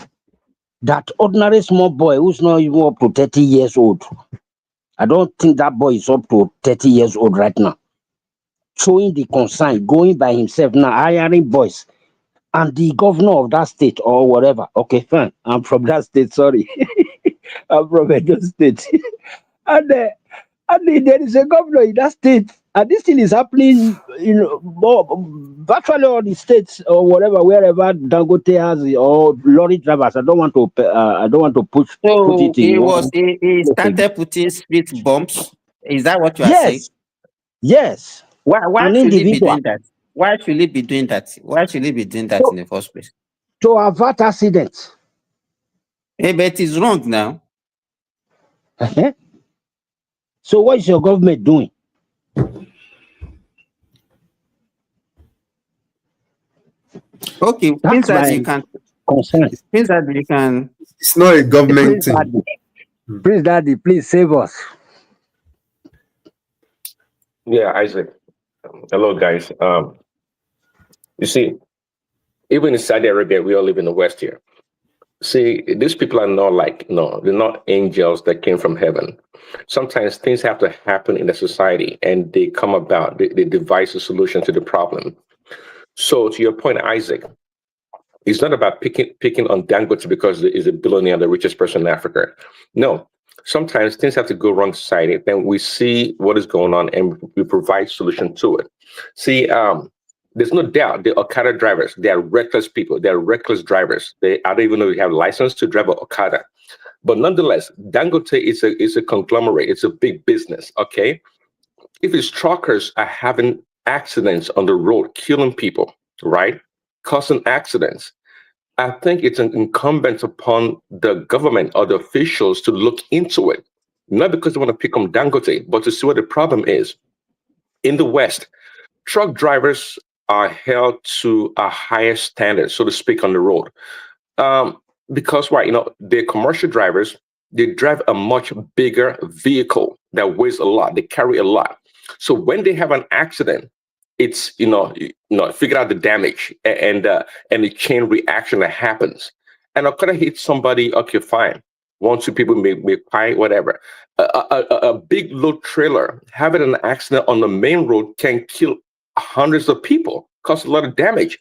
that ordinary small boy who's not even up to 30 years old? I don't think that boy is up to 30 years old right now. Showing the concern, going by himself now, hiring boys, and the governor of that state or whatever. Okay, fine. I'm from that state. Sorry, I'm from Edo State, and there is a governor in that state, and this thing is happening. You know, virtually all the states or whatever, wherever Dangote has or lorry drivers. I don't want to. I don't want to put So it in one. he started putting speed bumps. Is that what you are saying? Yes, yes. Why An should he be individual doing that? Why should he be doing that? Why should he be doing that in the first place? to avert accidents. Hey, but it's wrong now. So what is your government doing? Okay, That's my concern. Prince Daddy, you can. It's not a government Prince thing. Daddy, Prince Daddy, please save us. Yeah, Isaac. Hello, guys. You see, even in Saudi Arabia, we all live in the West here. See, these people are not like, no, they're not angels that came from heaven. Sometimes things have to happen in the society and they come about, they devise a solution to the problem. So to your point, Isaac, it's not about picking on Dangote because he's a billionaire, the richest person in Africa. No, sometimes things have to go wrong in society. Then we see what is going on and we provide solution to it. See, there's no doubt the Okada drivers, they are reckless people. They are reckless drivers. I don't even know if they have license to drive an Okada. But nonetheless, Dangote is a conglomerate. It's a big business, okay? If his truckers are having accidents on the road, killing people, right? Causing accidents, I think it's an incumbent upon the government or the officials to look into it. Not because they want to pick on Dangote, but to see what the problem is. In the West, truck drivers are held to a higher standard, so to speak, on the road. Because why? You know, they're commercial drivers. They drive a much bigger vehicle that weighs a lot. They carry a lot. So when they have an accident, it's figure out the damage and the chain reaction that happens. And I could have hit somebody. Okay, fine. 1-2 people may fight, whatever. A big load trailer having an accident on the main road can kill hundreds of people, cause a lot of damage.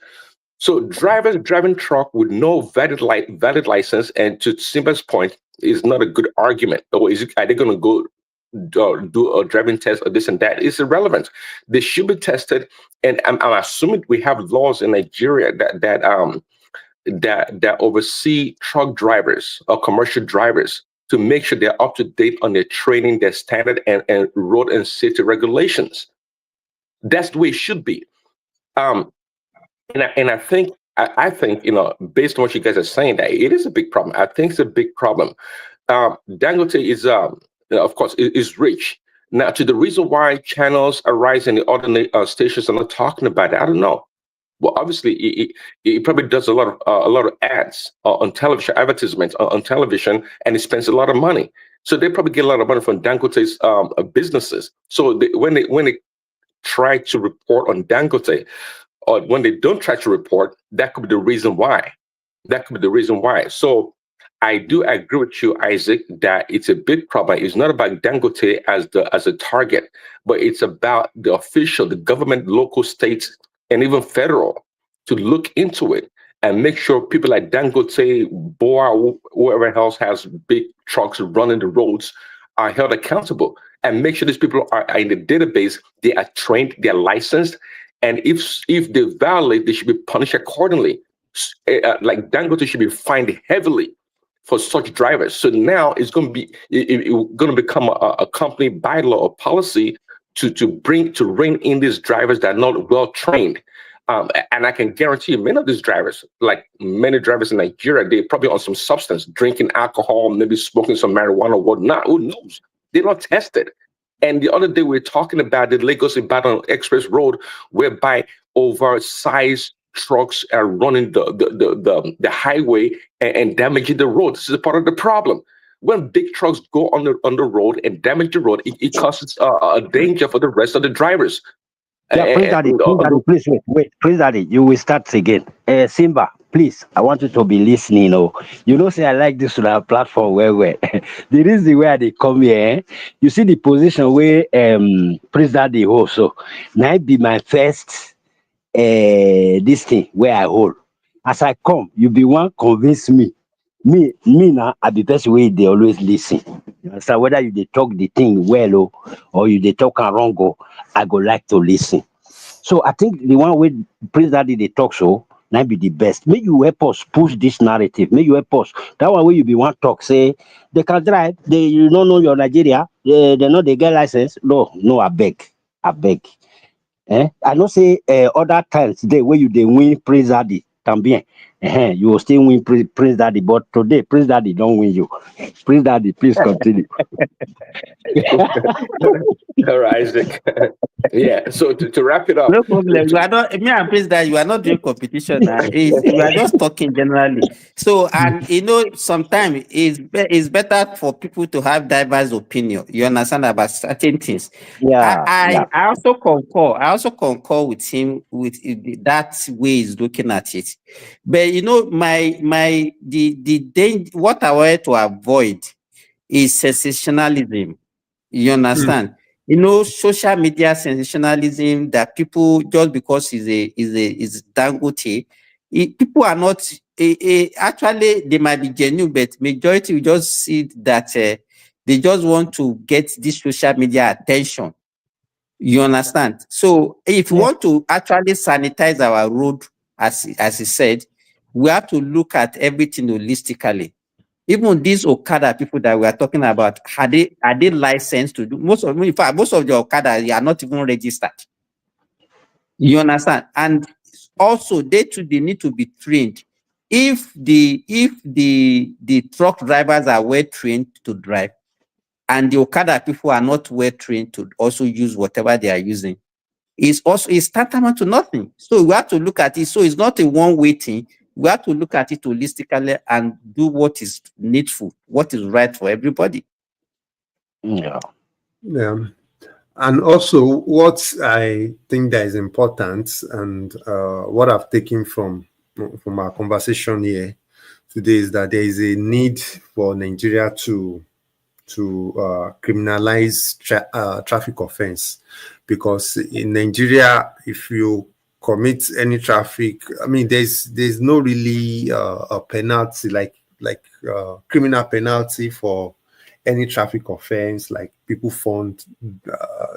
So drivers driving truck with no valid license, and to Simba's point, is not a good argument. Or are they going to go do a driving test or this and that? It's irrelevant. They should be tested, and I'm assuming we have laws in Nigeria that oversee truck drivers or commercial drivers to make sure they're up to date on their training, their standard, and road and safety regulations. That's the way it should be. And I think based on what you guys are saying, that it is a big problem. I think it's a big problem. Dangote is of course is rich. Now, to the reason why channels arise and the other stations are not talking about it, I don't know. Well, obviously, it probably does a lot of ads on television, advertisements on television, and it spends a lot of money. So they probably get a lot of money from Dangote's businesses. So when they try to report on Dangote, or when they don't try to report, that could be the reason why. So I do agree with you, Isaac, that it's a big problem. It's not about Dangote as a target, but it's about the official, the government, local, states, and even federal to look into it and make sure people like Dangote, Boa, whoever else has big trucks running the roads are held accountable, and make sure these people are in the database. They are trained, they are licensed, and if they violate, they should be punished accordingly. Like Dangote should be fined heavily for such drivers. So now it's going to be going to become a company bylaw or policy to rein in these drivers that are not well trained. And I can guarantee you, many of these drivers, like many drivers in Nigeria, they're probably on some substance, drinking alcohol, maybe smoking some marijuana or whatnot. Who knows? They're not tested. And the other day, we were talking about the Lagos-Ibadan Express Road, whereby oversized trucks are running the highway and damaging the road. This is a part of the problem. When big trucks go on the road and damage the road, it causes a danger for the rest of the drivers. Yeah, Prince Daddy, please wait. Prince Daddy, you will start again. Simba, please, I want you to be listening. Say I like this platform where the reason where they come here, you see the position where Prince Daddy holds. So now be my first this thing where I hold. As I come, you be one convince me. Me now, I be person way they always listen. So whether you they talk the thing well or you they talk wrong, I go like to listen. So I think the one way Prince Daddy they talk so might be the best. May you help us push this narrative. May you help us. That one way you be one talk say they can drive. You don't know your Nigeria. They know they get license. No, I beg. I know say other times today where you they win Prince Daddy. Tambien. You will still win Prince Daddy, but today Prince Daddy don't win you. Prince Daddy, please continue. All right, Isaac. Yeah. So to wrap it up, No problem. You are not me and Prince that you are not doing competition now. We are just talking generally. So and sometimes it's better for people to have diverse opinion. You understand about certain things. Yeah. I also concur with him with that way he's looking at it. But the danger, what I wanted to avoid is sensationalism. You understand? Social media sensationalism that people just because is Dangote, people are not actually they might be genuine, but majority will just see that they just want to get this social media attention. You understand? So if we want to actually sanitize our road, as he said, we have to look at everything holistically. Even these Okada people that we are talking about, are they licensed to do? Most of the Okada they are not even registered. You understand? And also they need to be trained. If the truck drivers are well trained to drive, and the Okada people are not well trained to also use whatever they are using, it's tantamount to nothing. So we have to look at it. So it's not a one-way thing. We have to look at it holistically and do what is needful, what is right for everybody. Yeah. And also, what I think that is important, and what I've taken from our conversation here today, is that there is a need for Nigeria to criminalize traffic offense, because in Nigeria, if you commit any traffic, I mean, there's no really a penalty like criminal penalty for any traffic offense, like people found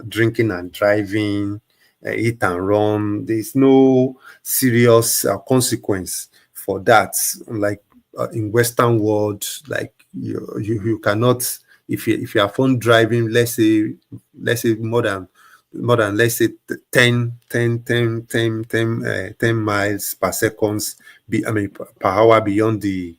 drinking and driving, hit and run. There's no serious consequence for that. Like in Western world, like you cannot, if you are found driving, let's say more than let's say 10 miles per second, per hour beyond the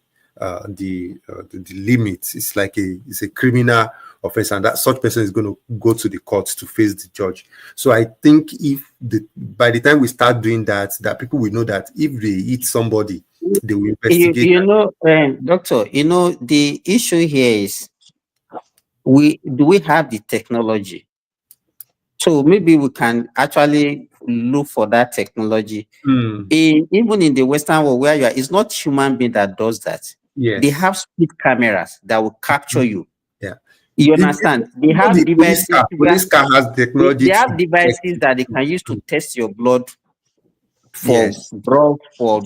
limits, it's like it's a criminal offense, and that such person is going to go to the courts to face the judge. So I think by the time we start doing that people will know that if they hit somebody, they will investigate. Doctor, the issue here is do we have the technology? So maybe we can actually look for that technology. Even in the Western world where you are, it's not human being that does that. Yes. They have speed cameras that will capture you. Yeah. You understand? They have devices. Police car has technology. They have devices that they can use to test your blood for drugs, for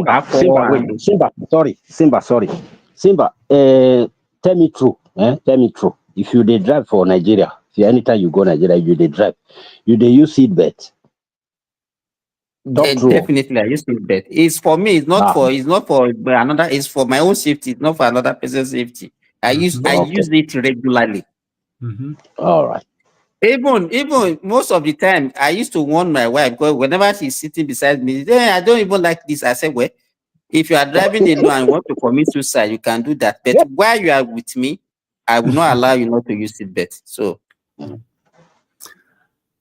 alcohol. Simba, sorry. Simba, tell me true. if you dey drive for Nigeria, see anytime you go Nigeria, you dey drive, you dey use seat belt. True. Definitely, I use seat belt. It's for me. It's not for another. It's for my own safety. It's not for another person's safety. I use it regularly. All right. Even most of the time, I used to warn my wife because whenever she's sitting beside me, I don't even like this. I say, well, if you are driving alone and want to commit suicide, you can do that. But while you are with me, I will not allow you not to use seatbelt. So.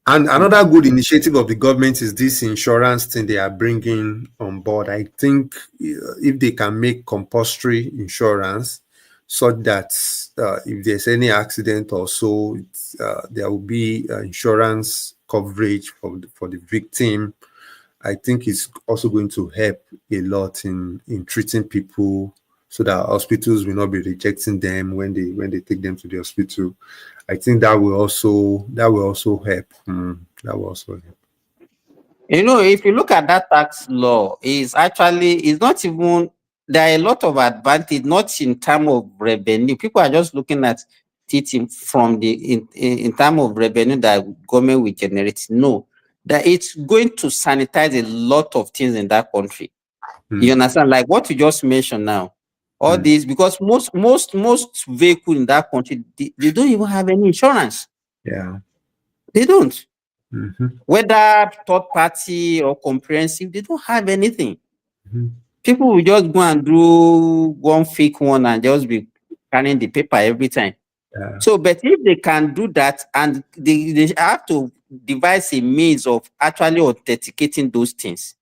And another good initiative of the government is this insurance thing they are bringing on board. I think if they can make compulsory insurance such that if there's any accident or so, there will be insurance coverage for the victim. I think it's also going to help a lot in treating people so that hospitals will not be rejecting them when they take them to the hospital. I think that will also help. That will also help. You know, if you look at that tax law, it's not even, there are a lot of advantage, not in terms of revenue. People are just looking at it from in terms of revenue that government will generate. No, that it's going to sanitize a lot of things in that country. You understand? Like what you just mentioned now. All these, because most vehicles in that country, they don't even have any insurance. Yeah. They don't. Whether third party or comprehensive, they don't have anything. People will just go and do one fake one and just be carrying the paper every time. Yeah. So, but if they can do that and they have to devise a means of actually authenticating those things,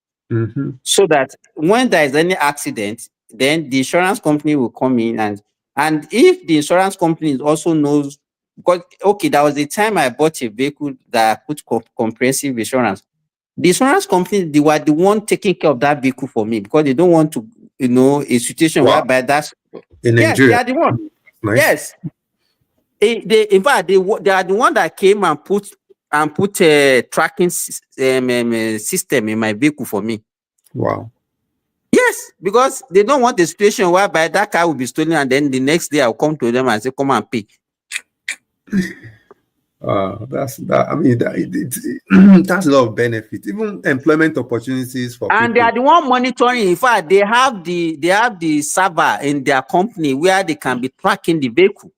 so that when there is any accident, then the insurance company will come in and if the insurance company also knows, because there was a time I bought a vehicle that I put comprehensive insurance. The insurance company, they were the one taking care of that vehicle for me because they don't want to, a situation whereby that's in yes, Nigeria. they are the one. Nice. Yes. In fact, they are the one that came and put a tracking system in my vehicle for me. Wow. Yes, because they don't want a situation whereby that car will be stolen and then the next day I'll come to them and say, come and pay. That's a lot of benefit, even employment opportunities for and people. They are the one monitoring. In fact, they have the server in their company where they can be tracking the vehicle.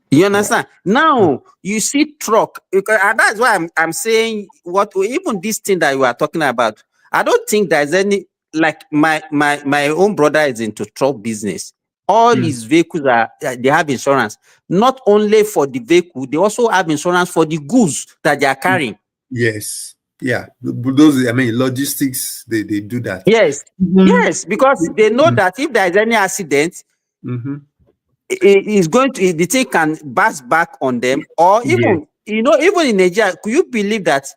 You understand? Now you see truck, and that's why I'm saying even this thing that you are talking about. I don't think there's any, like my own brother is into truck business. All his vehicles they have insurance, not only for the vehicle, they also have insurance for the goods that they are carrying. Yes. Yeah. Those, logistics, they do that. Yes. Yes, because they know that if there is any accident, the thing can bounce back on them, or even even in Nigeria, could you believe that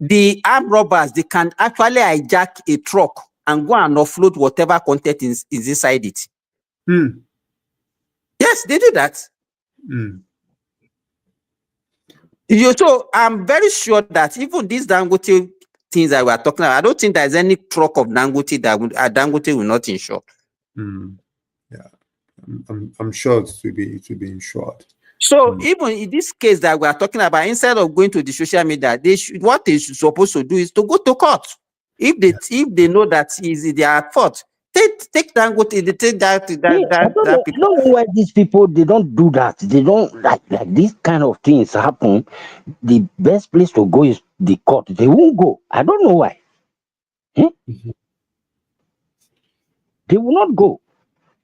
the armed robbers, they can actually hijack a truck and go and offload whatever content is inside it? Yes, they do that. So I'm very sure that even these Dangote things that we are talking about, I don't think there's any truck of Dangote that Dangote will not insure. Yeah, I'm sure it will be insured. So even in this case that we are talking about, instead of going to the social media, what they should supposed to do is to go to court. If they know that is their fault, take Dangote, they take that people. I don't know why these people, they don't do that. They don't like these kind of things happen. The best place to go is the court. They won't go. I don't know why. They will not go.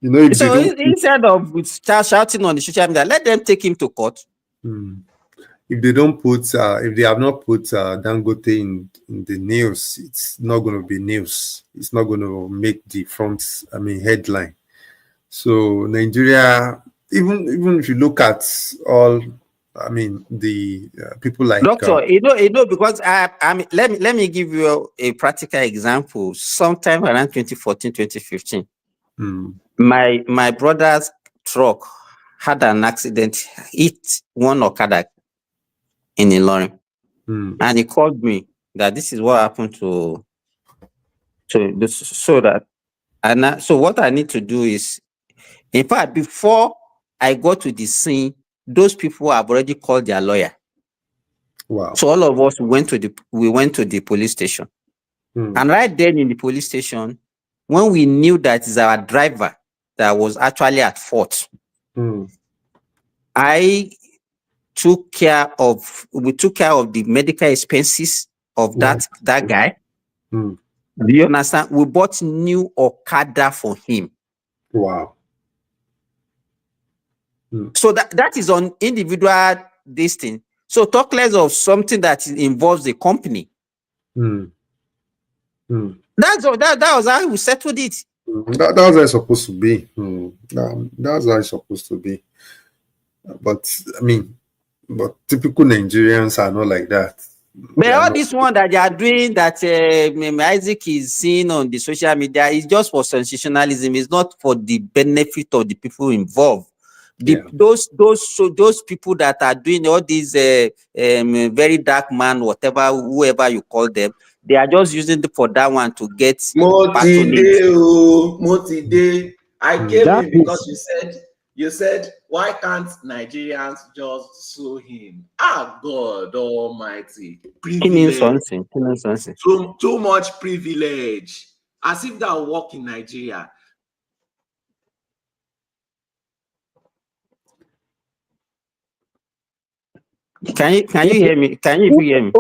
So instead of shouting on the social media, let them take him to court. If they don't put, if they have not put Dangote in the news, it's not going to be news. It's not going to make the front, headline. So Nigeria, even if you look at all, the people like Doctor, because let me give you a practical example. Sometime around 2014, 2015, my brother's truck had an accident, hit one Okada in Ilorin, and he called me that this is what happened to this, so what I need to do is In fact, before I got to the scene, those people have already called their lawyer. Wow. So all of us went to the police station. And right then in the police station, when we knew that it's our driver that was actually at fault, we took care of the medical expenses of that guy. Do you understand? We bought new Okada for him. Wow. So that is on individual this thing. So talk less of something that involves the company. That's all. That was how we settled it. That's how it's supposed to be. That's how it's supposed to be. But I mean, but typical Nigerians are not like that. But all this one that they are doing, that Isaac is seeing on the social media, is just for sensationalism. It's not for the benefit of the people involved. Those people that are doing all these very dark man, whoever you call them, they are just using it for that one to get patronage. Motide. I came in because you said, why can't Nigerians just sue him? God Almighty. Privilege. Too much privilege. As if that work in Nigeria. Can you hear me? Can you hear me?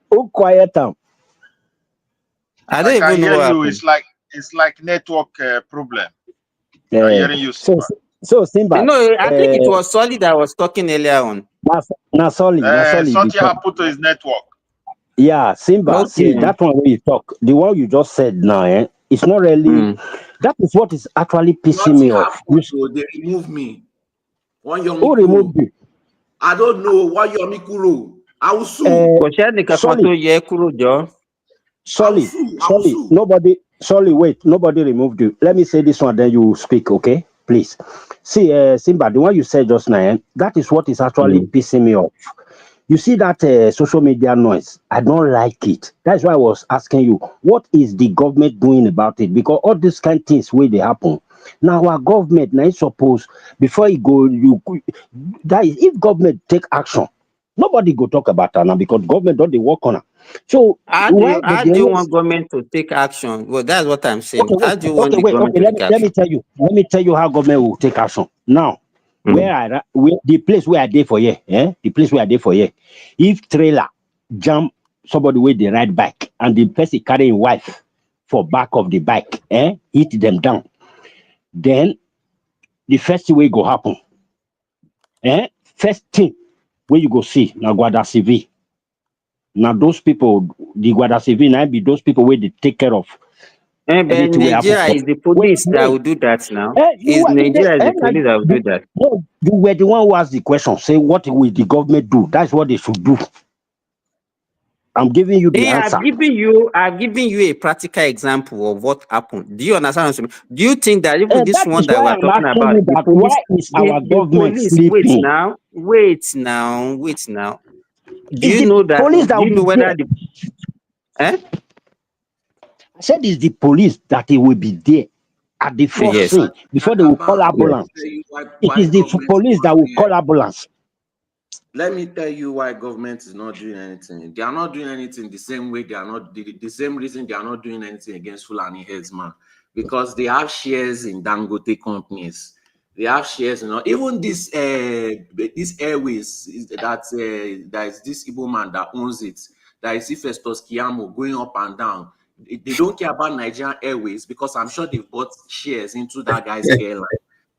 Who quiet down? I don't even know what happened. It's like network problem. I'm hearing you, Simba. So Simba. I think it was Solid that was talking earlier on. Solid. Something happened to his network. Yeah, Simba. See that one where you talk, the one you just said now, it's not really. That is what is actually pissing me off. They remove me. Who removed you? I don't know. Why you Mikuro? I will sue. Nobody removed you. Let me say this one, then you speak, okay? Please. See, Simba, the one you said just now, that is what is actually pissing me off. You see that social media noise? I don't like it. That's why I was asking you, what is the government doing about it? Because all these kind of things where they happen. Now our government, now suppose before you go, if government take action, nobody go talk about that now because government don't they work on it. So how do you want government to take action? Well, that's what I'm saying. How do you want the government to take action? Let me tell you how government will take action. Now, the place where I did for you, the place where I did for you, if trailer jump somebody with the ride bike and the person carrying wife for back of the bike, hit them down, then the first thing will go happen. First thing where you go see now Guarda Civil. Now those people, the Guarda Civil, now be those people where they take care of. But Nigeria is the police that will do that now. Nigeria is the police that will do that. No, you were the one who asked the question. Say, what will the government do? That's what they should do. I'm giving you the answer. I've given you a practical example of what happened. Do you understand? Do you think that even this one that we're talking about, the police, why is our government sleeping? Wait now. Do you know that? Do you know whether the I said it's the police that it will be there at the first scene before they will call ambulance. It is the police that will call ambulance. Let me tell you why government is not doing anything. They are not doing anything the same way. They are not the same reason they are not doing anything against Fulani headsman, because they have shares in Dangote companies. They have shares in even this airways that is this Igbo man that owns it. That is Festus Kiyamo going up and down. They don't care about Nigerian Airways because I'm sure they've bought shares into that guy's airline.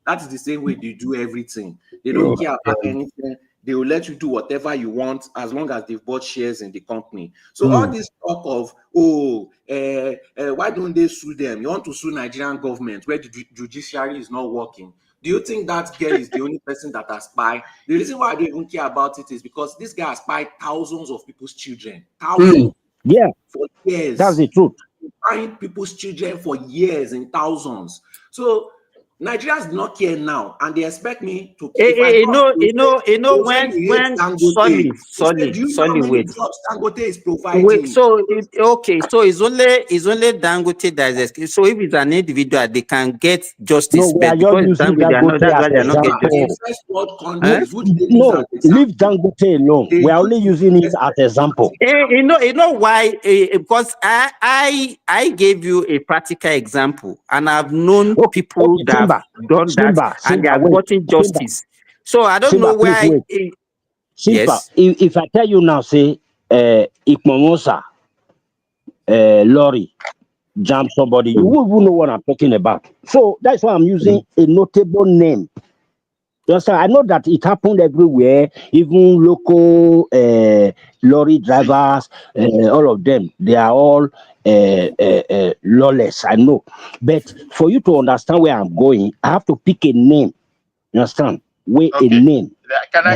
That is the same way they do everything. They don't care about anything. They will let you do whatever you want as long as they've bought shares in the company. So all this talk of, why don't they sue them? You want to sue Nigerian government where the judiciary is not working. Do you think that girl is the only person that has spied? The reason why I don't even care about it is because this guy has spied thousands of people's children. Thousands. Yeah. For years. That's the truth. Spying people's children for years in thousands. So Nigerians do not care now, and they expect me to. If I go, when Dangote. Solly, Do you know how many wait. jobs Dangote is providing? Wait, so it's only Dangote that is. So if it's an individual, they can get justice, No, we are but just because it's using Dangote, they are not. Dangote That's as why they are not get In justice. example. first world Huh? countries, which they use as No, leave Dangote alone. We are only using it as example. You know why? Because I gave you a practical example, and I've known people that have done that, and they have wait. gotten justice. So I don't know Simba, please why. wait. Simba, Yes. if I tell you now, say, Ikmomosa, lorry, jam somebody, you won't even know what I'm talking about. So that's why I'm using a notable name. Yes, I know that it happened everywhere, even local lorry drivers, all of them, they are all lawless, I know. But for you to understand where I'm going, I have to pick a name. You understand? Wait, a name. Can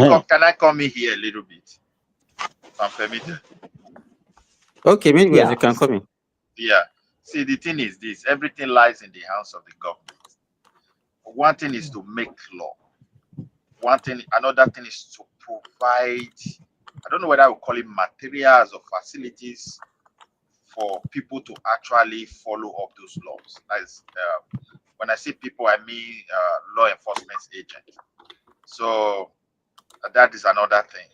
I come in here a little bit? If I'm permitted. Okay, maybe Yeah. you can come in. Yeah. See, the thing is this: everything lies in the hands of the government. One thing is to make law. Another thing is to provide, I don't know whether I would call it materials or facilities for people to actually follow up those laws. As when I say people, I mean law enforcement agents. So that is another thing.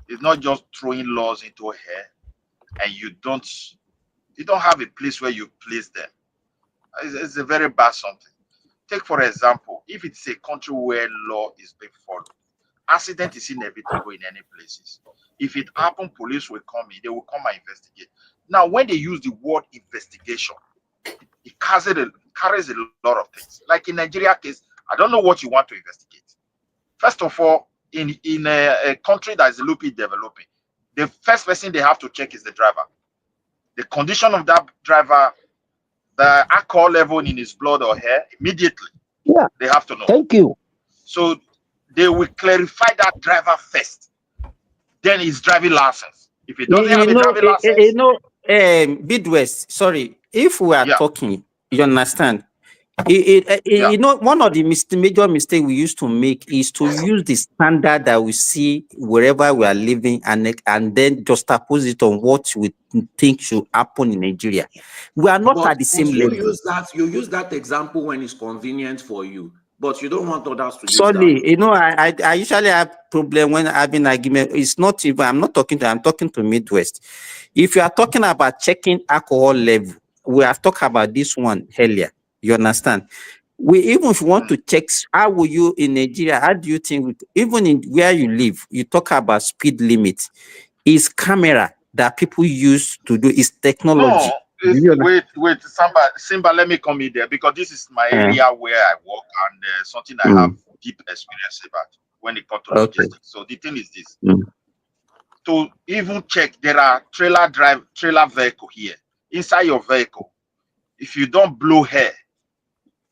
It's not just throwing laws into air, and you don't have a place where you place them. It's a very bad something. Take for example, if it's a country where law is being followed, accident is inevitable in any places. If it happens, police will come in, they will come and investigate. Now, when they use the word investigation, it carries a lot of things. Like in Nigeria case, I don't know what you want to investigate. First of all, in a country that is developing, the first person they have to check is the driver. The condition of that driver, the alcohol level in his blood or hair, immediately. Yeah. They have to know. Thank you. So they will clarify that driver first. Then his driving license. If he doesn't have a driving license, Midwest. Sorry, if we are talking, you understand. You know, one of the major mistakes we used to make is to use the standard that we see wherever we are living and then just oppose it on what we think should happen in Nigeria. We are not at the same level. You use that example when it's convenient for you, but you don't want others to use Sorry, that. you know, I usually have problem when having argument. It's not even, I'm talking to Midwest. If you are talking about checking alcohol level, we have talked about this one earlier. You understand? Even if you want to check, how will you in Nigeria? How do you think, even in where you live, you talk about speed limit? Is camera that people use to do is technology? no. Wait, Simba, let me come in there because this is my area where I work and something I have deep experience about when it comes to logistics. So the thing is this: to even check, there are trailer vehicle here. Inside your vehicle, if you don't blow air,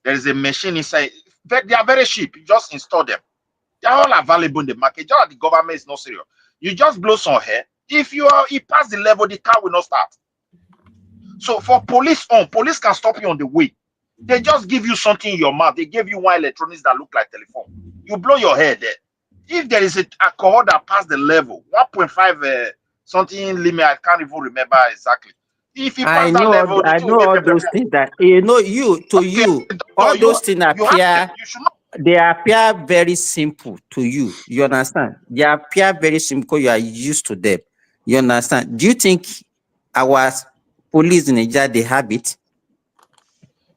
there is a machine inside. They are very cheap. You just install them. They are all available in the market. Just like the government is not serious. You just blow some air. If it pass the level, the car will not start. So for police can stop you on the way. They just give you something in your mouth. They give you one electronics that look like telephone. You blow your hair there. If there is a alcohol that pass the level, 1.5 something limit, I can't even remember exactly. If you pass that level, I know all those things that all those things appear. They appear very simple to you. You understand? They appear very simple because you are used to them. You understand? Do you think our police in Nigeria they have it?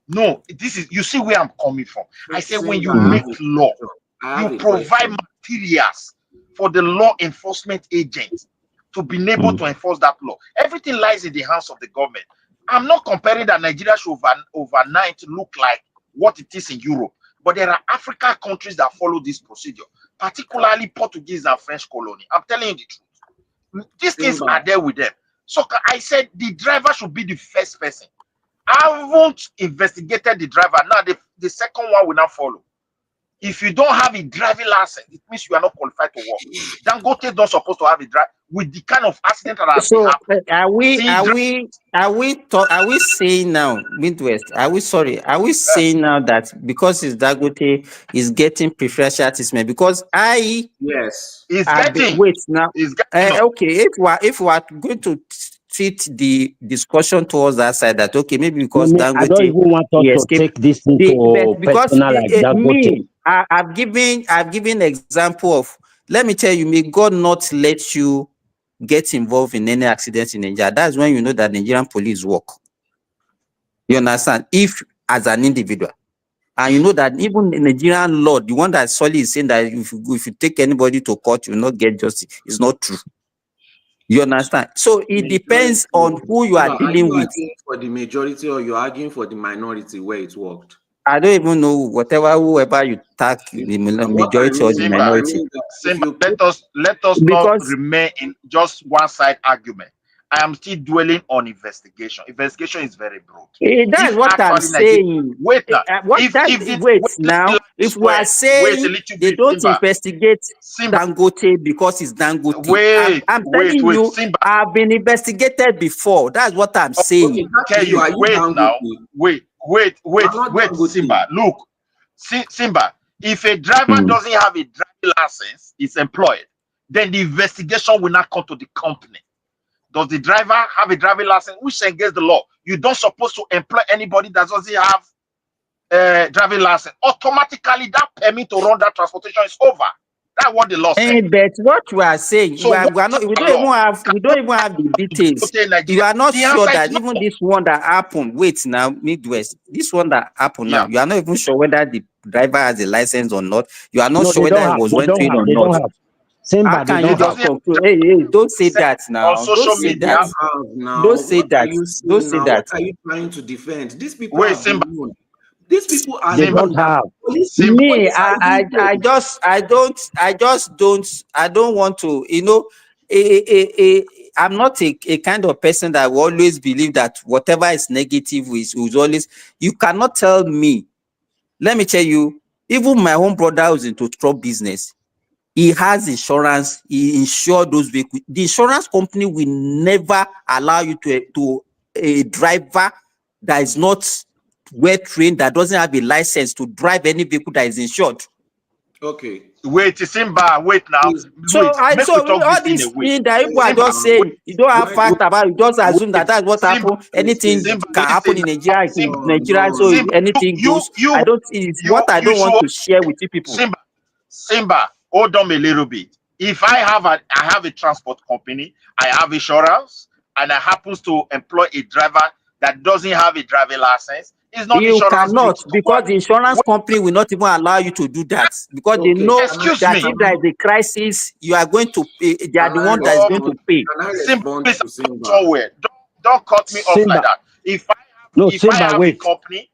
No, you see where I'm coming from. I say when you make law, you provide materials for the law enforcement agents to be able to enforce that law. Everything lies in the hands of the government. I'm not comparing that Nigeria should overnight look like what it is in Europe, but there are African countries that follow this procedure, particularly Portuguese and French colony. I'm telling you the truth. These things are there with them. So I said the driver should be the first person. I haven't investigated the driver. Now the second one will not follow. If you don't have a driving license, it means you are not qualified to work. Dangote is not supposed to have a drive with the kind of accident that has been So happening. are we saying now, Midwest? Are we saying now that because it's Dagote is getting preferential treatment? Because Yes, it's getting. wait now. It's getting. Okay, if we are going to treat the discussion towards that side, that okay, maybe because I don't even want us to take this into because personal like Dangote. I've given example of, let me tell you, may God not let you get involved in any accidents in Nigeria. That's when you know that Nigerian police work. You understand? If as an individual, and you know that even the Nigerian law, the one that solely is saying that if you take anybody to court, you will not get justice, is not true. You understand? So it depends on who you are dealing with. Arguing for the majority or you're arguing for the minority where it worked? I don't even know whoever you tag, the majority or the minority. Let us not remain in just one side argument. I am still dwelling on investigation. Investigation is very broad. That's what I'm saying. Wait now. If we are saying they don't investigate Dangote because it's Dangote, I'm telling you, I've been investigated before. That's what I'm saying. Wait, Simba. Look, Simba, if a driver doesn't have a driving license, is employed, then the investigation will not come to the company. Does the driver have a driving license? Which is against the law. You don't supposed to employ anybody that doesn't have a driving license. Automatically, that permit to run that transportation is over. That's what the law says. But what you are saying, we don't even have the details. You are not sure that even this one that happened. Wait now, Midwest. This one that happened now, you are not even sure whether the driver has a license or not. You are not sure whether it was went through or not. How can you just conclude? Hey, don't say that now. Don't say that. Don't say that. Don't say that. What are you trying to defend? These people are known. These people are they don't have. Me, I don't want to, you know, I'm not a kind of person that will always believe that whatever is negative is always, you cannot tell me. Let me tell you, even my own brother who's into truck business, he has insurance, he insured those vehicles. The insurance company will never allow you to a driver that is not well trained, that doesn't have a license to drive any vehicle that is insured. Okay. Wait, Simba, wait now. So all these things that people are just saying, you don't have fact about, you just assume that that's what happened. Anything can happen in Nigeria, so anything goes. I don't want to share with you people. Simba, hold on a little bit. If I have a transport company, I have insurance, and I happens to employ a driver that doesn't have a driving license, it's not you insurance. Cannot, because the insurance company will not even allow you to do that, because they know that if there is a crisis, you are going to pay. They are the one that is going to pay. Don't cut me off like that. If I have a company,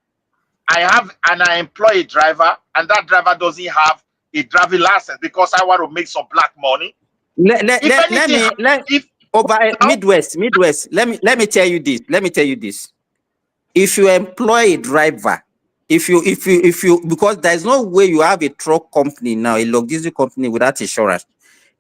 I employ a driver, and that driver doesn't have a driving license because I want to make some black money. Midwest. Let me tell you this. If you employ a driver, if you because there is no way you have a truck company now, a logistics company without insurance.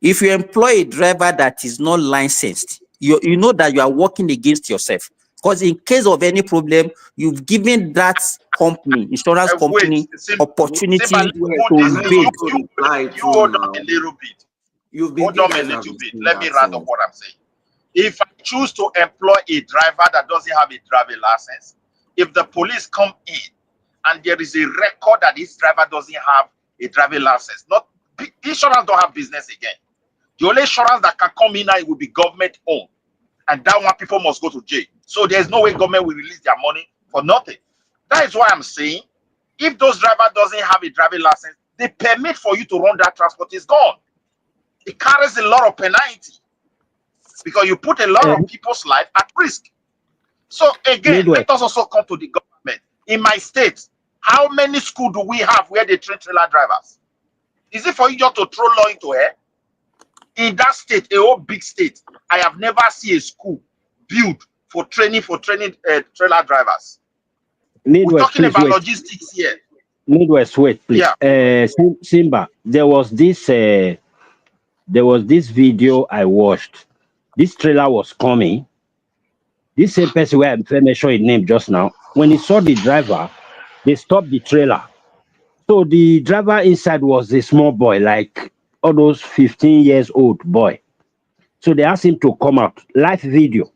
If you employ a driver that is not licensed, you know that you are working against yourself. Because in case of any problem, you've given that company, insurance company, opportunity to invade. You hold on a little bit. Hold on a little bit. Let me round up what I'm saying. If I choose to employ a driver that doesn't have a driving license, if the police come in and there is a record that this driver doesn't have a driving license, insurance don't have business again. The only insurance that can come in now will be government owned, and that one people must go to jail. So there's no way government will release their money for nothing. That is why I'm saying, if those drivers doesn't have a driving license, the permit for you to run that transport is gone. It carries a lot of penalty because you put a lot of people's life at risk. So again, let us also come to the government. In my state, how many schools do we have where they train trailer drivers? Is it for you just to throw law into here? In that state, a whole big state, I have never seen a school built for training trailer drivers. We're talking about logistics here. Midwest, wait, please. Yeah. Simba, there was this video I watched. This trailer was coming. This same person where I'm mentioning his name just now, when he saw the driver, they stopped the trailer. So the driver inside was a small boy, like almost 15 years old boy. So they asked him to come out, live video.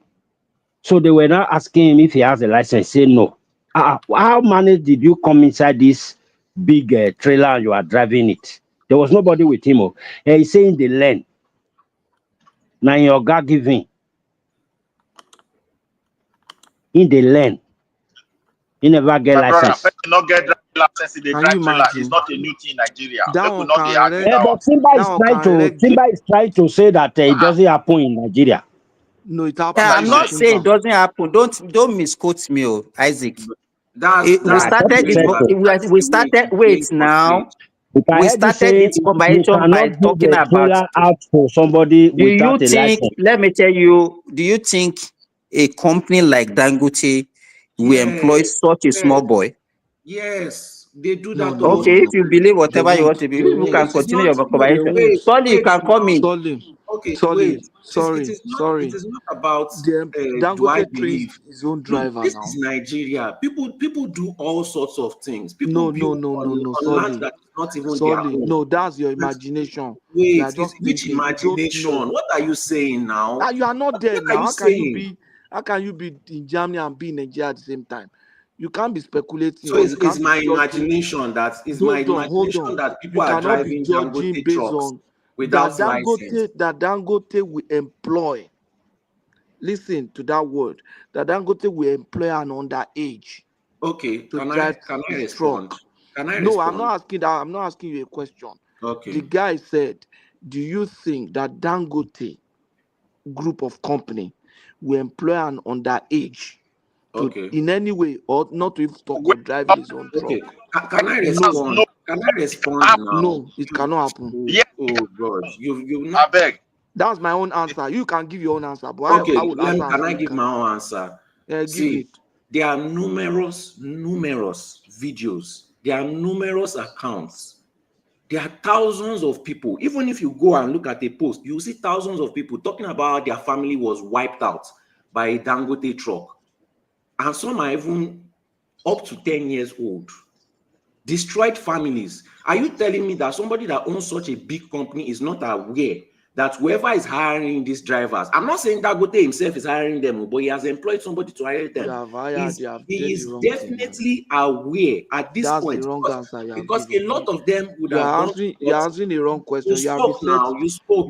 So they were now asking him if he has a license. Say no. How many did you come inside this big trailer and you are driving it? There was nobody with him. He's saying the lane. Now your guy giving in the lane. He never get My brother, license. person not get license in the Can drive you trailer. imagine? It's not a new thing in Nigeria. That People one not they can argue wreck. that one. But Simba That is one trying can to wreck. Simba is trying to say that it doesn't happen in Nigeria. No, it happens. Yeah, I'm not Simba. saying it doesn't happen. Don't misquote me, Isaac. That's We I thought started you this. said so. We started. Wait now. If I We heard you started say this you conversation by cannot give talking a about. trailer out for somebody Do you without a think? license. Let me tell you. Do you think a company like Dangote will employ Yes, such a small yes, boy? yes. They do No, that no, to no, us. Okay, no. if you believe They whatever you want won't. to be, They you can won't. It is continue not. your They conversation. won't. Sorry, you Wait can come now. in. Solid. Okay, Solid. wait. It Sorry. is not. It Sorry. is not about. The Do I Dangote trains believe? his own Look, driver this now. is Nigeria. People do all sorts of things. People No, build no. on land Solid. that is not even their Solid. own. No, that's your imagination. You are Wait, is just which thinking. You don't know. imagination? What are you saying now? You are not there What are now. you How can you saying? be? How can you be in Germany and be in Nigeria at the same time? You can't be speculating, So or you it's can't be my judging. imagination Hold on. that You people are cannot be driving judging Dangote based trucks on without license. that Dangote will employ. Listen to that word. That Dangote will employ an underage Okay, to can I drive his respond? truck. Can I No, I'm respond? not asking that. I'm not asking you a question. Okay. The guy said, "Do you think that Dangote group of company will employ an underage to Okay. in any way or not to even talk of driving his own truck?" Okay. Can I No, respond? Can I respond now? no, it cannot happen. Oh God, you I not. beg. That's my own answer. You can give your own answer, but Okay, I will answer. can I give my own answer? Give See, it. there are numerous videos. There are numerous accounts. There are thousands of people. Even if you go and look at a post, you see thousands of people talking about how their family was wiped out by a Dangote truck. And some are even up to 10 years old. Destroyed families. Are you telling me that somebody that owns such a big company is not aware that whoever is hiring these drivers, I'm not saying Dangote himself is hiring them, but he has employed somebody to hire them. He is definitely aware at this That's point. the wrong answer you have Because a given. lot of them would You have are gone. answering the wrong question. You spoke now.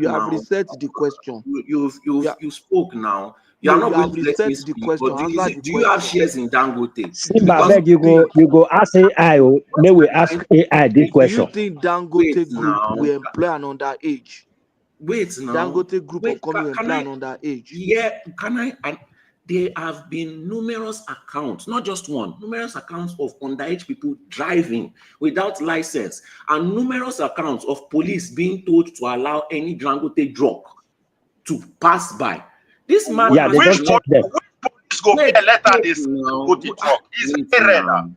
You have reset the question. You spoke now. You No, are not you going have to let me reset the speak. question. But Answer the do you have question. shares in Dangote? Simba, Because beg you go ask AI. May we ask AI this Do you question? think Dangote Group will employ an underage? Wait now. Dangote Group of company will employ an underage. Yeah, can I? And there have been numerous accounts, not just one, numerous accounts of underage people driving without license, and numerous accounts of police being told to allow any Dangote truck to pass by. This man Yeah, they don't check them. Police go pay a letter this go to talk. It's very rare now.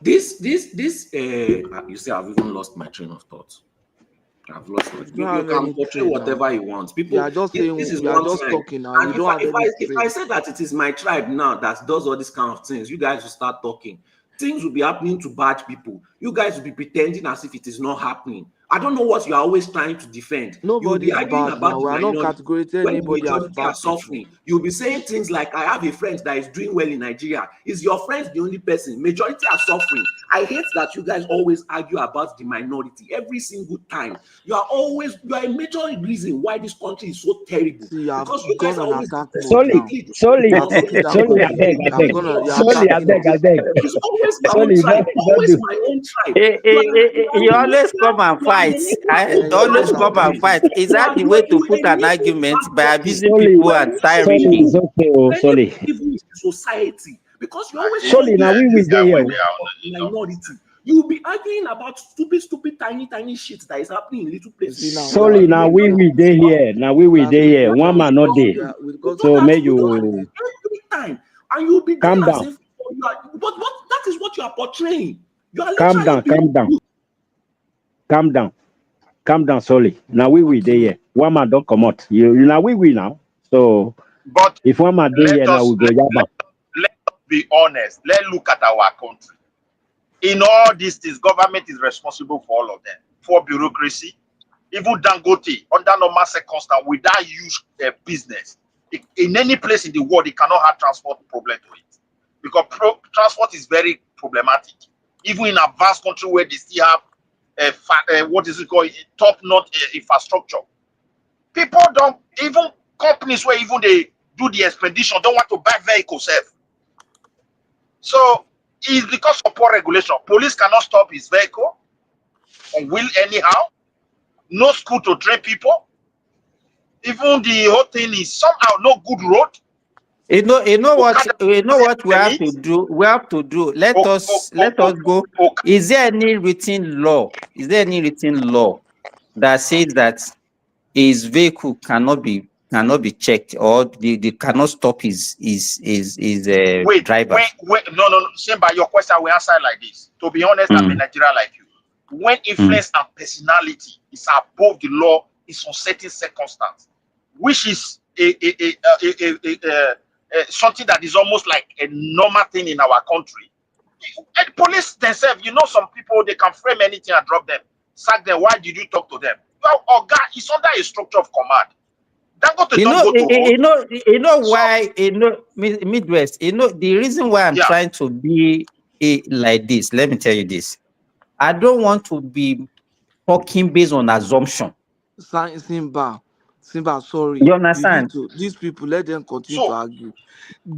This you see, I've even lost my train of thought. I've lost it. You can portray whatever you want. People, you are just saying, this is you are one just time. talking now. And You don't have any if train. I say that it is my tribe now that does all these kind of things, you guys will start talking. Things will be happening to bad people. You guys will be pretending as if it is not happening. I don't know what you are always trying to defend. Nobody You'll is be arguing bad about now. the We are not minority. categorizing When the anybody as majority bad are suffering, you'll be saying things like, I have a friend that is doing well in Nigeria. Is your friend the only person? Majority are suffering. I hate that you guys always argue about the minority every single time. You are a major reason why this country is so terrible. Because you guys are always Solely, I beg. Solely, I beg. It's always my own Solely, tribe. Always my own tribe. You always come and fight. Always come and fight. Is that the way to put an argument by abusing people and Solely siren? is okay, Solely. Even in society, because you always Solely, now we there. minority. You will be arguing about stupid, tiny shit that is happening in little places. Solely, now we there here. Now we there here. One man not there. So may you every time, and you'll be calm doing as down. if you are, but that is what you are portraying. You are Calm literally down, being calm down, calm down, calm down. Sorry. Now we there. One man don't come out. You now we now. So But if one man there let here now us we go yaba. let us be honest. Let's look at our country. In all these things, government is responsible for all of them. For bureaucracy, even Dangote, under normal circumstances, without huge business, in any place in the world, it cannot have transport problem to it. Because transport is very problematic. Even in a vast country where they still have what is it called, top-notch infrastructure. People don't, even companies where even they do the expedition don't want to buy vehicles. So it's because of poor regulation. Police cannot stop his vehicle on wheel anyhow. No school to train people. Even the whole thing is somehow no good road. You know what we have to Permit. do. We have to do. Let us go. Is there any written law? Is there any written law that says that his vehicle cannot be checked, or they cannot stop his Wait, driver? no. Same by your question, we answer like this. To be honest, I'm a Nigerian like you. When influence and personality is above the law, it's on certain circumstance, which is something that is almost like a normal thing in our country. And police themselves, some people, they can frame anything and drop them, sack them. Why did you talk to them? Well, Oga, it's under a structure of command. Why, Midwest, the reason why I'm trying to be like this, let me tell you this. I don't want to be talking based on assumption. Simba, sorry. You understand? These people, let them continue to argue.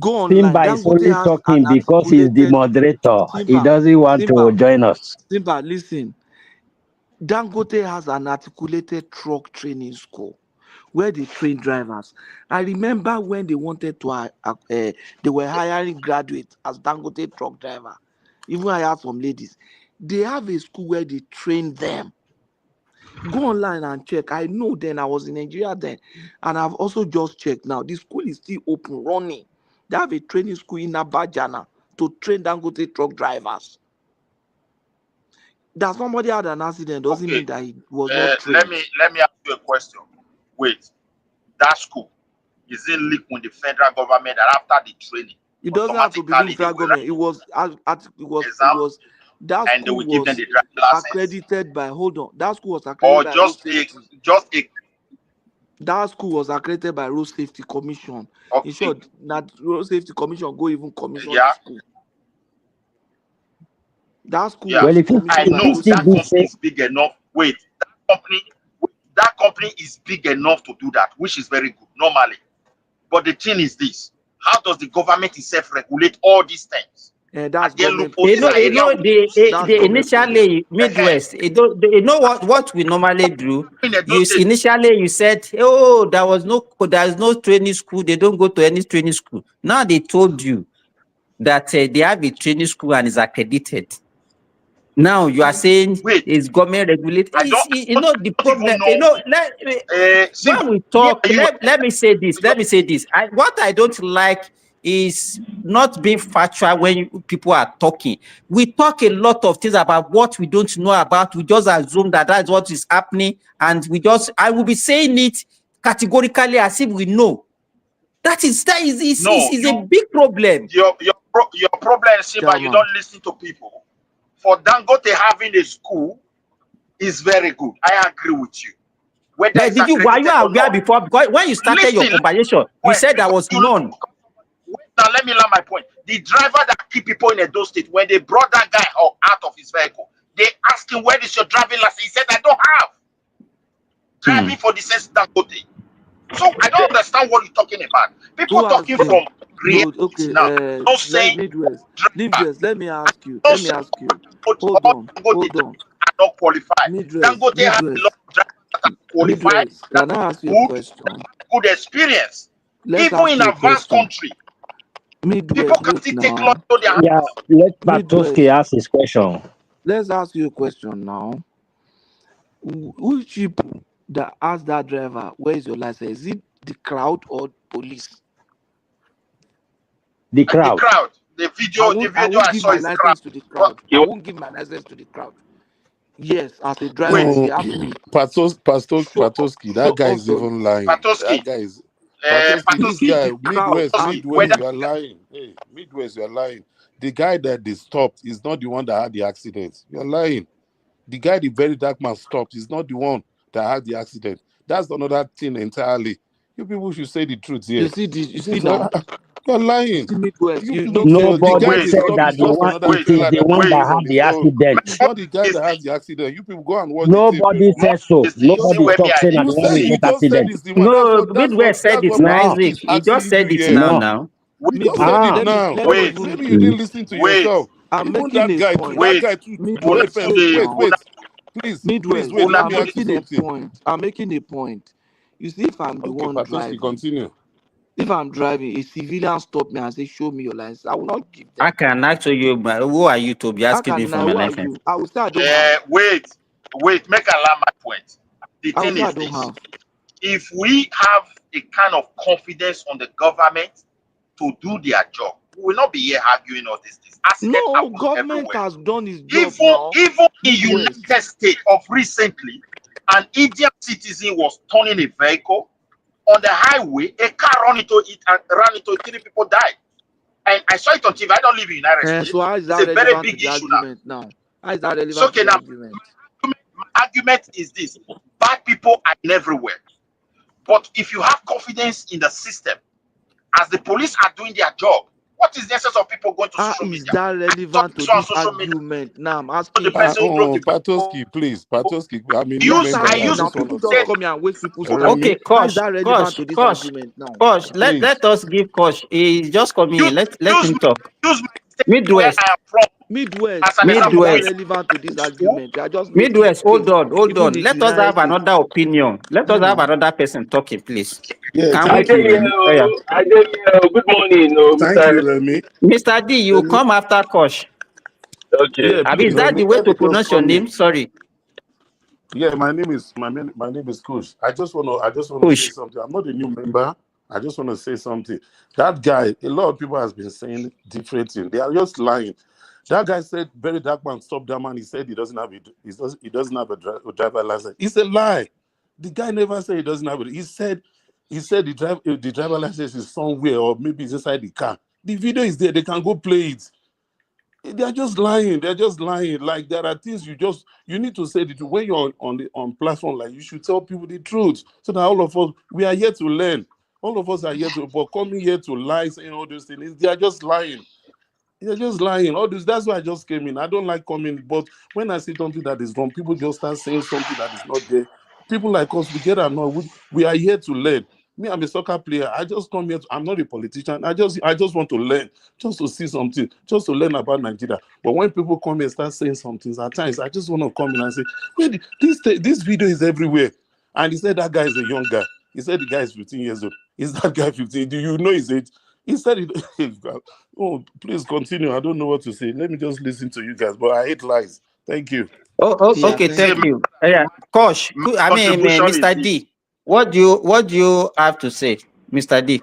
Go online. Simba is only talking because he's the moderator. He doesn't want to join us. Simba, listen. Dangote has an articulated truck training school where they train drivers. I remember when they wanted to, they were hiring graduates as Dangote truck driver. Even I had some ladies. They have a school where they train them. Go online and check. I know then I was in Nigeria then, and I've also just checked now. The school is still open, running. They have a training school in Abajana to train Dangote truck drivers. That somebody had an accident doesn't mean that he was not trained. Let me ask you a question. Wait, that school is it linked with the federal government that after the training? It doesn't have to be linked with federal government. It was that school was accredited by. Hold on, that school was accredited by road safety. That school was accredited by Road Safety Commission. In short, that Road Safety Commission go even commission the school. That school was commissioned I know by that company is big enough. Wait, that company is big enough to do that, which is very good normally. But the thing is this: how does the government itself regulate all these things? That's government. The initially Midwest. You know what we normally do. Initially you said, oh, there is no training school. They don't go to any training school. Now they told you that they have a training school and is accredited. Now you are saying it's government regulated. The problem. When we talk, let me say this. What I don't like is not being factual when people are talking. We talk a lot of things about what we don't know about. We just assume that that's what is happening, and I will be saying it categorically as if we know. That is a big problem. Your problem, Simba, you don't listen to people. For Dangote having a school is very good. I agree with you. Were you aware before? Because when you started your conversation, you said there was none. Now let me land my point. The driver that keep people in Edo State, when they brought that guy out of his vehicle, they asked him, "Where is your driving license?" He said, "I don't have." Driving for the sense Dangote. So I don't understand what you're talking about. People talking from reality now. Don't say Midwest. Let me ask you. Hold on. Not qualified. Dangote has a lot of drivers that are qualified. Can I ask you a question? Good experience. Even in a vast country, people can still take law to their hands. Yeah, let Patoski ask his question. Let's ask you a question now. Which people that ask that driver, "Where is your license?" Is it the crowd or police? The crowd. The video I I won't give saw my is crap. license to the crowd. I won't give my license to the crowd. Yes, as a driver, Wait. they have to be Patoski, that guy is caution. even lying. Patoski. That guy is Patoski. This If guy, the crowd Midwest, you are lying. Hey, Midwest, you are lying. The guy that they stopped is not the one that had the accident. You are lying. The guy, the very dark man, stopped is not the one that had the accident. That's another thing entirely. You people should say the truth here. you see this, you see Since now. you're lying. Midwest, You you people know, tell the guy Nobody they said stopped that is just another it is trailer the that one is that going on had its the own. accident. It's not the guy that has the accident. You people go and watch the tape. Nobody said so. Nobody talks saying that You the one said who you got just said accident. it's the one. No, Midwest said That's it what now, No, Patoski Isaac. is He just asking you said it here. now. no. Now. You just Midwest. said it Let now. me even Maybe you didn't listen to yourself. I'm Even making that a guy too. point. That guy too. Midwest, stay now. Wait. Please Midwest, wait. Let I'm me ask you making a something. point. I'm making a point. You see, if I'm the Okay, one Patoski, driving, continue. if I'm driving, a civilian stop me and say, "Show me your license." I will not give them. I can actually you, but who are you to be How asking me can for I? my Who are license? you? I will say I don't have. Wait, make a land my point. The I will thing say I is don't this: have. if we have a kind of confidence on the government to do their job, we will not be here arguing all these things. Accident No, happens government everywhere. has done its job now. Even in Midwest. United States of recently, an Indian citizen was turning a vehicle on the highway. A car ran into it and ran into it. 3 people died. And I saw it on TV. I don't live in United States. So how is It's that a very relevant to big the issue now. argument now? How is that relevant So to okay, the now argument? my argument is this: bad people are in everywhere. But if you have confidence in the system, as the police are doing their job, what is the essence of people going to How social is media? that relevant to So on this social media, argument? Now I'm asking the you. person who drove the Patoski, please. Patoski, I'm a new Yes, member I here. I know. Now just want people to just talk. come here and waste people's time. Okay, Remy, How is Kosh, that relevant to this argument now? Kosh. please. Let us give Kosh. He just come in. Let him talk. use my state where Midwest. I am from Midwest. as an How example. is that Midwest. relevant to this argument? You are just making Midwest. Hold case. on. Even in the Let us United have States. another opinion. Let us No, have no. another person talking, please. Yeah, Can we? thank you, Remy. Good morning, Thank Mr. you, Remy. Mr. D, you Remy. come after Kosh. Okay. Yeah, I mean, is please, that Remy. the way Let me to just pronounce your come in. name? Sorry. Yeah, my name is Kush. I just wanna say Kush. something. I'm not a new member. I just want to say something. That guy, a lot of people has been saying different things. They are just lying. That guy said very dark man stopped that man. He said he doesn't have a driver license. It's a lie. The guy never said he doesn't have it. He said the driver license is somewhere or maybe it's inside the car. The video is there. They can go play it. They are just lying. They're just lying. Like there are things you need to say the truth. When you're on platform, like you should tell people the truth so that all of us we are here to learn. All of us are here to, but coming here to lie, saying all those things, they are just lying. They're just lying. All this. That's why I just came in. I don't like coming, but when I see something that is wrong, people just start saying something that is not there. People like us, we get annoyed. We are here to learn. Me, I'm a soccer player. I just come here. I'm not a politician. I just want to learn, just to see something, just to learn about Nigeria. But when people come here and start saying something, at times I just want to come in and say, wait, this video is everywhere. And he said that guy is a young guy. He said the guy is 15 years old. Is that guy 15? Do you know his age? He said it. Oh, please continue. I don't know what to say. Let me just listen to you guys. But I hate lies. Thank you. Yeah, Okay. Thank you. Yeah, Kosh. I mean, contribution is Mr. this. D. What do you have to say, Mr. D?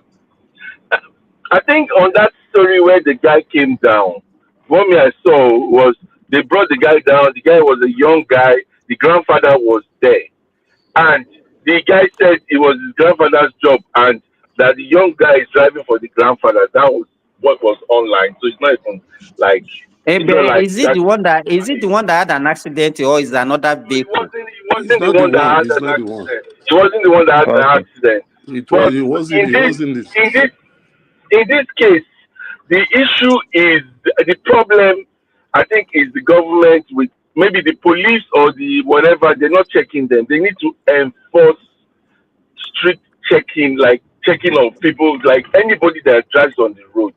I think on that story where the guy came down, what me I saw was they brought the guy down. The guy was a young guy. The grandfather was there, and the guy said it was his grandfather's job, and that the young guy is driving for the grandfather. That was what was online. So it's not even like it's not like Is it that. the one that had an accident or is it another It vehicle? It's wasn't the not the one that one. had It's an not the one. accident. It wasn't the one that had an Okay. accident. It But wasn't. in It wasn't this. this case, the issue is the problem. I think is the government with maybe the police or the whatever. They're not checking them. They need to enforce strict checking, like checking on people, like anybody that drives on the road.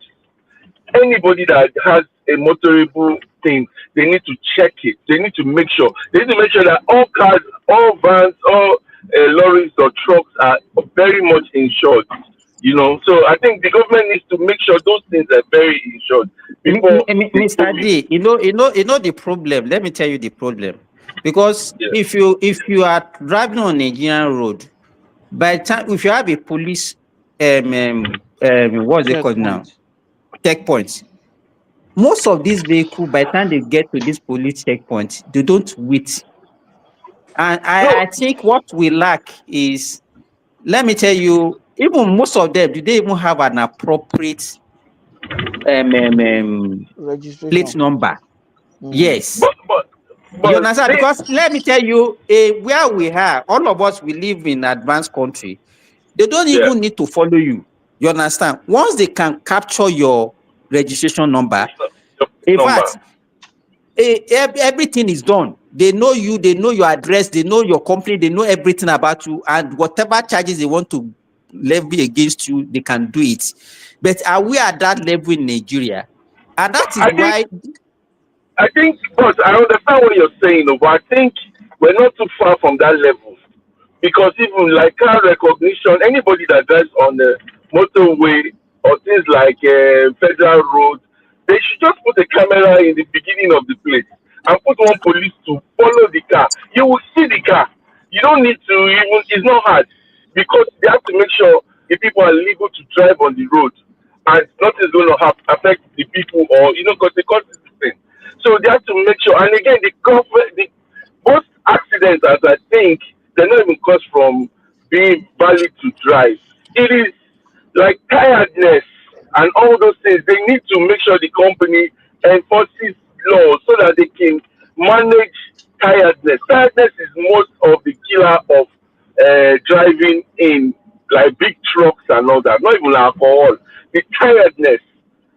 Anybody that has a motorable thing, they need to check it. They need to make sure. They need to make sure that all cars, all vans, all lorries or trucks are very much insured. You know, so I think the government needs to make sure those things are very insured before they Mr. move D, you know the problem. Let me tell you the problem. Because yeah. if you are driving on a Nigerian road, by the time if you have a police what's it called now? checkpoint. Checkpoint. most of these vehicles, by the time they get to this police checkpoint, they don't wait. And I think what we lack is, let me tell you, even most of them, do they even have an appropriate Registration. plate number? Yes. But You understand? they, Because let me tell you, where we are, all of us, we live in advanced country. They don't yeah, even need to follow you. You understand? Once they can capture your registration number, in number. fact, everything is done. They know you, they know your address, they know your company, they know everything about you, and whatever charges they want to levy against you, they can do it. But are we at that level in Nigeria? And that is why. I think, but I understand what you're saying, but I think we're not too far from that level. Because even like car recognition, anybody that drives on the motorway or things like federal road, they should just put a camera in the beginning of the place and put one police to follow the car. You will see the car. You don't need to even, it's not hard because they have to make sure the people are legal to drive on the road and nothing's going to affect the people or, because the cost is the same. So they have to make sure. And again, the government, most accidents, as I think, they're not even caused from being valid to drive. It is like tiredness and all those things. They need to make sure the company enforces laws so that they can manage tiredness. Tiredness is most of the killer of driving in like big trucks and all that. Not even alcohol. The tiredness,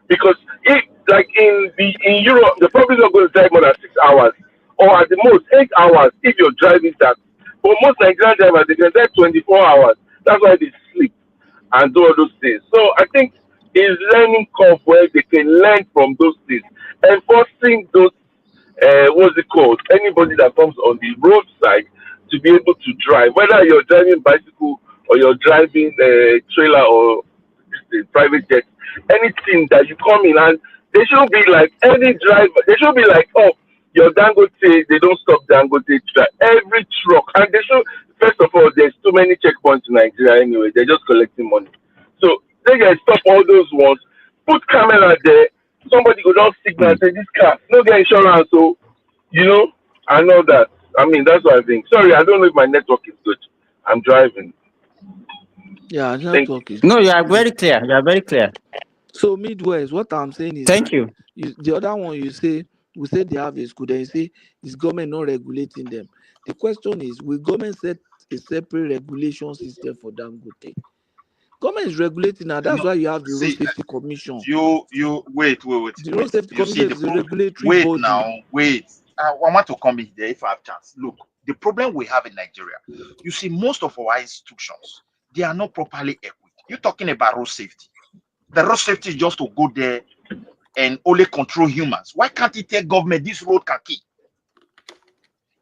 because if like in Europe, they're probably not going to drive more than 6 hours, or at the most 8 hours if you're driving that. But most Nigerian drivers they can drive 24 hours. That's why they sleep and do all those things. So I think it's learning curve where they can learn from those things, enforcing those what's it called? Anybody that comes on the roadside to be able to drive, whether you're driving bicycle or you're driving a trailer or private jet, anything that you come in and they should be like any driver. They should be like, oh, your Dangote, they don't stop Dangote truck. Every truck, and they should. First of all, there's too many checkpoints in Nigeria anyway. They're just collecting money. So they can stop all those ones. Put camera there. Somebody go down signal and say this car no get insurance, so I know that. I mean, that's what I think. Sorry, I don't know if my network is good. I'm driving. Yeah, network is. No, you are very clear. You are very clear. So Midwest, what I'm saying is Thank that you. The other one you say, we say they have a school, then you say is government not regulating them. The question is, will government set a separate regulation system for Dangote? Government is regulating now. That's why you have the Road Safety Commission. You wait. The Road Safety You see Commission is a regulatory wait body. now, wait. I want to come in there if I have chance. Look, the problem we have in Nigeria, you see, most of our institutions, they are not properly equipped. You're talking about road safety. The road safety is just to go there and only control humans. Why can't it tell government this road can keep?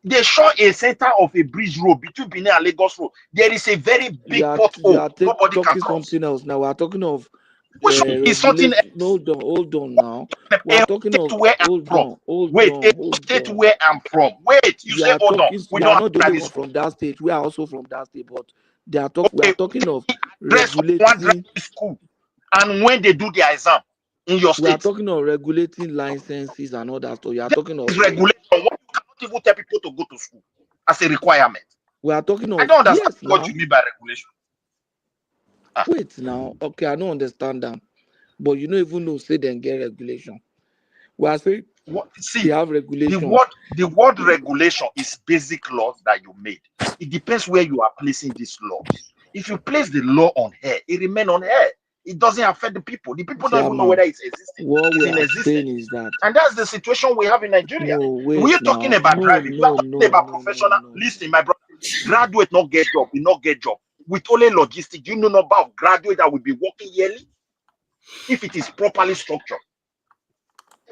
They show a center of a bridge road between Benin and Lagos Road. There is a very big pothole. Nobody can talking cross. something else now. We are talking of Is something else. Hold on now. We are talking of where I'm from. State where I'm from. Wait, you say hold on. We are not the only one from that state. We are also from that state, but we are talking of regulating school. And when they do their exam in your state, we are talking of regulating licenses and all that. So you are talking of regulation. What you cannot even tell people to go to school as a requirement. We are talking of. I don't understand what you mean by regulation. Wait now, okay, I don't understand that, but you don't even know say then get regulation. We are saying they have regulation. The word regulation is basic laws that you made. It depends where you are placing these laws. If you place the law on air, it remains on air. It doesn't affect the people. The people don't even know whether it's existing. What we are saying is that, and that's the situation we have in Nigeria. No, wait, we're talking about driving. We're talking about professional. Listen, my brother, graduate not get job, we not get job. With only logistics, you know number of graduates that will be working yearly if it is properly structured.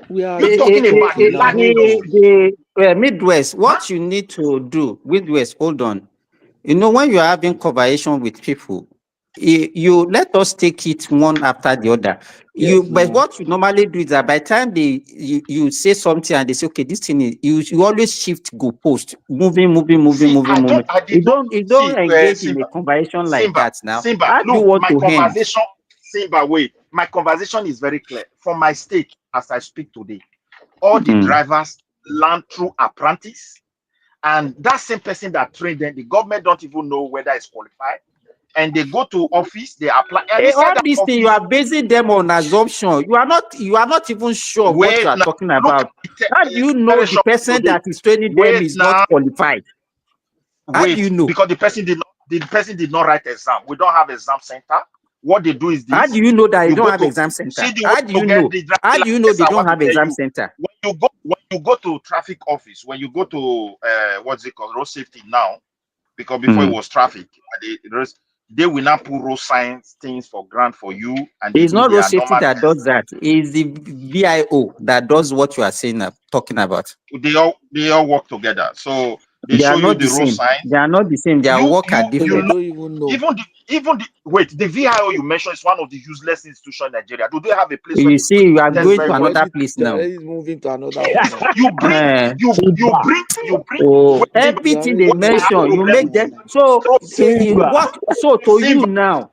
We are talking about the Midwest. What you need to do, Midwest, hold on. When you're having conversation with people, you let us take it one after the other. But what you normally do is that by the time you say something and they say, okay, this thing is, you always shift goalpost, moving. You don't engage in a conversation like that now. Simba, How do you want to end? Simba, wait. my conversation is very clear. From my state, as I speak today, all the drivers learn through apprentice, and that same person that trained them, the government don't even know whether it's qualified, and they go to office, they apply, and All these things you are basing them on assumption. You are not even sure what you are talking about. How do you know the person that is training them is not qualified? How do you know? Because the person did not write exam. We don't have exam center. What they do is this. How do you know that you don't have exam center? How do you know? How do you know they don't have exam center? When you go to traffic office, when you go to what's it called, road safety now, because before it was traffic, they will not put road signs, things for grant for you, and it's not road safety that does that. It's the VIO that does what you are saying, talking about. They all work together. So they show are you not the road same. sign. They are not the same. Their work are different. Don't even know. Even the VIO you mentioned is one of the useless institutions in Nigeria. Do they have a place? You see, you are going to another place now. Moving to another one. You bring. Oh, everything they mention, you make them. So what? So to you now,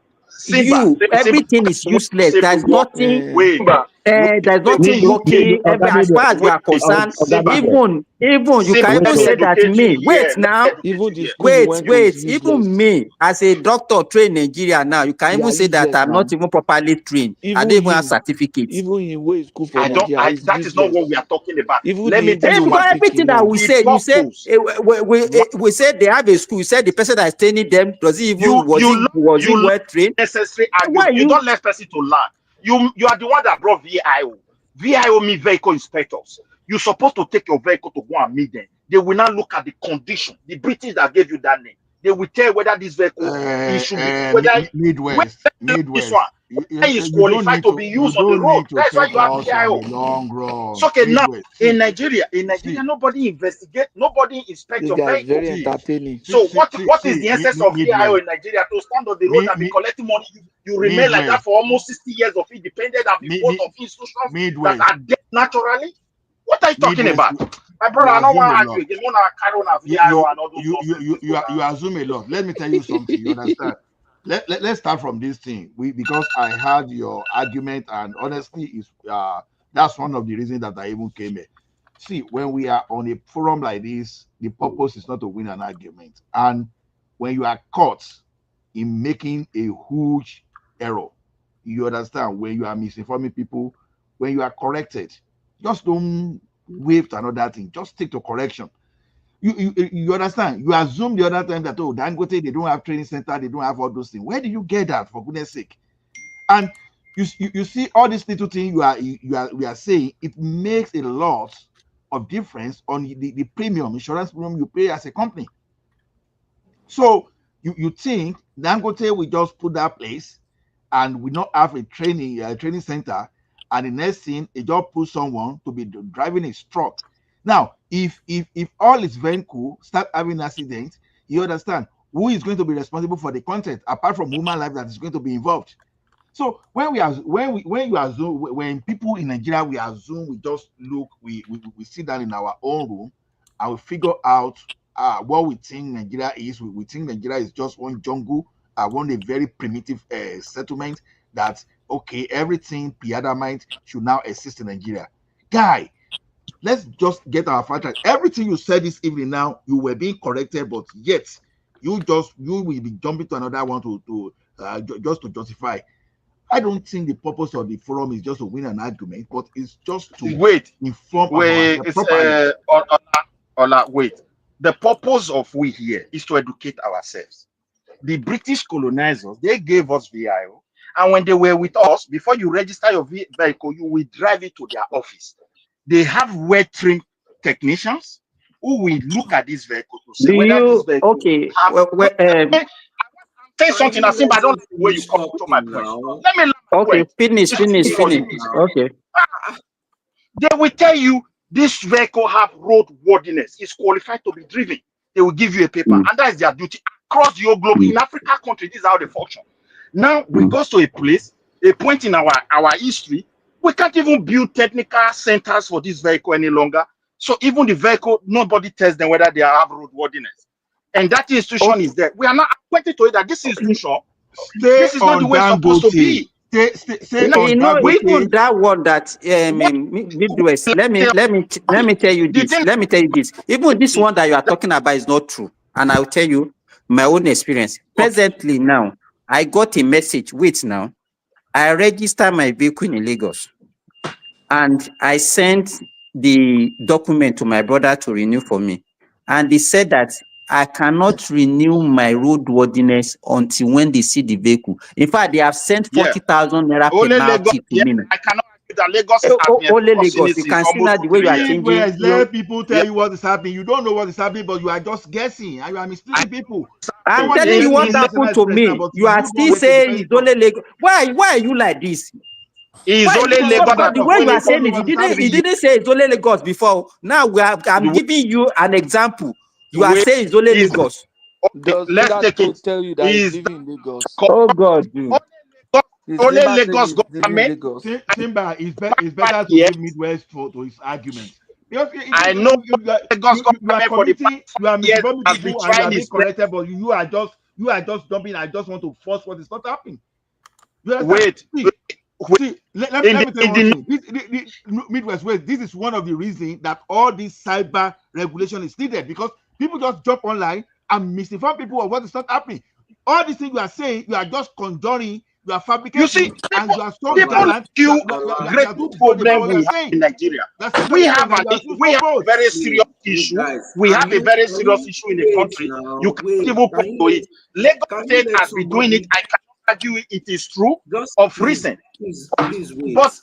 everything is useless. There's nothing. There's nothing working. As far as you are concerned, even you can even say that me. Wait now. Wait. Even me, as a doctor trained in Nigeria now, you can even say that I'm not even properly trained. I don't even have certificates. Even in way school for Nigeria, that is not what we are talking about. Even Let me tell you because everything that we say, you say we say they have a school. You said the person that is training them was he well trained? Necessary argument. You don't let person to learn. You are the one that brought VIO. VIO means vehicle inspectors. You're supposed to take your vehicle to go and meet them. They will not look at the condition. The British that gave you that name, they will tell whether this vehicle should be whether Midwest. This one is qualified to be used on the road. That's why you have VIO. Long run. So okay, now in Nigeria, nobody investigate, nobody inspects your vehicle. Very entertaining. So what is the essence of VIO in Nigeria to stand on the road and be collecting money? You remain like that for almost 60 years of independence and be part of institutions that are dead naturally. What are you talking about? My brother, I don't want to argue again. You assume a lot. Let me tell you something. You understand? Let's start from this thing. Because I heard your argument, and honestly, that's one of the reasons that I even came here. See, when we are on a forum like this, the purpose is not to win an argument. And when you are caught in making a huge error, you understand, when you are misinforming people, when you are corrected, just don't wave to another thing. Just stick to correction. You understand? You assume the other time that, oh, Dangote, they don't have training center, they don't have all those things. Where do you get that, for goodness sake? And you see all these little things we are saying, it makes a lot of difference on the premium, insurance premium you pay as a company. So you think Dangote will just put that place and we not have a training center, and the next thing it just put someone to be driving a truck. Now, if all is vehicle start having accidents, you understand who is going to be responsible for the content apart from human life that is going to be involved. So when people in Nigeria we assume, we just look, we sit down in our own room and we figure out what we think Nigeria is. We think Nigeria is just one jungle, one a very primitive settlement that, okay, everything pre-Adamite should now exist in Nigeria. Guy, let's just get our facts right. Everything you said this evening now, you were being corrected, but yet you will be jumping to another one just to justify. I don't think the purpose of the forum is just to win an argument, but it's just to inform properly. Wait. The purpose of we here is to educate ourselves. The British colonizers, they gave us VIO, and when they were with us, before you register your vehicle, you will drive it to their office. They have well-trained technicians who will look at this vehicle to say whether this vehicle say something. I think I don't like the way you come to my point. Let me finish. Okay. They will tell you this vehicle have road worthiness, is qualified to be driven. They will give you a paper, and that is their duty across the whole globe. In Africa country, this is how they function. Now we go to a point in our history, we can't even build technical centers for this vehicle any longer. So even the vehicle, nobody tells them whether they have roadworthiness. And that institution is there. We are not acquainted to it that this institution, this is not the way it's supposed to be. Say You know, untraveled. even that one that Midwest. Let me tell you this. Let me tell you this. Even this one that you are talking about is not true, and I will tell you my own experience. Presently, now I got a message. Wait, now I registered my vehicle in Lagos, and I sent the document to my brother to renew for me, and they said that I cannot renew my roadworthiness until when they see the vehicle. In fact, they have sent Yeah. 40,000 naira Only penalty Lagos. to Yeah, me. I cannot argue that Lagos has been Only enforcing Lagos. it You since can see now almost the way you are 3 years. changing. Midwest, let people tell you what is happening. You don't know what is happening, but you are just guessing and you are misleading people. I'm Someone is telling you telling what you National happened to Express now, me. but You are you don't still get to the saying very it's top. only Lagos. Why are you like this? It's Why? only Because Lagos But that the is way you doing are it for saying know it, what is happening. you didn't say it's only Lagos before. Now I'm giving you an example. You are saying it's only Lagos. Does Let's Simba take it. tell you that he's Is living in Lagos? Oh God, dude. Is only Simba saying Lagos he's living in government? Lagos? Simba, it's better to Yes, leave Midwest to his argument. Because I know Lagos you are government for the committing, you are past years misinforming has been people and you are trying being his best. corrected, but you are just jumping. I just want to force what is not happening. You understand? Wait, Let me tell you one thing. The Midwest West, this is one of the reasons that all this cyber regulation is needed, because people just jump online and misinform people of what is not happening. All these things you are saying, you are just conjuring, you are You see, fabricating, and you are so people ignorant. You you are great too ignorant about problem what you we are have saying. in Nigeria. You are so We ignorant have and you are too we have a bold. very serious issue. Guys, We have a very can serious you issue in the wait country. now? You can't Wait, even point to it. Lagos can you State let has been doing it. somebody I cannot argue it is true just of please, recent. please wait. But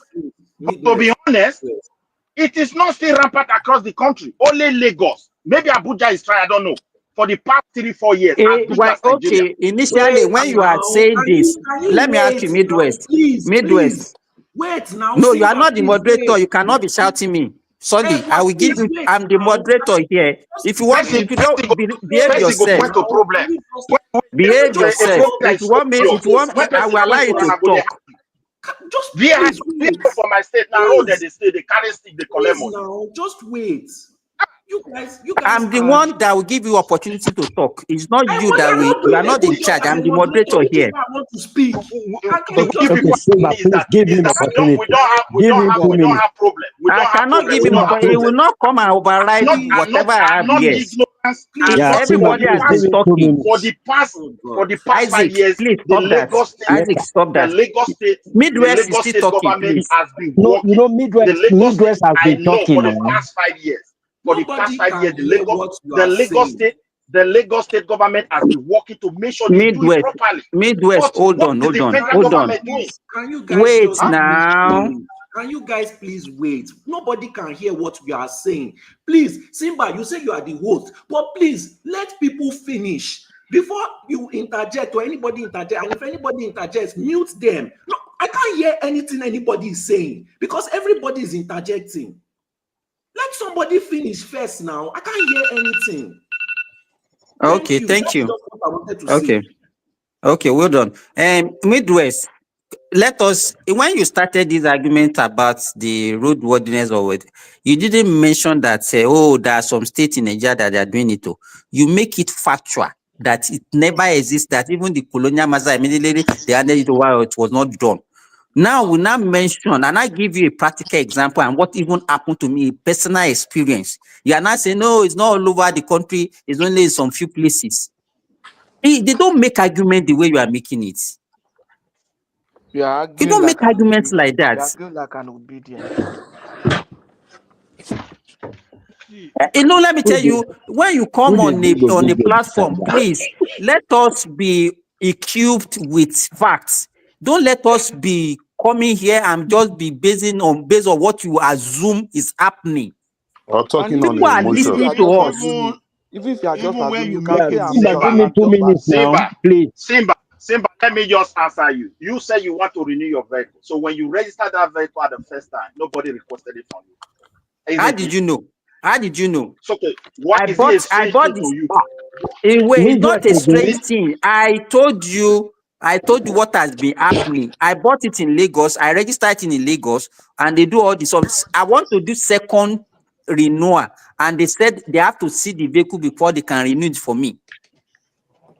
Please, to be honest, Midwest. it is not still rampant across the country. Only Lagos. Maybe Abuja is trying. I don't know. For the past 3-4 years, as big Why? as Nigeria. Okay. Initially, Wait when you are now. saying this, Can you let me ask wait you, now? Midwest. Please. Wait now. No, you are Simba, not the please moderator. wait. You cannot be shouting me. Sorry, I But will give please you. wait I'm the now. moderator here. If you want, if you don't behave Person go yourself, point to problem. behave A yourself. problem that If is you so want me, obvious. if you want, When I person will point allow to you am, to I go dey talk. happy. Just VI please wait. for my state now. Road that they stay, they carry stick, they collect Please money. now. Just wait. You guys I'm the are. one that will give you opportunity to talk. It's not I you that am we. not You doing are a not in good job charge. as I'm a the moderator, moderator which is here. why I want to speak. How can The you key just people wait? Simba, is please that give him opportunity. we don't have Give him 2 we don't minutes. have problem. We I don't have cannot problem. give We him. don't Simba, have He please. will problem. not come and override whatever I I'm have not here. ignorant. It's Simba, everybody has please been give him 2 talking. For minutes. the past Oh for God. the past 5 Isaac, years, please the stop that. Lagos State, Yes, Isaac, stop the that. Lagos State, the Midwest is Lagos still State talking, government please. has been no, working. The Lagos State, Midwest has I been know talking for the now. past 5 years. For the past Nobody 5 can years, hear what you the are Lagos saying. State, the Lagos State government has been working to make sure they do it Midwest, properly. Midwest, But hold what on, is hold the on, federal hold on. government doing? Can you guys Wait just please now. wait? Can you guys please wait? Nobody can hear what we are saying. Please, Simba, you say you are the host, but please let people finish before you interject or anybody interject. And if anybody interjects, mute them. No, I can't hear anything anybody is saying because everybody is interjecting. Let somebody finish first now. I can't hear anything. Okay, Thank you. thank That's you. just what I wanted to Okay, say. okay, well done. Midwest, let us. When you started this argument about the roadworthiness of it, you didn't mention that. Oh, there are some states in Nigeria that they are doing it. You make it factual that it never exists. That even the colonial master immediately they handed it over. It was not done. Now we now mention and I give you a practical example and what even happened to me, personal experience. You are not saying no, it's not all over the country, it's only in some few places. They don't make argument the way you are making it. You are You arguing don't make like an arguments like obedient. that. You are arguing like an obedient. Let me tell you, when you come on a platform, Simba? please let us be equipped with facts. Don't let us be coming here and just be based on what you assume is happening. Or And talking on People are even if you emotion. listening are to just us. assuming, even if you are just Even when assuming, you you can make say a I'm Simba, just give decision, me I'm 2 just minutes now, Simba, please. Simba, let me just answer you. You say you want to renew your vehicle. So when you register that vehicle at the first time, nobody requested it from you. How Isn't did it? you know? How did you know? So okay, why is it a strange I bought thing this. to you? It's not Midwest a again. strange thing. I told you what has been happening. I bought it in Lagos. I registered it in Lagos, and they do all this. So I want to do second renewal, and they said they have to see the vehicle before they can renew it for me.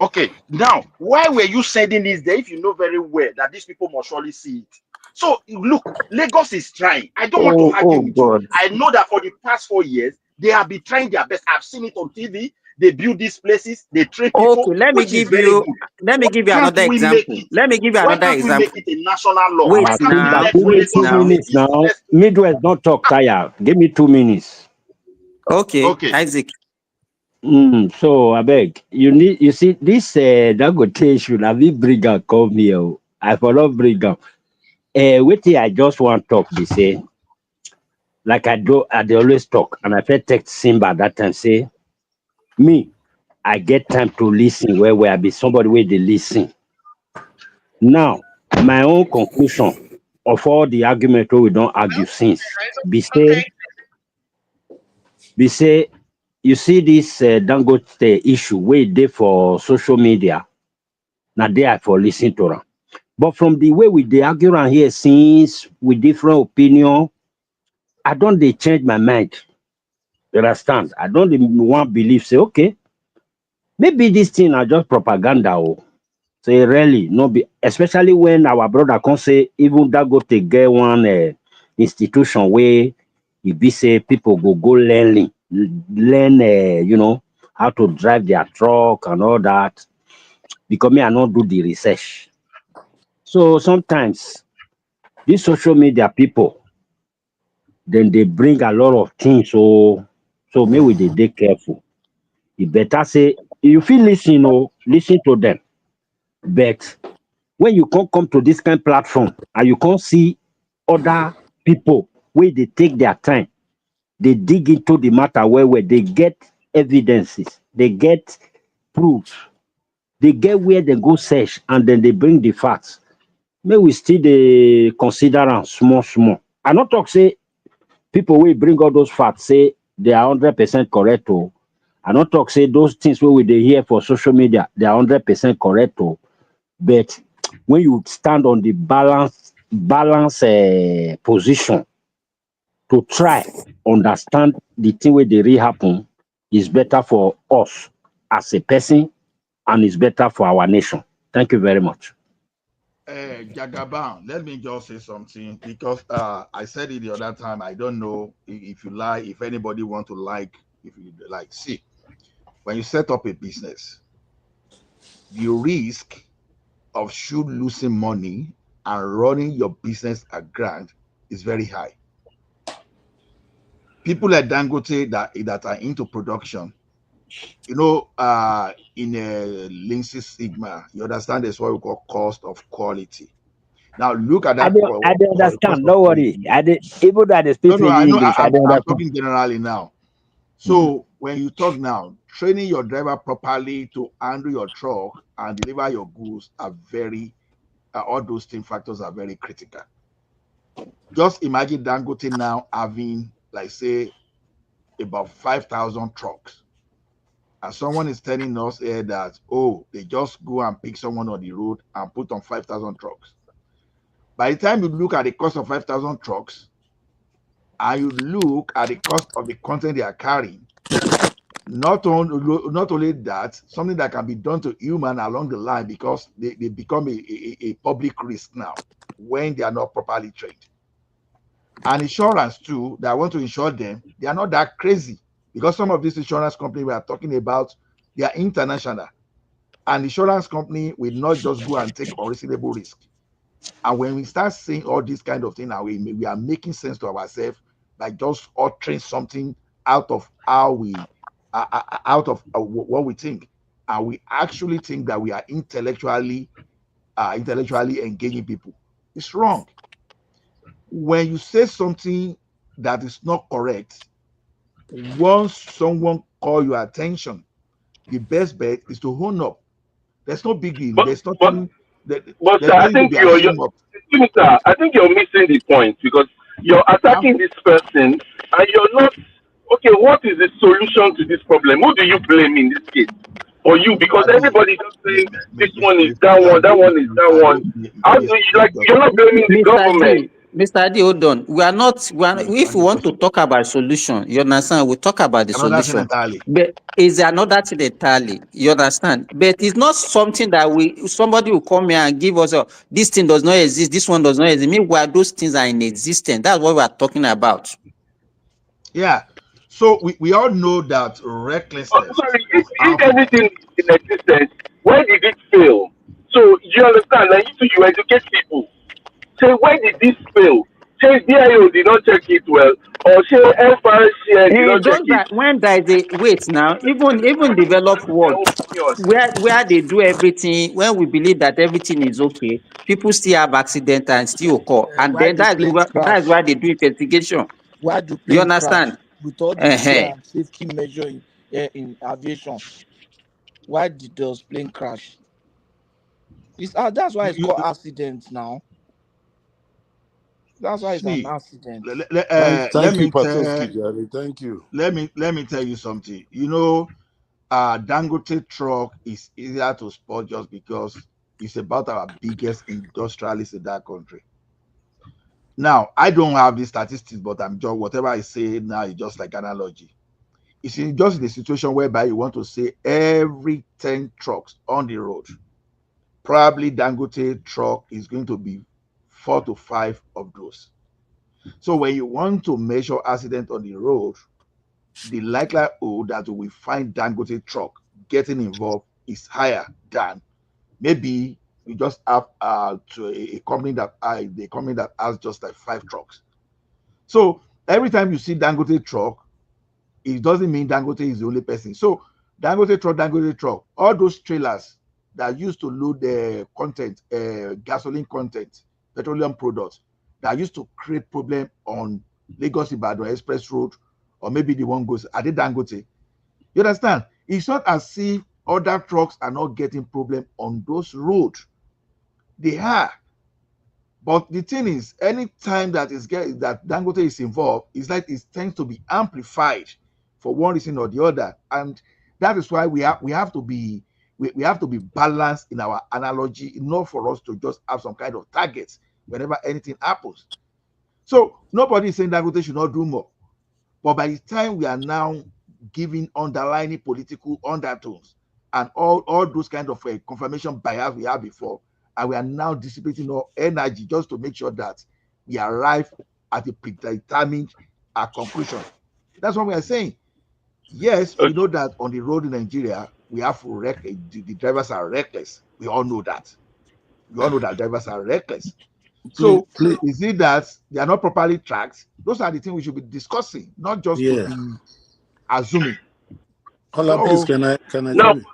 Okay, now why were you sending this there if you know very well that these people must surely see it? So look, Lagos is trying. I don't want to argue with you. God. I know that for the past 4 years they have been trying their best. I've seen it on TV. They build these places, they train people, Okay, let me which is give very you good. let me Why give you can't another we make example. it? Let me give you Why another can't we make example. it a national law? Wait Why can't we now, let Give me wait 2 Lagos now. make minutes this now. business? Midwest, don't talk tire. Give me 2 minutes. Okay, Okay. Isaac. So I beg you see this Dangote should have been bring am come here. Oh. I for not bring am. Wetin I just want talk be say, like I dey always talk, and I first text Simba that time say, me, I get time to listen where I be somebody wey dey listen. Now, my own conclusion of all the argument wey we don argue since be say you see this Dangote issue wey dey for social media, na there I for listen to am. But from the way we dey argue am here since with different opinion, I don dey change my mind. You understand? I don dey wan believe say okay, maybe this thing na just propaganda o. Say really no be, especially when our brother come say even Dangote get one institution wey e be say people go learn how to drive their truck and all that, because me I no do the research. So sometimes these social media people, then they bring a lot of things, so may we dey careful. E better say you fit listen to them, but when you come to this kind platform and you come see other people wey dey take their time, they dig into the matter where they get evidences, they get proof, they get where they go search, and then they bring the facts. May we still dey consider am small. I not talk say people wey bring all those facts say they are 100% correct o. I not talk say those things wey we dey hear for social media they are 100% correct o. But when you stand on the balance position to try understand the thing wey dey really happen, is better for us as a person, and is better for our nation. Thank you very much. Jagaban, let me just say something, because I said it the other time. I don't know if you like, if anybody want to like, if you like. See, when you set up a business, the risk of you losing money and running your business aground is very high. People like Dangote that are into production, in Lean Six Sigma, you understand that's what we call cost of quality. Now look at I that don't cost understand. of Don't quality. worry. Even though I speak No, I know. English, I don't I'm understand. talking generally now. So when you talk now, training your driver properly to handle your truck and deliver your goods are very, all those thing factors are very critical. Just imagine Dangote now having, like, say, about 5,000 trucks, and someone is telling us here that, oh, they just go and pick someone on the road and put on 5,000 trucks. By the time you look at the cost of 5,000 trucks, and you look at the cost of the content they are carrying, not only that, something that can be done to human along the line, because they become a public risk now when they are not properly trained. And insurance too, that want to insure them, they are not that crazy, because some of these insurance companies we are talking about, they are international, and insurance company will not just go and take unreasonable risk. And when we start seeing all these kind of things now, we are making sense to ourselves by just uttering something out of how we what we think, and we actually think that we are intellectually engaging people. It's wrong. When you say something that is not correct, once someone call your attention, the best bet is to own up. There's no big deal. There's nothing that Sir, there's I nothing to think be ashamed of. Sir, I think you're missing the point, because you're attacking this person and you're not. Okay, what is the solution to this problem? Who do you blame in this case? Or you? Because everybody just saying this one is that one, that one is that one. How do you, like, you're not blaming the Mr. G, government? Mr. Adi, hold on. We are not, if we want to talk about solution, you understand, we talk about the Another thing solution. entirely. But is another thing entirely, you understand? But it's not something that somebody will come here and give us, this thing does not exist, this one does not exist. Meanwhile, those things are in existence. That's what we are talking about. Yeah. So we all know that recklessness Sorry, of our if people. everything is in existence, why did it fail? So you understand, like you educate people. Say, why did this fail? Say DIO did not check it well, or say FRCN did not check Just it. that when there is a wait now, even developed world where they do everything, when we believe that everything is okay, people still have accident and still occur, and Why then do planes that's crash? why they do investigation. Why do You planes crash understand? with all the Uh-huh. care and safety measure in aviation? Why did those plane crash? That's why it's called accident now. That's why it's an See, accident. let Thank you, me tell Patoski, Jerry. Thank you. let me tell you something. Dangote truck is easier to spot just because it's about our biggest industrialist in that country. Now, I don't have the statistics, but I'm just whatever I say now is just like analogy. It's just in a situation whereby you want to say every 10 trucks on the road, probably Dangote truck is going to be 4 to 5 of those. So when you want to measure accident on the road, the likelihood that we find Dangote truck getting involved is higher than maybe you just have to a company that the company that has just like 5 trucks. So every time you see Dangote truck, it doesn't mean Dangote is the only person. So Dangote truck, all those trailers that used to load the content, gasoline content, petroleum products, that used to create problem on Lagos Ibadan Express Road, or maybe the one goes, are they Dangote? You understand? It's not as if other trucks are not getting problem on those roads. They are. But the thing is, anytime that Dangote is involved, it's like it tends to be amplified for one reason or the other, and that is why we have to be balanced in our analogy, not for us to just have some kind of targets whenever anything happens. So nobody is saying Dangote should not do more, but by the time we are now giving underlying political undertones and all those kind of confirmation bias we had before, and we are now dissipating our energy just to make sure that we arrive at a predetermined conclusion. That's what we are saying. Yes, we know that on the road in Nigeria, we have the drivers are reckless. We all know that. We all know that drivers are reckless. So is it that they are not properly tracked? Those are the things we should be discussing, not just to be assuming. Ola, please, So can I No, jump in?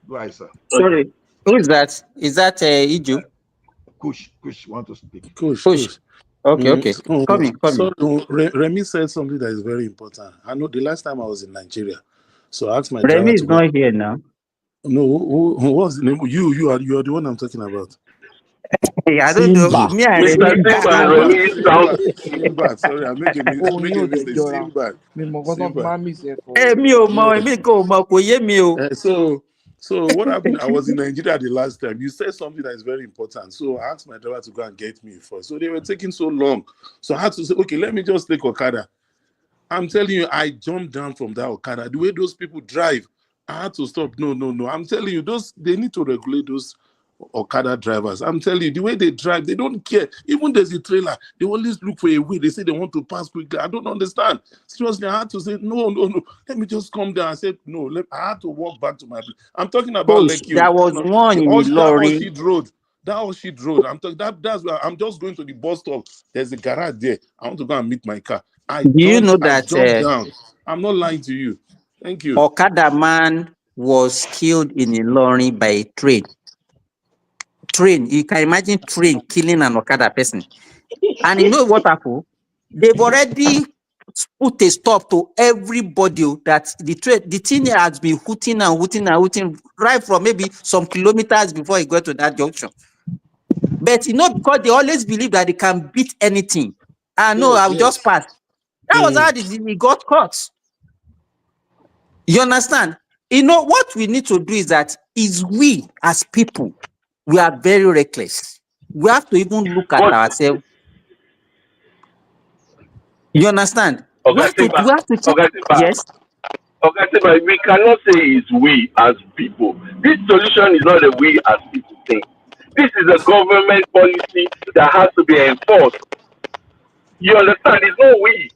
go ahead, sir. Sorry, who is that? Is that Iju? Kush want to speak. Push. Okay. So Coming. Remy said something that is very important. I know the last time I was in Nigeria, so I asked my Remy driver is to go. not here now. No, who was the name? You are the one I'm talking about. Hey, I don't know. Me and Mr. Remy. Simba and Remy sound. Sinbad. Sorry, I'm making Oh, you a mistake. Jora. Sinbad. Me mo koto fi mami se for. Èmi ò mọ̀, èmi kò mọ̀, kò yé mi o. So what happened? I was in Nigeria the last time. You said something that is very important. So I asked my driver to go and get me first. So they were taking so long. So I had to say, okay, let me just take Okada. I'm telling you, I jumped down from that Okada. The way those people drive, I had to stop. No. I'm telling you, they need to regulate those Okada drivers. I'm telling you, the way they drive, they don't care. Even there's a trailer, they always look for a way. They say they want to pass quickly. I don't understand. Seriously, I had to say, no. Let me just come down. I said, no. I had to walk back to my place. I'm talking about Coach, Lekki. there was one in That Ilori. Orchid Road. That Orchid Road. That's where I'm just going to the bus stop. There's a garage there. I want to go and meet my car. I Do you know jumped that down. I'm not lying to you. Thank you. Okada man was killed in Ilori by a train? You can imagine train killing an Okada person. And you know what happened? They've already put a stop to everybody that the thing has been hooting right from maybe some kilometers before it got to that junction. But because they always believe that they can beat anything. I'll just pass. That was how he got caught. You understand? What we need to do is we as people, we are very reckless. We have to even look at But ourselves. You understand? We have to check. Yes. Okay, we cannot say it's we as people. This solution is not a we as people thing. This is a government policy that has to be enforced. You understand? It's not we.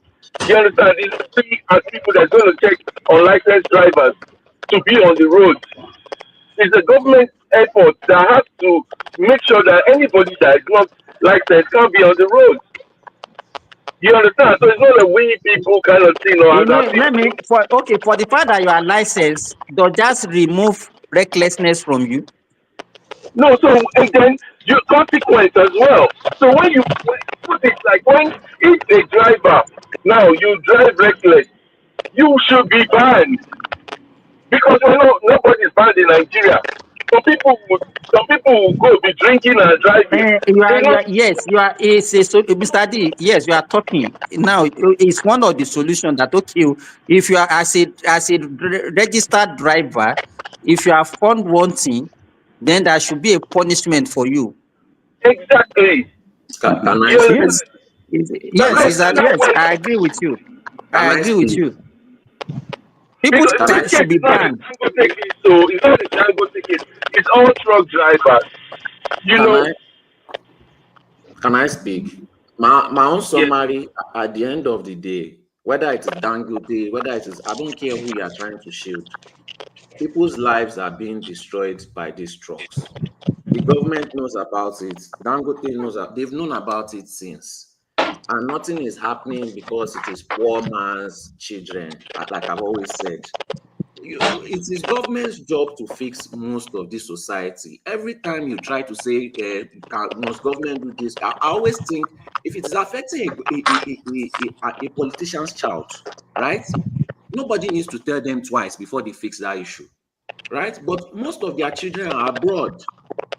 You understand? It's not we as people that's going to check unlicensed drivers to be on the roads. It's a government effort that has to make sure that anybody that is not licensed can be on the roads. You understand? So it's not a we people kind of thing or You as know, our let me people. for the fact that you are licensed, they'll just remove recklessness from you. No, so and then your consequence as well. So when you put it like when if a driver now you drive reckless, you should be banned because you know nobody's banned in Nigeria. Some people will go be drinking and driving. They not Yes, you are. Mr. D. Yes, you are talking now. It's one of the solutions that okay, if you are as a registered driver, if you are found wanting, then there should be a punishment for you. exactly. Can I You speak? understand? Yes, yes, is that yes? I agree with you. Can I I agree with speak? you. People Because Can I this case should be is not a banned. Dangote case, so it's not a Dangote case. It's all truck drivers. You can know, I can I speak? My own yes. summary at the end of the day, whether it is Dangote, whether it is I don't care who you are trying to shield, people's lives are being destroyed by these trucks. The government knows about it. Dangote knows that they've known about it since. And nothing is happening because it is poor man's children, like I've always said. It is government's job to fix most of this society. Every time you try to say, must government do this? I always think if it is affecting a politician's child, right? Nobody needs to tell them twice before they fix that issue, right? But most of their children are abroad.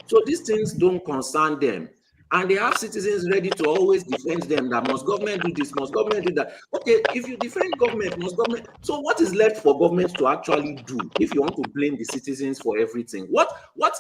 So these things don't concern them. And they have citizens ready to always defend them that must government do this, must government do that. Okay, if you defend government, must government. So what is left for government to actually do if you want to blame the citizens for everything? What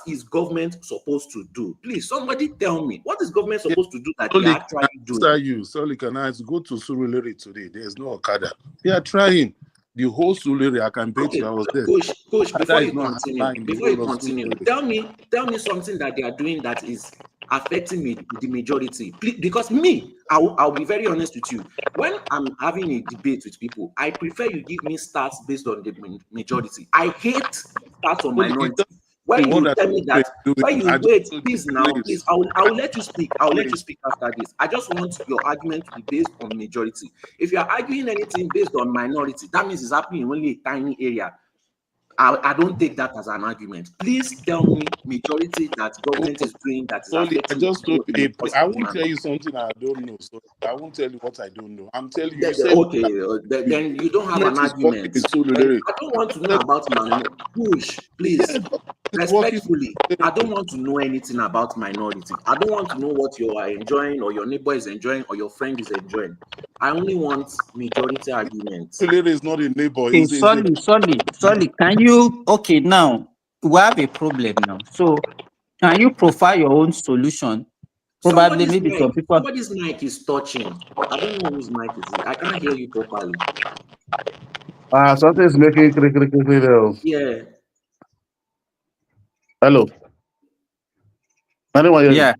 is government supposed to do? Please, somebody tell me. What is government supposed to do that they are actually doing? Sorry, can I go to Surulere today? There's no Okada. They are trying. The whole Surulere, I can bet you I was there. Coach, before you Continue, tell me something that they are doing that is affecting the majority. Please, because I'll be very honest with you. When I'm having a debate with people, I prefer you give me stats based on the majority. I hate stats on minority. When you tell me that, when you wait, please now, please, I will let you speak. I will let you speak after this. I just want your argument to be based on majority. If you are arguing anything based on minority, that means it's happening in only a tiny area. I don't take that as an argument. Please tell me majority that government is doing that is affecting. I won't tell you something I don't know. So I won't tell you what I don't know. I'm telling you. Then you don't have an argument. I don't want to know about push, please. Respectfully, I don't want to know anything about minority. I don't want to know what you are enjoying or your neighbor is enjoying or your friend is enjoying. I only want majority arguments. Surulere is not a neighbor. Okay, sorry. Can you? Okay, now we have a problem now. So, can you provide your own solution? Probably, maybe some people. Somebody's mic is touching. I don't know whose mic is it. I can't hear you properly. Something's making click. Yeah. Hello. Anyone hear me? Yeah.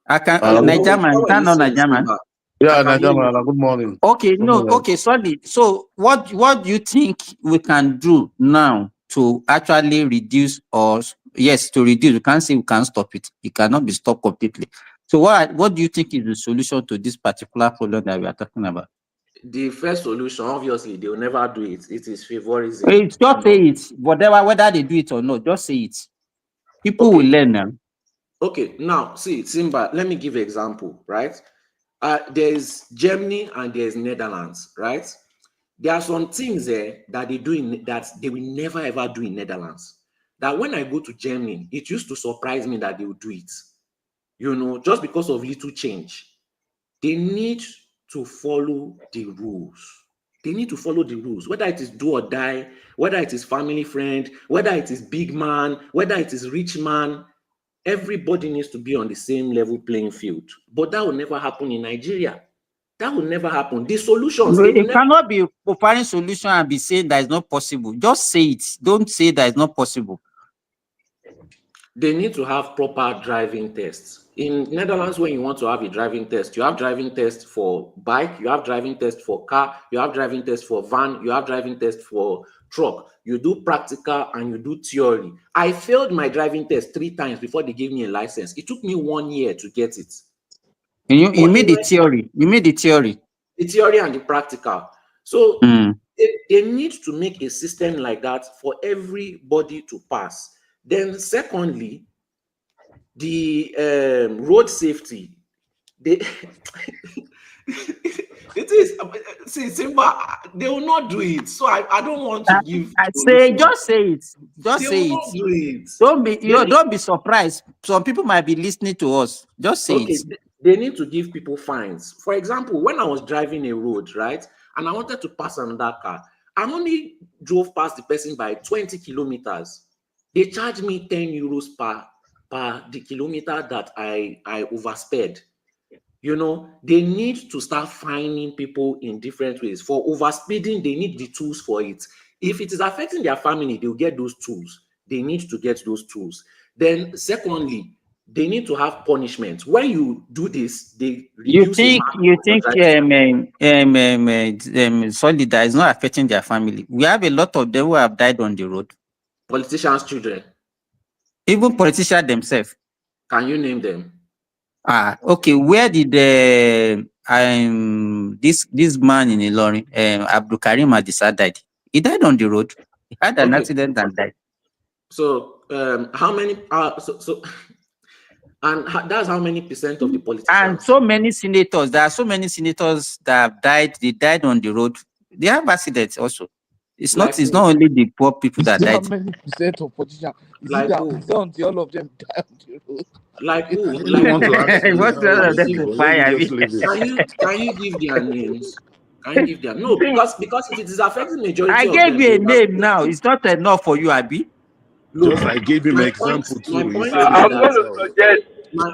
I can. Nijaman, turn on Nijaman. Yeah, Nijaman. Good morning. Okay, okay, sorry. So, what do you think we can do now to actually reduce to reduce? We can't say we can't stop it. It cannot be stopped completely. So, what do you think is the solution to this particular problem that we are talking about? The first solution, obviously, they will never do it. It is favorism. Just say it, whether they do it or not. Just say it. People will learn now. Okay, now see, Simba. Let me give an example. Right, there's Germany and there's Netherlands. Right, there are some things there that they do that they will never ever do in Netherlands. That when I go to Germany, it used to surprise me that they would do it. You know, just because of little change. They need to follow the rules. They need to follow the rules, whether it is do or die, whether it is family friend, whether it is big man, whether it is rich man. Everybody needs to be on the same level playing field. But that will never happen in Nigeria. That will never happen. The solutions, You cannot be providing solution and be saying that is not possible. Just say it. Don't say that it's not possible. They need to have proper driving tests. In Netherlands, when you want to have a driving test, you have driving test for bike, you have driving test for car, you have driving test for van, you have driving test for truck. You do practical and you do theory. I failed my driving test 3 times before they gave me a license. It took me 1 year to get it. You made the theory. You made the theory. The theory and the practical. So they need to make a system like that for everybody to pass. Then secondly, the road safety. They it is see Simba, they will not do it. So I don't want to give I say just say it. Just they say will not it. do it. Don't be surprised. Some people might be listening to us. Just say it. They need to give people fines. For example, when I was driving a road, right, and I wanted to pass another car, I only drove past the person by 20 kilometers. They charged me 10 euros per the kilometer that I oversped. You know, they need to start fining people in different ways. For overspeeding, they need the tools for it. If it is affecting their family, they'll get those tools. They need to get those tools. Then, secondly, they need to have punishment. When you do this, they reduce You think Solida is not affecting their family? We have a lot of them who have died on the road. Politicians' children. Even politicians themselves. Can you name them? Okay. Where did this man in Ilorin, Abdul Karim Adisa died? He died on the road. He had an accident and died. So how many? And that's how many percent of the politicians? And so many senators. There are so many senators that have died. They died on the road. They have accidents also. It's not only the poor people that died. How many percent of politicians? Is like it that who? Until all of them die on the road? Like who? You Like want to ask me What's all of them to fire? Can you give their names? Can you give their no? Because if it is affecting majority I of gave them, you a name now. It's not enough for you, Abi. Look, I gave him my example point, too.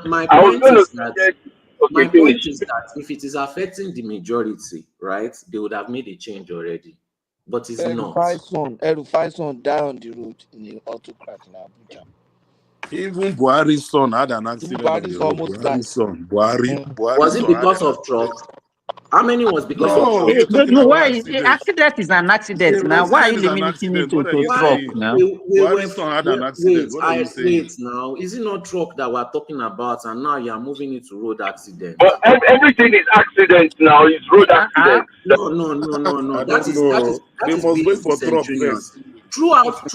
My point said is it that my point is that if it is affecting the majority, right, they would have made a change already. But it's not. Erufai's son died on the road in the autocrat in Abuja. Even Buhari's son had an accident on the road. Buhari's son. Was it because of truck? How many was because of truck? No, why? Accident is an accident now. Why are you limiting it to truck now? Buhari's son had an accident. What are you saying? Wait now. Is it not truck that we're talking about and now you are moving it to road accident? But everything is accident now. It's road accident. No. That is must being wait for truck disingenuous. first. Throughout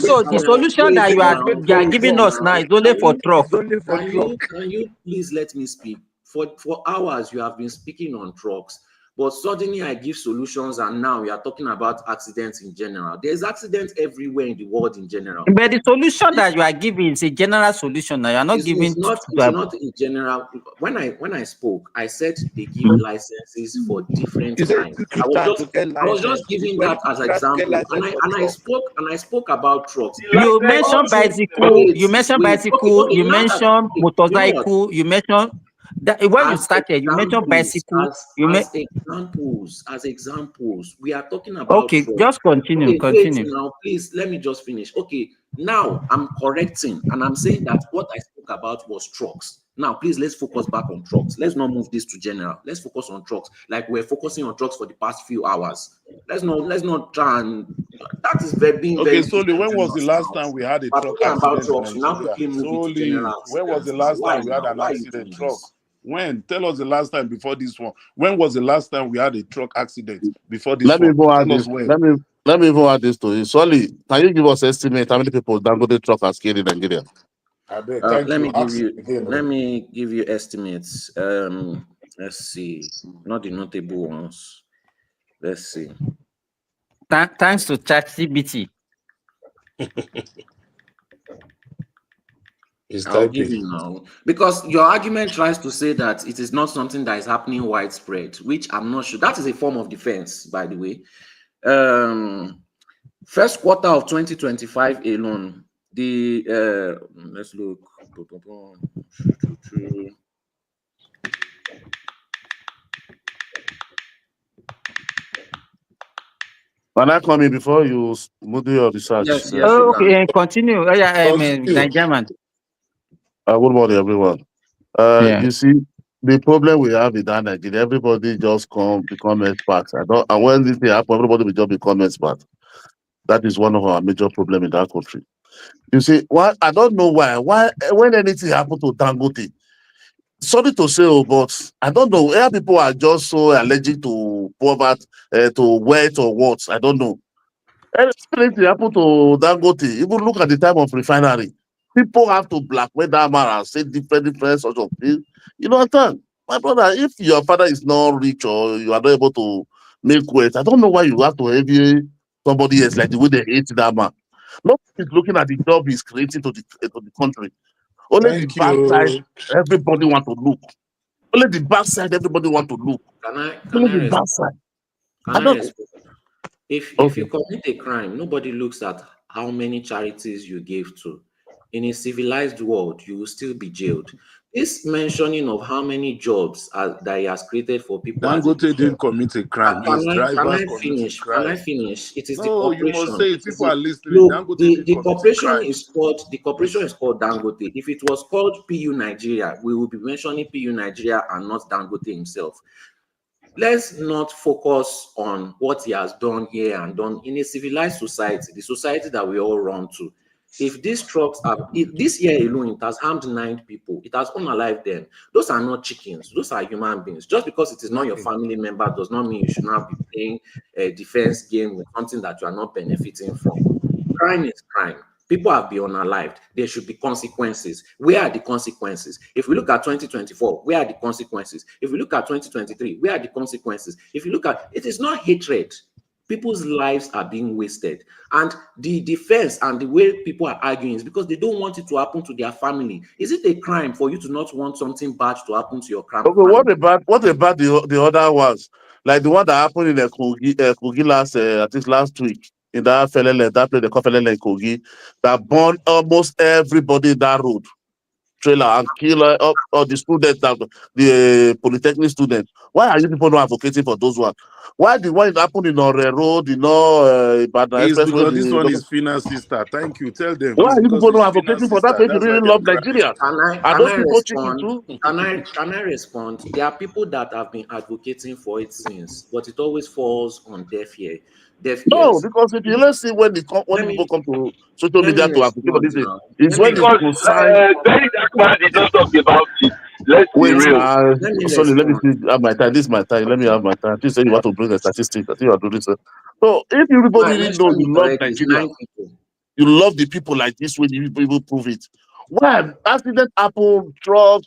so the solution that you are giving us now is only for truck. Can you please let me speak? For hours you have been speaking on trucks, but suddenly I give solutions and now we are talking about accidents in general. There's accidents everywhere in the world in general. But the solution that you are giving is a general solution. Now you are not giving. It's not in general. When I spoke, I said they give licenses for different kinds. I was just giving that as an example, and I spoke about trucks. You mentioned bicycle. You mentioned bicycle. You mentioned motorcycle. You mentioned. When you started, you mentioned bicycle. As examples, we are talking about. Okay, trucks. just continue. Okay, continue. wait now, please let me just finish. Okay, now I'm correcting and I'm saying that what I spoke about was trucks. Now, please let's focus back on trucks. Let's not move this to general. Let's focus on trucks. Like we're focusing on trucks for the past few hours. Let's not try and that is being okay. So when was the last time we had a truck accident in Nigeria? When was the last time we had an accident truck? When? Tell us the last time before this one. When was the last time we had a truck accident before this Let one? me even add Tell this. us when. Let me even add this to you. Solly, can you give us estimate how many people Dangote truck has killed in Nigeria? Let me give you estimates. Let's see. Not the notable ones. Let's see. Thanks to ChatGPT. I'll give you now. Because your argument tries to say that it is not something that is happening widespread, which I'm not sure. That is a form of defense, by the way. First quarter of 2025 alone, let's look. When I come in before you do your research. Yes, sir. yes, you can. Okay, continue. Oh, yeah, Nigerian. Good morning, everyone. Yeah. You see, the problem we have in that Nigeria, everybody just become experts. And when this thing happen, everybody will just become experts. That is one of our major problems in that country. You see, why I don't know why when anything happen to Dangote, sorry to say, but I don't know where people are just so allergic to poverty, to wealth or what. I don't know. Anything happen to Dangote, even look at the time of refinery. People have to blackmail that man and say different sorts of things. You know what I'm saying? My brother, if your father is not rich or you are not able to make wealth, I don't know why you have to envy somebody else like the way they hate that man. Nobody's looking at the job he's creating to the country. Only the Thank backside, you. everybody want to look. Only the backside, everybody want to look. Can I Only the respond? backside. Can I I don't. respond? If Okay. you commit a crime, nobody looks at how many charities you gave to. In a civilized world, you will still be jailed. This mentioning of how many jobs that he has created for people as a Dangote didn't commit a crime. His can drivers I committed finish? Can I crime. finish? It is the No, you must say corporation. it. It is People are the, listening. look, Dangote didn't the commit a corporation crime. is called Dangote. If it was called PU Nigeria, we will be mentioning PU Nigeria and not Dangote himself. Let's not focus on what he has done here and done in a civilized society, the society that we all run to. If these trucks have, if this year alone, it has harmed 9 people, it has unalived them. Those are not chickens, those are human beings. Just because it is not your family member does not mean you should not be playing a defense game with something that you are not benefiting from. Crime is crime. People have been unalived. There should be consequences. Where are the consequences? If we look at 2024, where are the consequences? If we look at 2023, where are the consequences? If you look at it, is not hatred. People's lives are being wasted. And the defense and the way people are arguing is because they don't want it to happen to their family. Is it a crime for you to not want something bad to happen to your Okay, family? what about the other ones? Like the one that happened in Kogi last I think last week in that Felele, that place they call Felele in Kogi, that burned almost everybody in that road trailer and kill all the students, the polytechnic students. Why are you people not advocating for those ones? Why the one that happened in Ore Road, Ibadan It's Expressway? because this one is Fina's sister. Thank you. Tell them. Why It's are you because people it's not Fina's advocating for that? sister. If you That's why really they love are dragging Nigerians, Can are I those people chicken respond? too? Can I respond? There are people that have been advocating for it since, but it always falls on deaf No, ears. because if you let's see when when Let the people me come to social let me media to advocate for respond this thing, now. it's Let me when it's Because respond. consigned. very dark man did not talk about it. Let's be Wait, real. Let me sorry, let me respond. see, have my time. This is my time. Let me have my time. You say you want to bring the statistics. I think you are doing this. So if everybody My really know mention you is love correct. It's Nigeria, 9 people. you love the people like this when you people prove it. Why accident happen, truck,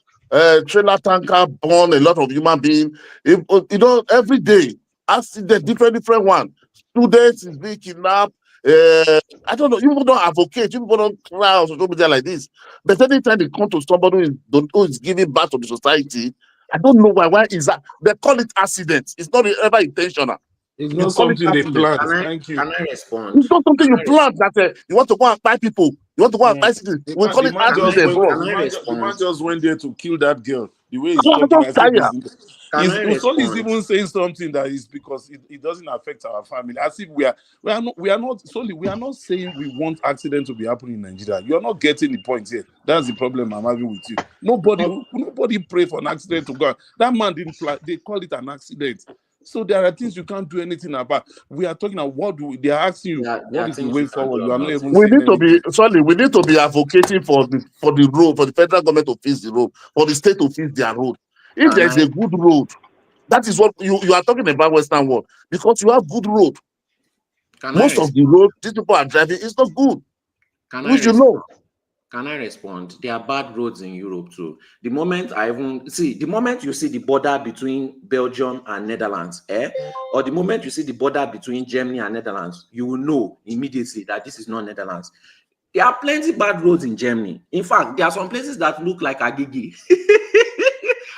trailer tanker burn a lot of human beings. Every day, accident, different one. Students is being kidnapped. I don't know. You people don't advocate. You people don't cry on social media like this. But anytime they come to somebody who is giving back to the society, I don't know why. Why is that? They call it accident. It's not ever intentional. It's They not call it something they accident. planned. Thank you. Can I respond? It's not something Can you I plant respond? that you want to go and buy people. You want to go and buy citizens. The We man, call the it man just accident, went. bro. The man Respond? just went there to kill that girl. The way he's I'm talking, just as if tired. Can I Usoli is respond? even saying something that is because it doesn't affect our family. As if we are not Soli. We are not saying we want accident to be happening in Nigeria. You are not getting the point here. That's the problem I'm having with you. Nobody pray for an accident to go. That man didn't plan. They call it an accident. So there are things you can't do anything about. We are talking about they are asking you There what are is the things way you can forward. do You are not about even it. We saying need to be anything. we need to be advocating for the road, for the federal government to fix the road, for the state to fix their road. If Can there is I a good road, that is what you are talking about Western world. Because you have good road. can I Most of the respond? road these people are driving is not good. Can I We should respond? know. Can I respond? There are bad roads in Europe too. The moment you see the border between Belgium and Netherlands, or the moment you see the border between Germany and Netherlands, you will know immediately that this is not Netherlands. There are plenty bad roads in Germany. In fact, there are some places that look like Agigi.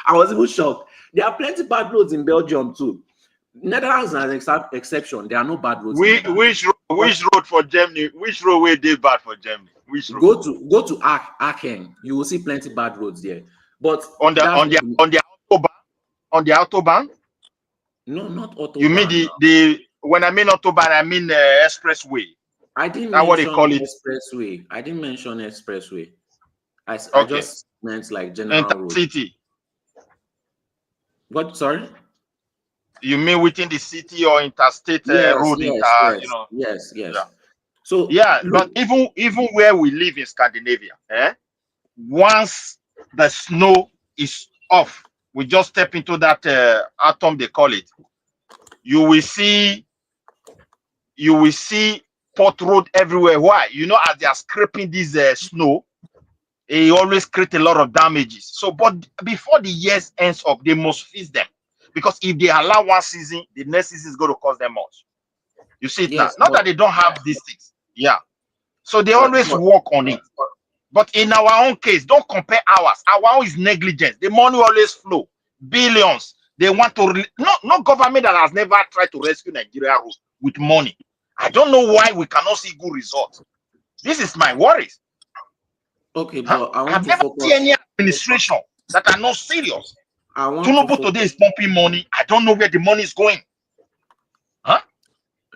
I was even shocked. There are plenty bad roads in Belgium too. Netherlands is an exception. There are no bad roads in Netherlands. Which road for Germany? Which road way they bad for Germany? Which road? Go to Aachen. You will see plenty bad roads there. But on the autobahn? On the autobahn? No, not You mean autobahn. the When I mean autobahn, I mean expressway. I didn't That's what they mention call it. expressway. I didn't mention expressway. I Okay. just meant like general road. Intercity. What? Sorry. You mean within the city or interstate road? Yes. Yeah. So yeah, look, but even where we live in Scandinavia, once the snow is off, we just step into that atom they call it. You will see port road everywhere. Why? You know, as they are scraping this snow, it always create a lot of damages. So, but before the years ends up, they must fix them, because if they allow one season, the next season is going to cost them much. You see it now. Not that they don't have these things. Yeah. So they always work on it. But in our own case, don't compare ours. Our own is negligence. The money always flow. Billions. They want to... No government that has never tried to rescue Nigeria with money. I don't know why we cannot see good results. This is my worries. Okay, but I want to never focus. see any administration that are not serious. I want Tinubu today is pumping money. I don't know where the money is going.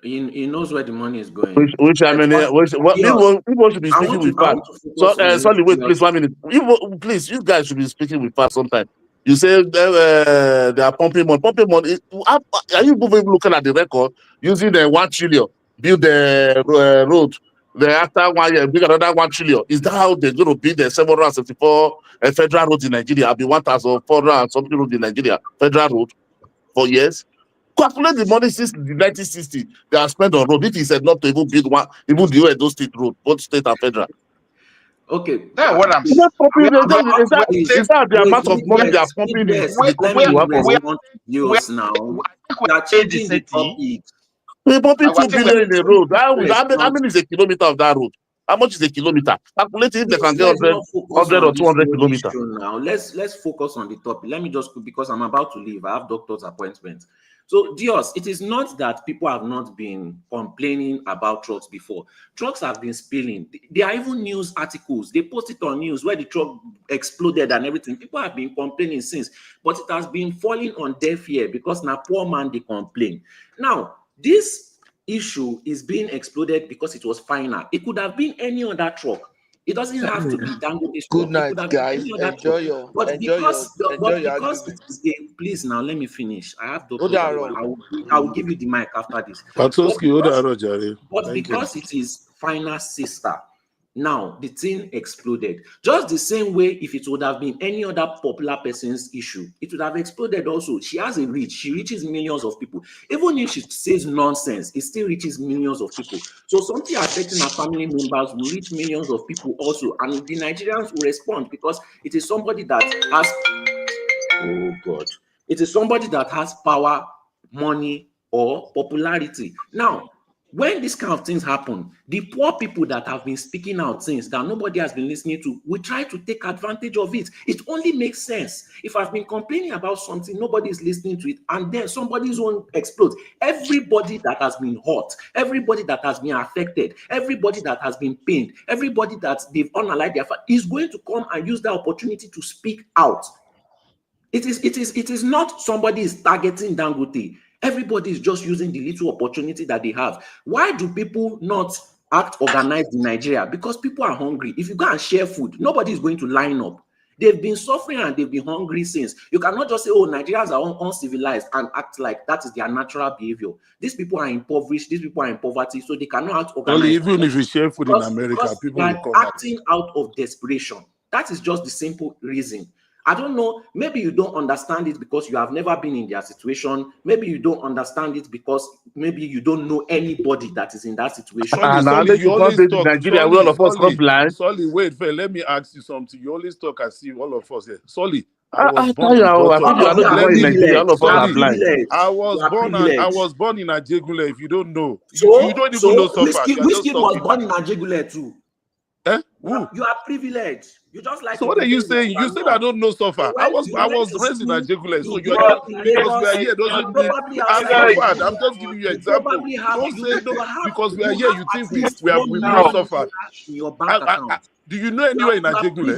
He knows where the money is going. People should be speaking with facts. So, sorry, wait, please, 1 minute. Please, you guys should be speaking with facts sometimes. You say they are pumping money. Pumping money. Are you even looking at the record? Using the 1 trillion, build the road. Then after 1 year, build another 1 trillion. Is that how they're going to build the 774 federal roads in Nigeria? I'll be 1,400 and something roads in Nigeria. Federal road for years. Calculate the money since the 1960 they are spent on road. If he said not to even build one, even the Edo State road, both state and federal. Okay. That's what I'm saying. Is that the amount of money they are pumping in? We are changing the topic. We're pumping 2 billion in a road. How many is a kilometer of that road? How much is a kilometer? Calculate if they can get 100 or 200 kilometers. Now let's focus on the topic. Let me just, because I'm about to leave. I have doctor's appointments. So, Dios, it is not that people have not been complaining about trucks before. Trucks have been spilling. There are even news articles. They post it on news where the truck exploded and everything. People have been complaining since, but it has been falling on deaf ear because now poor man they complain. Now, this issue is being exploded because it was final. It could have been any other truck. It doesn't have to be Dangote's truck. Good night, guys. Enjoy your because it is a, please now let me finish. I have doctors. I will give you the mic after this. But because it is final sister, now the thing exploded. Just the same way, if it would have been any other popular person's issue, it would have exploded also. She has a reach. She reaches millions of people. Even if she says nonsense, it still reaches millions of people. So something affecting her family members will reach millions of people also. And the Nigerians will respond because it is somebody that has, oh God, it is somebody that has power, money, or popularity. Now, when this kind of things happen, the poor people that have been speaking out things that nobody has been listening to, we try to take advantage of it. It only makes sense. If I've been complaining about something, nobody is listening to it, and then somebody's own explodes. Everybody that has been hurt, everybody that has been affected, everybody that has been pained, everybody that they've unalived their family is going to come and use that opportunity to speak out. It is not somebody is targeting Dangote. Everybody is just using the little opportunity that they have. Why do people not act organized in Nigeria? Because people are hungry. If you go and share food, nobody is going to line up. They've been suffering and they've been hungry since. You cannot just say, oh, Nigerians are uncivilized and act like that is their natural behavior. These people are impoverished. These people are in poverty, so they cannot act organized. Even if you share food in America, people will come acting out of desperation. That is just the simple reason. I don't know, maybe you don't understand it because you have never been in their situation. Maybe you don't understand it because maybe you don't know anybody that is in that situation. Solly, you always talk. Solly, wait, let me ask you something. You always talk as if all of us here. Solly, I was born in Ajegule. If you don't know, you don't even know Sofa. Whiskey was born in Ajegule too. Who? You are privileged. You just like. So what are you saying? You said I don't know Sofa. I was raised in Ajegule. So you are because we are here doesn't mean I'm suffered. I'm just giving you an example. Don't say no because we are here. You think we know Sofa. In your bank account. Do you know anywhere in Ajegule?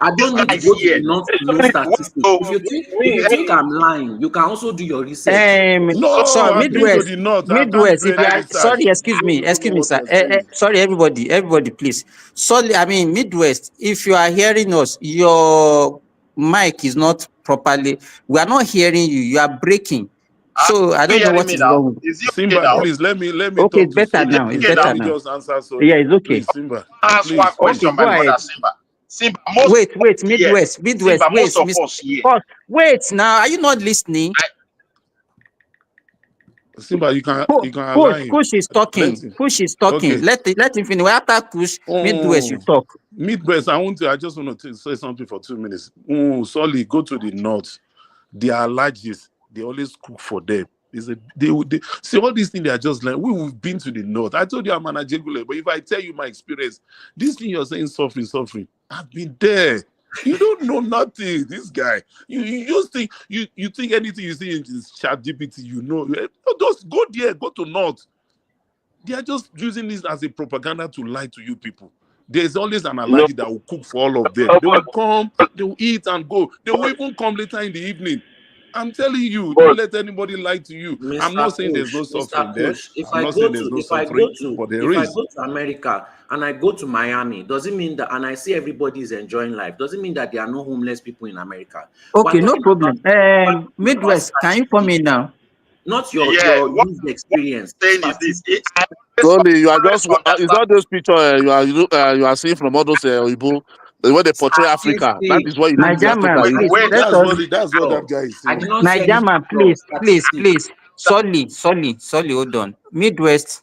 I don't need to go to the north to know statistics. If you think I'm lying, you can also do your research. No, I've been to the north. I've done Midwest. If you plenty are research. sorry, excuse me, What sir. you're saying. Sorry, everybody, please. Sorry, I mean Midwest. If you are hearing us, your mic is not properly. We are not hearing you. You are breaking. So I don't know what is wrong. Simba, please let me Okay, talk it's to better Soli, now. It's please. Let better me now. just answer Soli. Yeah, it's okay. Please, Simba. Ask one question, Okay, go my ahead. brother Simba. Simba, Wait, Midwest. Simba, Wait, most of us here. Wait now. Are you not listening? Simba, you can allow him. Kush is talking. Okay. Let him finish. After Kush, Midwest, you talk. Midwest, I just want to say something for 2 minutes. Soli, go to the north. They are allergies. They always cook for them. They see all these things. They are just like we've been to the north. I told you I'm an Ajegule, but if I tell you my experience, this thing you're saying suffering, I've been there. You don't know nothing. This guy, you just think you think anything you see in this chat GPT, you know. Just go there, go to north. They are just using this as a propaganda to lie to you people. There's always an allergy that will cook for all of them. They will come, they will eat and go. They will even come later in the evening. I'm telling you, don't let anybody lie to you. I'm not saying there's no suffering there. I'm not saying there's no suffering, but there if I is. go to America and I go to Miami, does it mean that, and I see everybody is enjoying life, does it mean that there are no homeless people in America? Okay, no problem. Midwest, can you come in now? Not your used experience. Only you are just it's not those pictures you are seeing from all those Igbo, the way they portray Africa. That is what you need to Africa. That's what that guy is saying. Nigerian, please. Sorry, hold on. Midwest.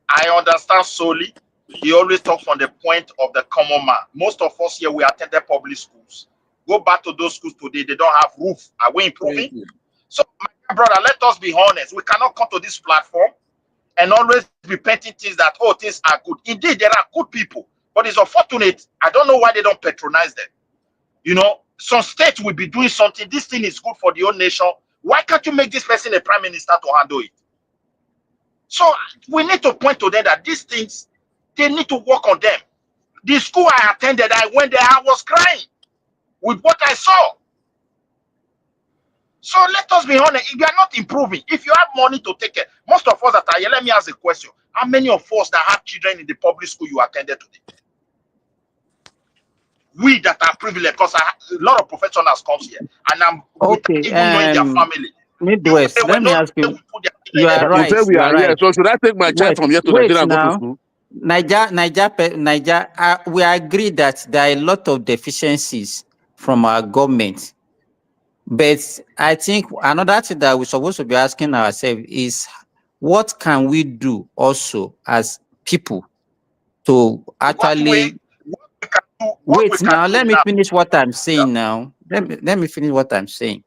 I understand solely. He always talks from the point of the common man. Most of us here, we attended public schools. Go back to those schools today, they don't have roof. Are we improving? So, my brother, let us be honest. We cannot come to this platform and always be painting things that, oh, things are good. Indeed, there are good people, but it's unfortunate. I don't know why they don't patronize them. You know, some states will be doing something. This thing is good for the whole nation. Why can't you make this person a prime minister to handle it? So we need to point to them that these things, they need to work on them. The school I attended, I went there, I was crying with what I saw. So let us be honest, if you are not improving, if you have money to take care, most of us that are here, let me ask a question. How many of us that have children in the public school you attended today? We that are privileged, because a lot of professionals come here, and I'm okay, even knowing their family. Midwest, let me ask you. You are right. You say we are here. So should I take my child from here to Nigeria and go to school? Niger, we agree that there are a lot of deficiencies from our government. But I think another thing that we're supposed to be asking ourselves is what can we do also as people to actually wait now. Let me finish what I'm saying now. Let me finish what I'm saying.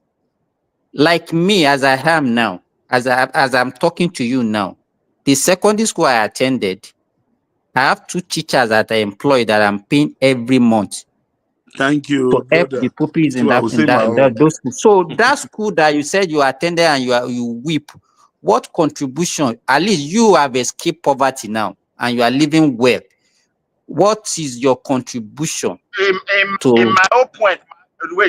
Like me, as I am now, as I'm talking to you now, the secondary school I attended, I have 2 teachers that I employ that I'm paying every month. Thank you, to help brother. the pupils in So those schools. So that school that you said you attended and you weep, what contribution? At least you have escaped poverty now and you are living well. What is your contribution? In my own point,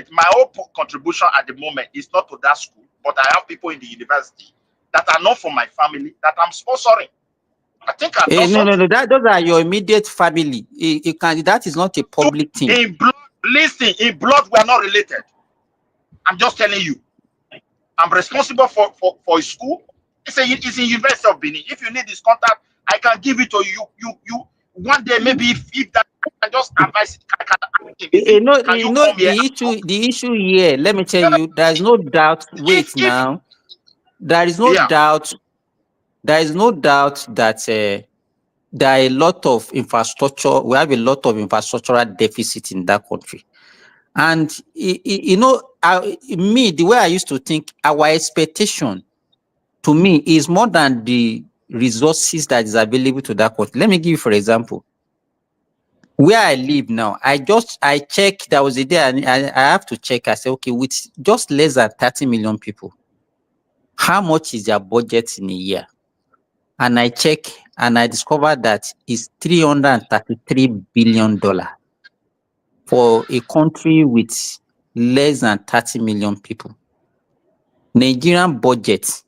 my own contribution at the moment is not to that school, but I have people in the university that are not from my family that I'm sponsoring. I think I've done No. Those are your immediate family. That is not a public thing. In blood, listen, in blood, we are not related. I'm just telling you. I'm responsible for a school. It's in University of Benin. If you need this contact, I can give it to you. You one day maybe if that I just advise the issue here, let me tell you, there is no doubt. Wait now. There is no doubt. There is no doubt that there are a lot of infrastructure. We have a lot of infrastructural deficit in that country. And, you know, the way I used to think, our expectation to me is more than the resources that is available to that country. Let me give you, for example, where I live now, I checked, there was a day I have to check. I said, okay, with just less than 30 million people, how much is their budget in a year? And I check and I discovered that it's $333 billion for for a country with less than 30 million people. Nigerian budget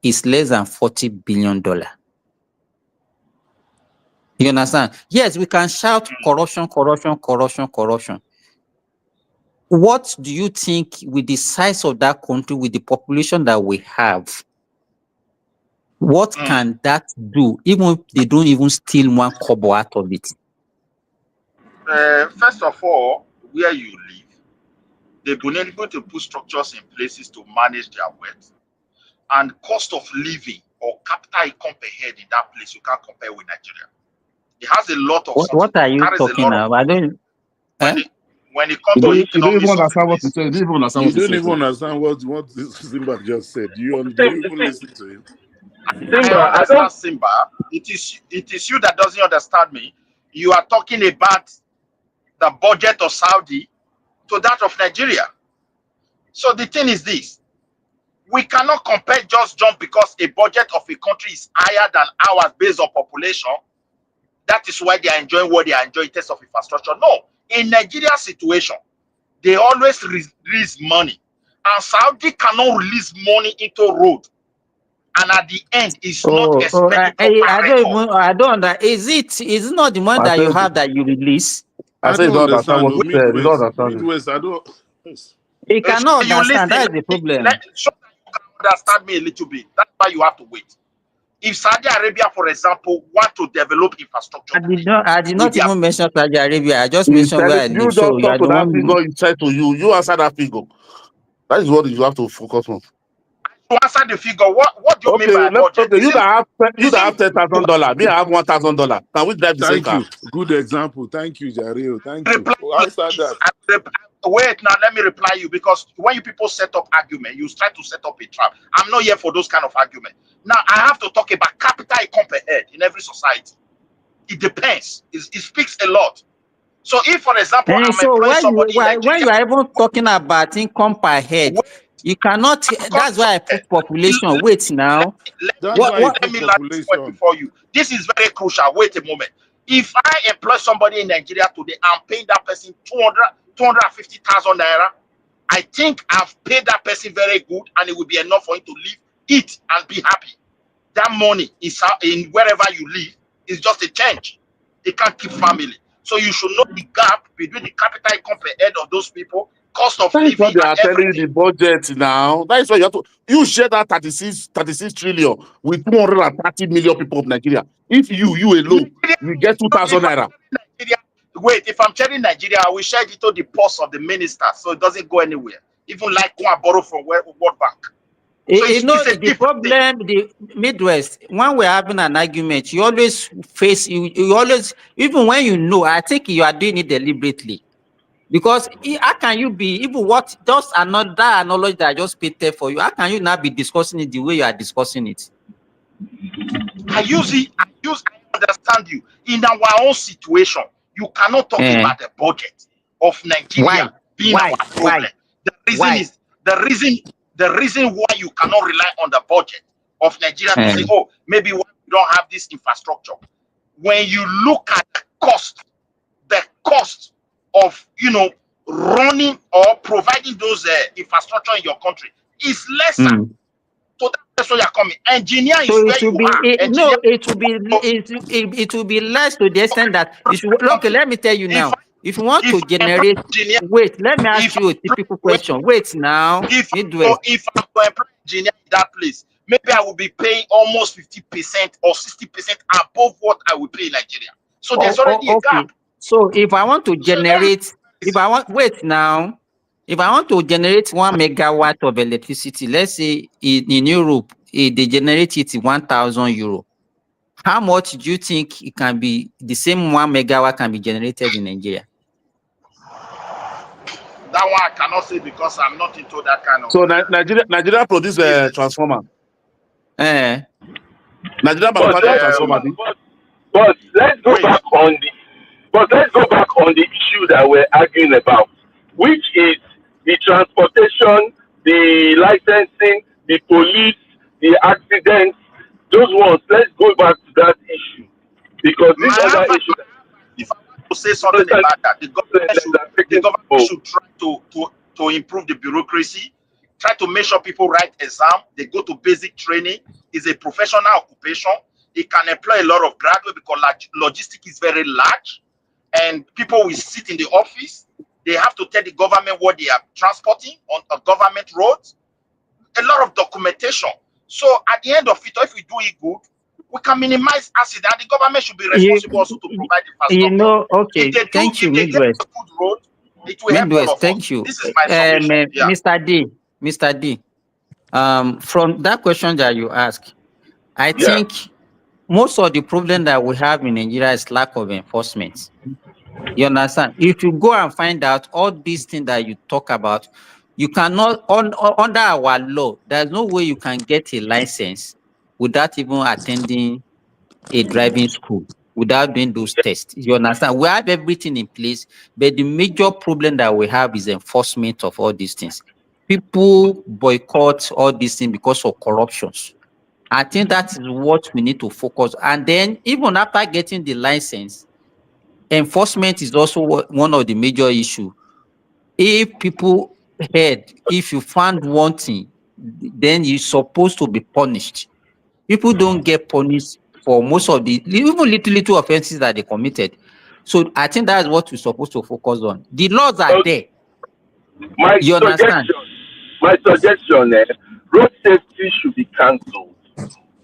is less than $40 billion. You understand? Yes, we can shout corruption, corruption, corruption, corruption. What do you think with the size of that country, with the population that we have, what can that do, even if they don't even steal one kobo out of it? First of all, where you live, they've been able to put structures in places to manage their wealth. And cost of living or capital income per head in that place, you can't compare with Nigeria. It has a lot of What are you carries talking a lot of about? I don't. when it comes to You don't economics even of the understand what place. he said. You don't even understand You what he don't said. even understand what Simba just said. Do you even listen to him? I understand Simba. It is you that doesn't understand me. You are talking about the budget of Saudi to that of Nigeria. So the thing is this. We cannot compare just jump because a budget of a country is higher than ours based on population. That is why they are enjoying what they are enjoying in terms of infrastructure. No. In Nigeria's situation, they always release money. And Saudi cannot release money into road. And at the end, it's not expenditure I don't know. Is it not the money I that you said, have that you release? I said you don't understand what No, he said. You don't understand it. Midwest, I don't. You cannot you understand. listen, That is the problem. so that you can understand me a little bit. That's why you have to wait. If Saudi Arabia, for example, want to develop infrastructure, I did not even mention Saudi Arabia. I just He's mentioned telling where I you, live. just So you talk are to the that one. figure he said to you. You answer that figure. That is what you have to focus on. to answer the figure, what do you mean Okay, by budget? you that have $10,000, me I have $1,000. Can we drive the same Thank car? you. Good example. Thank you, Jareo. Thank you. Answer that. Wait, now let me reply you, because when you people set up argument, you try to set up a trap. I'm not here for those kind of argument. Now I have to talk about capital income per head in every society. It depends. It speaks a lot. So if, for example, I'm So employing somebody in when Nigeria, you are even talking about income per head, you cannot. That's why I put population. Wait now. let me land this point before you. This is very crucial. Wait a moment. If I employ somebody in Nigeria today, I'm paying that person 250,000 naira. I think I've paid that person very good, and it will be enough for him to live, eat, and be happy. That money is in wherever you live. It's just a change. It can't keep family. So you should know the gap between the capital income per head of those people, cost of That is what living, they are and telling everything. you, the budget now. That is why you share that 36 trillion with 230 million people of Nigeria. If you alone, you get 2,000 naira. Wait, if I'm sharing Nigeria, I will share it to the purse of the minister, so it doesn't go anywhere. Even like go and borrow from World Bank. So You know the problem, the Midwest. When we're having an argument, you always face you always, even when you know. I think you are doing it deliberately, because how can you be even what just another knowledge that I just painted for you? How can you not be discussing it the way you are discussing it? I understand you. In our own situation, you cannot talk about the budget of Nigeria being our problem. The reason why you cannot rely on the budget of Nigeria to say, oh, maybe we don't have this infrastructure. When you look at the cost of running or providing those infrastructure in your country is lesser. So that's where you're coming. Engineer is where you are. It will be less to the extent that you should. Okay, let me tell you now. If you want to generate, wait, let me ask you a typical question. Wait now, Midwest. If I'm to employ engineer in that place, maybe I will be paying almost 50% or 60% above what I would pay in Nigeria. So there's already a gap. So if I want to generate, if I want to generate 1 megawatt of electricity, let's say in Europe, they generate it 1,000 euro. How much do you think it can be? The same 1 megawatt can be generated in Nigeria? That one I cannot say because I'm not into that kind of. So Nigeria produce a transformer. Nigeria manufacture transformer. But let's go back on the issue that we're arguing about, which is the transportation, the licensing, the police, the accidents, those ones. Let's go back to that issue, because this other issue. If I want to say something about that. The government should try to improve the bureaucracy, try to make sure people write exam, they go to basic training. It's a professional occupation. It can employ a lot of graduates because logistics is very large, and people will sit in the office. They have to tell the government what they are transporting on a government roads. A lot of documentation. So at the end of it, if we do it good, we can minimize accident. The government should be responsible also to provide infrastructure. Okay, If they thank you, get Midwest. a good road, it will help all of Thank us. you. This is my submission. Yeah. Mr. D, from that question that you asked, I think most of the problem that we have in Nigeria is lack of enforcement. You understand? If you go and find out all these things that you talk about, you cannot, under our law, there's no way you can get a license without even attending a driving school, without doing those tests. You understand? We have everything in place, but the major problem that we have is enforcement of all these things. People boycott all these things because of corruptions. I think that is what we need to focus. And then even after getting the license, enforcement is also one of the major issues. If people heard, if you found one thing, then you're supposed to be punished. People don't get punished for most of the even little offenses that they committed. So I think that's what we're supposed to focus on. The laws are there. You understand? My suggestion, road safety should be cancelled.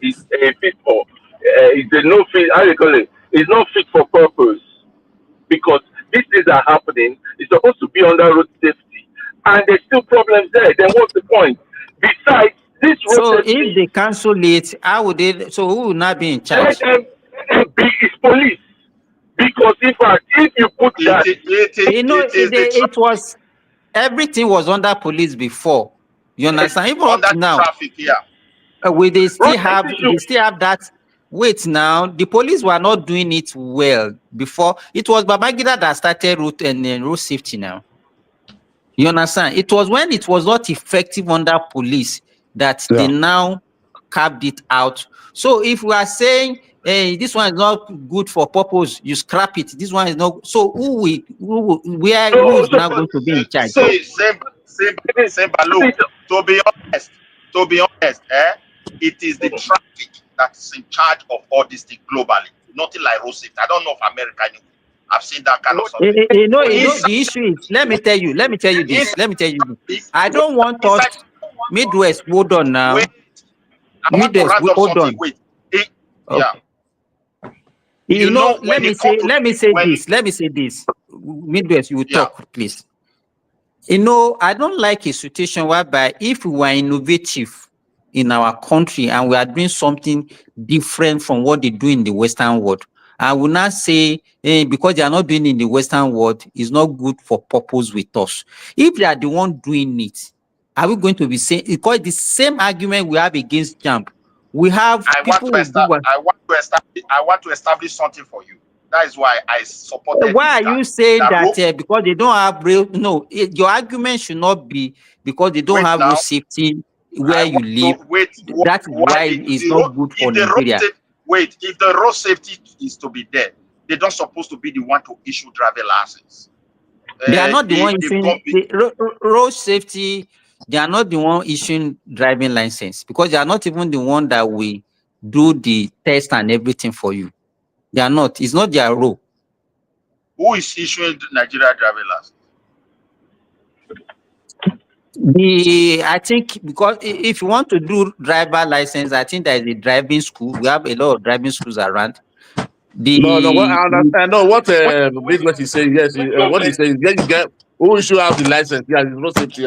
It's a fit for, it's a no fit. How do you call it? It's not fit for purpose because these things are happening. It's supposed to be under road safety, and there's still problems there. Then what's the point? Besides, this road so safety. If they cancel it, how would they? So who will not be in charge? It's police. Because in fact, if you put that, it was everything was under police before. You understand? Even up to now, traffic, they still have that. Wait, now the police were not doing it well before. It was Babangida that started road safety. Now, you understand? It was when it was not effective under police that they now carved it out. So if we are saying, hey, this one is not good for purpose, you scrap it. This one is not. So who is now going to be in charge? Look, to be honest, it is the traffic that's in charge of all these things globally. Nothing like road safety. I don't know if America anyway. I've seen that kind of something. The issue is, let me tell you this. I don't want us, Midwest, hold on now. Midwest, hold on. Wait. Let me say this. Midwest, you will talk, please. I don't like a situation whereby if we were innovative in our country and we are doing something different from what they do in the Western world, I will not say because they are not doing it in the Western world, it's not good for purpose with us. If they are the one doing it, are we going to be saying, because the same argument we have against JAMB, we have I want to establish something for you. That is why I supported. Why are you saying that because they don't have real? No, your argument should not be because they don't have road safety where you live. That is why it's not good for Nigeria. If the road safety is to be there, they don't supposed to be the one to issue driver license. They are not the one issuing road safety. They are not the one issuing driving license because they are not even the one that will do the test and everything for you. They are not. It's not their role. Who is issuing Nigeria driving license? I think because if you want to do driver license, I think there is a driving school. We have a lot of driving schools around. No, what I understand. No, what Midwest is saying, yes, what he's saying, then you get who should have the license. Yeah, it's road safety.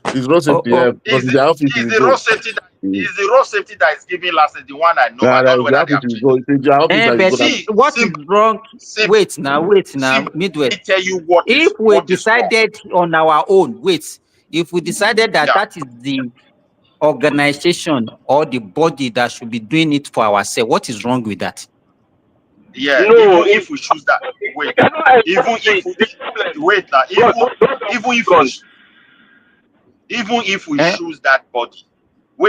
It's road safety. Because the office is the road safety that is giving license. The one I know. I don't know whether they have changed. What is wrong? Wait now, Midwest. Tell you what. If we decided on our own, if we decided that is the organization or the body that should be doing it for ourselves, what is wrong with that? Yeah, no, even if we choose that, even if we choose that body,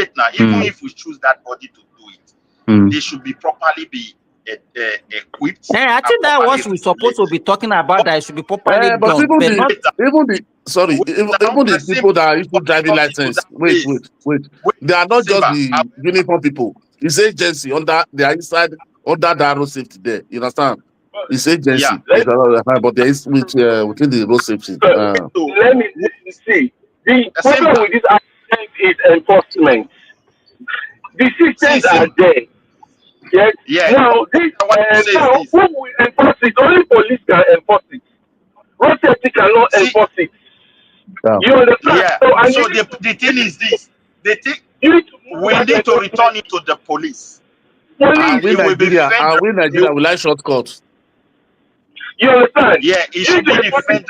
if we choose that body to do it, they should be properly be equipped. I think that what we're supposed to be talking about, that it should be properly But done, even but not. even the people that issue driving license, wait. They are not just the uniform people. It's agency they are inside under the road safety there. You understand? It's agency. But there is within the road safety. Let me see. The problem with this accident is enforcement. The systems are there. Yes. Now, now who will enforce it? Only police can enforce it. Road safety cannot enforce it. You understand? So the thing is this: we need to return it to the police. And we Nigeria will like shortcuts. You understand? Yeah, it should be the federal.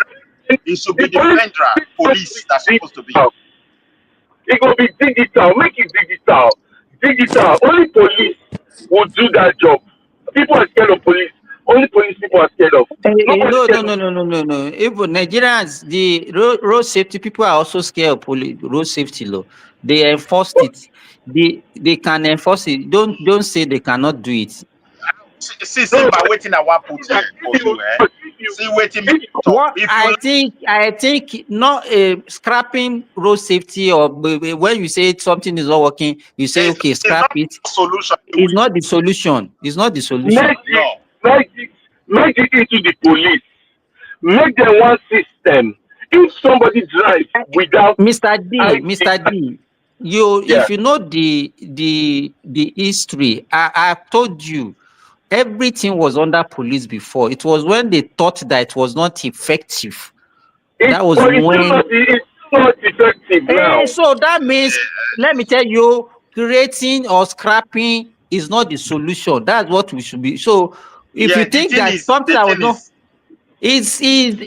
It should be the federal police that's supposed to be. It will be digital. Make it digital. Digital. Only police will do that job. People are scared of police. Only police people are scared of. No. Even Nigerians, the road safety people are also scared of road safety law. They enforced it. They can enforce it. Don't say they cannot do it. See, by waiting a while put here for you, See, waiting. What I think not scrapping road safety, or when you say something is not working, you say okay, scrap it. Solution. It's not the solution. It's not the solution. Make it into the police. Make them one system. If somebody drives without Mr. D, if you know the history, I've told you. Everything was under police before. It was when they thought that it was not effective. That was when it's not effective now. So that means, let me tell you, creating or scrapping is not the solution. That's what we should be. So if you think that something that was not,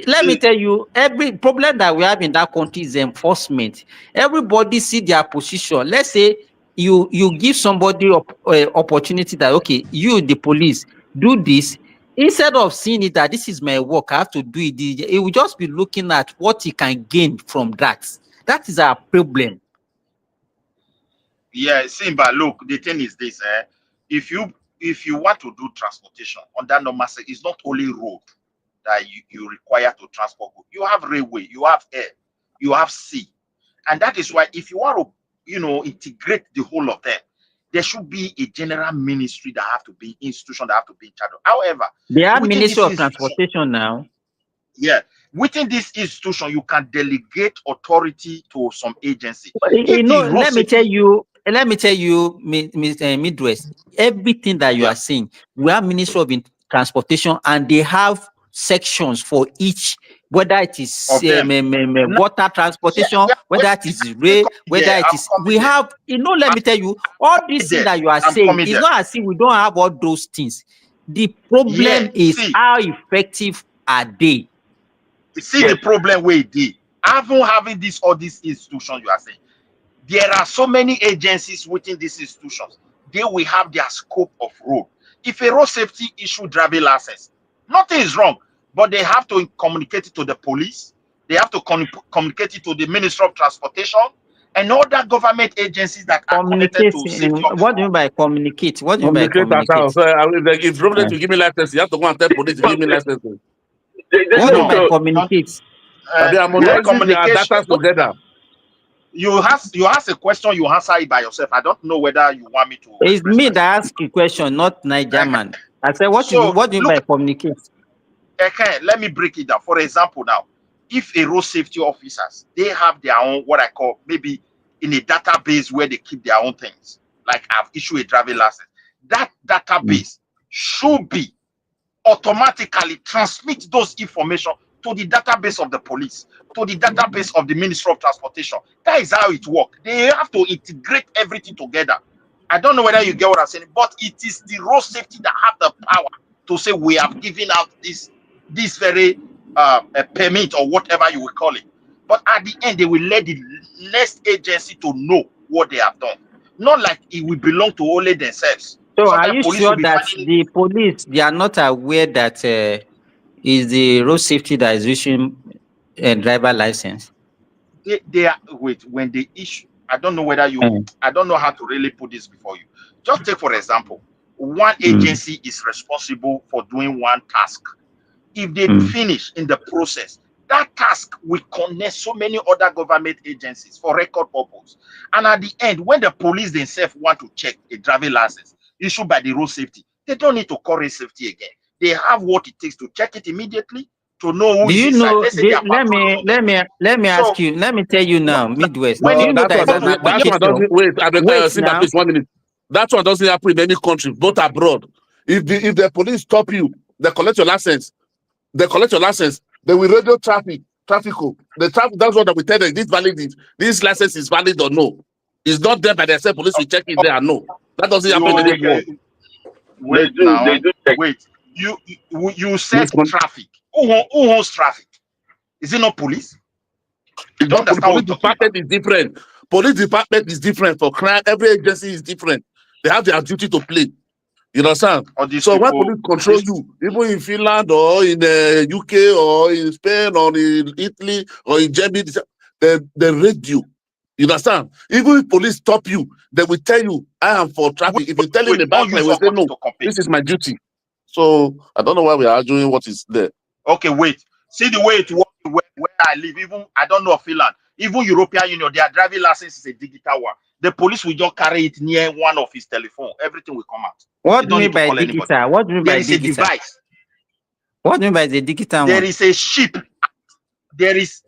let me tell you, every problem that we have in that country is enforcement. Everybody see their position. Let's say you give somebody opportunity that, okay, you, the police, do this. Instead of seeing it that this is my work, I have to do it, it will just be looking at what he can gain from that. That is our problem. Yeah, Simba, look, the thing is this, if you want to do transportation on that normal, it's not only road that you require to transport. You have railway, you have air, you have sea. And that is why if you want to, integrate the whole of them, there should be a general ministry that have to be, institution that have to be in charge of. However, they have Ministry of Transportation now. Yeah. Within this institution, you can delegate authority to some agency. Let me tell you, Midwest, everything that you are saying, we have Ministry of Transportation, and they have sections for each, whether it is water transportation, whether it is rail, whether it is, we have, let me tell you, all these things that you are saying, it's not as if we don't have all those things. The problem is how effective are they? See the problem where they having all these institutions you are saying. There are so many agencies within these institutions. They will have their scope of role. If a road safety issue driving license, nothing is wrong, but they have to communicate it to the police. They have to communicate it to the Ministry of Transportation and other government agencies that are connected to safety. What do you mean by communicate? What do you mean by communicate? If government will give me license, you have to go and tell police to give me license. What do you mean by communicate? They are monitoring their data together. You ask a question, you answer it by yourself. I don't know whether you want me to. It's me that ask a question, not Niger man. I said, what do you mean by communicate? Okay, let me break it down. For example, now, if a road safety officers, they have their own, what I call, maybe in a database where they keep their own things, like I've issued a driving license, that database should be automatically transmit those information to the database of the police, to the database of the Ministry of Transportation. That is how it works. They have to integrate everything together. I don't know whether you get what I'm saying, but it is the road safety that have the power to say we have given out this very permit or whatever you will call it. But at the end, they will let the next agency to know what they have done. Not like it will belong to only themselves. So are you sure that the police, they are not aware that is the road safety that is issuing a driver license? They are, when they issue, I don't know whether you, I don't know how to really put this before you. Just take, for example, one agency is responsible for doing one task. If they finish in the process, that task will connect so many other government agencies for record purpose. And at the end, when the police themselves want to check a driving license issued by the road safety, they don't need to call road safety again. They have what it takes to check it immediately, to know who is inside. Let's say they are let me ask you, let me tell you now, Midwest. Do you know that is an application? Wait, Wait Simba, now. please 1 minute. That one doesn't happen in any country, both abroad. If the police stop you, they collect your license. They will radio traffic. The traffic, that's what we tell them. This license is valid or no. It's not there by themselves. Police will check it there and no. That doesn't happen anymore. Wait now. Wait. You said traffic. Who owns traffic? Is it not police? It's not police department is different. Police department is different for crime. Every agency is different. They have their duty to play. You understand? So when police control you, even in Finland or in the UK or in Spain or in Italy or in Germany, they rate you. You understand? Even if police stop you, they will tell you, I am for traffic. If you tell him about me, they will say, no, this is my duty. So I don't know why we are arguing what is there. Okay, wait. See the way it works where I live. Even I don't know Finland. Even European Union, their driving license is a digital one. The police will just carry it near one of his telephone. Everything will come out. What do you mean by digital? What do you mean by digital? There is a device. What do you mean by the digital There one? is a chip. There is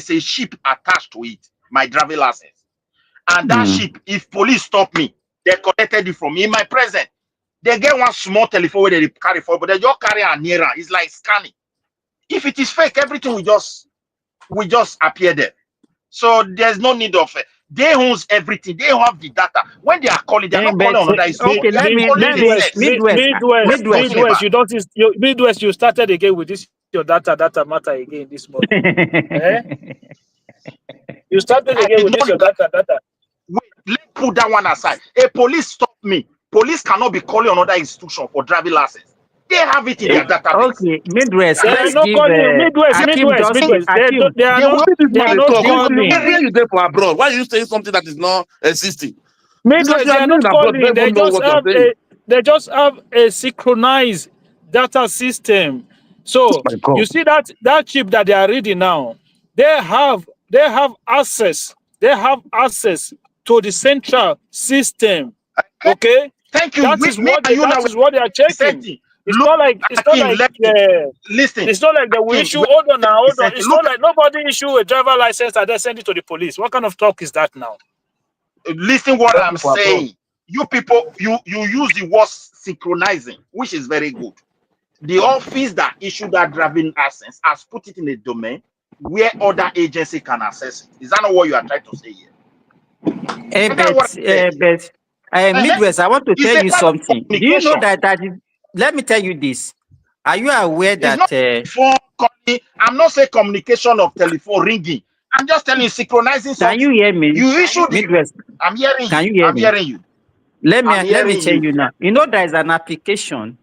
a chip attached to it. My driving license. And that chip, if police stop me, they collected it from me in my present. They get one small telephone where they carry forward, but they just carry a nearer. It's like scanning. If it is fake, everything will just appear there. So there's no need of it. They own everything. They have the data. When they are calling, they're not calling another. Okay, Midwest, you started again with this your data matter again this morning. You started again with this your data. Wait, let's put that one aside. A police stop me. Police cannot be calling another institution for driving license. They have it in their database. Okay, Midwest. They are not calling Midwest. They are not calling. Where you there for abroad? Why are you saying something that is not existing? Midwest, they are not calling. They just have a synchronized data system. So you see that chip that they are reading now, they have access. They have access to the central system. Okay. Thank you. That is what they are checking. It's not like listen. It's not like they will issue. Hold on. It's not like nobody issue a driver license and then send it to the police. What kind of talk is that now? Listen, what I'm saying. You people, you use the word synchronizing, which is very good. The office that issued that driving license has put it in a domain where other agency can access it. Is that not what you are trying to say here? Midwest, I want to tell you something. Do you know that let me tell you this. Are you aware that phone calling? I'm not saying communication of telephone ringing. I'm just telling you synchronizing something. Can you hear me? You issued Midwest. I'm hearing Can you. You hear I'm me? hearing you. Let me tell you now. You know there is an application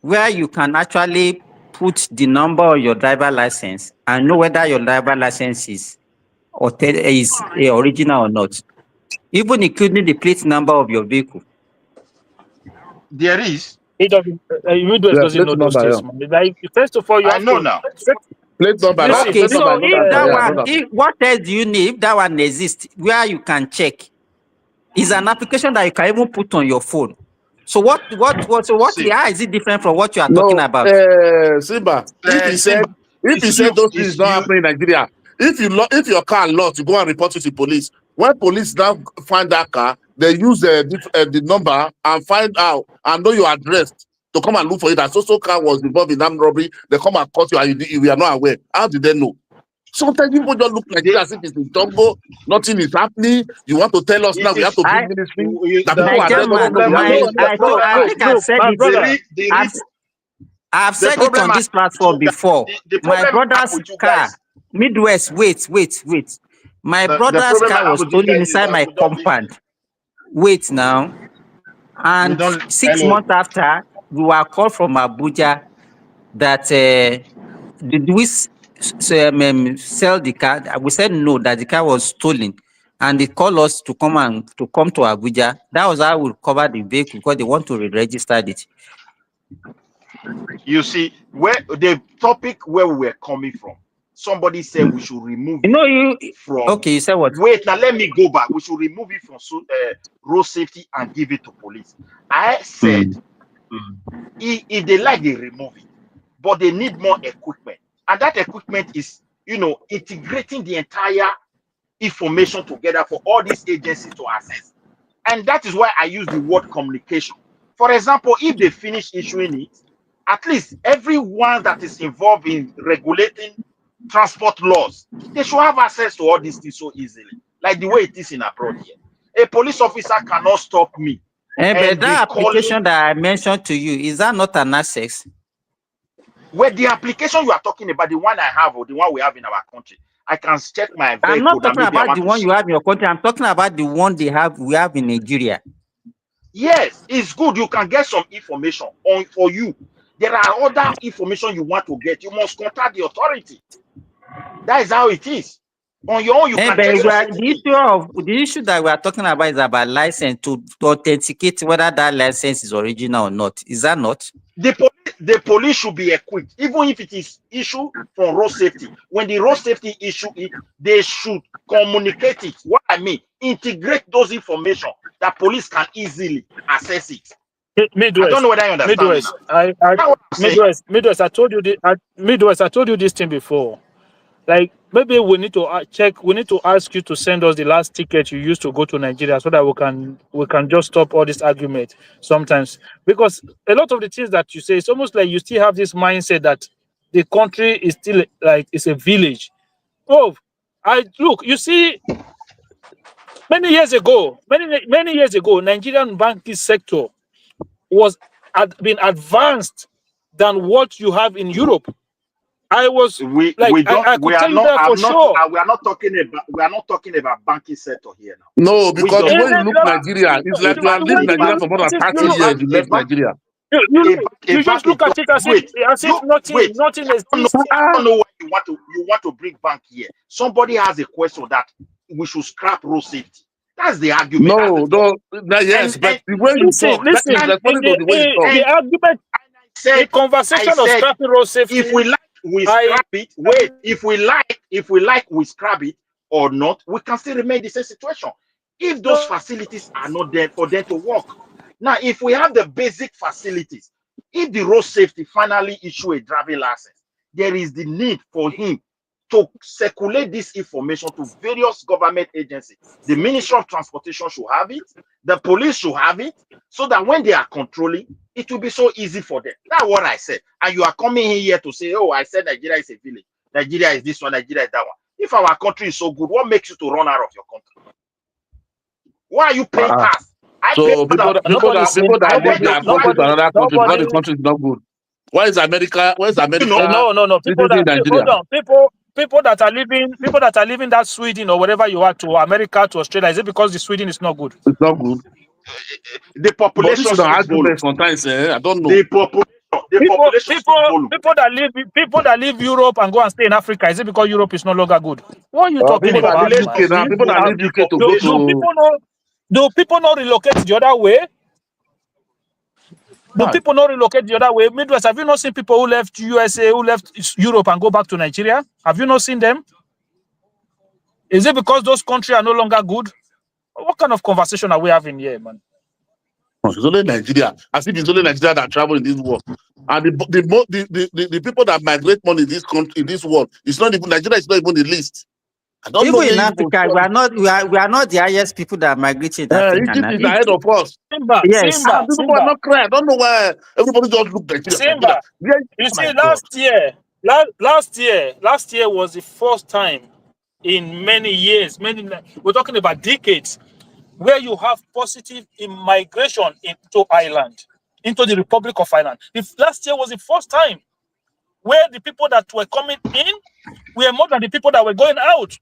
where you can actually put the number of your driver license and know whether your driver license is original or not, even including the plate number of your vehicle. There is. Midwest doesn't know those things. Like, first of all, you have to now. Plate number. Okay, so if that one, what else do you need? If that one exists, where you can check, is an application that you can even put on your phone. So how is it different from what you are talking about? Simba, if he said those things don't happen in Nigeria, if your car lost, you go and report it to police. When police now find that car, they use the number and find out and know your address to come and look for it. That so car was involved in armed robbery. They come and caught you and we are not aware. How did they know? Sometimes people just look like this as if it's in jungle, nothing is happening. You want to tell us now we have to do ministry? I've said it on this platform before. My brother's car, Midwest, wait. My brother's car was stolen inside my compound. Wait now. And 6 months after, we were called from Abuja that did we sell the car? We said no, that the car was stolen. and they call us to come to Abuja. That was how we cover the vehicle because they want to re-register it. You see, where the topic where we were coming from, somebody said we should remove it from. Okay, you said what? Wait, now let me go back. We should remove it from road safety and give it to police. I said, if they like, they remove it, but they need more equipment, and that equipment is, integrating the entire information together for all these agencies to access, and that is why I use the word communication. For example, if they finish issuing it, at least everyone that is involved in regulating transport laws, they should have access to all these things so easily, like the way it is in abroad here. A police officer cannot stop me. But that application that I mentioned to you, is that not an access? Well, the application you are talking about, the one I have or the one we have in our country, I can check my vehicle. I'm not talking about the one you have in your country. I'm talking about the one we have in Nigeria. Yes, it's good. You can get some information for you. There are other information you want to get. You must contact the authority. That is how it is. On your own, you can check the issue that we are talking about is about license to authenticate whether that license is original or not. Is that not? The police should be equipped, even if it is issued from road safety. When the road safety issue it, they should communicate it. What I mean, integrate those information that police can easily access it. Midwest, I don't know whether you understand. Midwest, I told you I told you this thing before. Like, maybe we need to check. We need to ask you to send us the last ticket you used to go to Nigeria, so that we can just stop all this argument sometimes. Because a lot of the things that you say, it's almost like you still have this mindset that the country is still like it's a village. Oh, you see, many years ago, Nigerian banking sector had been advanced than what you have in Europe. I was we are not talking about banking sector here now. No, because when you look Nigeria, it's like you have lived Nigeria for more than 30 years. You left Nigeria. You just look at it as if nothing exists. I don't know why you want to bring bank here. Somebody has a question that we should scrap road safety. That's the argument. Yes, but the way you talk, that is responding to the way you talk. The argument, the conversation of scrapping road safety. If we like, we scrap it. Wait, if we like, we scrap it or not, we can still remain in the same situation. If those facilities are not there for them to work. Now, if we have the basic facilities, if the road safety finally issue a driving license, there is the need for him to circulate this information to various government agencies. The Ministry of Transportation should have it. The police should have it, so that when they are controlling, it will be so easy for them. That's what I said. And you are coming in here to say, oh, I said Nigeria is a village. Nigeria is this one, Nigeria is that one. If our country is so good, what makes you to run out of your country? Why are you paying tax? So people that leave their country to another country because the country is not good. Why is America? No. People that are living that Sweden or wherever you are to America, to Australia, is it because the Sweden is not good? It's not good. The population is an argument sometimes. I don't know. People that leave Europe and go and stay in Africa, is it because Europe is no longer good? What are you talking about? People that leave UK to go to. Do people not relocate the other way? Do people not relocate the other way? Midwest, have you not seen people who left USA, who left Europe and go back to Nigeria? Have you not seen them? Is it because those countries are no longer good? What kind of conversation are we having here, man? It's only Nigeria. As if it's only Nigeria that travel in this world. And the people that migrate money in this country, in this world, it's not even Nigeria. Is not even the least. I don't know. In Africa, we are not the highest people that migrate in Africa. Egypt is ahead of us. Yes. People are not crying. I don't know why everybody just look Nigeria. You see, last year was the first time in many years, we're talking about decades, where you have positive immigration into Ireland, into the Republic of Ireland. Last year was the first time where the people that were coming in were more than the people that were going out.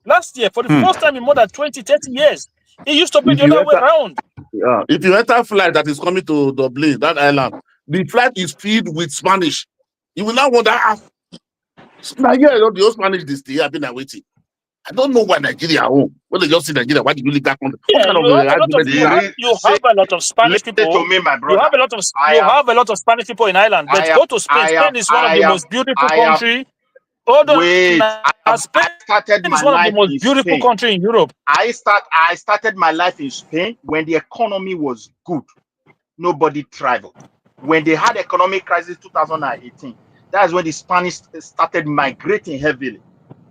Last year, for the first time in more than 20, 30 years, it used to be the other way around. Yeah. If you enter a flight that is coming to Dublin, that island, the flight is filled with Spanish. You will not wonder, the old Spanish this day, I've been waiting. I don't know why Nigeria home. When they just see Nigeria, why did you leave that country? What Yeah, kind of you have a lot of argument is that? you have a lot of Spanish Listen to people. me, my You brother. have a lot of Spanish people in Ireland. But go to Spain. Spain is one of the most beautiful country. Hold on. Wait, Spain I started is my one of the life most in beautiful Spain. country in Europe. I started my life in Spain when the economy was good. Nobody traveled. When they had economic crisis 2018, that's when the Spanish started migrating heavily.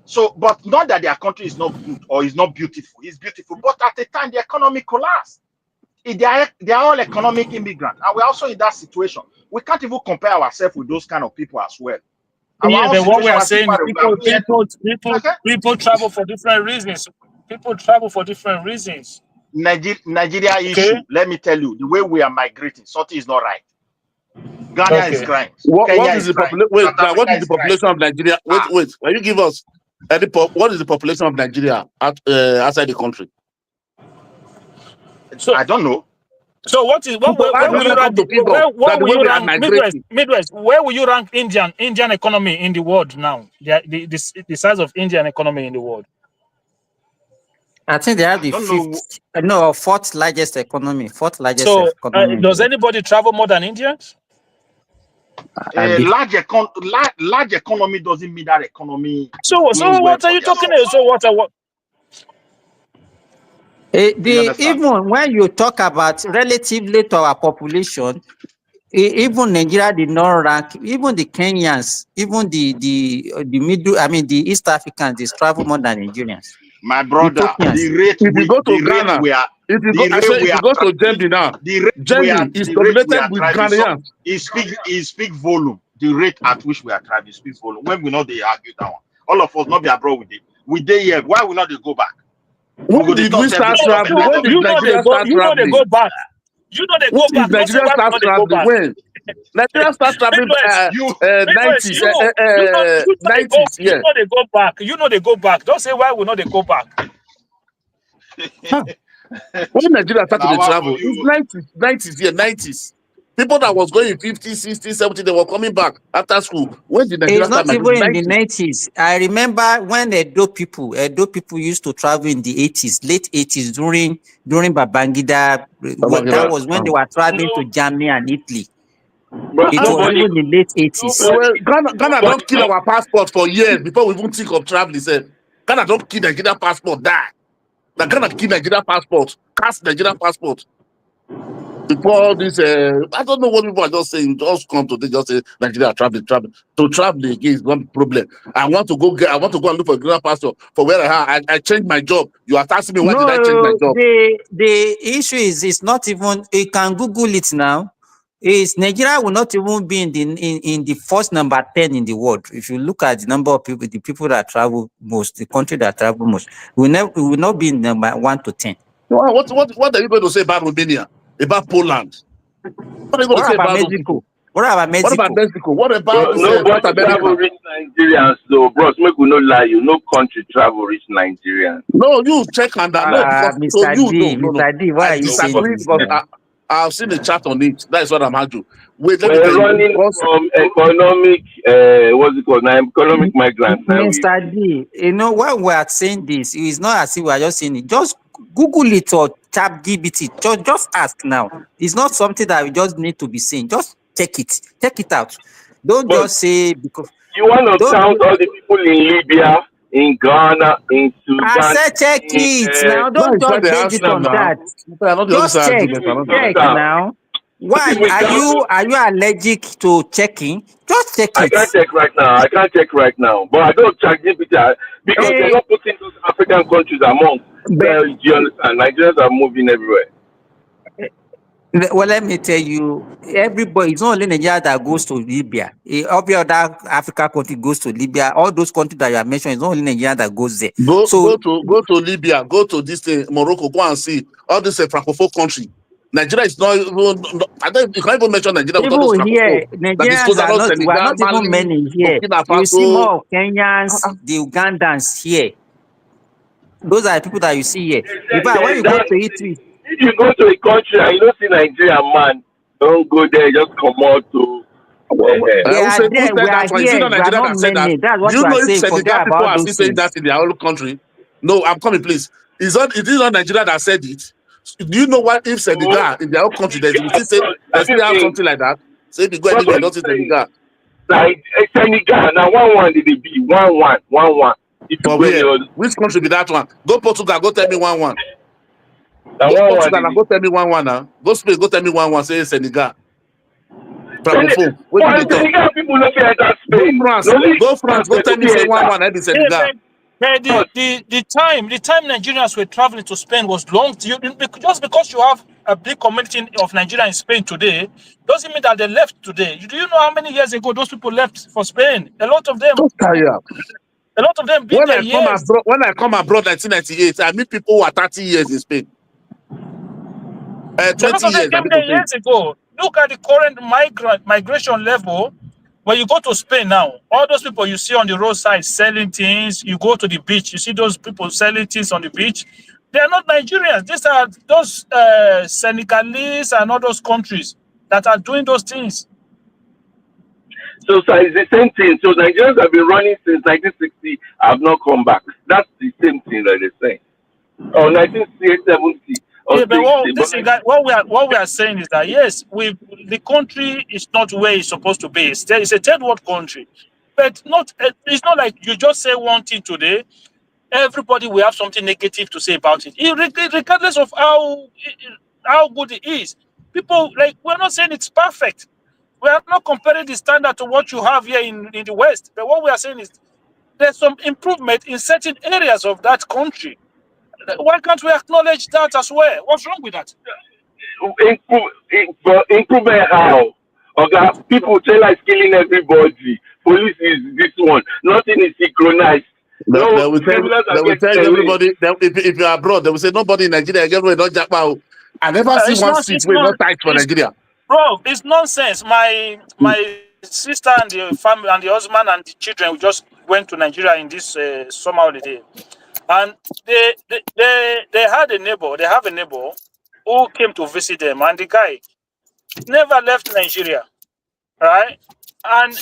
So, but not that their country is not good or is not beautiful. It's beautiful, but at the time the economy collapsed. They are all economic immigrants, and we're also in that situation. We can't even compare ourselves with those kind of people as well. Yeah, but what we are saying is people travel for different reasons. People travel for different reasons. Nigeria issue, let me tell you, the way we are migrating, something is not right. Ghana is crying. What is the population? Wait, now what is the population of Nigeria? Wait. Can you give us what is the population of Nigeria outside the country? So I don't know. So where will you rank Midwest? Where will you rank Indian economy in the world now? The size of Indian economy in the world. I think they have the fourth largest economy. So does anybody travel more than Indians? Large economy doesn't mean that economy. So what are you talking about? So what? Even when you talk about relatively to our population, even Nigeria did not rank. Even the Kenyans, even the middle, I mean the East Africans, they travel more than Nigerians. My brother, if you go to Ghana, if you go to Gemini now, Gemini is dominated with Ghanaians. It speak volume. The rate at which we are thriving speaks volume. When we know they argue that one, all of us not be abroad with it. We dey here. Why we not they go back? When did we start traveling? When did Nigeria start traveling? You know they go back. When did Nigeria start traveling? When? Nigeria start traveling 90s. You know they go back. You know they go back. Don't say why we know they go back. When Nigeria started to travel, it's 90s. People that was going in 50, 60, 70, they were coming back after school. When did Nigeria start? It's not even in the 90s. 90s. I remember when Edo people used to travel in the 80s, late 80s during Babangida. That was when they were traveling to Germany and Italy. It was even in the late 80s. Well, Ghana don't kill our passport for years before we even think of traveling. Ghana don't kill Nigeria passport, die. Now Ghana kill Nigeria passport, cast Nigeria passport. Before this, I don't know what people are just saying. Just come today, just say Nigeria traveling. To travel again is one problem. I want to go and look for a Ghana passport for where I changed my job. You are asking me why did I change my job? The issue is it's not even. You can Google it now. Is Nigeria will not even be in the first number 10 in the world. If you look at the number of people, the people that travel most, the country that travel most, we will not be in number 1 to 10. What are you going to say about Romania? About Poland? What are you going to say about Mexico? What about Mexico? What about Mexico? What about nobody travel reach Nigerians though, bros? Make we not lie you. No country travel reach Nigerians. No, you check on that. No, Mr. D, why are you saying this? I've seen the chat on it. That is what I'm arguing. Wait, let me tell you. We're running from economic, what's it called now? Economic migrants. Mr. D, you know why we are saying this? It's not as if we are just saying it. Just Google it or ChatGPT. Just ask now. It's not something that we just need to be saying. Just check it out. Don't just say because you want to count all the people in Libya, in Ghana, in Sudan. I said check it now. Don't just base it on that. Just check now. Why are you allergic to checking? Just check it. I can't check right now. But I don't check GPT because they're not putting those African countries among. Do you understand? Nigerians are moving everywhere. Well, let me tell you, everybody, it's not only Nigeria that goes to Libya. Every other African country goes to Libya. All those countries that you have mentioned, it's not only Nigeria that goes there. Go to Libya, go to this Morocco, go and see all this Francophone country. Nigeria is not even, you can't even mention Nigeria with all those here, Nigerians are not, we are not even many here. You see more Kenyans, the Ugandans here. Those are the people that you see here. In fact, when you go to Italy, if you go to a country and you don't see Nigeria, man, don't go there, just come out to. They are there, we are here, we are not many. That's what you are saying. Forget about those things. That in their own country. No, I'm coming, please. It is not Nigeria that said it. Do you know what if Senegal in their own country they will still say they still have something like that? Say if you go anywhere, don't say Senegal. Like Senegal, now 1-1 did it be 1-1. If you For go where? anywhere, Which country be that one? Go Portugal, go tell me 1-1. now Go 1-1 Portugal did and it. go tell me 1-1 now. Go Spain, go tell me 1-1. Say Senegal. Francophone. What do Why they talk? Senegal people not enter Go Spain? France. No, Go France. Go tell me say 1-1. I be Senegal. The time Nigerians were traveling to Spain was long. Just because you have a big community of Nigeria in Spain today doesn't mean that they left today. Do you know how many years ago those people left for Spain? A lot of them. A lot of them been there years. When I come abroad 1998, I meet people who are 30 years in Spain. A lot 20 of them years. came there years ago. Look at the current migration level. When you go to Spain now, all those people you see on the roadside selling things, you go to the beach, you see those people selling things on the beach. They are not Nigerians. These are those Senegalese and all those countries that are doing those things. So it's the same thing. So Nigerians have been running since 1960, have not come back. That's the same thing that they're saying. Or 1960, 70, or Yeah, but 60. what we are saying is that yes, the country is not where it's supposed to be. It's a third world country, but it's not like you just say one thing today. Everybody will have something negative to say about it, regardless of how good it is. People, like, we're not saying it's perfect. We are not comparing the standard to what you have here in the West. But what we are saying is there's some improvement in certain areas of that country. Why can't we acknowledge that as well? What's wrong with that? Improvement how? Okay, people tell us killing everybody. Police is this one. Nothing is synchronized. They No will criminals are tell getting you away. everybody, if you are abroad, they will say nobody in Nigeria again will not jackpot. I never see one seat where not tight for Nigeria. Bro, it's nonsense. My sister and the family and the husband and the children just went to Nigeria in this summer holiday, and they had a neighbor. They have a neighbor who came to visit them, and the guy never left Nigeria, right? And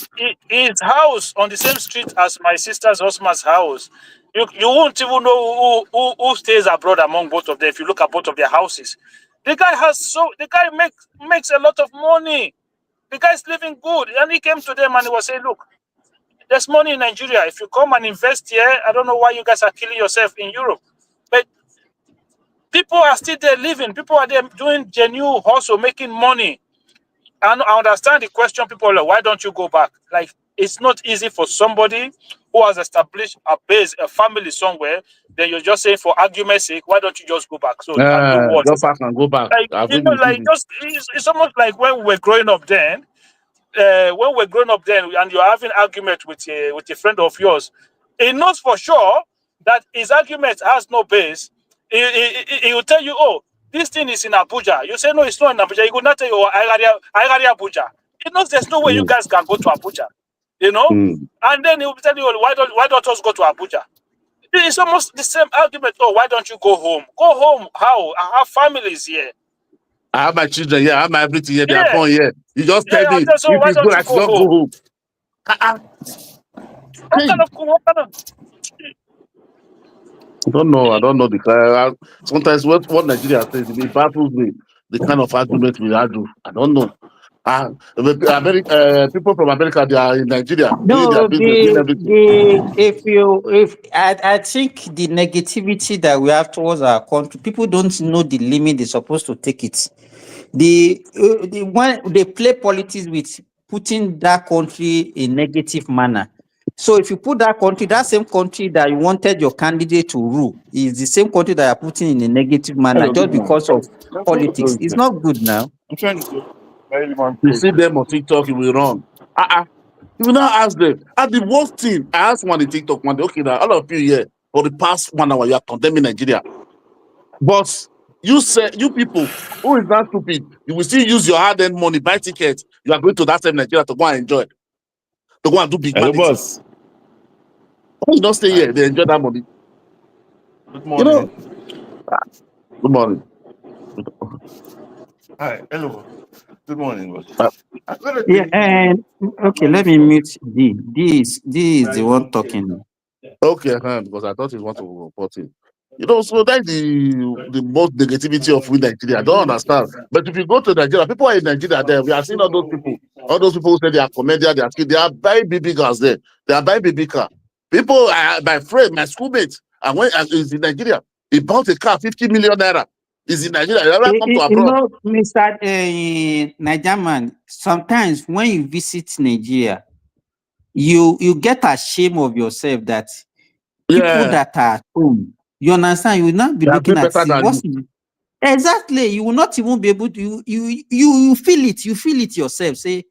his house on the same street as my sister's husband's house. You won't even know who stays abroad among both of them if you look at both of their houses. The guy makes a lot of money. The guy's living good. And he came to them and he was saying, look, there's money in Nigeria. If you come and invest here, I don't know why you guys are killing yourself in Europe. But people are still there living. People are there doing genuine hustle, making money. And I understand the question people are like, why don't you go back? Like, it's not easy for somebody who has established a base, a family somewhere. Then you're just saying, for argument's sake, why don't you just go back? So you can do what? Go back and go back. Like, it's almost like when we were growing up then. And you're having argument with a friend of yours, he knows for sure that his argument has no base. He will tell you, oh, this thing is in Abuja. You say, no, it's not in Abuja. He will not tell you, oh, I got Abuja. He knows there's no way you guys can go to Abuja, And then he will tell you, oh, why don't us go to Abuja? It's almost the same argument. Oh, why don't you go home? Go home. How? I have families here. I have my children here. I have my everything here. They are born here. You just tell me if it's why good, I should not go home. I don't know the kind. Sometimes what Nigeria says, it baffles me. The kind of argument we argue. I don't know. People from America, they are in Nigeria doing their No, business, doing everything. I think the negativity that we have towards our country, people don't know the limit they're supposed to take it. When they play politics with putting that country in negative manner. So if you put that same country that you wanted your candidate to rule is the same country that you're putting in a negative manner just because of politics. It's not good now. I'm trying to you see them on TikTok, you will run. You will not ask them. And the worst thing, I asked one on TikTok one day, okay, now all of you here for the past 1 hour, you are condemning Nigeria. But you people who is not stupid, you will still use your hard-earned money, buy tickets. You are going to that same Nigeria to go and enjoy, to go and do big money. Boss. Why you don't stay here? They enjoy that money. Good morning. Good morning. Hi, hello. Good morning, boss. Yeah, and okay, let me mute D. D is the one talking. Okay, because I thought you want to report it. You know, so that's the most negativity of we Nigeria. I don't understand. But if you go to Nigeria, people are in Nigeria there. We are seeing all those people. All those people who say they are comedians, they are skilled. They are buying baby cars there. They are buying baby car. People, my friend, my schoolmate, and when is in Nigeria, he bought a car, 50 million naira. Is in Nigeria. He never come to You abroad. know, Mr. Nigerman, sometimes when you visit Nigeria, you get ashamed of yourself that people that are at home, you understand, you will not be They are looking at better than what's you. exactly. You will not even be able to. You feel it. You feel it yourself. Say,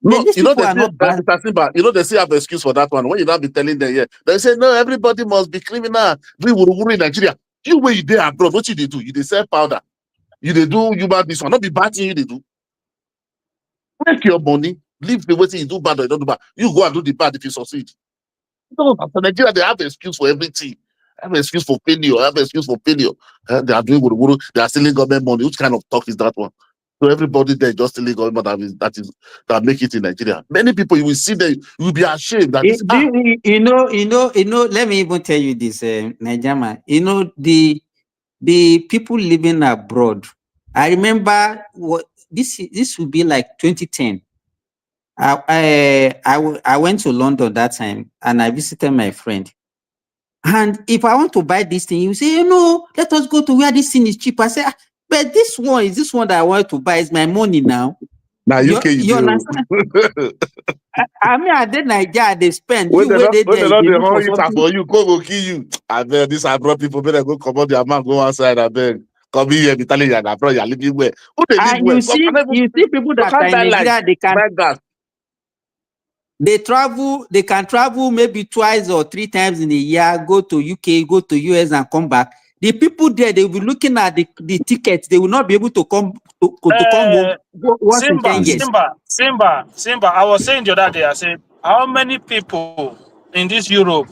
No, these you know people they are say, not bad. Mr. Simba, you know they say have excuse for that one. When you not be telling them, yeah, they say no, everybody must be criminal. We will in Nigeria. You where you there abroad, what you they do? You they sell powder. You they do human this one. Not be bad thing you they do. Make your money. Leave the way you do bad or you don't do bad. You go and do the bad if you succeed. No, for Nigeria they have excuse for everything. Have excuse for failure. Have excuse for failure. They are doing what they are stealing government money. Which kind of talk is that one? So everybody there just stealing government that make it in Nigeria. Many people you will see them, you will be ashamed that this You know. Let me even tell you this, Nigerman. You know the people living abroad. I remember what this would be like 2010. I went to London that time and I visited my friend. And if I want to buy this thing, you say, let us go to where this thing is cheap. I say, but this one that I want to buy is my money now. Now UK you understand? I mean, I did Nigeria, they spend. When You they where they not there, they they look for hold it something. for you, go kill you. I beg this abroad people better go come on their man, go outside. I beg. Come here, be telling you abroad, you're living where? Who they live And where? you Some see can even people you that can't are in buy life. Nigeria, they can travel maybe twice or 3 times in a year, go to UK, go to US and come back. The people there, they will be looking at the tickets. They will not be able to come home once in 10 years. Simba. I was saying the other day, I said, how many people in this Europe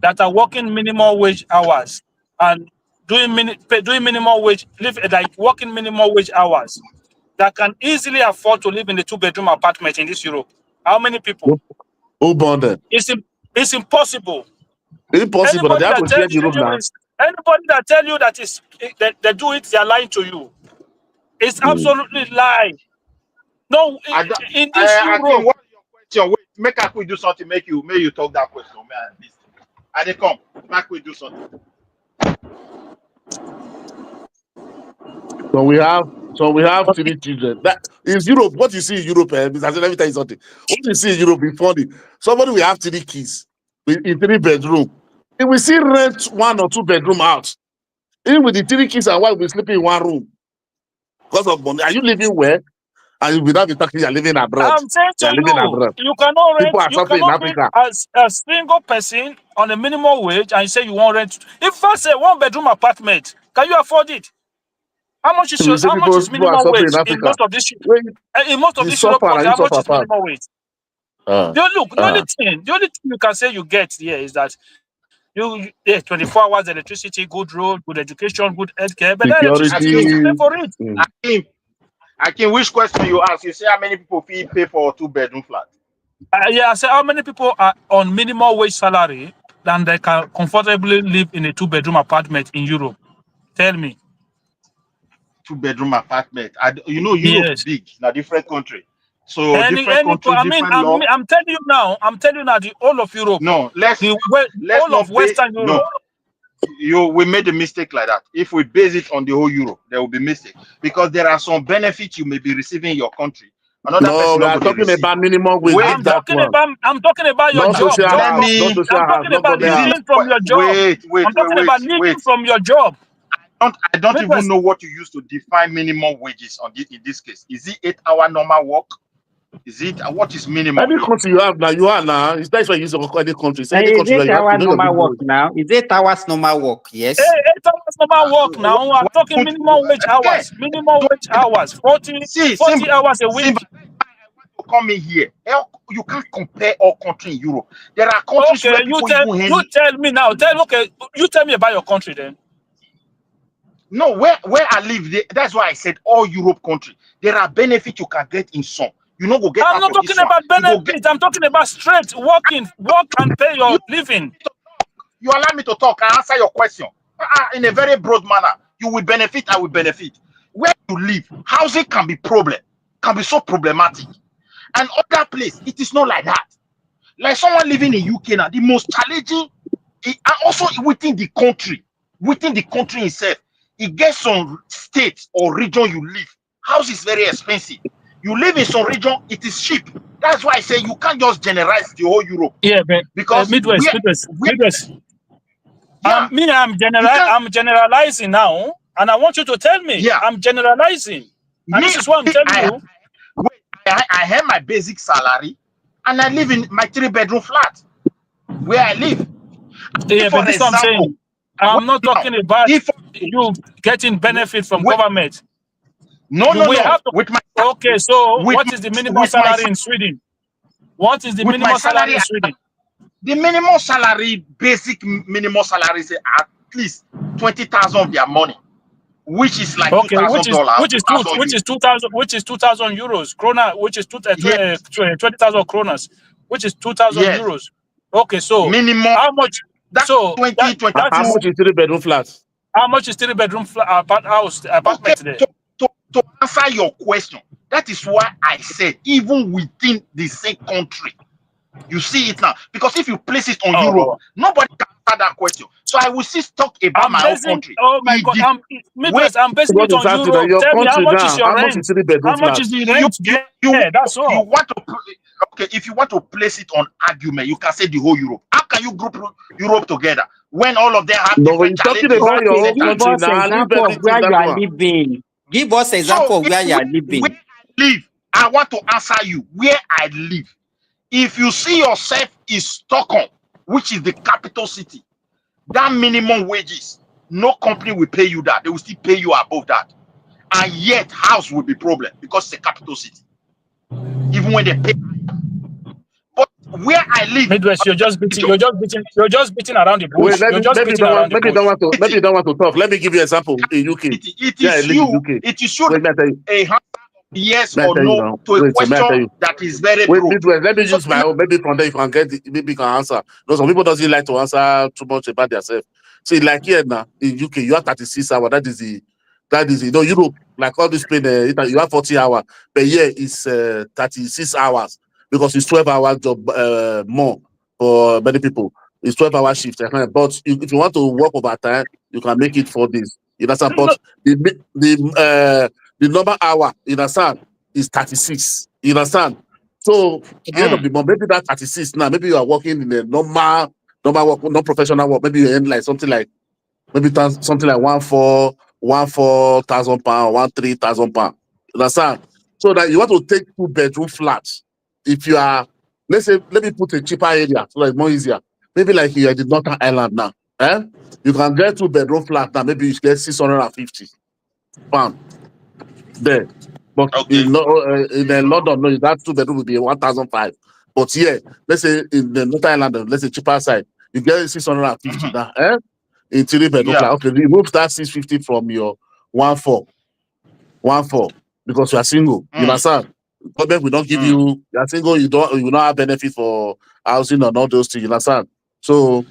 that are working minimum wage hours and doing minimum wage, working minimum wage hours that can easily afford to live in a 2-bedroom apartment in this Europe? How many people? Who bonded? It's impossible. Impossible. They Anybody have that to share tells the room now. you that they do it, they are lying to you. It's absolutely lie. No, in this I Europe. think what is your question? Wait, make Akwi do something. Make you talk that question, man. I they come. Make we do something. So we have 3 children. That is Europe. What you see in Europe, let me tell you something. What you see in Europe is funny. Somebody will have 3 kids in 3 bedroom. If we see rent 1 or 2 bedroom out, even with the 3 kids and wife, we sleeping in 1 room because of money. Are you living where? And you will not be talking. You're living abroad. I'm saying to You're living abroad. you cannot People rent. are You suffering in cannot live Africa. as a single person on a minimum wage and you say you want rent. If I say 1-bedroom apartment, can you afford it? How much So we say people are minimum suffering in wage in Africa. most of this You Europe suffer and country? you How much is suffer minimum wage? fast. The only thing you can say you get here is that 24 hours electricity, good road, good education, good healthcare, but that electricity you still pay Security. for it. Akim, which question you ask? You say how many people pay for a 2-bedroom flat? I say how many people are on minimum wage salary and they can comfortably live in a 2-bedroom apartment in Europe? Tell me. 2-bedroom apartment. Europe Yes. big, now different country. So different country, different law. I'm telling you now, the whole of Europe. No, let's whole of not Western Europe. No, we made a mistake like that. If we base it on the whole Europe, there will be mistake because there are some benefits you may be receiving in your country. Another No, person we not are going to talking receive. about minimum wage. Wait, Leave that one. I'm talking about your Not job. social Let house. me. Not social I'm house. talking Not about government house. living from your job. I'm talking about living from your job. I don't even know what you use to define minimum wages in this case. Is it 8-hour normal work? Is it what is minimum? Any country you have now, you are now. It's nice when you use any country. Say any Is country where 8 you have, you hours know your normal minimum work wage. now? Is 8 hours normal work? Yes. 8 hours normal work now. I'm talking minimum wage hours. Minimum wage hours. 40 hours a week. To come in here, you can't compare all countries in Europe. There are countries where people you tell me now. You tell me about your country then. No, where I live, that's why I said all Europe country. There are benefits you can get in some. You know, go get. I'm not talking about benefits. I'm talking about straight work and pay your living. You allow me to talk and answer your question in a very broad manner. You will benefit, I will benefit. Where you live, housing can be so problematic. And other place, it is not like that. Like someone living in UK now, the most challenging, and also within the country itself, it gets some state or region you live. House is very expensive. You live in some region, it is cheap. That's why I say you can't just generalize the whole Europe. Yeah, but because Midwest. Yeah, I'm generalizing now, and I want you to tell me. Yeah, I'm generalizing, and this is what I'm telling you. I have my basic salary, and I live in my 3-bedroom flat where I live. Yeah, but this is what I'm saying. I'm not talking about you getting benefit from government. No. Okay, so what is the minimum salary in Sweden? What is the minimum salary in Sweden? The minimum salary, basic minimum salary is at least 20,000 of their money, which is like $2,000. Which is 2,000 euros, krona, which is 20,000 kronas, which is 2,000 euros. Okay, so minimum. How much? So how much is 3-bedroom flat? How much is 3-bedroom apartment there? To answer your question, that is why I said even within the same country, you see it now. Because if you place it on Europe, nobody can answer that question. So I will still talk about my own country. Oh my God! I'm basing it on Europe. Your Tell me how much now, is your how rent? Much is 3-bedroom How much is the rent? That's all. If you want to place it on argument, you can say the whole Europe. How can you group Europe together when all of them have different challenges? Give us example of where you are living. Give us example of where you are living. Where I live, I want to answer you where I live. If you see yourself is Stockholm, which is the capital city, that minimum wages, no company will pay you that. They will still pay you above that. And yet house will be problem because it's a capital city. Even when they pay. But where I live, Midwest, you're just beating around the bush. Maybe you don't want to talk. Let me give you an example in UK. It is you a yes or no to a question that is very broad. Let me use my own. Maybe from there you can get maybe you can answer. Because some people doesn't like to answer too much about themselves. See, like here now in UK, you have 36 hours. That is Europe, like all this plane, you have 40 hours, but here it's 36 hours because it's 12 hours job more for many people. It's 12-hour shift. But if you want to work overtime, you can make it 4 days. You understand? But the number hour, you understand, is 36. You understand? So at the end of the month, maybe that 36 now, maybe you are working in a normal work, non-professional work. Maybe you earn like something like 14,000 pounds, 13,000 pounds. You understand? So that you want to take 2-bedroom flats. If you are, let's say, let me put a cheaper area so that it's more easier. Maybe like you are the Northern Ireland now. You can get 2-bedroom flat now. Maybe you get 650 pounds there. But in London, no, that 2-bedroom will be 1,500. But here, let's say in the Northern Ireland, let's say cheaper side, you get 650 now. In 3-bedroom flat. Okay, remove that 650 from your 1,400 because you are single. You understand? Government will not give you. You are single. You will not have benefit for housing and all those things. You understand? So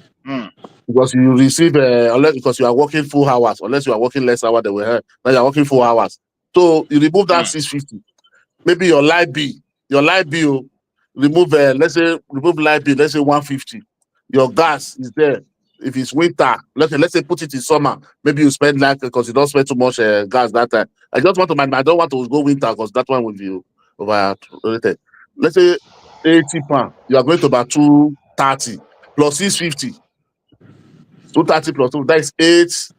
because you receive unless because you are working full hours, unless you are working less hours than we have. Now you are working full hours. So you remove that 650. Maybe your light bill, remove let's say light bill, let's say 150. Your gas is there. If it's winter, let's say put it in summer. Maybe you spend like because you don't spend too much gas that time. I don't want to go winter because that one will be overrated. Let's say 80 pounds. You are going to about 230 plus 650. 230 plus 2, that is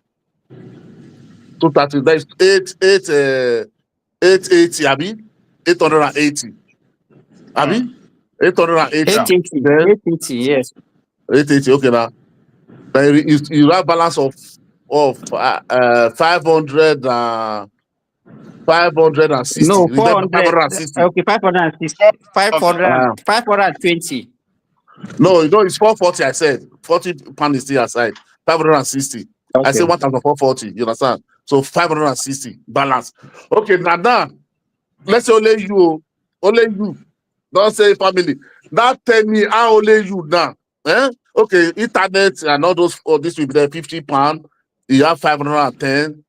230. That is 880. Abi 880. Abi 880. 880. Yes. 880. Okay now. Then you have balance of 500 560. No, 400. 560. Okay, 560. 520. No, it's 440. I said 40 pounds is still aside. 560. Okay. I said 1,440. You understand? So 560 balance. Okay, now let's say only you. Don't say family. Now tell me how only you now. Okay, internet and all those, this will be there, £50. You have 510.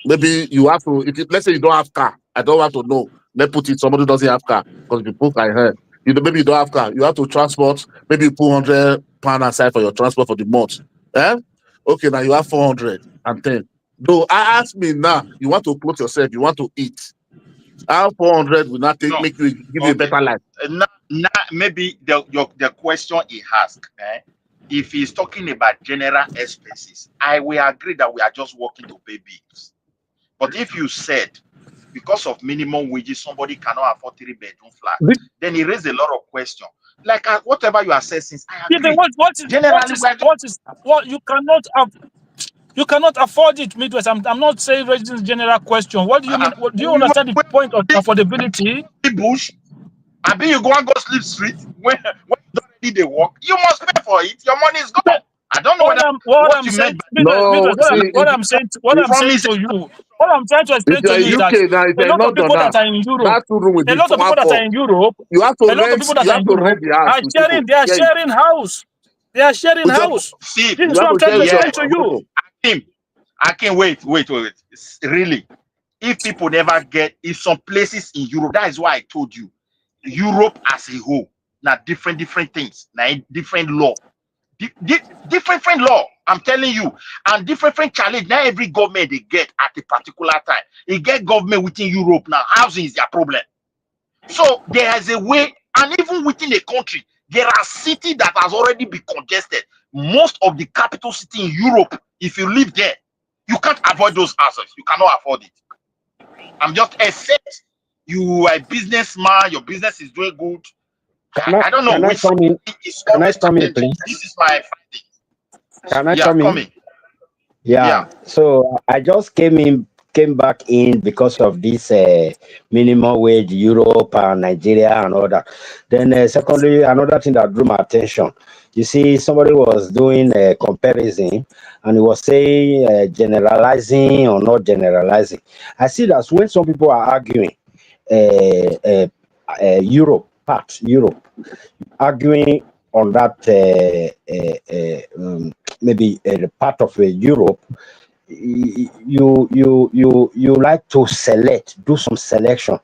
Maybe you have to, let's say you don't have car. I don't want to know. Let's put it, somebody doesn't have car. Because people I heard. Maybe you don't have car. You have to transport. Maybe you put £100 aside for your transport for the month. Okay, now you have 410. Though I ask me now, you want to clothe yourself, you want to eat. How 400 will not make you give you a better life? Now, maybe the question he asked, if he's talking about general expenses, I will agree that we are just working to pay bills. But if you said because of minimum wages somebody cannot afford 3-bedroom flat, then he raised a lot of questions. Like whatever you are saying, since I agree. What you cannot afford it, Midwest. I'm not saying raising this general question. What do you mean? Do you understand the point of affordability? Bush, I mean, you go and go sleep street when you don't need the work, you must pay for it. Your money is gone. I don't know what you meant. What I'm saying to you, what I'm trying to explain to you is that a lot of people that are in Europe, a lot of people that are in Europe, you have to rent the house. They are sharing house. They are sharing house. See, this is what I'm trying to explain to you. Akim, wait. Really, if people never get, in some places in Europe, that is why I told you, Europe as a whole, now different things, now different law, different law. I'm telling you, and different challenge. Now every government they get at a particular time, they get government within Europe now. Housing is their problem. So there is a way, and even within a country, there are cities that has already been congested. Most of the capital city in Europe, if you live there, you can't avoid those houses. You cannot afford it. I'm just except you are a businessman, your business is doing good. I don't know which is always challenging. This is my finding. Can I come in? Yeah. So I just came back in because of this minimum wage, Europe and Nigeria and all that. Then secondly, another thing that drew my attention. You see, somebody was doing a comparison and he was saying generalizing or not generalizing. I see that when some people are arguing Europe, arguing on that maybe the part of Europe, you like to do some selection.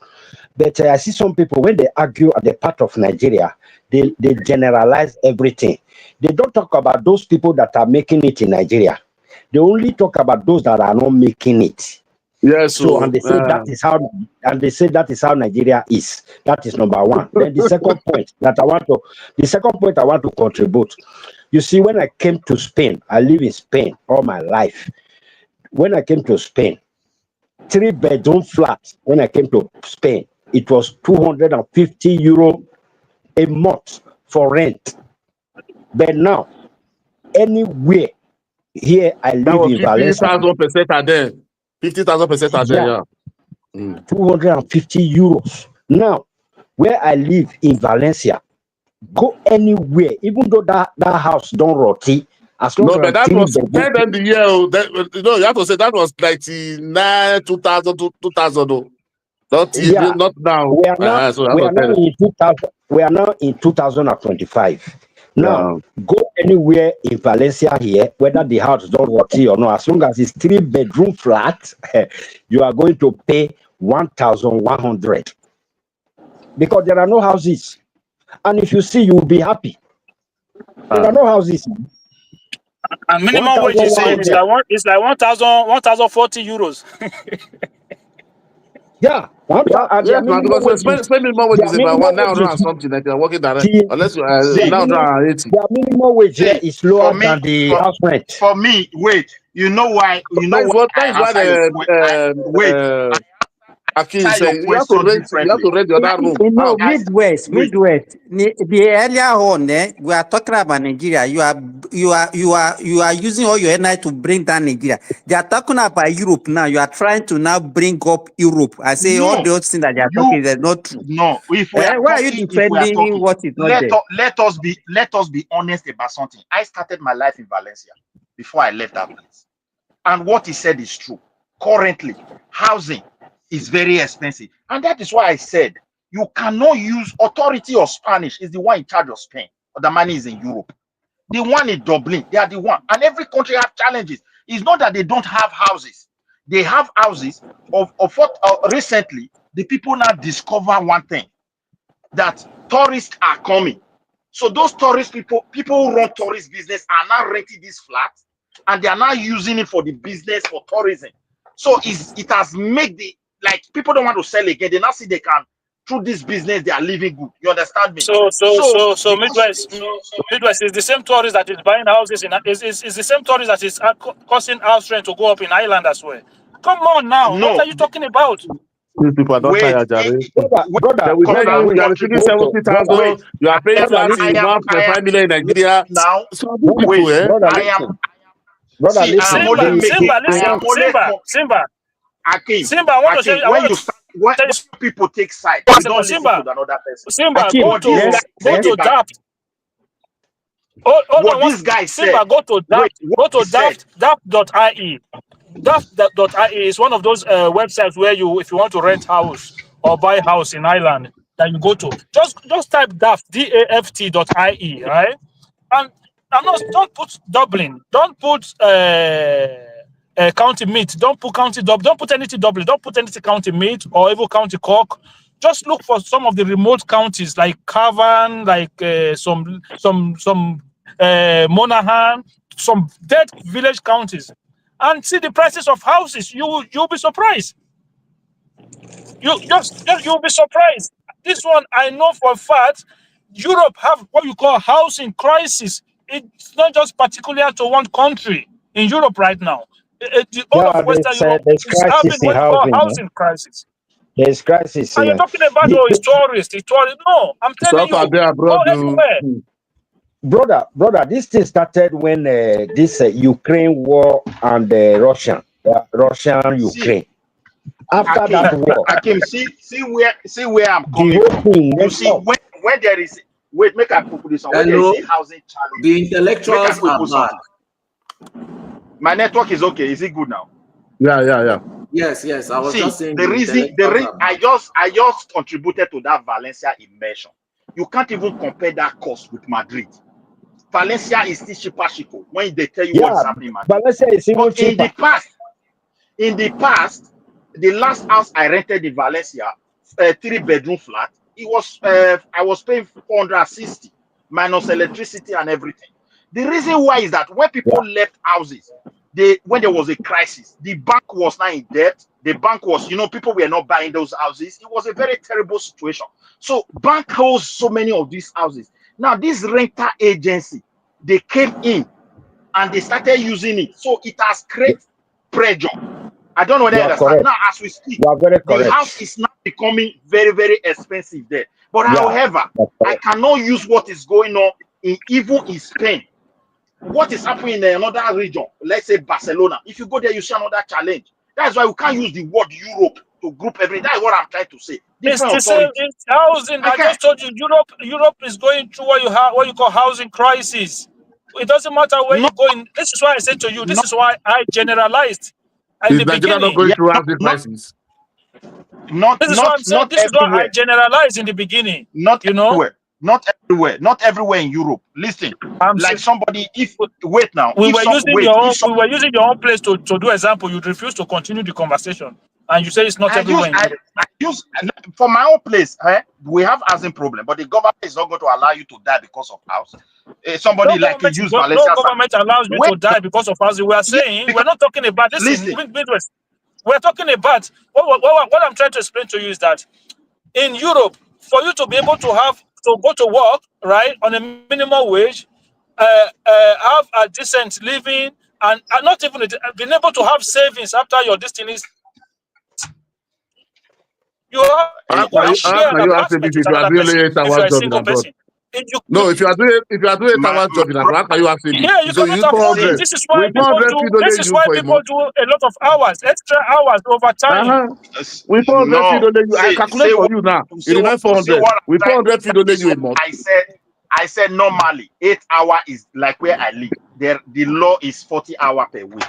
But I see some people when they argue at the part of Nigeria, they generalize everything. They don't talk about those people that are making it in Nigeria. They only talk about those that are not making it. Yes. So and they say that is how Nigeria is. That is number one. Then the second point I want to contribute. You see, when I came to Spain, I live in Spain all my life. When I came to Spain, 3-bedroom flat. When I came to Spain, it was €250 a month for rent. But now, anywhere here I live in Valencia, 50,000% are there. 50,000% are there. Yeah. €250. Now, where I live in Valencia, go anywhere, even though that house don't rotty. As long but that was 10 in the year. You have to say that was 99, 2000, 2000. Not now. We are now in 2025. Now, go anywhere in Valencia here, whether the house don't rotty or not, as long as it's 3-bedroom flat, you are going to pay 1,100 because there are no houses. And if you see, you will be happy. There are no houses. And minimum wage is saying it's like 1,040 euros. Yeah. Spending more wages is about 1,900 and something like you're working direct. Unless you are 980. The minimum wage here is lower than the house rent. For me, wait. You know why? Akin say you have to rent the other room. No, Midwest. The earlier on, we are talking about Nigeria. You are using all your energy to bring down Nigeria. They are talking about Europe now. You are trying to now bring up Europe. I say all those things that they are talking is not true. No, if we are why are you defending what is not there? Let us be honest about something. I started my life in Valencia before I left that place, and what he said is true. Currently, housing is very expensive, and that is why I said you cannot use authority of Spanish is the one in charge of Spain, but the money is in Europe. The one in Dublin, they are the one. And every country have challenges. It's not that they don't have houses. They have houses. Of what recently, the people now discover one thing, that tourists are coming. So those tourist people who run tourist business are now renting this flat, and they are now using it for the business for tourism. So it has made the, like, people don't want to sell again. They now see they can, through this business, they are living good. You understand me? So Midwest is the same tourist that is buying houses is the same tourist that is causing house rent to go up in Ireland as well. Come on now, no. what are you talking about? These people are not tired, Jerry. They will tell you you are receiving 70,000, you are paying tax in 1.5 million in Nigeria. Now, So these people, eh? I am Simba, I want to say, when people take side, you don't listen to another person. Simba, go to DAPT. Hold on, this guy Simba, said, go to DAPT.ie. DAPT.ie is one of those websites where if you want to rent house or buy house in Ireland, that you go to. Just type DAFT, DAFT.ie, right? And don't put Dublin, don't put County Meath, don't put County Dublin, don't put anything Dublin, don't put anything County Meath or even County Cork. Just look for some of the remote counties like Cavan, like some Monaghan, some dead village counties, and see the prices of houses. You'll be surprised. You'll be surprised. This one I know for a fact. Europe have what you call housing crisis. It's not just particular to one country in Europe right now. All of Western Europe is having what you call housing crisis. There's crisis. And you're talking about it's tourist. No, I'm telling you, go everywhere. Brother, this thing started when this Ukraine war and Russia Ukraine. After Akim, that war, Akim, see where I'm coming from. You see, when there is, wait, make I put this on. When there is a housing challenge, the intellectuals are back. My network is okay. Is it good now? Yeah. Yes. I was just saying the reason I just contributed to that Valencia immersion. You can't even compare that cost with Madrid. Valencia is still cheaper when they tell you what's happening in Madrid. Valencia is even cheaper. In the past, the last house I rented in Valencia, 3-bedroom flat, it was I was paying 460 minus electricity and everything. The reason why is that when people left houses, when there was a crisis, the bank was now in debt. The bank was, people were not buying those houses. It was a very terrible situation. So bank holds so many of these houses. Now this rental agency, they came in and they started using it. So it has created pressure. I don't know whether you understand. Now as we speak, the house is now becoming very, very expensive there. But however, I cannot use what is going on even in Spain. What is happening in another region, let's say Barcelona, if you go there, you see another challenge. That's why we can't use the word Europe to group everything. That's what I'm trying to say. It's the same. It's housing. I just told you, Europe is going through what you call housing crisis. It doesn't matter where you go in. This is why I said to you, this is why I generalized in the beginning. Not going through housing crisis. This is what I'm saying. This is why I generalized in the beginning. Everywhere. Not everywhere in Europe. Listen, like somebody, we were using your own place to do example. You refuse to continue the conversation, and you say it's not everywhere. For my own place, we have housing problem, but the government is not going to allow you to die because of house. Somebody no government allows you to die because of housing. We are saying we're not talking about this. We're talking about what I'm trying to explain to you is that in Europe, for you to be able to go to work, right, on a minimum wage, have a decent living, and not even being able to have savings after your destiny. You have to go and share an apartment with another person if you are a single person. If you are doing 8 hours job in abroad, can you have savings? Yeah, you cannot afford it. This is why people do a lot of hours, extra hours over time. We 400 feet don't let you. I calculate for you now. It remains 400. We 400 feet don't let you a month. I said normally 8 hours is like where I live. The law is 40 hours per week.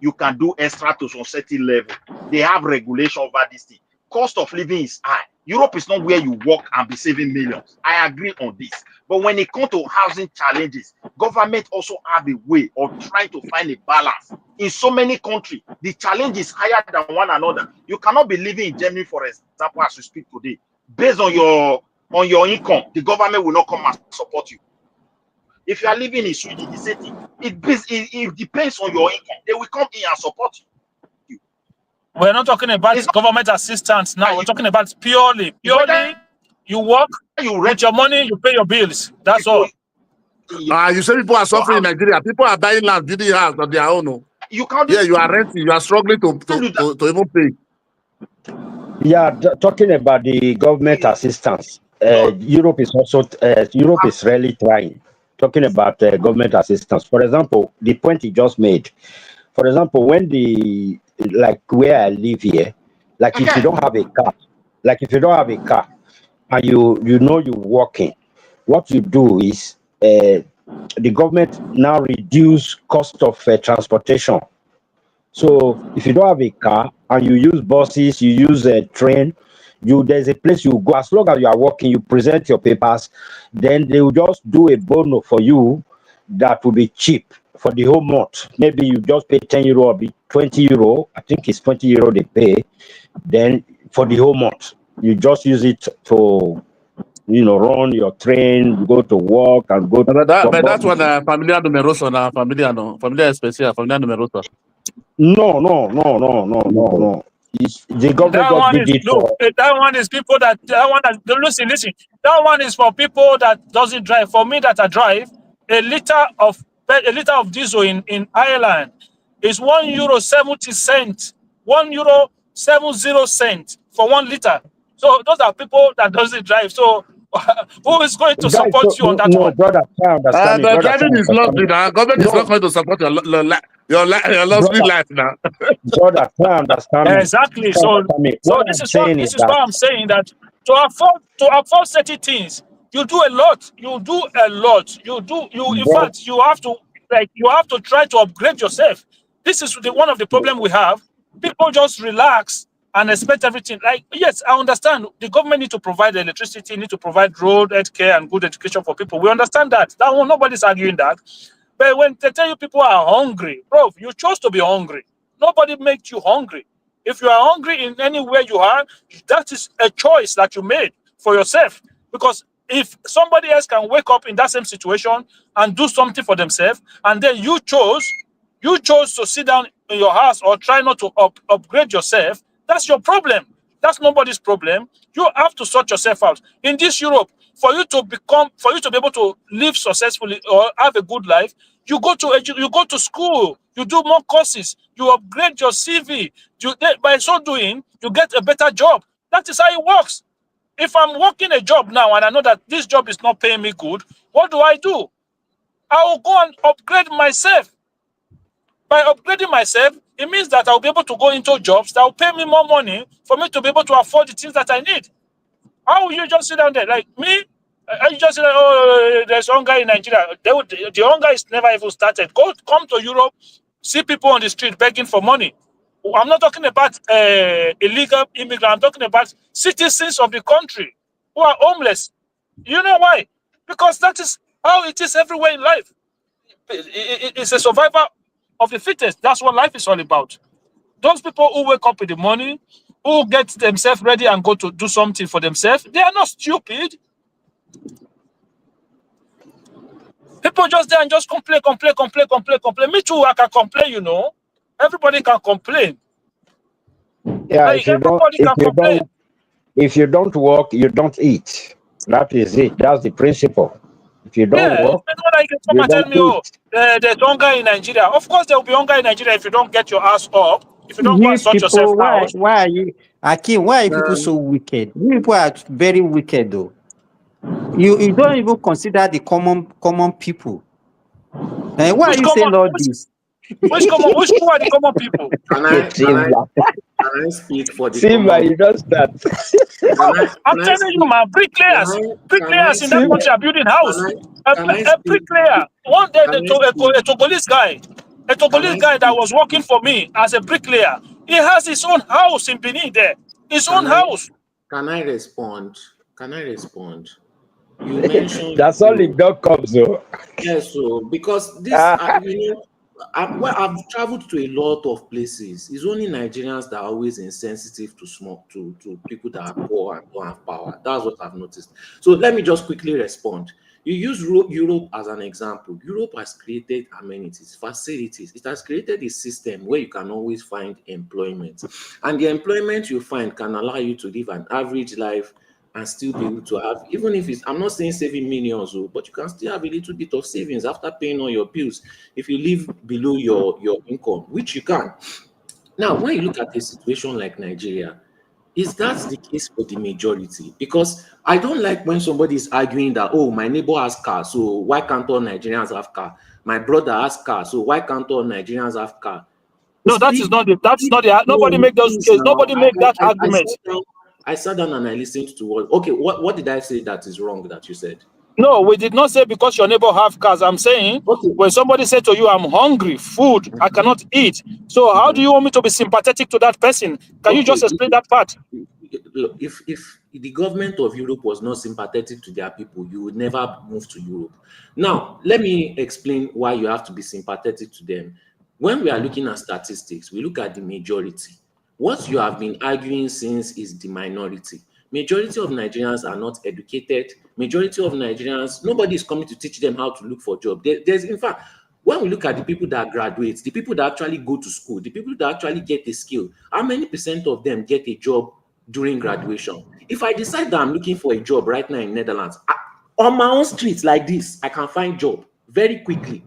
You can do extra to some certain level. They have regulation over this thing. Cost of living is high. Europe is not where you work and be saving millions. I agree on this. But when it comes to housing challenges, government also have a way of trying to find a balance. In so many countries, the challenge is higher than one another. You cannot be living in Germany, for example, as you speak today. Based on your income, the government will not come and support you. If you are living in Sweden, the same thing. It depends on your income. They will come in and support you. We're not talking about government assistance now. We're talking about purely you work, with your money, you pay your bills. That's all. You say people are suffering in Nigeria. People are buying land, building house on their own. No? You can't. Yeah, you are renting. You are struggling to even pay. Yeah, talking about the government assistance, Europe is also Europe is really trying. Talking about government assistance, for example, the point he just made. For example, when where I live here, like if you don't have a car, and you know you're working, what you do is the government now reduce cost of transportation. So if you don't have a car and you use buses, you use a train, there's a place you go. As long as you are working, you present your papers, then they will just do a bono for you that will be cheap for the whole month. Maybe you just pay 10 euro or 20 euro. I think it's 20 euro they pay. Then for the whole month, you just use it to run your train, go to work and go to. But that's what familia numerosa na familia especial, familia numerosa. No. The government just did it for. That one is people that listen. That one is for people that doesn't drive. For me that I drive, a liter of diesel in Ireland is €1.70. €1.70 for 1 liter. So those are people that doesn't drive. So who is going to support you on that one? Brother, I understand. But driving is luxury now. Government is not going to support your luxury life now. Brother, I understand. Exactly. So this is why I'm saying that to afford certain things, you do a lot. In fact, you have to try to upgrade yourself. This is one of the problem we have. People just relax and expect everything. Like, yes, I understand the government need to provide electricity, need to provide road, healthcare, and good education for people. We understand that. That one, nobody's arguing that. But when they tell you people are hungry, bro, you chose to be hungry. Nobody makes you hungry. If you are hungry in anywhere you are, that is a choice that you made for yourself. Because if somebody else can wake up in that same situation and do something for themselves, and then you chose to sit down in your house or try not to upgrade yourself, that's your problem. That's nobody's problem. You have to sort yourself out. In this Europe, for you to be able to live successfully or have a good life, you go to school, you do more courses, you upgrade your CV. By so doing, you get a better job. That is how it works. If I'm working a job now and I know that this job is not paying me good, what do? I will go and upgrade myself. By upgrading myself, it means that I'll be able to go into jobs that will pay me more money for me to be able to afford the things that I need. How will you just sit down there like me? You just say, oh, there's hunger in Nigeria. The hunger is never even started. Come to Europe, see people on the street begging for money. I'm not talking about illegal immigrants. I'm talking about citizens of the country who are homeless. You know why? Because that is how it is everywhere in life. It's a survivor of the fittest. That's what life is all about. Those people who wake up in the morning, who get themselves ready and go to do something for themselves, they are not stupid. People just there and just complain. Me too, I can complain, Everybody can complain. Yeah, if you don't work, you don't eat. That is it. That's the principle. If you don't work, you don't eat. There's hunger in Nigeria. Of course, there will be hunger in Nigeria if you don't get your ass up. If you don't go and sort yourself out. Why are you, Akim? Why are people so wicked? You people are very wicked, though. You don't even consider the common people. And why are you saying all this? Which who are the common people? Can I speak for the Simba, you don't start. I'm telling you, man, bricklayers in that country are building house. A bricklayer. One day, a Togolese guy that was working for me as a bricklayer, he has his own house in Benin there. His own house. Can I respond? Can I respond? You mentioned That's all it comes though. yes, so because this, you know, I've traveled to a lot of places. It's only Nigerians that are always insensitive to to people that are poor and don't have power. That's what I've noticed. So let me just quickly respond. You use Europe as an example. Europe has created amenities, facilities. It has created a system where you can always find employment. And the employment you find can allow you to live an average life and still be able to have, even if it's, I'm not saying saving millions, but you can still have a little bit of savings after paying all your bills if you live below your income, which you can. Now, when you look at a situation like Nigeria, is that the case for the majority? Because I don't like when somebody is arguing that, oh, my neighbor has car, so why can't all Nigerians have car? My brother has car, so why can't all Nigerians have car? No, that is not the. That's not the. Nobody make those case. Nobody make that argument. I sat down and I listened to what. Okay, what did I say that is wrong that you said? No, we did not say because your neighbor have cars. I'm saying when somebody said to you, "I'm hungry, food, I cannot eat." So how do you want me to be sympathetic to that person? Can you just explain that part? Look, if the government of Europe was not sympathetic to their people, you would never move to Europe. Now, let me explain why you have to be sympathetic to them. When we are looking at statistics, we look at the majority. What you have been arguing since is the minority. Majority of Nigerians are not educated. Majority of Nigerians, nobody is coming to teach them how to look for jobs. There's, in fact, when we look at the people that graduate, the people that actually go to school, the people that actually get a skill, how many percent of them get a job during graduation? If I decide that I'm looking for a job right now in Netherlands, on my own streets like this, I can find job very quickly.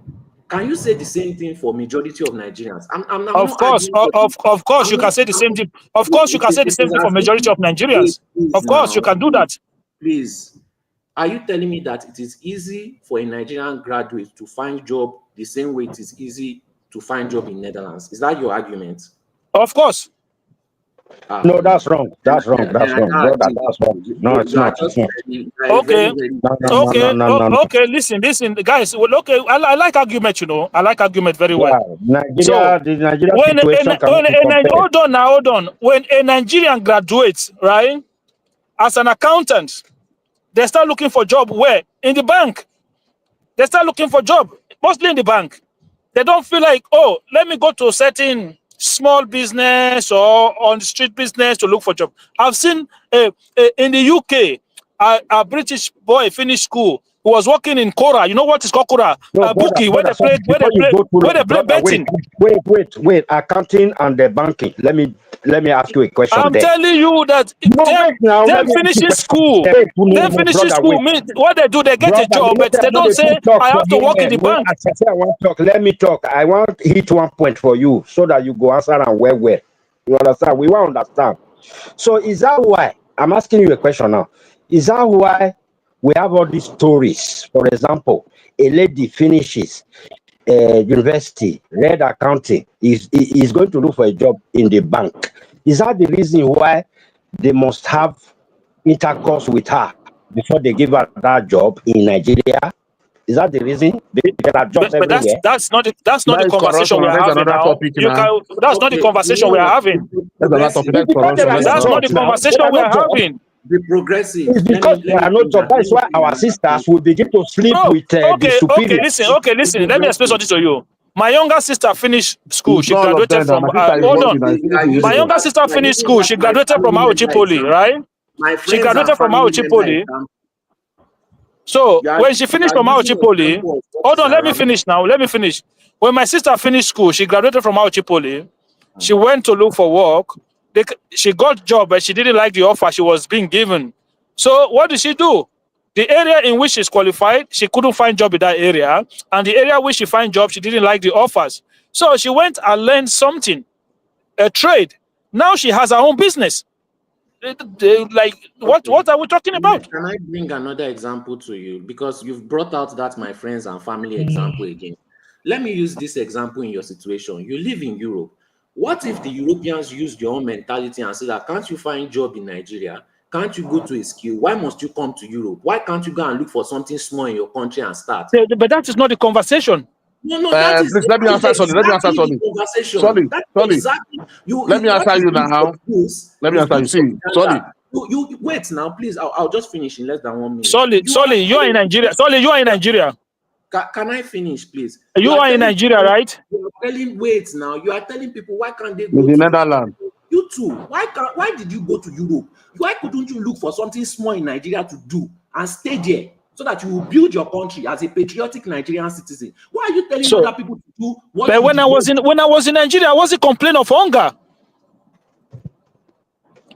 Can you say the same thing for majority of Nigerians? Of course, you can say the same thing. Of course, you can say the same thing for majority of Nigerians. Of course, you can do that. Please, are you telling me that it is easy for a Nigerian graduate to find job the same way it is easy to find job in Netherlands? Is that your argument? Of course. No, that's wrong. That's wrong. That's wrong, brother. That's wrong. No, it's not. It's not. Okay. Okay. Listen, guys. Well, okay. I like argument. You know, I like argument very well. Nigeria, the Nigeria situation hold on. When a Nigerian graduates, right, as an accountant, they start looking for job where? In the bank. They start looking for job mostly in the bank. They don't feel like, oh, let me go to a certain small business or on the street business to look for job. I've seen in the UK, a British boy finished school who was working in Kora. You know what is called Kora? Bookie, where they play betting. Wait. Accounting and the banking. Let me ask you a question. I'm telling you that them finishing school, what they do, they get a job, but they don't say, I have to work in the bank. I want to talk. Let me talk. I want to hit one point for you so that you go answer and well. You understand? We won't understand. So is that why, I'm asking you a question now, is that why we have all these stories? For example, a lady finishes university, read accounting, is going to look for a job in the bank. Is that the reason why they must have intercourse with her before they give her that job in Nigeria? Is that the reason? There are jobs everywhere. That's not the conversation we are having now. That's not the conversation we are having. That's not the conversation we are having. The progressive. It's because there are no jobs. That's why our sisters will begin to sleep with the superiors. Okay, listen. Let me explain something to you. My younger sister finished school. She graduated from. Hold on. My younger sister finished school. She graduated from Auchi Poly, right? She graduated from Auchi Poly. So when she finished from Auchi Poly, hold on. Let me finish now. Let me finish. When my sister finished school, she graduated from Auchi Poly. She went to look for work. She got a job, but she didn't like the offer she was being given. So what did she do? The area in which she's qualified, she couldn't find job in that area. And the area where she find job, she didn't like the offers. So she went and learned something, a trade. Now she has her own business. Like, what are we talking about? Can I bring another example to you? Because you've brought out that my friends and family example again. Let me use this example in your situation. You live in Europe. What if the Europeans used your own mentality and said that, can't you find job in Nigeria? Can't you go to a skill? Why must you come to Europe? Why can't you go and look for something small in your country and start? But that is not the conversation. No, that is please, let me answer something. Let me answer something. Sorry. Exactly. Let me answer you now. Let me answer you. See, sorry. You wait now, please. I'll just finish in less than 1 minute. Solly, you are in Nigeria. Solly, you are in Nigeria. Can I finish, please? You are in Nigeria, right? You are telling, wait now. You are telling people, why can't they go In the to Netherlands. You too. Why did you go to Europe? Why couldn't you look for something small in Nigeria to do and stay there so that you will build your country as a patriotic Nigerian citizen? Why are you telling other people to do what? But when I was in Nigeria, I wasn't complaining of hunger.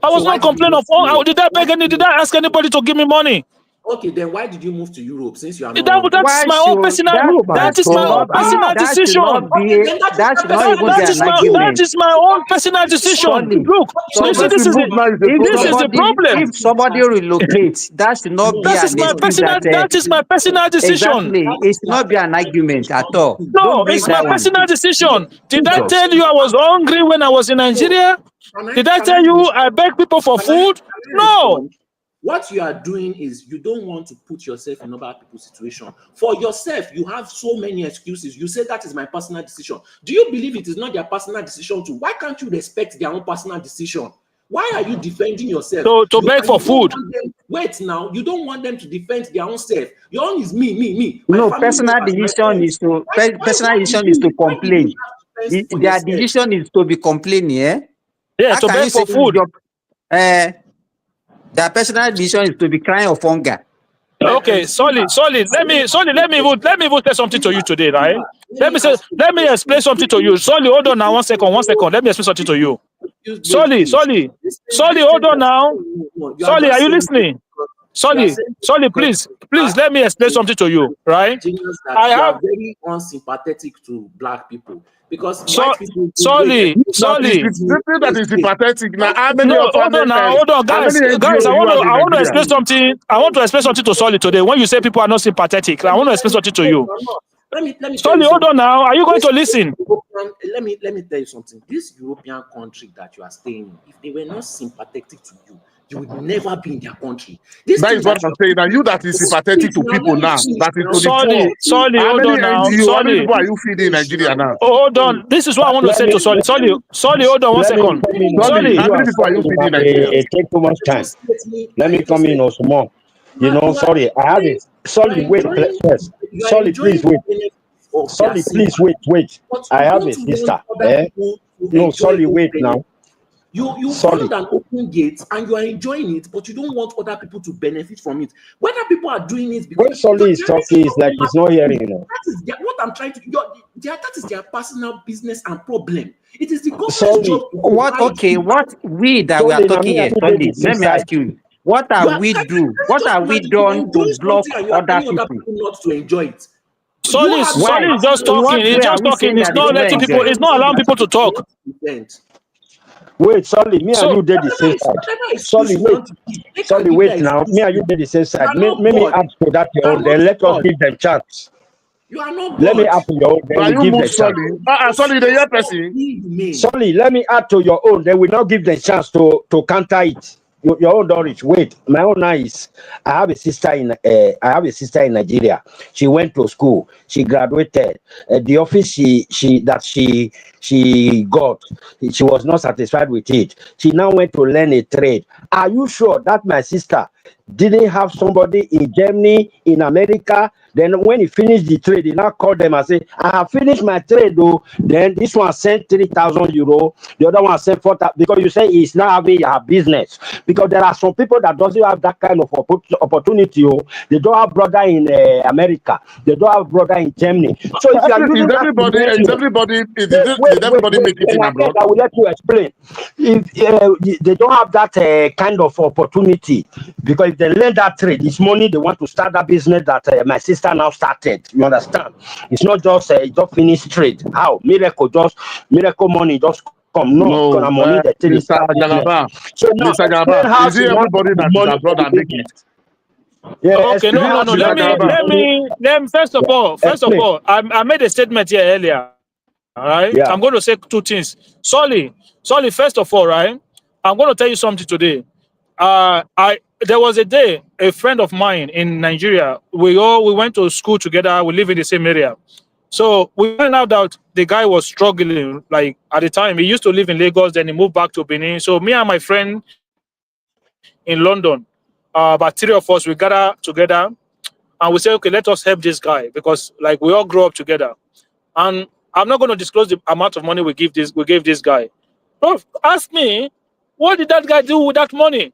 I was not complaining of hunger. Did I ask anybody to give me money? Okay, then why did you move to Europe since you are not? That's my own personal. That is my own personal decision. That is my own personal decision. Look, you see, this is the problem. If somebody relocates, that should not be that is my personal decision. Exactly, it should not be an argument at all. No, it's my personal decision. Did I tell you I was hungry when I was in Nigeria? Did I tell you I beg people for food? No. What you are doing is you don't want to put yourself in other people's situation. For yourself, you have so many excuses. You say that is my personal decision. Do you believe it is not their personal decision too? Why can't you respect their own personal decision? Why are you defending yourself? To beg for food. Wait now, you don't want them to defend their own self. Your own is me. No, personal decision is to complain. Their decision is to be complaining, yeah? Yeah, to beg for food. Their personal decision is to be crying of hunger. Okay, Solly, let me say something to you today, right? Let me explain something to you. Solly, hold on now, one second. Let me explain something to you. Solly, hold on now. Solly, are you listening? Solly, please, let me explain something to you, right? I am very unsympathetic to black people. Because Solly, that is sympathetic. Now, hold on, guys. I want to explain something. I want to explain something to Solly today. When you say people are not sympathetic, I want to explain something to you. Let me Solly, hold on now. Are you going to listen? Let me tell you something. This European country that you are staying in, if they were not sympathetic to you, you would never be in their country. That is what I'm saying. Now, you that is sympathetic to people now, that is to the poor. Solly, hold on now. How many people are you feeding in Nigeria now? Hold on. This is what I want to say to Solly. Solly, hold on 1 second. Solly, how many people are you feeding in Nigeria? It takes too much time. Let me come in also more. Sorry, I have it. Solly, wait, first. Solly, please wait. Solly, please wait. I have a sister. No, Solly, wait now. You found an open gate and you are enjoying it, but you don't want other people to benefit from it. Whether people are doing it because when Solly is talking, it's like he's not hearing. That is what I'm trying to. That is their personal business and problem. It is the government's job. What we that we are talking here, Solly? Let me ask you. What are we do? What are we done to block other people not to enjoy it? Solly is just talking. He's just talking. It's not letting people. It's not allowing people to talk. Wait, Solly, me and you did the same side. Solly, wait now. Me and you did the same side. Let me add to that your own. Then let us give them chance. You are not. Let me add to your own. Then we give them chance. Solly, the young person. Solly, let me add to your own. Then we not give them chance to counter it. Your own Dorich. Wait, my own is I have a sister in Nigeria. She went to school. She graduated. The office she got, she was not satisfied with it. She now went to learn a trade. Are you sure that my sister didn't have somebody in Germany, in America? Then when he finished the trade, he now called them and said, I have finished my trade though. Then this one sent 3,000 euro, the other one sent 4,000, because you say he's now having a business. Because there are some people that doesn't have that kind of opportunity. They don't have brother in America. They don't have brother in Germany. So if you are using everybody make it in abroad? I will let you explain. If they don't have that kind of opportunity, because if they learn that trade, it's money they want to start that business that my sister now started. You understand? It's not just just finished trade. How miracle money just come? No, money that is Mr. Garba. So now, is it everybody that is abroad that make it? Yeah, okay, no. Let me first of all, I made a statement here earlier. All right, yeah. I'm going to say two things. Solly, first of all, right, I'm going to tell you something today. There was a day, a friend of mine in Nigeria, we went to school together, we live in the same area. So we found out that the guy was struggling, like at the time, he used to live in Lagos, then he moved back to Benin. So me and my friend, in London. About 3 of us, we gather together and we say, okay, let us help this guy because like we all grow up together. And I'm not going to disclose the amount of money we gave this guy. But ask me, what did that guy do with that money?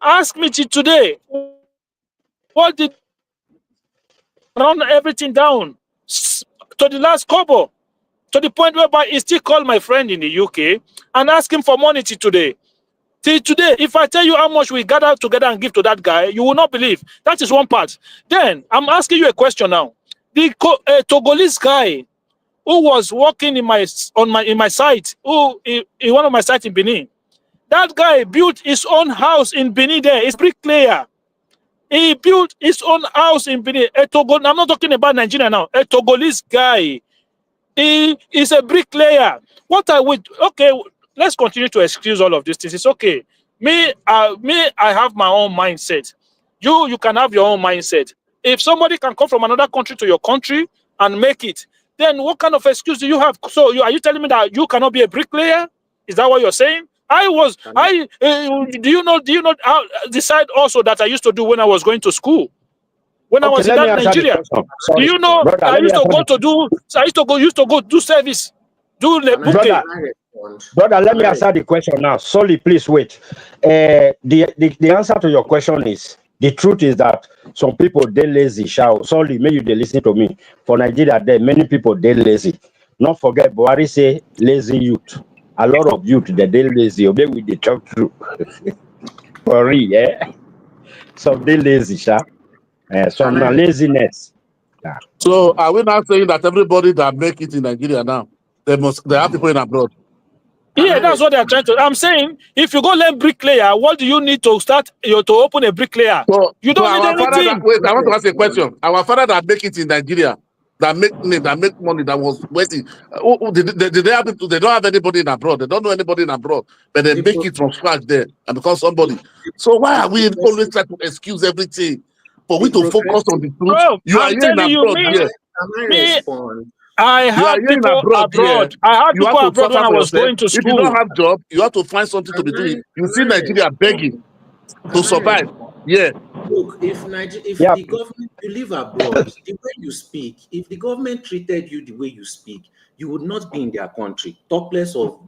Ask me today, what did run everything down to the last kobo, to the point whereby he still called my friend in the UK and ask him for money till today. Till today, if I tell you how much we gather together and give to that guy, you will not believe. That is one part. Then I'm asking you a question now. The Togolese guy who was working in my site, in one of my sites in Benin, that guy built his own house in Benin. There, he's bricklayer. He built his own house in Benin. I'm not talking about Nigeria now. A Togolese guy. He is a bricklayer. Okay, let's continue to excuse all of these things. It's okay. I have my own mindset. You can have your own mindset. If somebody can come from another country to your country and make it, then what kind of excuse do you have? So are you telling me that you cannot be a bricklayer? Is that what you're saying? Do you know the side also that I used to do when I was going to school? When I was in that Nigeria, do you know brother, I used to go do service, do the brother, let me answer the question now. Solly, please wait. The answer to your question is, the truth is that some people they lazy. Solly, may you they listen to me. For Nigeria, there many people they lazy. Not forget, Buhari say lazy youth. A lot of youth they lazy. Obey with the talk through. For real, yeah. Some they lazy, some laziness. Yeah. So are we not saying that everybody that make it in Nigeria now, they have people in abroad? Yeah, that's what they are trying to. I'm saying, if you go learn bricklayer, what do you need to start to open a bricklayer? So, you don't need anything. Wait, I want to ask a question. Our father that make it in Nigeria, that make money, that was waiting. Did they have they don't have anybody in abroad. They don't know anybody in abroad, but they make it from scratch there and become somebody. So why are we always trying to excuse everything? For we to focus on the truth. Bro, you are here in abroad. I had people abroad. I had people abroad when I was going to school. If you don't have job, you have to find something to be doing. You see Nigeria begging to survive. Yeah. Look, if the government, you live abroad, the way you speak, if the government treated you the way you speak, you would not be in their country. Talk less of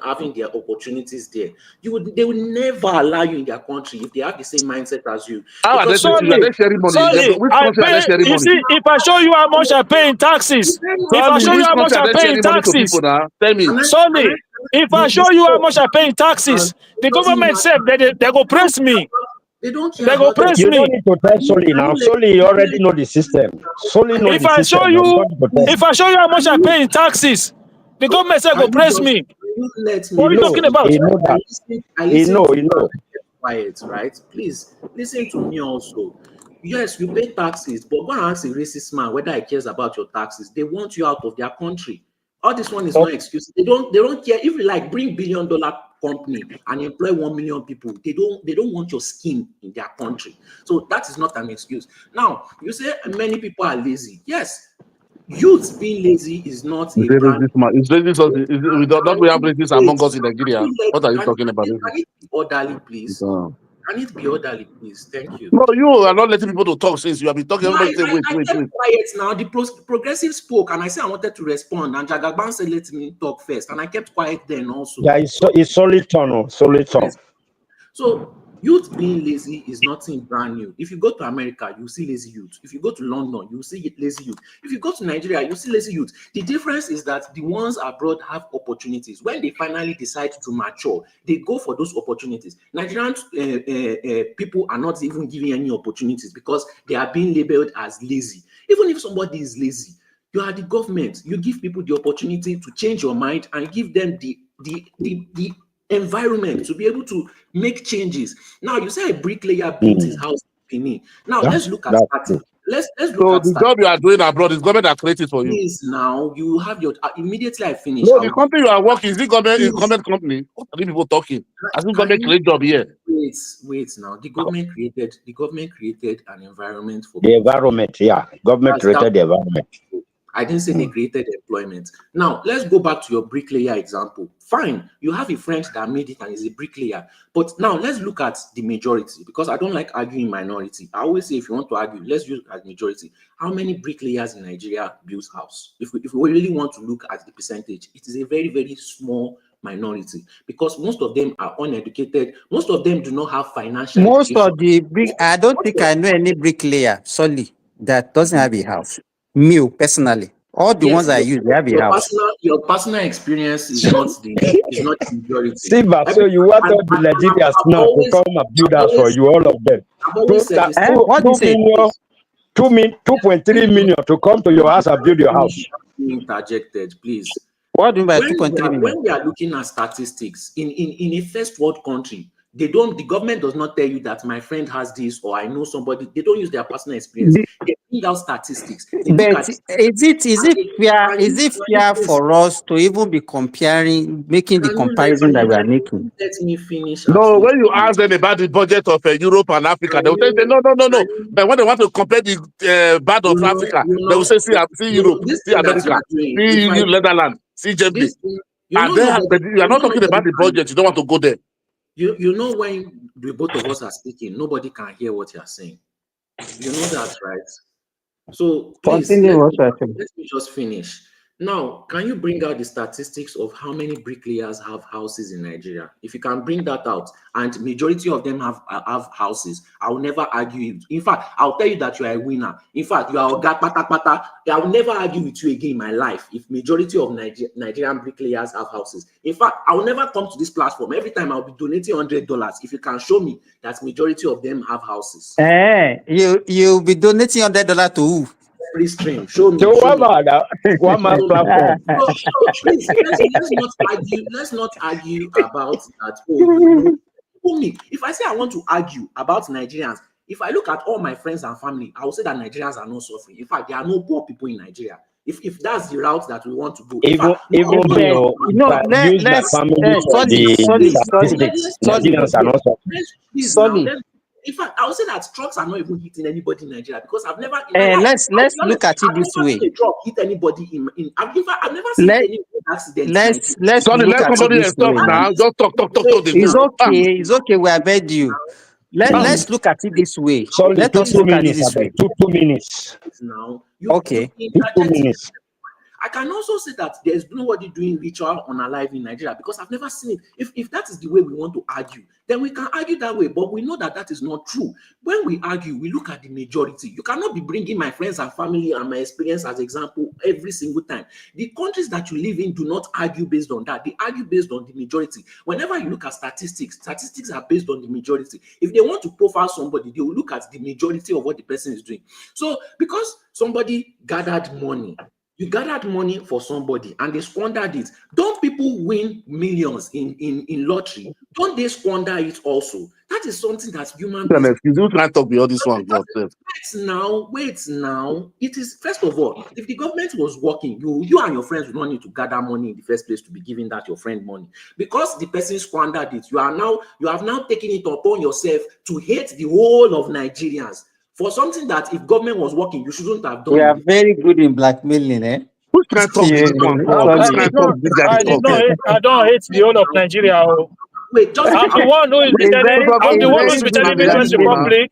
having their opportunities there. They would never allow you in their country if they have the same mindset as you. You see, if I show you how much I pay in taxes, if I show you how much I pay in taxes, Sonny, if I show you how much I pay in taxes, the government said they go press me. They don't care. They go press you me. Don't need to tell Solly now. Solly already know the system. Solly know if I show you how much I pay in taxes, the government said go press me. What are you talking about? He know that. He know. Quiet, right? Please listen to me also. Yes, you pay taxes, but go and ask a racist man whether he cares about your taxes. They want you out of their country. All this one is no excuse. They don't care if you like bring $1 billion company and employ 1 million people. They don't want your skin in their country. So that is not an excuse. Now you say many people are lazy. Yes, youth being lazy is not a brand. We don't have racists among us in Nigeria. What are you talking about? Can it be orderly, please? Can it be orderly, please? Thank you. No, you are not letting people to talk since you have been talking. Everybody say, wait. Quiet now. The progressive spoke, and I said I wanted to respond, and Jagaban said, let me talk first, and I kept quiet then also. Yeah, it's solid tone. So youth being lazy is nothing brand new. If you go to America, you see lazy youth. If you go to London, you see lazy youth. If you go to Nigeria, you see lazy youth. The difference is that the ones abroad have opportunities. When they finally decide to mature, they go for those opportunities. Nigerian people are not even giving any opportunities because they are being labeled as lazy. Even if somebody is lazy, you are the government. You give people the opportunity to change your mind and give them the environment to be able to make changes. Now you say a bricklayer built his house in Benin. Now let's look at starting. Let's look at the job you are doing abroad is government that created for you. Please, now you have your immediately I finish. No, the company you are working is it government company? What are people talking? As if government create job here. Wait now. The government created an environment for the environment. Yeah, government created the environment. I didn't say they created employment. Now, let's go back to your bricklayer example. Fine, you have a friend that made it and is a bricklayer. But now let's look at the majority, because I don't like arguing minority. I always say if you want to argue, let's use as majority. How many bricklayers in Nigeria build house? If we really want to look at the percentage, it is a very, very small minority, because most of them are uneducated. Most of them do not have financial Most education. of the brick, I don't think I know any bricklayer solely that doesn't have a house. Me personally, all the ones I use, they have a house. Your personal experience is not the majority. See, but so you want all the Nigerians now to come and build house for you, all of them. I've always said this. What do you say? 2.3 million to come to your house and build your house. Interjected, please. What do you mean by 2.3 million? When we are looking at statistics in a first world country, the government does not tell you that my friend has this or I know somebody. They don't use their personal experience. They bring out statistics. But is it fair for us to even be making the comparison that we are making? Let me finish. No, when you ask them about the budget of Europe and Africa, they will say no. But when they want to compare the budget of Africa, they will say see Europe, see America, see Netherlands, see Germany. And you are not talking about the budget. You don't want to go there. You know, when the both of us are speaking, nobody can hear what you are saying. You know that, right? So please, let me just finish. Now, can you bring out the statistics of how many bricklayers have houses in Nigeria? If you can bring that out, and majority of them have houses, I will never argue it. In fact, I'll tell you that you are a winner. In fact, you are a pata pata. I will never argue with you again in my life if majority of Nigerian bricklayers have houses. In fact, I will never come to this platform. Every time I'll be donating $100 if you can show me that majority of them have houses. You'll be donating $100 to who? Free stream. Show me. One man platform. So please, let's not argue about that. Oh, me. If I say I want to argue about Nigerians, if I look at all my friends and family, I will say that Nigerians are not suffering. In fact, there are no poor people in Nigeria. If that's the route that we want to go, in fact, I would say that trucks are not even hitting anybody in Nigeria because I've never. Let's look at it this way. A truck hit anybody I've never seen any accidents. Let's Sorry, let somebody else talk now. Just talk. It's okay. We have heard you. Let's look at it this way. Let us look at it this way. 2 minutes. Now, okay. 2 minutes. I can also say that there's nobody doing ritual unalive in Nigeria because I've never seen it. If that is the way we want to argue, then we can argue that way. But we know that that is not true. When we argue, we look at the majority. You cannot be bringing my friends and family and my experience as example every single time. The countries that you live in do not argue based on that. They argue based on the majority. Whenever you look at statistics are based on the majority. If they want to profile somebody, they will look at the majority of what the person is doing. So because somebody gathered money, you gathered money for somebody and they squandered it. Don't people win millions in lottery? Don't they squander it also? That is something that's human beings. You do try to talk beyond this one. Wait now. It is, first of all, if the government was working, you and your friends would not need to gather money in the first place to be giving that your friend money. Because the person squandered it, you have now taken it upon yourself to hate the whole of Nigerians. For something that if government was working, you shouldn't have done. We are very good in blackmailing, eh? Who's trying to talk this one? I don't hate the whole of Nigeria. Wait, I'm the one who is telling me Trust Republic.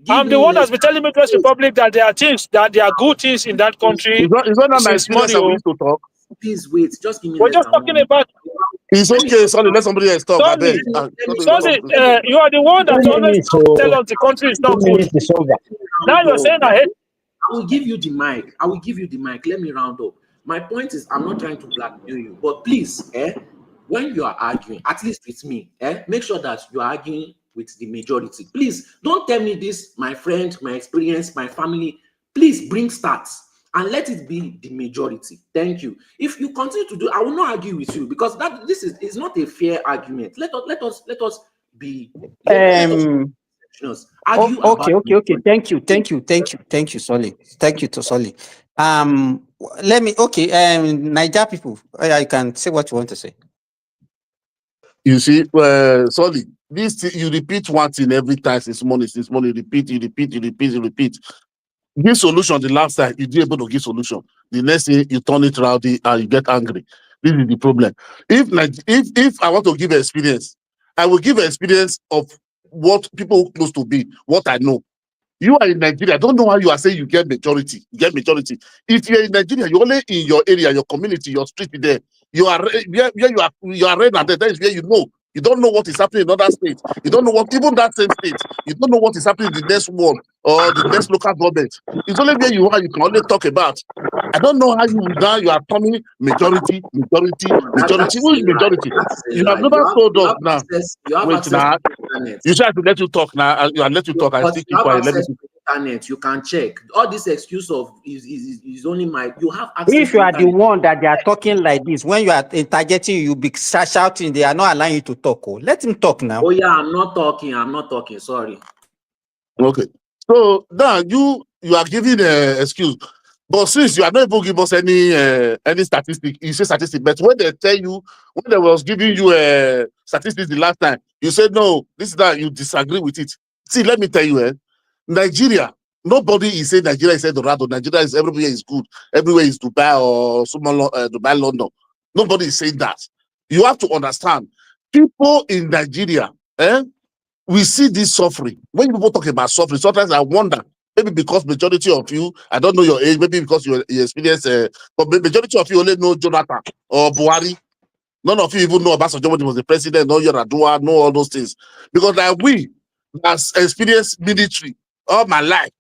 I'm the one that's been telling me Trust Republic that there are things, that there are good things in that country. It's not my experience that we used to talk. Please wait, just give me. We're just talking about. It's okay, sorry, let somebody else talk. Sorry, you are the one that always tell us the country is not good. Now you're saying I hate. I will give you the mic. Let me round up. My point is, I'm not trying to blackmail you, but please, when you are arguing, at least with me, make sure that you are arguing with the majority. Please don't tell me this, my friend, my experience, my family. Please bring stats and let it be the majority. Thank you. If you continue to do, I will not argue with you because this is not a fair argument. Let us be. Okay. Thank you, Solly. Thank you to Solly. Niger people, you can say what you want to say. You see, Solly, this you repeat one thing every time since morning, repeat. give solution the last time, you didn't able to give solution. The next thing you turn it rowdy and you get angry. This is the problem. If I want to give an experience, I will give an experience of what people close to me, what I know. You are in Nigeria. I don't know how you are saying you get majority. You get majority. If you're in Nigeria, you're only in your area, your community, your street there. You are where you are right, and that is where you know. You don't know what is happening in other states. You don't know what even that same state. You don't know what is happening in the next one or the next local government. It's only where you are. You can only talk about. I don't know how you now you are coming majority. No, that Who is is a lie. majority? That is a You have lie. never told us now. You have Wait access now. to the internet. You try to let you talk now. I let you talk. I But still you keep have quiet. Let me access to the internet. You can check. All this excuse of is only my. You have access If to you the are the internet. one that they are talking like this, when you are targeting, you be shouting, they are not allowing you to talk. Oh, let him talk now. Oh yeah, I'm not talking. Sorry. Okay. So now you are giving an excuse, but since you are not able to give us any statistic, you say statistic. But when they tell you, when they was giving you a statistics the last time, you said no. This is that you disagree with it. See, let me tell you, Nigeria. Nobody is saying Nigeria is Eldorado. Nigeria is everywhere is good. Everywhere is Dubai or Dubai, London. Nobody is saying that. You have to understand, people in Nigeria, we see this suffering. When people talk about suffering, sometimes I wonder, maybe because majority of you, I don't know your age, maybe because you experience, but majority of you only know Jonathan or Buhari. None of you even know Obasanjo when he was the president, no Yaradua, know all those things. Because like we, as experienced military all my life,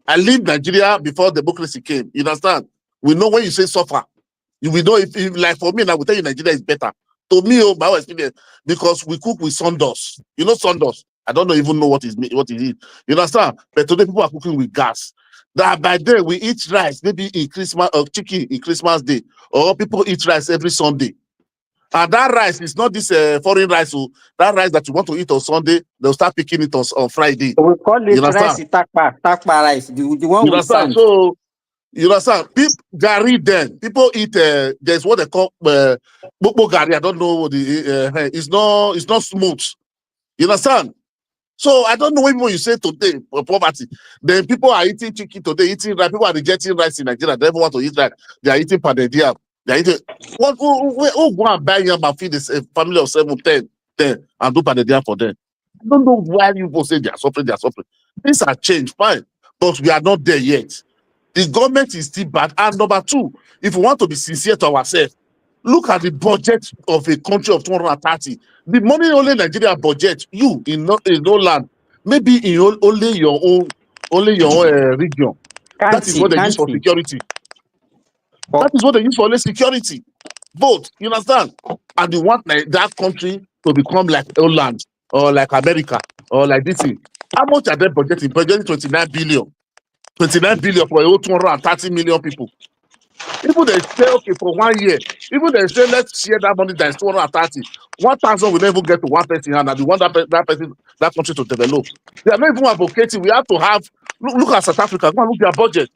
I lived Nigeria before democracy came. You understand? We know when you say suffer, you will know if like for me, I will tell you Nigeria is better. To me, my experience, because we cook with sundos. You know sundos? I don't even know what it is. You understand? But today people are cooking with gas. That by then we eat rice, maybe in Christmas or chicken in Christmas Day, or people eat rice every Sunday. And that rice is not this foreign rice. So that rice that you want to eat on Sunday, they'll start picking it on Friday. We call You it rice understand? takpa rice, the one You with understand? sand. So you understand? People gari then. People eat. There's what they call bobo gari. I don't know what it's not smooth. You understand? So I don't know when people you say today poverty. Then people are eating chicken today, eating rice. People are rejecting rice in Nigeria. They don't want to eat rice. They are eating pounded yam. They are eating. Who go and buy yam and feed a family of 7, 10 and do pounded yam for them? I don't know why people say they are suffering. They are suffering. Things are changed, fine, but we are not there yet. The government is still bad. And number two, if we want to be sincere to ourselves, look at the budget of a country of 230. The money only Nigeria budget, you in no land, maybe in only your own region. That is what they use for security. That is what they use for only security. Both, you understand? And they want that country to become like Holland or like America or like this thing. How much are they budgeting? Budgeting 29 billion. 29 billion for a whole 230 million people. Even they say, okay, for 1 year, even they say, let's share that money that is 230. 1,000 will never get to one person, and we want that country to develop. They are not even advocating. We have to have, look at South Africa, go and look at their budget.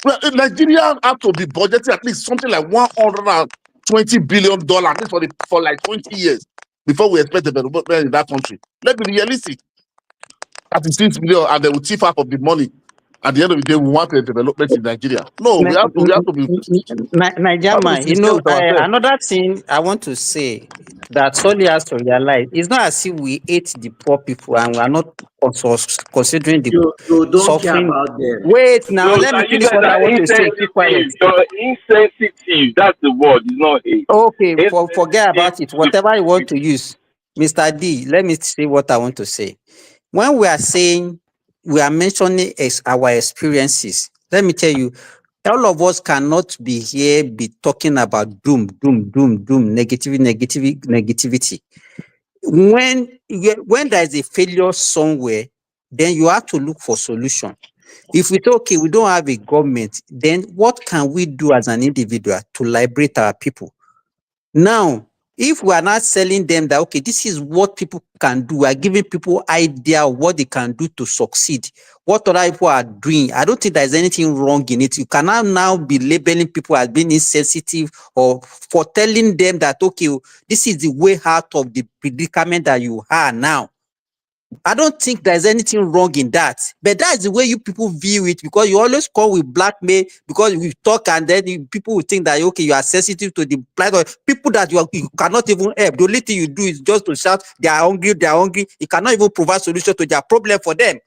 Well, Nigeria have to be budgeting at least something like $120 billion, at least for like 20 years before we expect development in that country. Let's be realistic. 36 billion, and they will thief half of the money. At the end of the day, we want a development in Nigeria. No, we have to be Nigeria, you know, with ourselves. another thing I want to say that Soli has to realize, it's not as if we hate the poor people and we are not also considering the You don't suffering. care about them. Wait, now No, let me you finish guys what I are want to say. Keep quiet. insensitive. You're insensitive. That's the word. It's not hate. Okay, forget about it. Whatever you want to use. Mr. D, let me say what I want to say. When we are saying, we are mentioning our experiences, let me tell you, all of us cannot be here, be talking about doom, negativity. When there is a failure somewhere, then you have to look for solution. If we say, okay, we don't have a government, then what can we do as an individual to liberate our people? Now, if we are not selling them that, okay, this is what people can do, we are giving people idea of what they can do to succeed, what other people are doing, I don't think there's anything wrong in it. You cannot now be labeling people as being insensitive or for telling them that, okay, this is the way out of the predicament that you are now. I don't think there's anything wrong in that. But that's the way you people view it, because you always come with blackmail, because we talk and then people will think that, okay, you are sensitive to the plight of people that you cannot even help. The only thing you do is just to shout, they are hungry, they are hungry. You cannot even provide solution to their problem for them.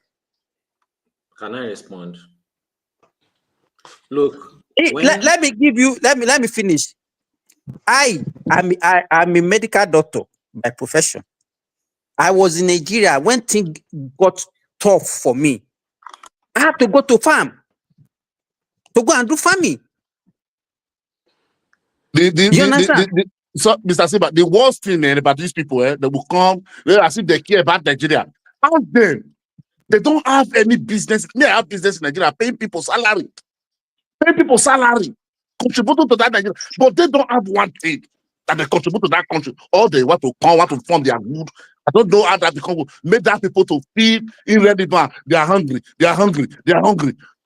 Can I respond? Look, let me finish. I'm a medical doctor by profession. I was in Nigeria when things got tough for me. I had to go to farm to go and do farming. You understand? So, Mr. Siba, the worst thing about these people, they will come, as if they care about Nigeria. How them? They don't have any business. Me, I have business in Nigeria, paying people salary. Contributing to that Nigeria. But they don't have one thing that they contribute to that country. All they want to come, want to form their good. I don't know how that become. Make that people to feel irrelevant. They are hungry.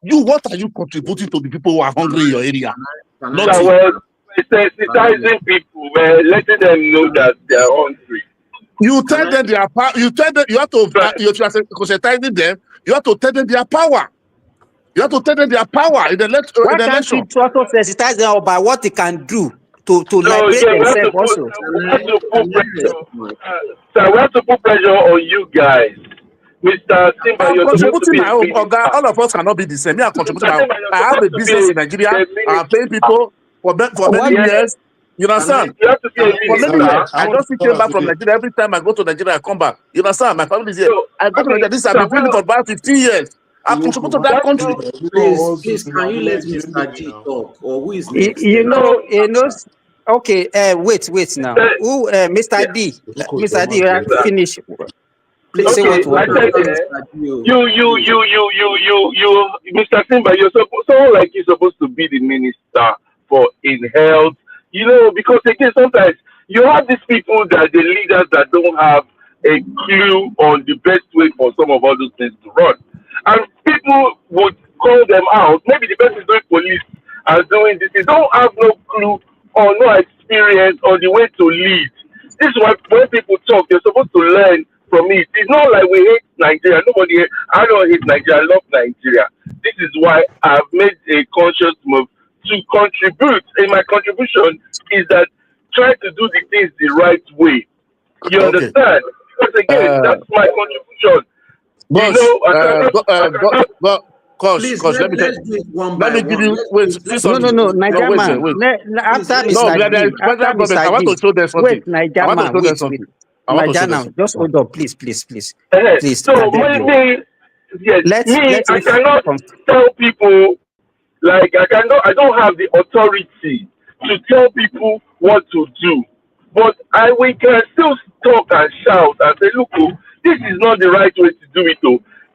You, what are you contributing to the people who are hungry in your area? Nothing. Sensitizing people, letting them know that they are hungry. You tell them their power. You tell them you have to. You are conscientizing them. You have to tell them their power. You have to tell them their power in the election. Why can't you also sensitize them about what they can do to liberate themselves also? We have to put pressure on you guys. Mr. Simba, you're supposed to be all of us cannot be the same. Me, I'm contributing. I have a business in Nigeria. I'm paying people for many years. You understand? You have to be for many years. I just came back from Nigeria. Every time I go to Nigeria, I come back. You understand? My family is here. I go to Nigeria. This I've been doing it for about 15 years. I contribute to that country. Please, can you let Mr. G talk? Or who is next? You know. Okay, wait now. Who, Mr. D? Mr. D, you have to finish. Please say what you want. You, Mr. Simba, you're someone like you're supposed to be the minister for in health. You know, because again, sometimes you have these people that the leaders that don't have a clue on the best way for some of all those things to run. And people would call them out. Maybe the person doing police and doing this, they don't have no clue or no experience on the way to lead. This is why when people talk, you're supposed to learn from it. It's not like we hate Nigeria. I don't hate Nigeria. I love Nigeria. This is why I've made a conscious move to contribute. And my contribution is that try to do the things the right way. You understand? Because again, that's my contribution. Boss, Coach, let me give you. No, Niger man. After Mr. D, I want to show them something. Wait, Niger man, wait. Niger now, just hold on, please. Please. So maybe, yes, I cannot tell people, like I don't have the authority to tell people what to do. But we can still talk and shout and say, look, this is not the right way to do it.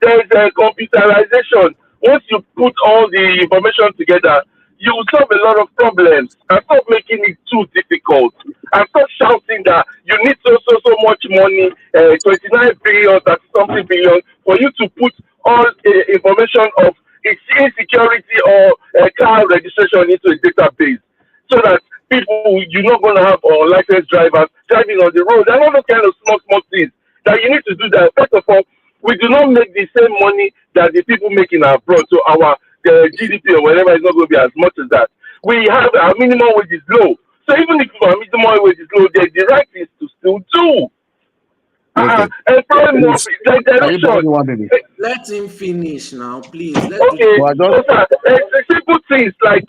There is a computerization. Once you put all the information together, you will solve a lot of problems. And stop making it too difficult. And stop shouting that you need so much money, 29 billion, 30-something billion, for you to put all information of insecurity or car registration into a database, so that people, you're not going to have unlicensed drivers driving on the road. And all those kind of small things that you need to do that. First of all, we do not make the same money that the people make in abroad. So our GDP or whatever is not going to be as much as that. We have our minimum wage is low. So even if our minimum wage is low, the right things to still do. Let him finish now, please. Simple things like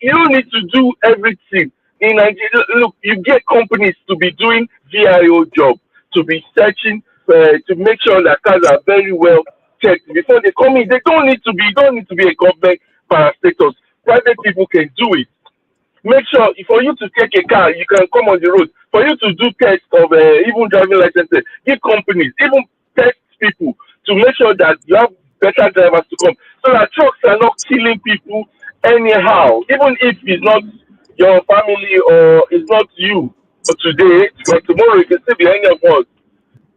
you don't need to do everything. In Nigeria, look, you get companies to be doing VIO job, to be searching, to make sure that cars are very well checked before they come in. They don't need to be a government parastatus. Private people can do it. Make sure for you to take a car, you can come on the road. For you to do tests of even driving licenses, give companies, even test people to make sure that you have better drivers to come, so that trucks are not killing people anyhow. Even if it's not your family or it's not you today, but tomorrow it can still be any of us.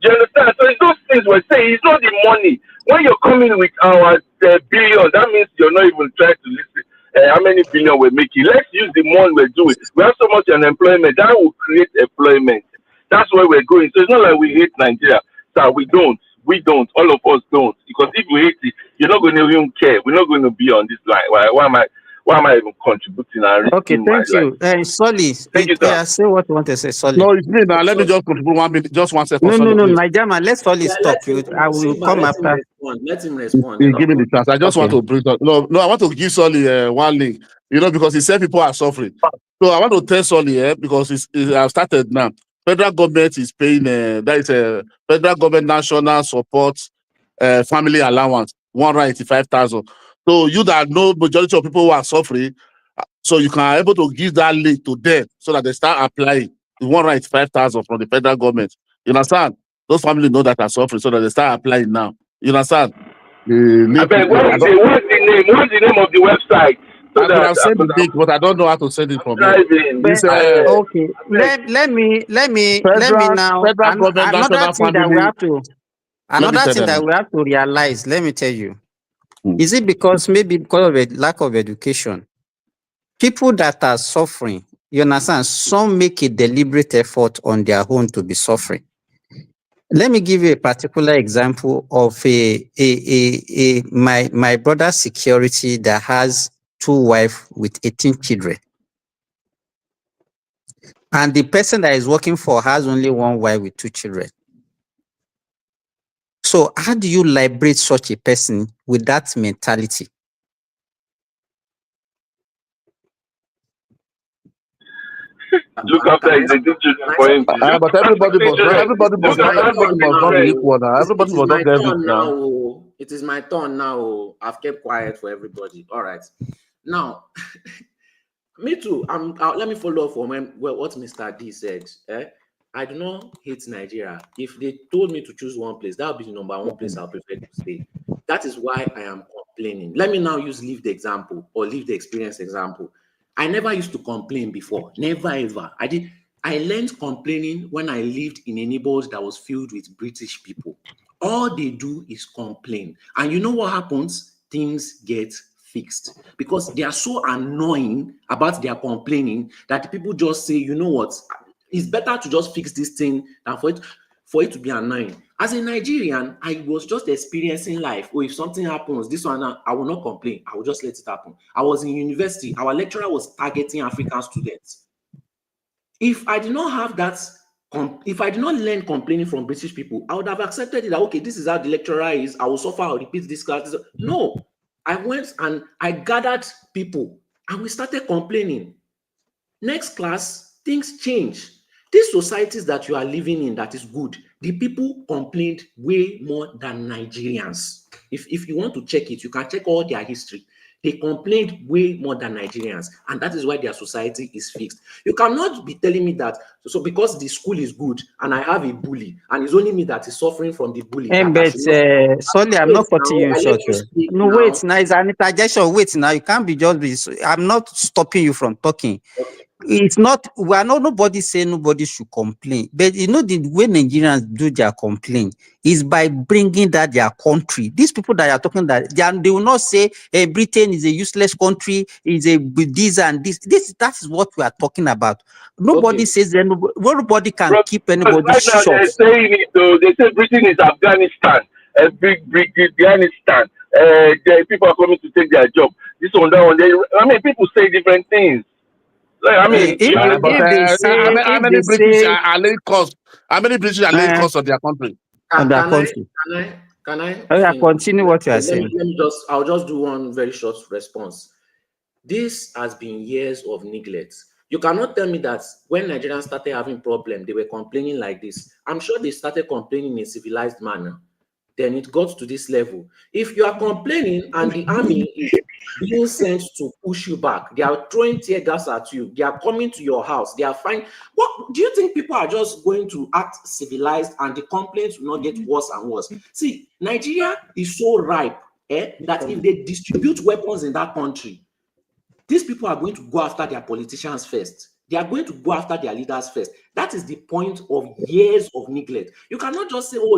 Do you understand? So it's those things we're saying. It's not the money. When you're coming with our billion, that means you're not even trying to listen. How many billion we're making? Let's use the money we're doing. We have so much unemployment that will create employment. That's where we're going. So it's not like we hate Nigeria. So we don't. We don't. All of us don't. Because if we hate it, you're not going to even care. We're not going to be on this line. Why am I? Why am I even contributing and Okay, risking my thank life? you. Solly, Thank you, sir. yeah, say what you want to say, Solly. No, it's me now. Let me just contribute 1 minute, just 1 second. No, Sorry, please. my German, let Solly Yeah, talk. I will Sigma, come let him after. respond. Let him respond. You Then give me the chance. I just want Okay. to bring up. No, I want to give Solly one link. Because he said people are suffering. So I want to tell Solly because it's I've started now. Federal government is paying. That is a federal government national support family allowance 185,000. So you that know majority of people who are suffering, so you can able to give that link to them so that they start applying the 185,000 from the federal government. You understand? Those families know that are suffering, so that they start applying now. You understand? The I link. beg, what's the name? What's the name of the website? So I could that have sent the because link, but I don't know how to send it from here. driving. It's Okay. Let me now. federal government Another national thing that we family. have to. Let me Another tell thing that them. we have to realize. Let me tell you. Is it because of a lack of education? People that are suffering, you understand, some make a deliberate effort on their own to be suffering. Let me give you a particular example of my brother's security that has 2 wives with 18 children. And the person that is working for has only 1 wife with 2 children. So how do you liberate such a person with that mentality? Look after his children for him. But everybody must not be equal now. Everybody must not get it now. It is my turn now. I've kept quiet for everybody. All right. Now, me too. Let me follow up from what Mr. D said. I do not hate Nigeria. If they told me to choose one place, that would be the number 1 place I prefer to stay. That is why I am complaining. Let me now use lived example or lived experience example. I never used to complain before. Never ever. I learned complaining when I lived in a neighborhood that was filled with British people. All they do is complain. And you know what happens? Things get fixed because they are so annoying about their complaining that the people just say, you know what? It's better to just fix this thing than for it to be annoying. As a Nigerian, I was just experiencing life. Oh, if something happens, this one, I will not complain. I will just let it happen. I was in university. Our lecturer was targeting African students. If I did not have that, if I did not learn complaining from British people, I would have accepted it that, okay, this is how the lecturer is. I will suffer. I'll repeat this class. No, I went and I gathered people and we started complaining. Next class, things change. These societies that you are living in that is good, the people complained way more than Nigerians. If you want to check it, you can check all their history. They complained way more than Nigerians, and that is why their society is fixed. You cannot be telling me that, so because the school is good and I have a bully, and it's only me that is suffering from the bully. But sorry, I'm not cutting you short. No, wait, now it's an interjection. Wait, now you can't be I'm not stopping you from talking. Okay. It's not, nobody say nobody should complain. But you know, the way Nigerians do their complaint is by bringing that their country. These people that are talking that, they will not say, hey, Britain is a useless country, is a this and this. That is what we are talking about. Nobody says that, nobody can keep anybody right now short. they're saying it, though. They say Britain is Afghanistan, a big Afghanistan. People are coming to take their job. This one, that one. People say different things. How many British are laying cost? How many British are laying cost on their country? Can I continue what you are saying? I'll just do one very short response. This has been years of neglect. You cannot tell me that when Nigerians started having problems, they were complaining like this. I'm sure they started complaining in a civilized manner. Then it got to this level. If you are complaining and the army is being sent to push you back, they are throwing tear gas at you, they are coming to your house, they are fine. What do you think people are just going to act civilized and the complaints will not get worse and worse? See, Nigeria is so ripe that if they distribute weapons in that country, these people are going to go after their politicians first. They are going to go after their leaders first. That is the point of years of neglect. You cannot just say, "Oh,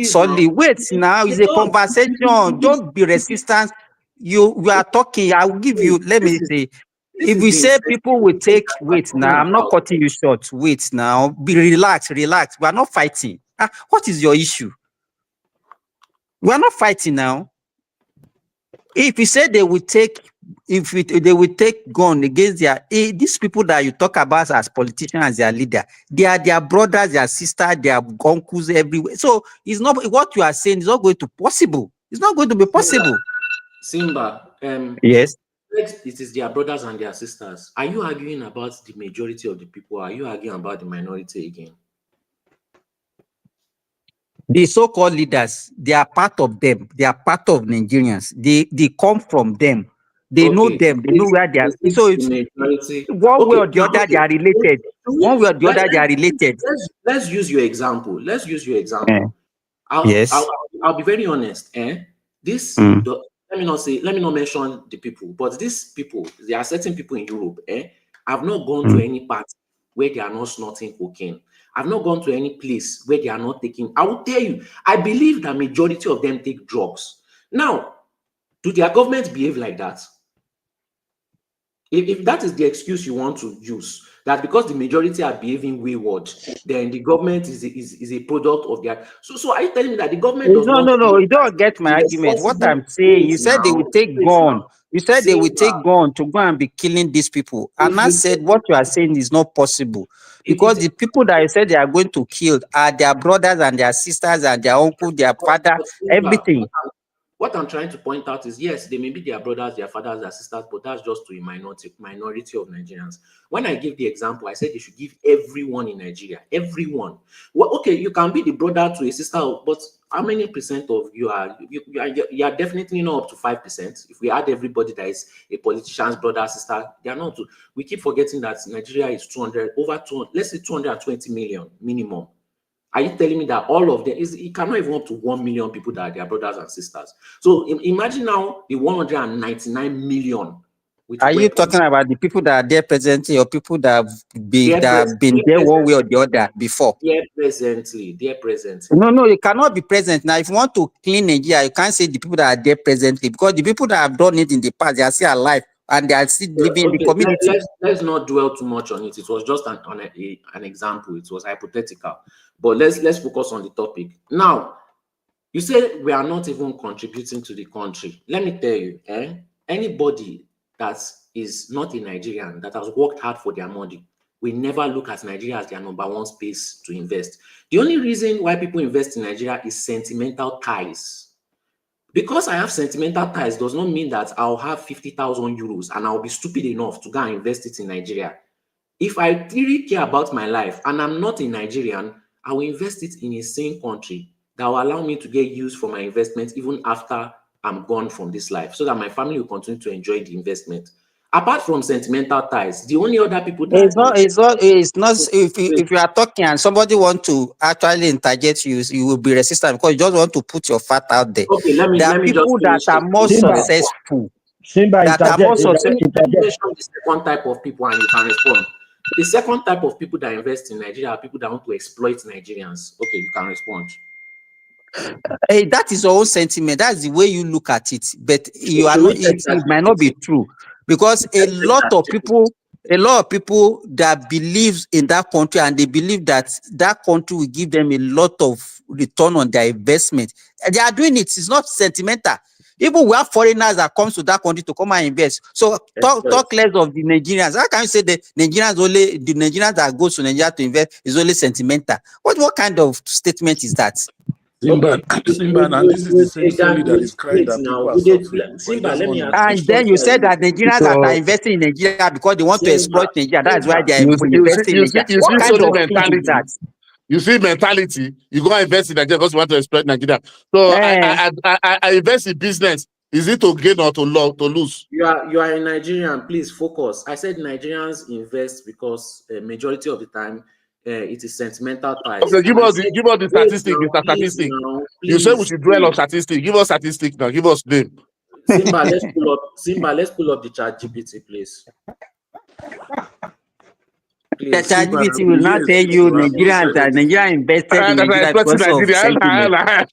Sorry, wait now. It's a conversation. Don't be resistant. You are talking. I will give you. Let me say. if we say people will take, wait now, I'm not cutting you short. Wait now, be relaxed. We are not fighting. What is your issue? We are not fighting now. If you say they will take, they will take gun against these people that you talk about as politicians, as their leader, they are their brothers, their sisters, their uncles everywhere. So it's not what you are saying is not going to possible. It's not going to be possible. Simba, yes. It is their brothers and their sisters. Are you arguing about the majority of the people? Or are you arguing about the minority again? The so-called leaders, they are part of them. They are part of Nigerians. They come from them. They know them. They know where they are. So it's one way or the other, they are related. One way or the other, they are related. Let's use your example. I'll be very honest. Let me not mention the people, but these people, there are certain people in Europe. I've not gone to any party where they are not snorting cocaine. I've not gone to any place where they are not taking. I will tell you, I believe that majority of them take drugs. Now, do their government behave like that? If that is the excuse you want to use, that because the majority are behaving wayward, then the government is a product of their. So are you telling me that the government does not? No, you don't get my argument. What I'm saying, you said they will take gun. You said they will take gun to go and be killing these people. And I said what you are saying is not possible. Because the people that you said they are going to kill are their brothers and their sisters and their uncle, their father, everything. What I'm trying to point out is, yes, they may be their brothers, their fathers, their sisters, but that's just to a minority of Nigerians. When I give the example, I said they should give everyone in Nigeria, everyone. Well, okay, you can be the brother to a sister, but how many percent of you are definitely not up to 5%. If we add everybody that is a politician's brother, sister, they are not. We keep forgetting that Nigeria is 200, let's say 220 million minimum. Are you telling me that all of them it cannot even up to 1 million people that are their brothers and sisters? So imagine now the 199 million. Are you talking about the people that are there presently or people that have been there one way or the other before? There presently. No, you cannot be present. Now, if you want to clean Nigeria, you can't say the people that are there presently, because the people that have done it in the past, they are still alive and they are still living in the community. Let's not dwell too much on it. It was just an example. It was hypothetical. But let's focus on the topic. Now, you say we are not even contributing to the country. Let me tell you, anybody that is not a Nigerian, that has worked hard for their money, we never look at Nigeria as their number one space to invest. The only reason why people invest in Nigeria is sentimental ties. Because I have sentimental ties does not mean that I'll have 50,000 euros and I'll be stupid enough to go and invest it in Nigeria. If I really care about my life and I'm not a Nigerian, I will invest it in a sane country that will allow me to get use for my investment even after I'm gone from this life, so that my family will continue to enjoy the investment. Apart from sentimental ties, the only other people that it's not if you are talking and somebody want to actually interject you will be resistant because you just want to put your fat out there. Okay, let me people that are more successful. That are more successful. Let me mention the second type of people and you can respond. The second type of people that invest in Nigeria are people that want to exploit Nigerians. Okay, you can respond. Hey, that is your own sentiment. That's the way you look at it. But you are not. It might not be true, because a lot of people that believes in that country and they believe that that country will give them a lot of return on their investment. They are doing it. It's not sentimental. Even we have foreigners that comes to that country to come and invest. So talk less of the Nigerians. How can you say the Nigerians that goes to Nigeria to invest is only sentimental? What kind of statement is that? Simba, and this is the same story that is crying that people are suffering. Simba, let me ask and then you said that Nigerians are investing in Nigeria because they want to exploit Nigeria. That's why they are investing in Nigeria. What kind of thing is that? You see mentality, you go invest in Nigeria because you want to exploit Nigeria. So I invest in business. Is it to gain or to lose? You are a Nigerian. Please focus. I said Nigerians invest because majority of the time it is sentimental ties. Okay, give us the statistic, Mr. Statistic. You say we should dwell on statistics. Give us statistics now. Give us name. Simba, let's pull up the chat GPT, please. The ChatGPT will not tell you Nigeria invested in Nigeria because of sentiment.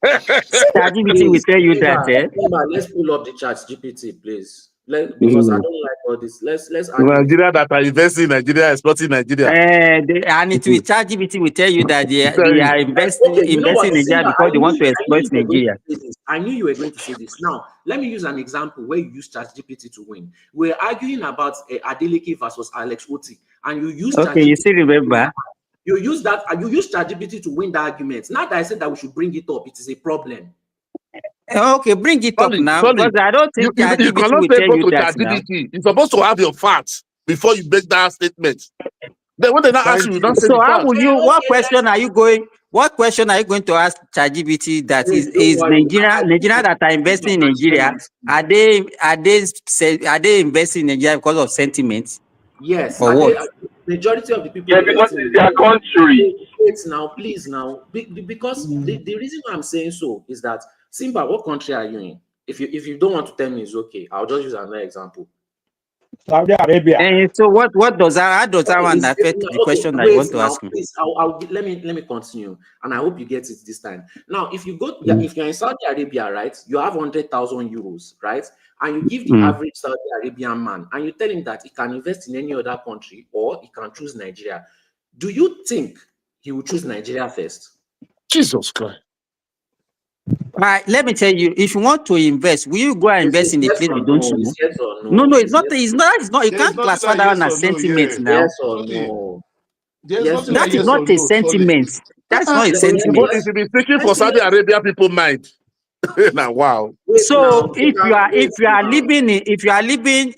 ChatGPT will tell you that. Simba, let's pull up the ChatGPT, please. Because I don't like all this. Let's argue. Nigeria that are investing in Nigeria, exploiting Nigeria. And it will ChatGPT will tell you that they are investing in Nigeria because they want to exploit Nigeria. I knew you were going to say this. Now, let me use an example where you use ChatGPT to win. We're arguing about Adeleke versus Alex Oti, and you use Okay, you still remember? You use that, and you use ChatGPT to win the argument. Now that I said that we should bring it up, it is a problem. Okay, bring it up now, because I don't think you cannot will say tell go you to that now. ChatGPT. You're supposed to have your facts before you make that statement. Then when they not ask you don't say So the how facts. will you? What question are you going? What question are you going to ask ChatGPT that is Nigeria that are investing in Nigeria? Are they investing in Nigeria because of sentiment? Yes. Or what? Majority of the people. Yeah, because it's their country. Wait now, please now, because the reason why I'm saying so is that Simba, what country are you in? If you don't want to tell me, it's okay. I'll just use another example. Saudi Arabia. And so what does that? How does that one affect the question that you want to ask me? Please, let me continue, and I hope you get it this time. Now, if you go, if you're in Saudi Arabia, right, you have 100,000 euros, right, and you give the average Saudi Arabian man, and you tell him that he can invest in any other country or he can choose Nigeria. Do you think he will choose Nigeria first? Jesus Christ. All right, let me tell you, if you want to invest, will you go and invest in a place you don't know? Yes or no? No, it's not. It's not. You can't classify that one as sentiment now. Yes or no? That is not a sentiment. That's not a sentiment. You should be speaking for Saudi Arabia people mind. Now, wow. So if you are living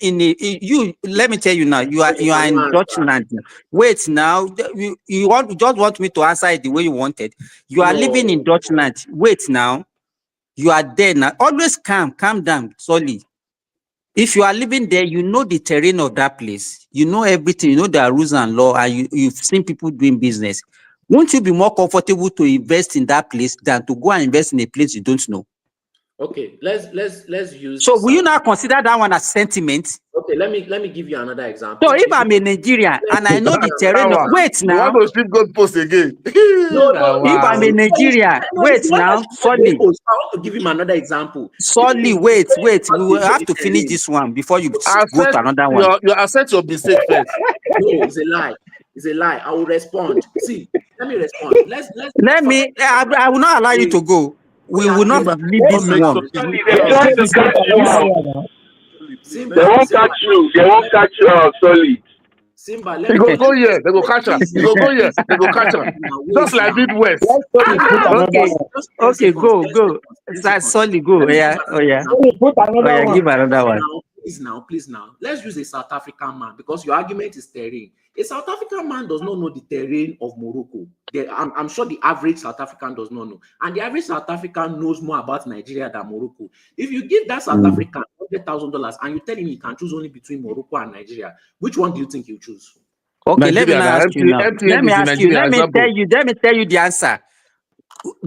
in you, let me tell you now, you are in Dutchland. Wait now, you want me to answer it the way you wanted. You are living in Dutchland. Wait now, you are there now. Always calm down, slowly. If you are living there, you know the terrain of that place. You know everything. You know the rules and law, and you've seen people doing business. Won't you be more comfortable to invest in that place than to go and invest in a place you don't know? Okay, let's use. So will you now consider that one as sentiment? Okay, let me give you another example. So if I'm a Nigerian and I know the terrain of wait now. You want to strip God post again? No, if I'm a Nigerian, wait now, sorry. I want to give him another example. Sorry, wait. We will have to finish this one before you go to another one. You accept your mistake first. No, it's a lie. It's a lie. I will respond. See, let me respond. I will not allow you to go. We will not leave this one. They won't catch you. They won't catch you out solid. Simba, they go here. They go catch her. They go here. They go catch her. Just like Midwest. Okay, go. That's solid. Go. Yeah. Oh yeah. Give another one. Please now. Let's use a South African man because your argument is terrain. A South African man does not know the terrain of Morocco. I'm sure the average South African does not know. And the average South African knows more about Nigeria than Morocco. If you give that South African $100,000 and you tell him he can choose only between Morocco and Nigeria, which one do you think he'll choose? Okay, let me ask you now. Let me tell you the answer.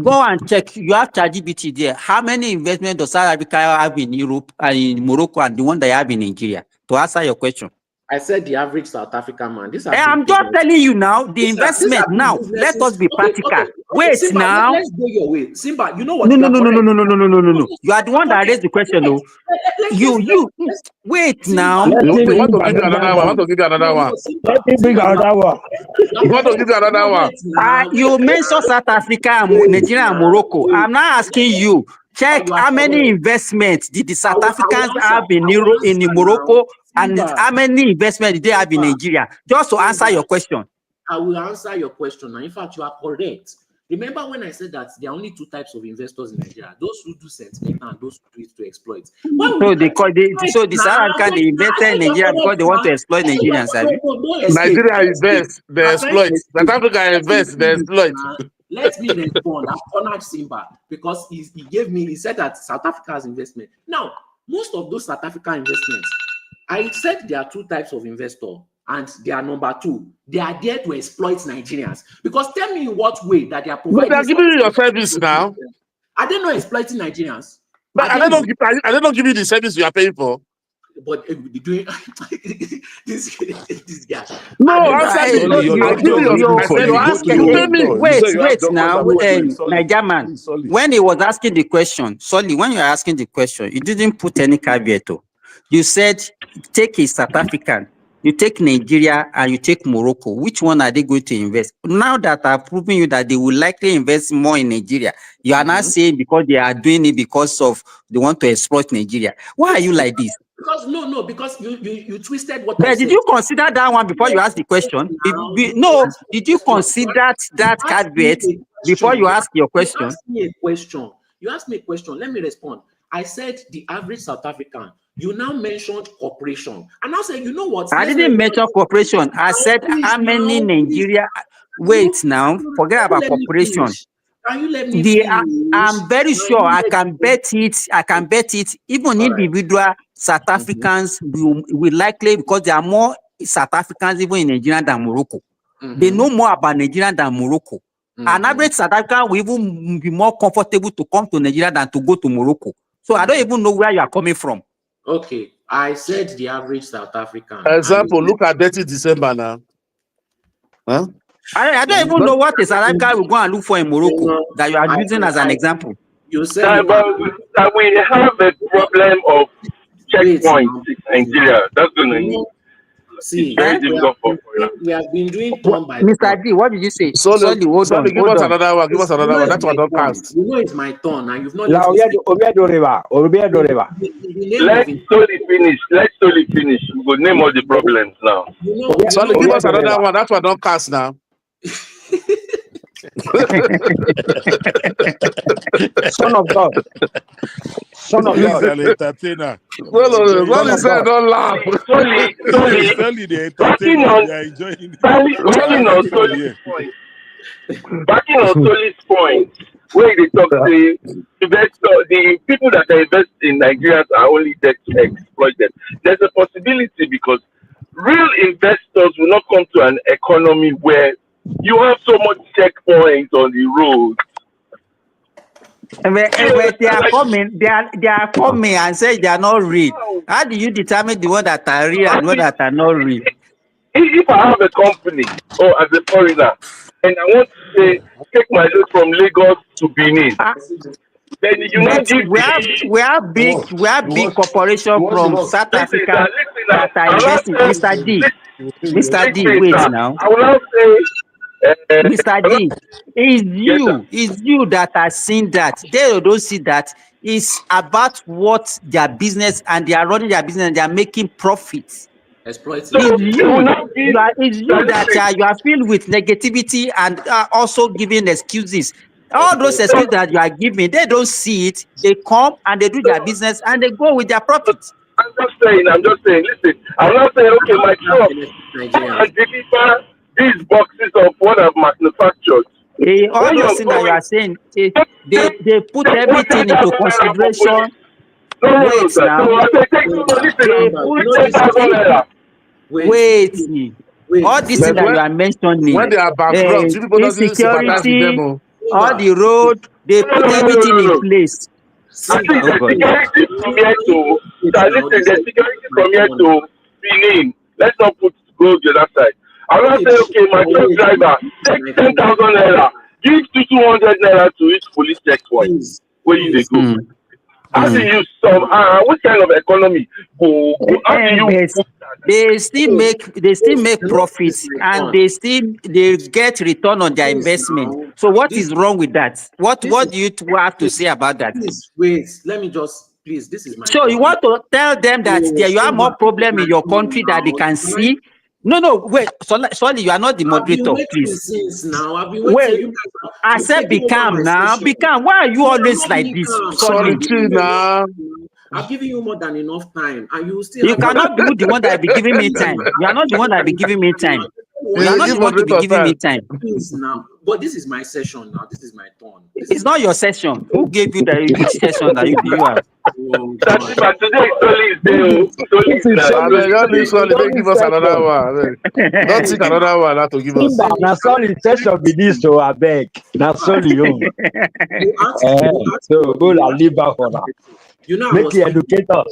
Go and check. You have ChatGPT there. How many investments does South Africa have in Europe and in Morocco and the one they have in Nigeria? To answer your question. I said the average South African man. I'm just telling you now, the investment now. Let us be practical. Wait Simba, now. Let's go your way. Simba, you know what? No. You are the one that raised the question, though. You wait now. You want to give you another one? I want to give you another one. Let me bring another one. You want to give you another one? You mentioned South Africa, Nigeria, and Morocco. I'm not asking you. Check how many investments did the South Africans have in Morocco, and how many investments did they have in Nigeria? Just to answer your question. I will answer your question. Now, in fact, you are correct. Remember when I said that there are only two types of investors in Nigeria: those who do sentimental and those who do it to exploit. So the South African they invested in Nigeria because they want to exploit Nigerians. Nigeria invest, they exploit. South Africa invest, they exploit. Let me respond. I honored Simba because he said that South Africa's investment. Now, most of those South African investments, I said there are two types of investor, and they are number two. They are there to exploit Nigerians. Because tell me in what way that they are providing. They are giving you your service now. Are they not exploiting Nigerians? But are they not giving you the service you are paying for? But doing this guy. No, wait now, Niger man. When he was asking the question, sorry, when you're asking the question, you didn't put any caveat. You said take a South African, you take Nigeria, and you take Morocco. Which one are they going to invest? Now that I've proven you that they will likely invest more in Nigeria, you are not saying because they are doing it because of they want to exploit Nigeria. Why are you like this? Because because you twisted what But I said. did you consider that one before you ask the question? No, did you consider that caveat before you ask your question? You asked me a question. You asked me a question. Let me respond. I said the average South African. You now mentioned corporation. And I said, you know what? I didn't mention corporation. I said how many Nigeria. Wait now, forget about corporation. Can you let me finish? I'm very sure I can bet it. I can bet it. Even individual South Africans will likely, because there are more South Africans even in Nigeria than Morocco. They know more about Nigeria than Morocco. An average South African will even be more comfortable to come to Nigeria than to go to Morocco. So I don't even know where you are coming from. Okay, I said the average South African. Example, look at 30 December now. Huh? I don't even know what a South African will go and look for in Morocco that you are using as an example. You said that we have a problem of checkpoints in Nigeria. That's gonna need. See, very difficult for we have been doing turn by Mr. D, what did you say? Sorry, hold on. Give us another one. Give us another one. That's what I don't cast. You know it's my turn, and you've not La let me Let's slowly finish. Let's slowly finish. We will name all the problems now. Sorry, give us another one. That's what I don't cast now. Son of God. Son of God. Entertainer. Well, he said, don't laugh. Solely the entertainer. You are enjoying it. Backing on Soli's point, where they talk the investor, the people that are invest in Nigerians are only there to exploit them. There's a possibility because real investors will not come to an economy where you have so much checkpoints on the road. But they are coming. They are coming and say they are not real. How do you determine the one that are real and one that are not real? If I have a company or as a foreigner and I want to say take my load from Lagos to Benin, then you not give we have big corporation from South Africa that are investing. Mr. D, wait now. I will not say. Mr. D, it's you that are seeing that. They don't see that. It's about what their business, and they are running their business and they are making profits. Exploiting. It's you that you are filled with negativity and also giving excuses. All those excuses that you are giving, they don't see it. They come and they do their business and they go with their profits. I'm just saying, listen, I'm not saying, okay, my truck and deliver these boxes of what I've manufactured. All those things that you are saying, they put everything into consideration. Wait now. Wait. All these things that you are mentioning, when they are bankrupt, people doesn't sympathize with them. All the road, they put everything in place. I think the security from here to the security from here to Benin. Let's not go the other side. I'm not saying, okay, my truck driver, take 10,000 naira, give 200 naira to each police checkpoint. Where you go? How do you what kind of economy go? How do you? They still make profits and they get return on their investment. So what is wrong with that? What do you have to say about that? Wait, let me just please. This is my. So you want to tell them that you have more problem in your country that they can see? No, wait. Sorry, you are not the moderator, please. Now I've been waiting. Wait, I said be calm now. Be calm. Why are you always like this? Sorry, now. I've given you more than enough time, and you still. You cannot be the one that be giving me time. You are not the one that be giving me time. You are not the one to be giving me time. Please now, but this is my session now. This is my turn. It's not your session. Who gave you the session that you have? But today don't give us another one. Don't take another one to give us. Now, sorry, session be this, so I beg. Now, sorry, so go and leave back for now. You know, make you educate us.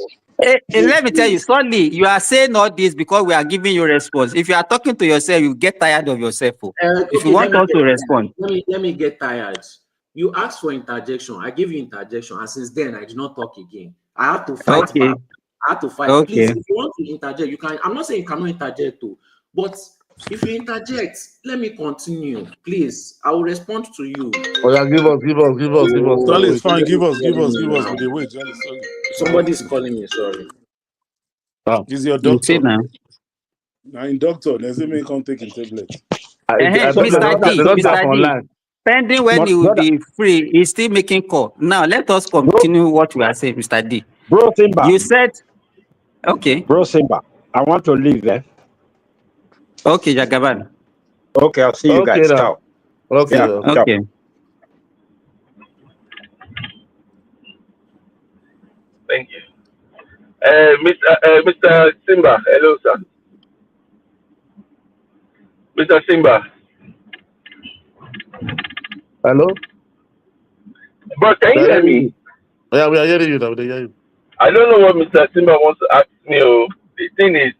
Let me tell you, Sonny, you are saying all this because we are giving you response. If you are talking to yourself, you get tired of yourself. If you want us to respond, let me get tired. You asked for interjection. I gave you interjection, and since then I did not talk again. I have to fight back. I had to fight. Okay. Please, if you want to interject, you can. I'm not saying you cannot interject too, but if you interject, let me continue. Please, I will respond to you. Oh yeah, give us. Solid, it's fine. Give us. Now. With the wait, Solid. Somebody's calling me. Sorry. Oh, He's your You see doctor. now. Now in doctor, there's a man come taking tablet. Mr. D, Mr. D, pending when he will be free, he's still making call. Now let us continue what we are saying, Mr. D. Bro Simba. You said, okay. Bro Simba, I want to leave, eh? Okay, Jagaban. Okay, I'll see you guys. Now. Ciao. Okay. Yeah, okay. Thank you. Mr. Simba, hello, sir. Mr. Simba. Hello? Bro, can you hear me? Yeah, we are hearing you now. They hear you. I don't know what Mr. Simba wants to ask me. The thing is,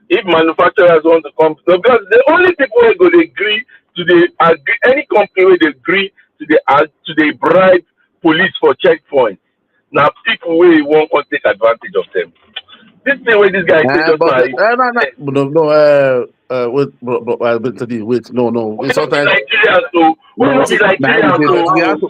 if manufacturers want to come, because the only people who go agree to the agree, any company will agree to the bribe police for checkpoints. Now people will won't take advantage of them. This thing where this guy said just wait, no. We sometimes Nigerians, so we don't be Nigerians, so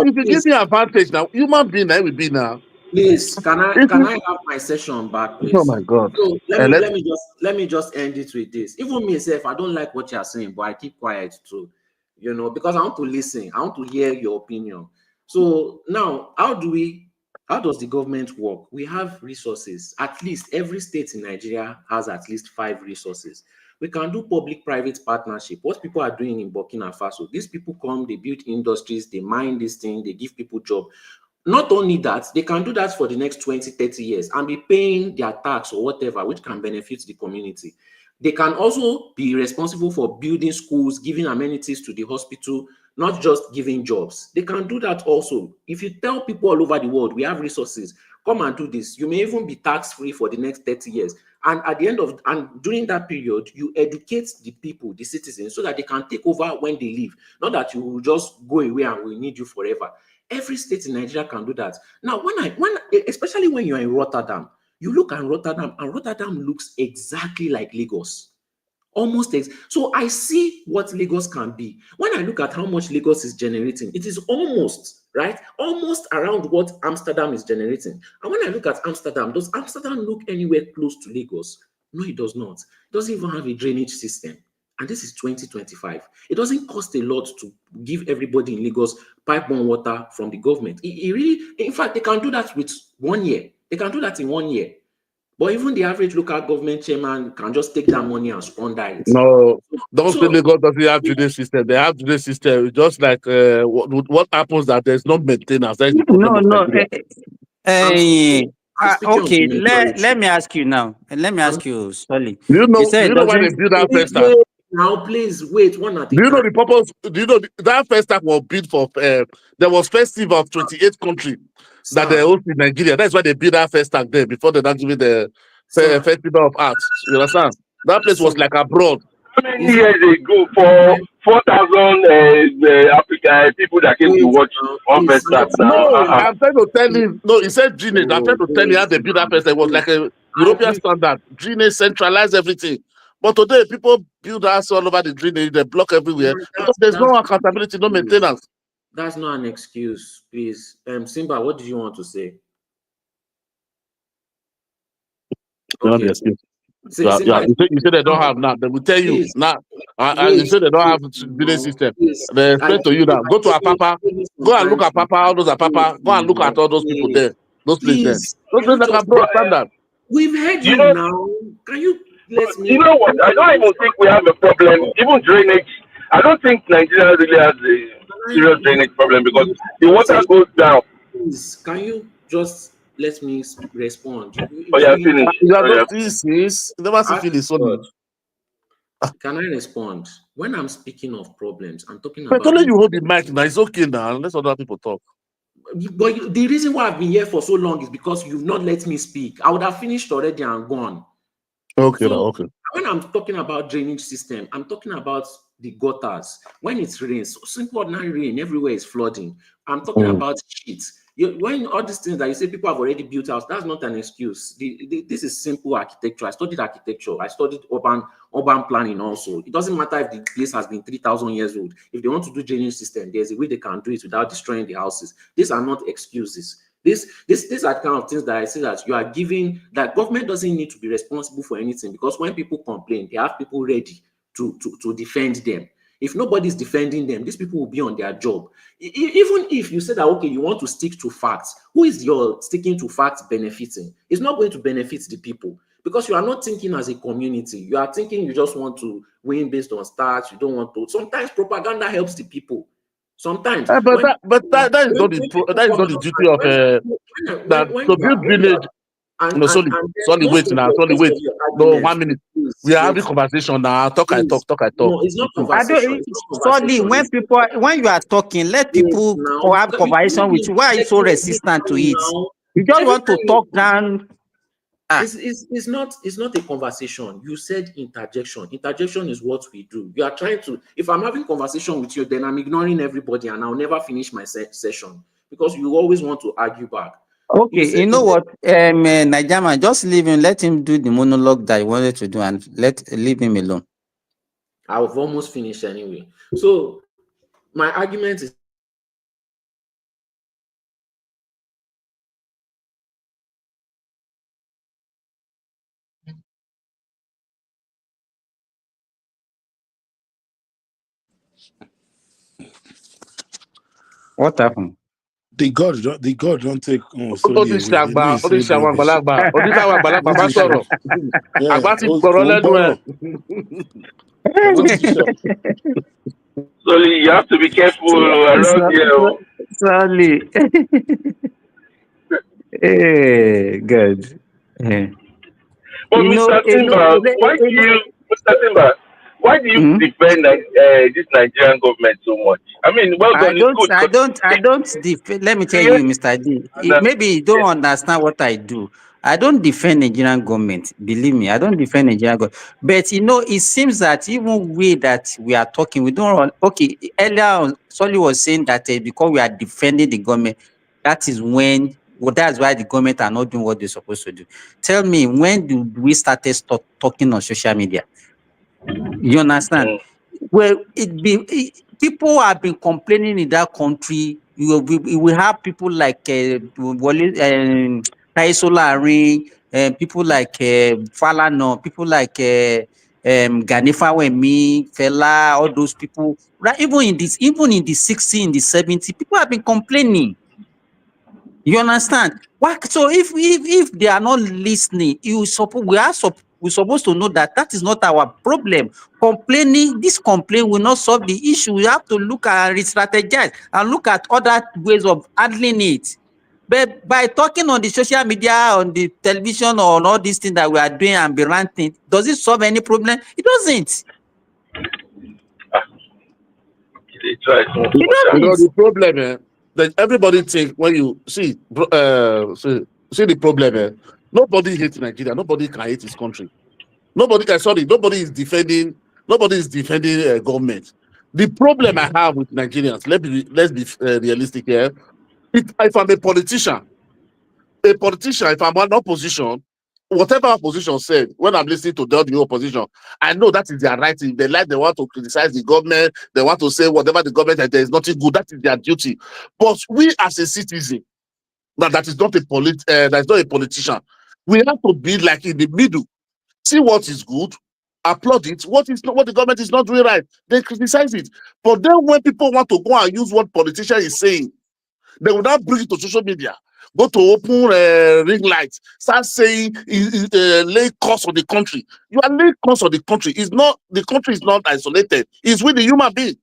if you give me advantage now, human being I will be now. Please, can I have my session back, please? Oh my God! So let me just end it with this. Even myself, I don't like what you are saying, but I keep quiet too. You know, because I want to listen. I want to hear your opinion. So now, how does the government work? We have resources. At least every state in Nigeria has at least 5 resources. We can do public-private partnership. What people are doing in Burkina Faso, these people come, they build industries, they mine this thing, they give people jobs. Not only that, they can do that for the next 20, 30 years and be paying their tax or whatever, which can benefit the community. They can also be responsible for building schools, giving amenities to the hospital, not just giving jobs. They can do that also. If you tell people all over the world, we have resources, come and do this, you may even be tax-free for the next 30 years. And at the end of, and during that period, you educate the people, the citizens, so that they can take over when they leave. Not that you will just go away and we need you forever. Every state in Nigeria can do that. Now, especially when you're in Rotterdam, you look at Rotterdam, and Rotterdam looks exactly like Lagos. So I see what Lagos can be. When I look at how much Lagos is generating, it is almost around what Amsterdam is generating. And when I look at Amsterdam, does Amsterdam look anywhere close to Lagos? No, it does not. It doesn't even have a drainage system. And this is 2025. It doesn't cost a lot to give everybody in Lagos pipe-borne water from the government. In fact, they can do that with 1 year. They can do that in 1 year. But even the average local government chairman can just take that money and squander it. No, don't say Lagos doesn't have drainage system. They have drainage system. Just like what happens that there's no maintenance. That's the problem of Nigeria. Okay, let me ask you now. Let me ask you, Solly. Do you know why they build that first stack? Now, please wait one at a time. Do you know the purpose? Do you know that first stack was built for? There was festival of 28 countries that they host in Nigeria. That's why they built that first stack there before they don't give it the festival of arts. You understand? That place was like abroad. How many years ago for 4,000 African people that came to watch on first stack now? No, I'm trying to tell you. No, he said drainage. I'm trying to tell you how they built that first. It was like a European standard. Drainage centralized everything. But today, people build house all over the drainage, they block everywhere because there's no accountability, no maintenance. That's not an excuse, please. Simba, what do you want to say? Okay. You say they don't have now. They will tell you now. You say they don't have drainage system. They explain to you now. Go to Apapa. Go and look at Papa. All those Apapa. Go and look at all those people there. Those places there. Those places like a broad standard. We've heard you now. Can you? You know what? I don't even think we have a problem. Even drainage, I don't think Nigeria really has a serious drainage problem because the water goes down. Please, can you just let me respond? Can I respond? When I'm speaking of problems, I'm talking about. But only you hold the mic now. It's okay now. Let other people talk. But the reason why I've been here for so long is because you've not let me speak. I would have finished already and gone. Okay, okay. When I'm talking about drainage system, I'm talking about the gutters. When it rains, simple ordinary rain, everywhere is flooding. I'm talking about sheets. When all these things that you say people have already built house, that's not an excuse. This is simple architecture. I studied architecture. I studied urban planning also. It doesn't matter if the place has been 3,000 years old. If they want to do drainage system, there's a way they can do it without destroying the houses. These are not excuses. These are the kind of things that I say that you are giving, that government doesn't need to be responsible for anything, because when people complain, they have people ready to defend them. If nobody's defending them, these people will be on their job. Even if you say that, okay, you want to stick to facts, who is your sticking to facts benefiting? It's not going to benefit the people, because you are not thinking as a community. You are thinking you just want to win based on stats. You don't want to. Sometimes propaganda helps the people. Sometimes. That is not the duty of that to build village. No, sorry, wait now, wait. No, 1 minute. We are having conversation now. Talk. No, it's not conversation. Sorry, when you are talking, let people have conversation with you. Why are you so resistant to it? You just want to talk down. It's not a conversation. You said interjection. Interjection is what we do. You are trying to. If I'm having conversation with you, then I'm ignoring everybody, and I'll never finish my session, because you always want to argue back. Okay, you know what, Najama, just leave him. Let him do the monologue that he wanted to do, and leave him alone. I've almost finished anyway. So my argument is, what happened? The God don't take Sorry, you have to be careful around here. Sorry. Hey, good. But Mr. Timber, why do you defend this Nigerian government so much? I mean, well done. I don't defend. Let me tell you, Mr. D. Maybe you don't understand what I do. I don't defend Nigerian government. Believe me, I don't defend Nigerian government. But it seems that even we are talking, we don't. Okay, earlier Solly was saying that because we are defending the government, that is when. Well, that's why the government are not doing what they're supposed to do. Tell me, when do we start talking on social media? You understand? Well, people have been complaining in that country. We have people like Taisolari, people like Falano, people like Ganifa Wemi, Fela, all those people. Right? Even in the 60s, in the 70s, people have been complaining. You understand? So if they are not listening, we're supposed to know that is not our problem. This complaint will not solve the issue. We have to look at re-strategize and look at other ways of handling it. But by talking on the social media, on the television, or on all these things that we are doing and be ranting, does it solve any problem? It doesn't. You know the problem, that everybody think when you see the problem. Nobody hates Nigeria. Nobody can hate his country. Nobody is defending. Nobody is defending government. The problem I have with Nigerians, let's be realistic here. If I'm a politician, if I'm an opposition, whatever opposition said, when I'm listening to the opposition, I know that is their right. If they want to criticize the government, they want to say whatever the government, that there is nothing good, that is their duty. But we as a citizen, that is not a politician, we have to be like in the middle. See what is good, applaud it. What the government is not doing right, they criticize it. But then when people want to go and use what politician is saying, they will not bring it to social media. Go to open ring lights, start saying lay cost of the country. You are laying cost of the country. The country is not isolated. It's with the human being.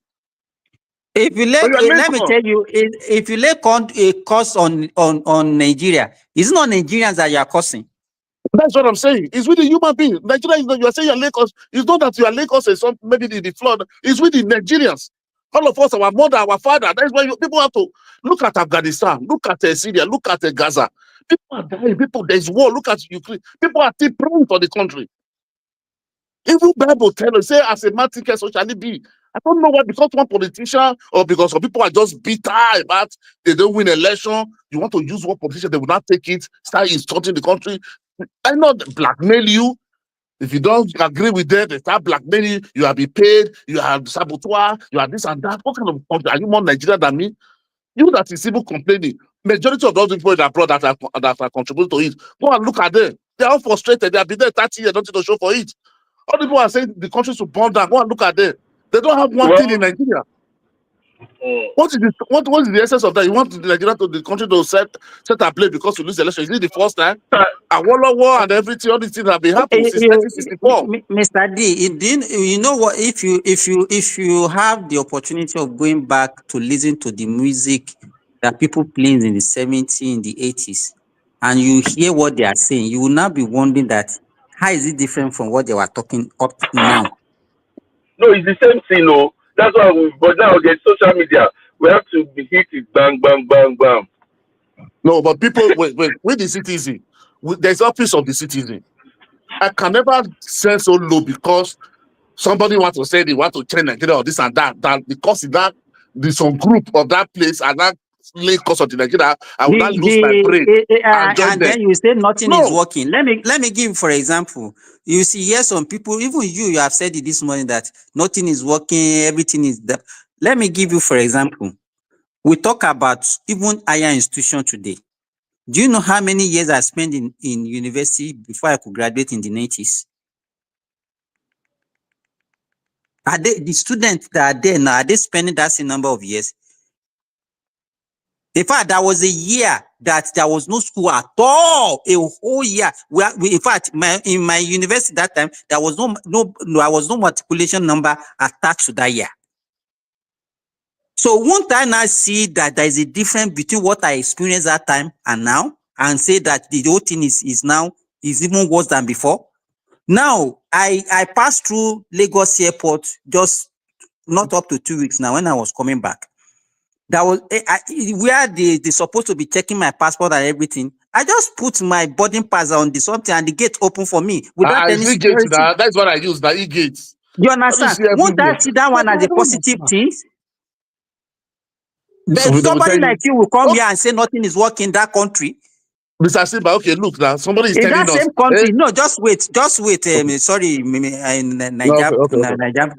If you let me tell you, if you lay a cost on Nigeria, it's not Nigerians that you are causing. That's what I'm saying. It's with the human being. Nigeria is not. You are saying you are laying cost. It's not that you are laying cost maybe the flood. It's with the Nigerians. All of us, our mother, our father. That's why people have to look at Afghanistan, look at Syria, look at Gaza. People are dying. There's war. Look at Ukraine. People are still praying for the country. Even Bible tells us, say, as a man thinketh, so shall it be. I don't know why, because one politician or because some people are just bitter about they don't win election. You want to use one politician, they will not take it, start insulting the country. I know they blackmail you. If you don't agree with them, they start blackmailing you. You have been paid, you are saboteur, you are this and that. What kind of country? Are you more Nigerian than me? You that is even complaining. Majority of those people in abroad that are contributing to it, go and look at them. They are all frustrated. They have been there 30 years, nothing to show for it. All the people are saying the country should burn down. Go and look at them. They don't have one thing in Nigeria. What is the essence of that? You want Nigeria the country to set a place because you lose the election? Is it the first time? A war and everything, all these things have been happening since 1964. Mr. D, you know what? If you have the opportunity of going back to listen to the music that people played in the 70s, in the 80s, and you hear what they are saying, you will now be wondering that how is it different from what they were talking up now? No, it's the same thing, no. That's why but now there's social media. We have to be hit it bang, bang, bang, bang. No, but people with the citizen, there's office of the citizen. I can never say so low because somebody wants to say they want to change Nigeria or this and that. That because in that there's some group of that place and that late cause of the Nigeria, I will not lose my brain and join And them. then you say nothing is No. working. Let me give for example. You see, yes, some people, even you have said it this morning that nothing is working, everything is that. Let me give you for example. We talk about even higher institution today. Do you know how many years I spent in university before I could graduate in the 90s? Are they the students that are there now? Are they spending that same number of years? In fact, there was a year that there was no school at all. A whole year. In fact, in my university that time, there was no matriculation number attached to that year. So won't I now see that there is a difference between what I experienced that time and now, and say that the whole thing is even worse than before? Now, I passed through Lagos Airport just not up to 2 weeks now when I was coming back. That was where they supposed to be checking my passport and everything. I just put my boarding pass on the something and the gate open for me without any security. That's what I use, the e-gates. You understand? Won't I see that one as a positive thing? But somebody like you will come here and say nothing is working in that country. Mr. Simba, okay, look now, somebody is in telling that us. Same country, no, just wait. Sorry, Nigeria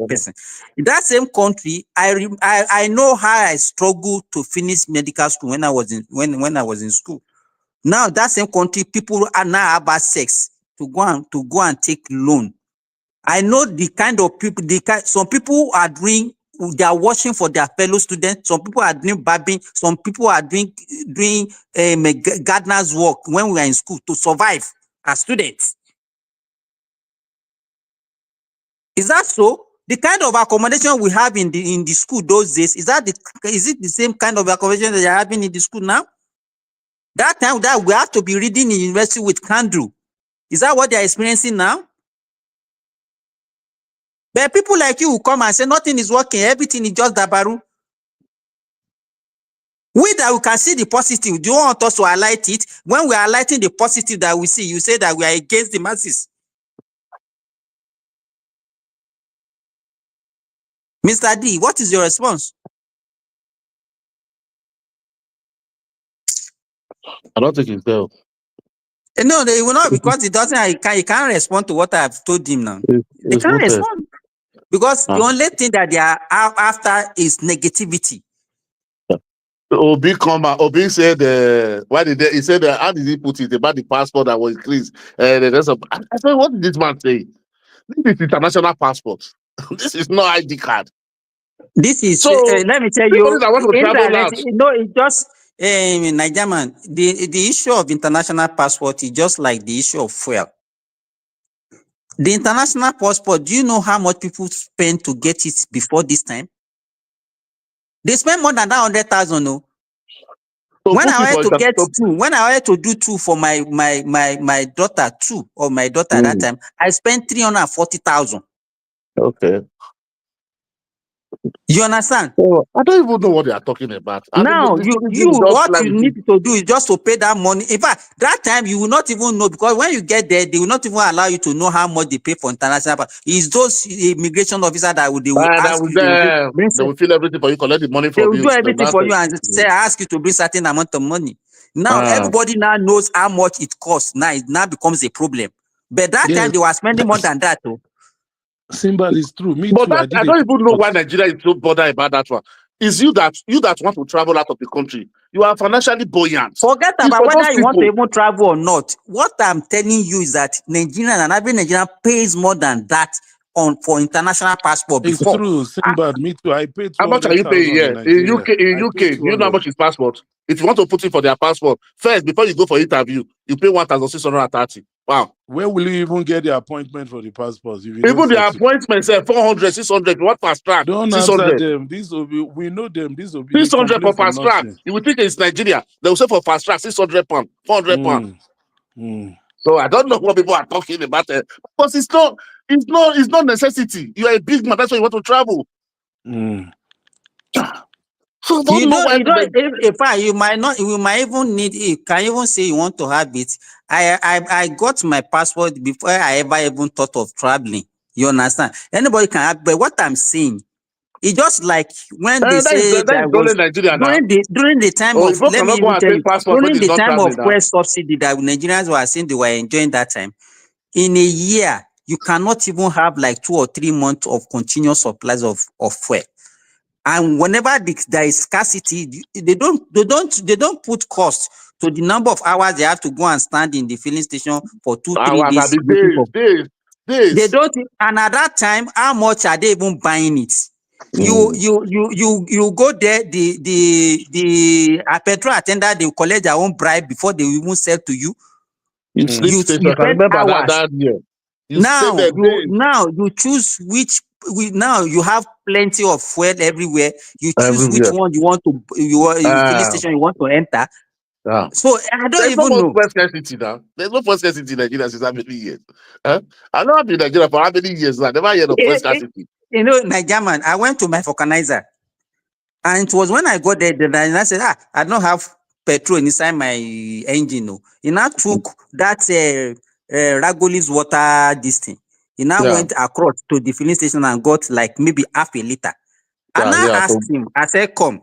person. In that same country, I know how I struggled to finish medical school when I was in school. Now that same country, people are now about sex to go and take loan. I know the kind of people. Some people are doing. They are watching for their fellow students. Some people are doing barbing. Some people are doing gardener's work when we are in school to survive as students. Is that so? The kind of accommodation we have in the school those days, is it the same kind of accommodation that they are having in the school now? That time that we have to be reading in university with candle. Is that what they are experiencing now? But people like you will come and say nothing is working, everything is just dabaru. We can see the positive. Do you want us to highlight it? When we are highlighting the positive that we see, you say that we are against the masses. Mr. D, what is your response? I don't think it's there. No, they will not, because he can't respond to what I've told him now. They can't respond. Because the only thing that they are after is negativity. Obi said, he said, how did he put it about the passport that was increased? I said, what did this man say? This is international passport. This is no ID card. This is, so, let me tell you, it's just, Nigerian, the issue of international passport is just like the issue of fuel. The international passport, do you know how much people spend to get it before this time? They spend more than 100,000. No. So when I wanted to get when I wanted to do two for my daughter, that time, I spent 340,000. Okay. You understand? Oh, I don't even know what they are talking about. And Now, the you thing is just what you like need to do is just to pay that money. In fact, that time you will not even know, because when you get there, they will not even allow you to know how much they pay for international passport. It's those immigration officer that they will that ask was you. They will say, there. They will feel everything for you, collect the money they from will do you. They will everything not for say, you and say, ask you to bring certain amount of money. Now ah, everybody now knows how much it costs. Now it now becomes a problem. But that time Yes, they were spending more than that too. Simba is true. Me but too. that I did I it. don't even know why Nigeria is so bothered about that one. It's you that want to travel out of the country. You are financially buoyant. Forget It's about for those whether you want to people. even travel or not. What I'm telling you is that Nigerian and every Nigerian pays more than that for international passport It's before. true, Simba. Me too. I paid How much are you 200,000 paying in here? In Nigeria. UK, in I UK, paid do you know how 200. much is passport? If you want to put it for their passport, first, before you go for interview, you pay 1,630. Wow. Where will you even get the appointment for the passport if you don't Even the settle? appointment say 400, 600. What fast track? Don't answer 600. them. This will be. We know them. This will be. They 600 complain for for fast track. nothing. You would think it's Nigeria. They will say for fast track, 600 pounds, 400 pounds. So I don't know what people are talking about. Because it's not necessity. You are a big man. That's why you want to travel. So I don't know why. In fact, you might even need it. Can even say you want to have it. I got my passport before I ever even thought of traveling. You understand? Anybody can have, but what I'm saying, it's just like when they say That there is only was Nigeria now. during the time Oh, of, if you let me cannot go even and tell take you, passport when during it's the not time of traveling now. fuel subsidy that Nigerians were saying they were enjoying that time, in a year, you cannot even have like 2 or 3 months of continuous supplies of fuel. And whenever there is scarcity, they don't put cost to the number of hours they have to go and stand in the filling station for 2-3 days waiting for. They don't. And at that time, how much are they even buying it? You go there, the petrol attendant, they will collect their own bribe before they will even sell to you. You sleep You station. I can spend remember hours. that year. You stay there days. Now you choose now you have plenty of fuel everywhere. You choose which Everywhere. one you want to filling station you want to enter. Yeah. So I don't There's even no know. more scarcity now. There's no more scarcity in Nigeria since how many years? Huh? I know I've been in Nigeria for how many years now? I never heard of fuel scarcity. You know, Nigerian, I went to my vulcanizer, and it was when I got there that I said, I don't have petrol inside my engine. No, he now took that Ragoli's water this thing. He now went across to the filling station and got like maybe half a liter. And I asked him, I said, come.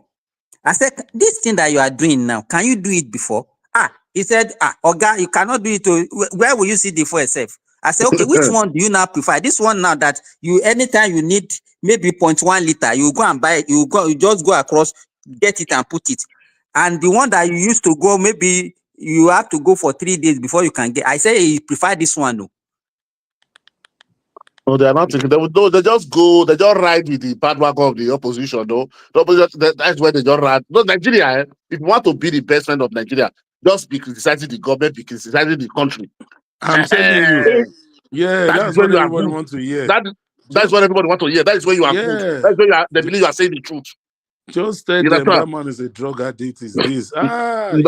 I said, this thing that you are doing now, can you do it before? He said, Oga, you cannot do it. Where will you see the fuel itself? I said, okay, which one do you now prefer? This one now that you, anytime you need maybe 0.1 liter, you go and buy it, you just go across, get it and put it. And the one that you used to go, maybe you have to go for 3 days before you can get. I say he prefer this one though. No, they are not taking. They just go. They just ride with the bandwagon of the opposition. No, that's where they just ride. No, Nigeria. If you want to be the best friend of Nigeria, just be criticizing the government, be criticizing the country. I'm telling you. Yeah, that that's is when what you are everybody good. wants to hear. That's what everybody wants to hear. That is when you are good. That's when they believe you are saying the truth. Just tell them that man is a drug addict. Is this? Nigeria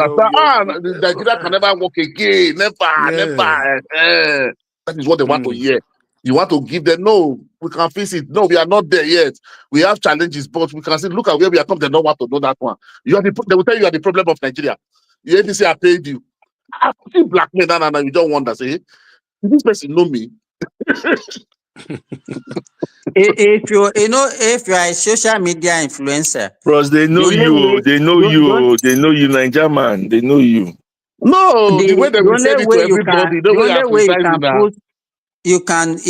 can never work again. Never. That is what they want to hear. You want to give them, no, we can fix it. No, we are not there yet. We have challenges, but we can say, look at where we are come. They don't want to know that one. They will tell you are the problem of Nigeria. You APC, I paid you. I put blackmail, and you don't wonder, say, this person know me. If you are a social media influencer, bros, they know you. They know you. They know you, Niger man. They know you. No, the way they will say it to everybody, the way you are criticizing now. You can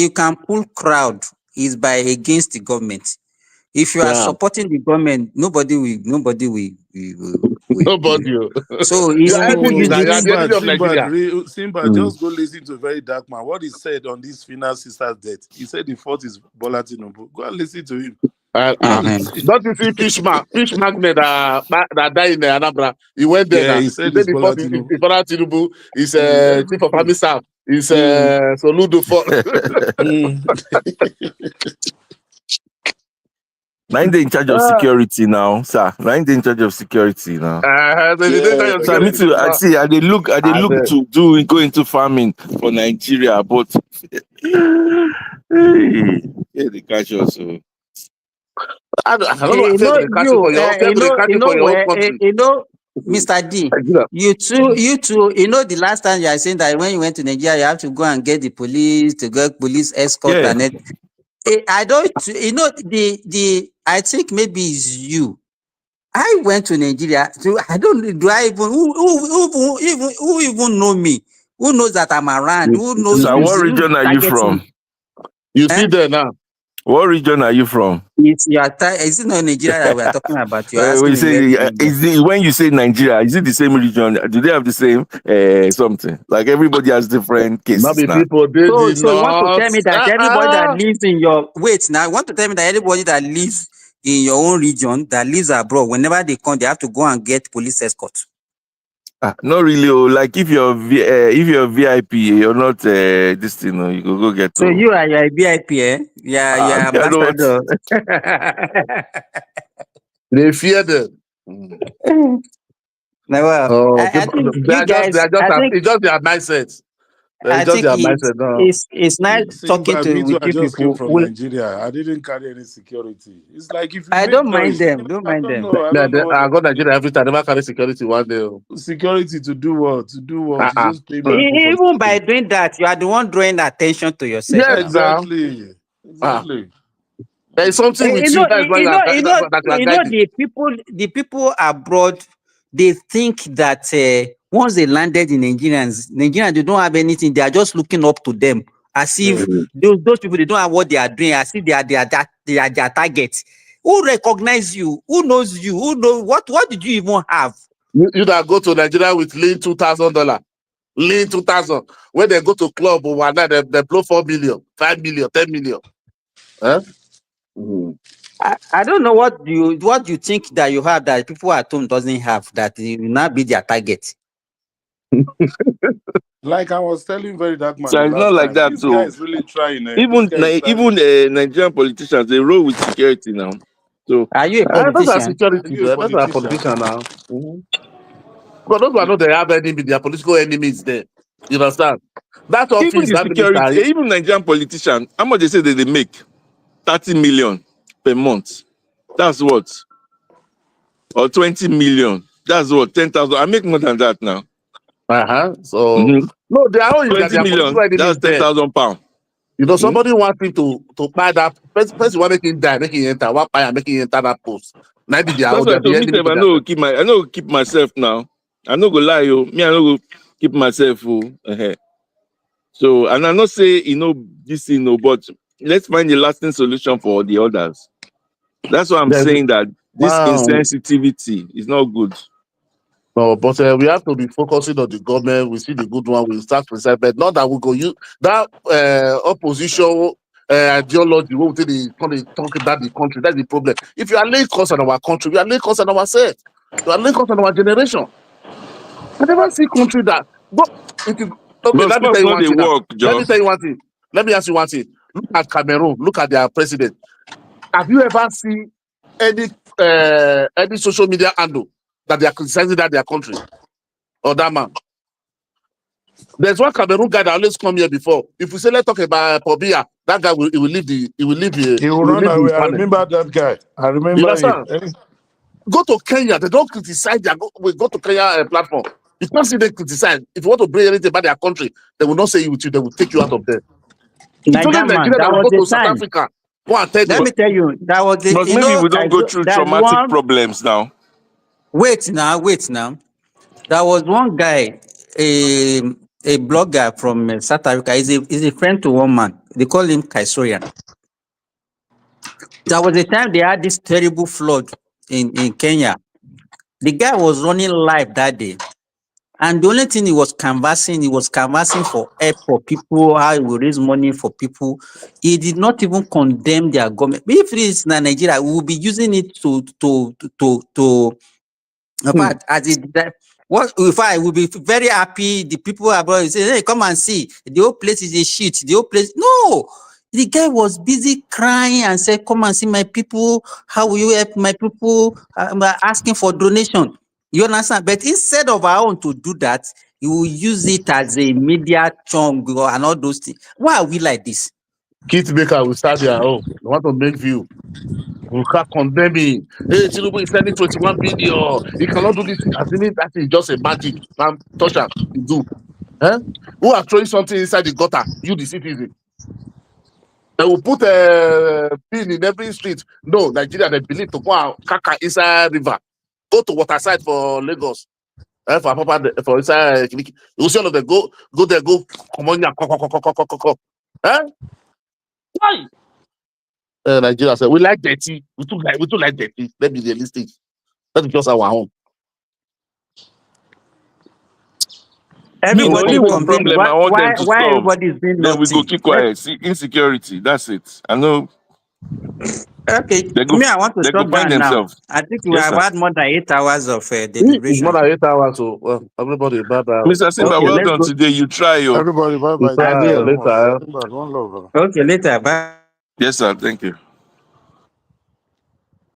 pull crowd is by against the government. If you are supporting the government, nobody will. Nobody. So it's people Simba, just go listen to Very Dark Man. What he said on this final sister's death. He said the fault is Bola Tinubu. Go and listen to him. Don't you see fish magnet that died in Anambra? He went there. Yeah, he said it's Bola Tinubu. Bola Tinubu is chief of army staff. Is Soludo for. Nine they in charge of security now, sir. Nine they in charge of security now. So me too. I see. They look to go into farming for Nigeria, but hey, they catch us. I don't know why fair they catch you for your fair they catch you for your own country. Mr. D, Nigeria. you too, the last time you are saying that when you went to Nigeria, you have to go and get the police to get police escort Yeah. and it. I don't, I think maybe it's you. I went to Nigeria. I don't, do I even, who even know me? Who knows that I'm around? Who knows So what who's region are you from? targeting? You see there now. What region are you from? Is it not Nigeria that we are talking about? You're asking When you me where say, when you say Nigeria, is it the same region? Do they have the same something? Like everybody has different Not cases the now. people they So did you want to not. tell me that everybody that lives in your you want to tell me that everybody that lives in your own region that lives abroad, whenever they come, they have to go and get police escort? Not really. Oh, like if you're VIP, you're not this thing. You go get. So you're a VIP, eh? Yeah, I know what. ambassador. They fear them. Now, well, Oh, I think they you are just guys. it's just their mindset. I It's just think their mindset. No. it's nice talking Me too, with I you just came people. from Nigeria. I didn't carry any security. It's like if you I make don't mind noise, them. Don't mind them. I don't know what I go Nigeria every time. Never carry security one day. security to do what? To do what? You just pay me people for Even by doing that, you are the one drawing attention to yourself Yes, now. exactly. There is something with you. That is why you are guiding. The people abroad, they think that once they landed in Nigerians, they don't have anything. They are just looking up to them as if those people, they don't have what they are doing, as if they are their targets. Who recognize you? Who knows you? Who knows what did you even have? You that go to Nigeria with lean $2,000, lean 2,000. When they go to club overnight, they blow 4 million, 5 million, 10 million. Huh? I don't know what you think that you have that people at home doesn't have that you will not be their target. Like I was telling Very Dark Man So the it's not last like time, that. this guy So is really trying. even Nigerian politicians, they roll with security now. So are you a Those are politician? security. Those are politicians now. But those are not they have enemy, their political enemies there. You understand? That even office, the that minister. security, even Nigerian politicians, how much they say that they make? 30 million per month. That's what? Or 20 million. That's what? 10,000. I make more than that now. So no, they are is that 20 their political million. enemies That's there. 10,000 pounds. You know, somebody wants him to buy that person want make him die, make him enter, one buy and make him enter that post. Maybe they are That's why the to me, enemy to I their know keep myself now. I know go lie, yo. Me, I know go keep myself. So, and I'm not saying, this, but let's find a lasting solution for the others. That's why I'm saying that this insensitivity is not good. No, but we have to be focusing on the government. We see the good one. We start present, but not that we go use that opposition ideology. We will talk about the country. That's the problem. If you are laying cost on our country, we are laying cost on ourselves. We are laying cost on our generation. I never see country that. But if you okay, But let me tell you one thing now. work, Let me tell you one thing. Let me ask you one thing. Look at Cameroon. Look at their president. Have you ever seen any social media handle that they are criticizing their country or that man? There's one Cameroon guy that always come here before. If we say let's talk about Pobia, that guy will leave the He will run away. I remember that guy. I remember him. Go to Kenya, they don't criticize we go to Kenya platform. You can't see them criticize. If you want to bring anything about their country, they will not say you with you, they will take you out of there. It's only Nigeria that will go to South Africa. Go and tell Let me tell you, that was the but maybe we don't go through traumatic problems now. Wait now. There was one guy, a blogger from South Africa. He's a friend to one man. They call him Kaisorian. There was a time they had this terrible flood in Kenya. The guy was running live that day. And the only thing he was canvassing for help for people, how he will raise money for people. He did not even condemn their government. If it is Nigeria, we will be using it if I will be very happy. The people abroad say, hey, come and see. The whole place is a shit. The whole place. No. The guy was busy crying and said, come and see my people. How will you help my people? I'm asking for donation. You understand? But instead of our own to do that, you will use it as a media chunk and all those things. Why are we like this? Kit maker will start their own. They want to make view. We can't condemn him. Hey, Tinubu is sending 21 billion. He cannot do this. Assuming that is just a magic. Man, touch that. You do. Eh? Who are throwing something inside the gutter? You, the citizen. They will put a pin in every street. No, Nigeria, they believe to go and kaka inside river. Go to waterside for Lagos. For inside, you see all of them go there, go come on, eh? Why? Nigeria said we like dirty. We too like dirty. Let me be realistic. That's just our own. Everybody only complain. problem I want them to Why solve. everybody is being Then we go naughty? keep quiet. See, insecurity. That's it. I know. Okay, They go. me, I want to They go stop find down now. themselves. I think we Yes, have sir. had more than 8 hours of It's deliberation. more than 8 hours, so everybody bye bye. Mr. Simba, Okay, well let's done go. today. You try, yo. Everybody, bye bye. I Thank you will. very much. Later. Simba, one love. Okay, later. Bye. Yes, sir. Thank you.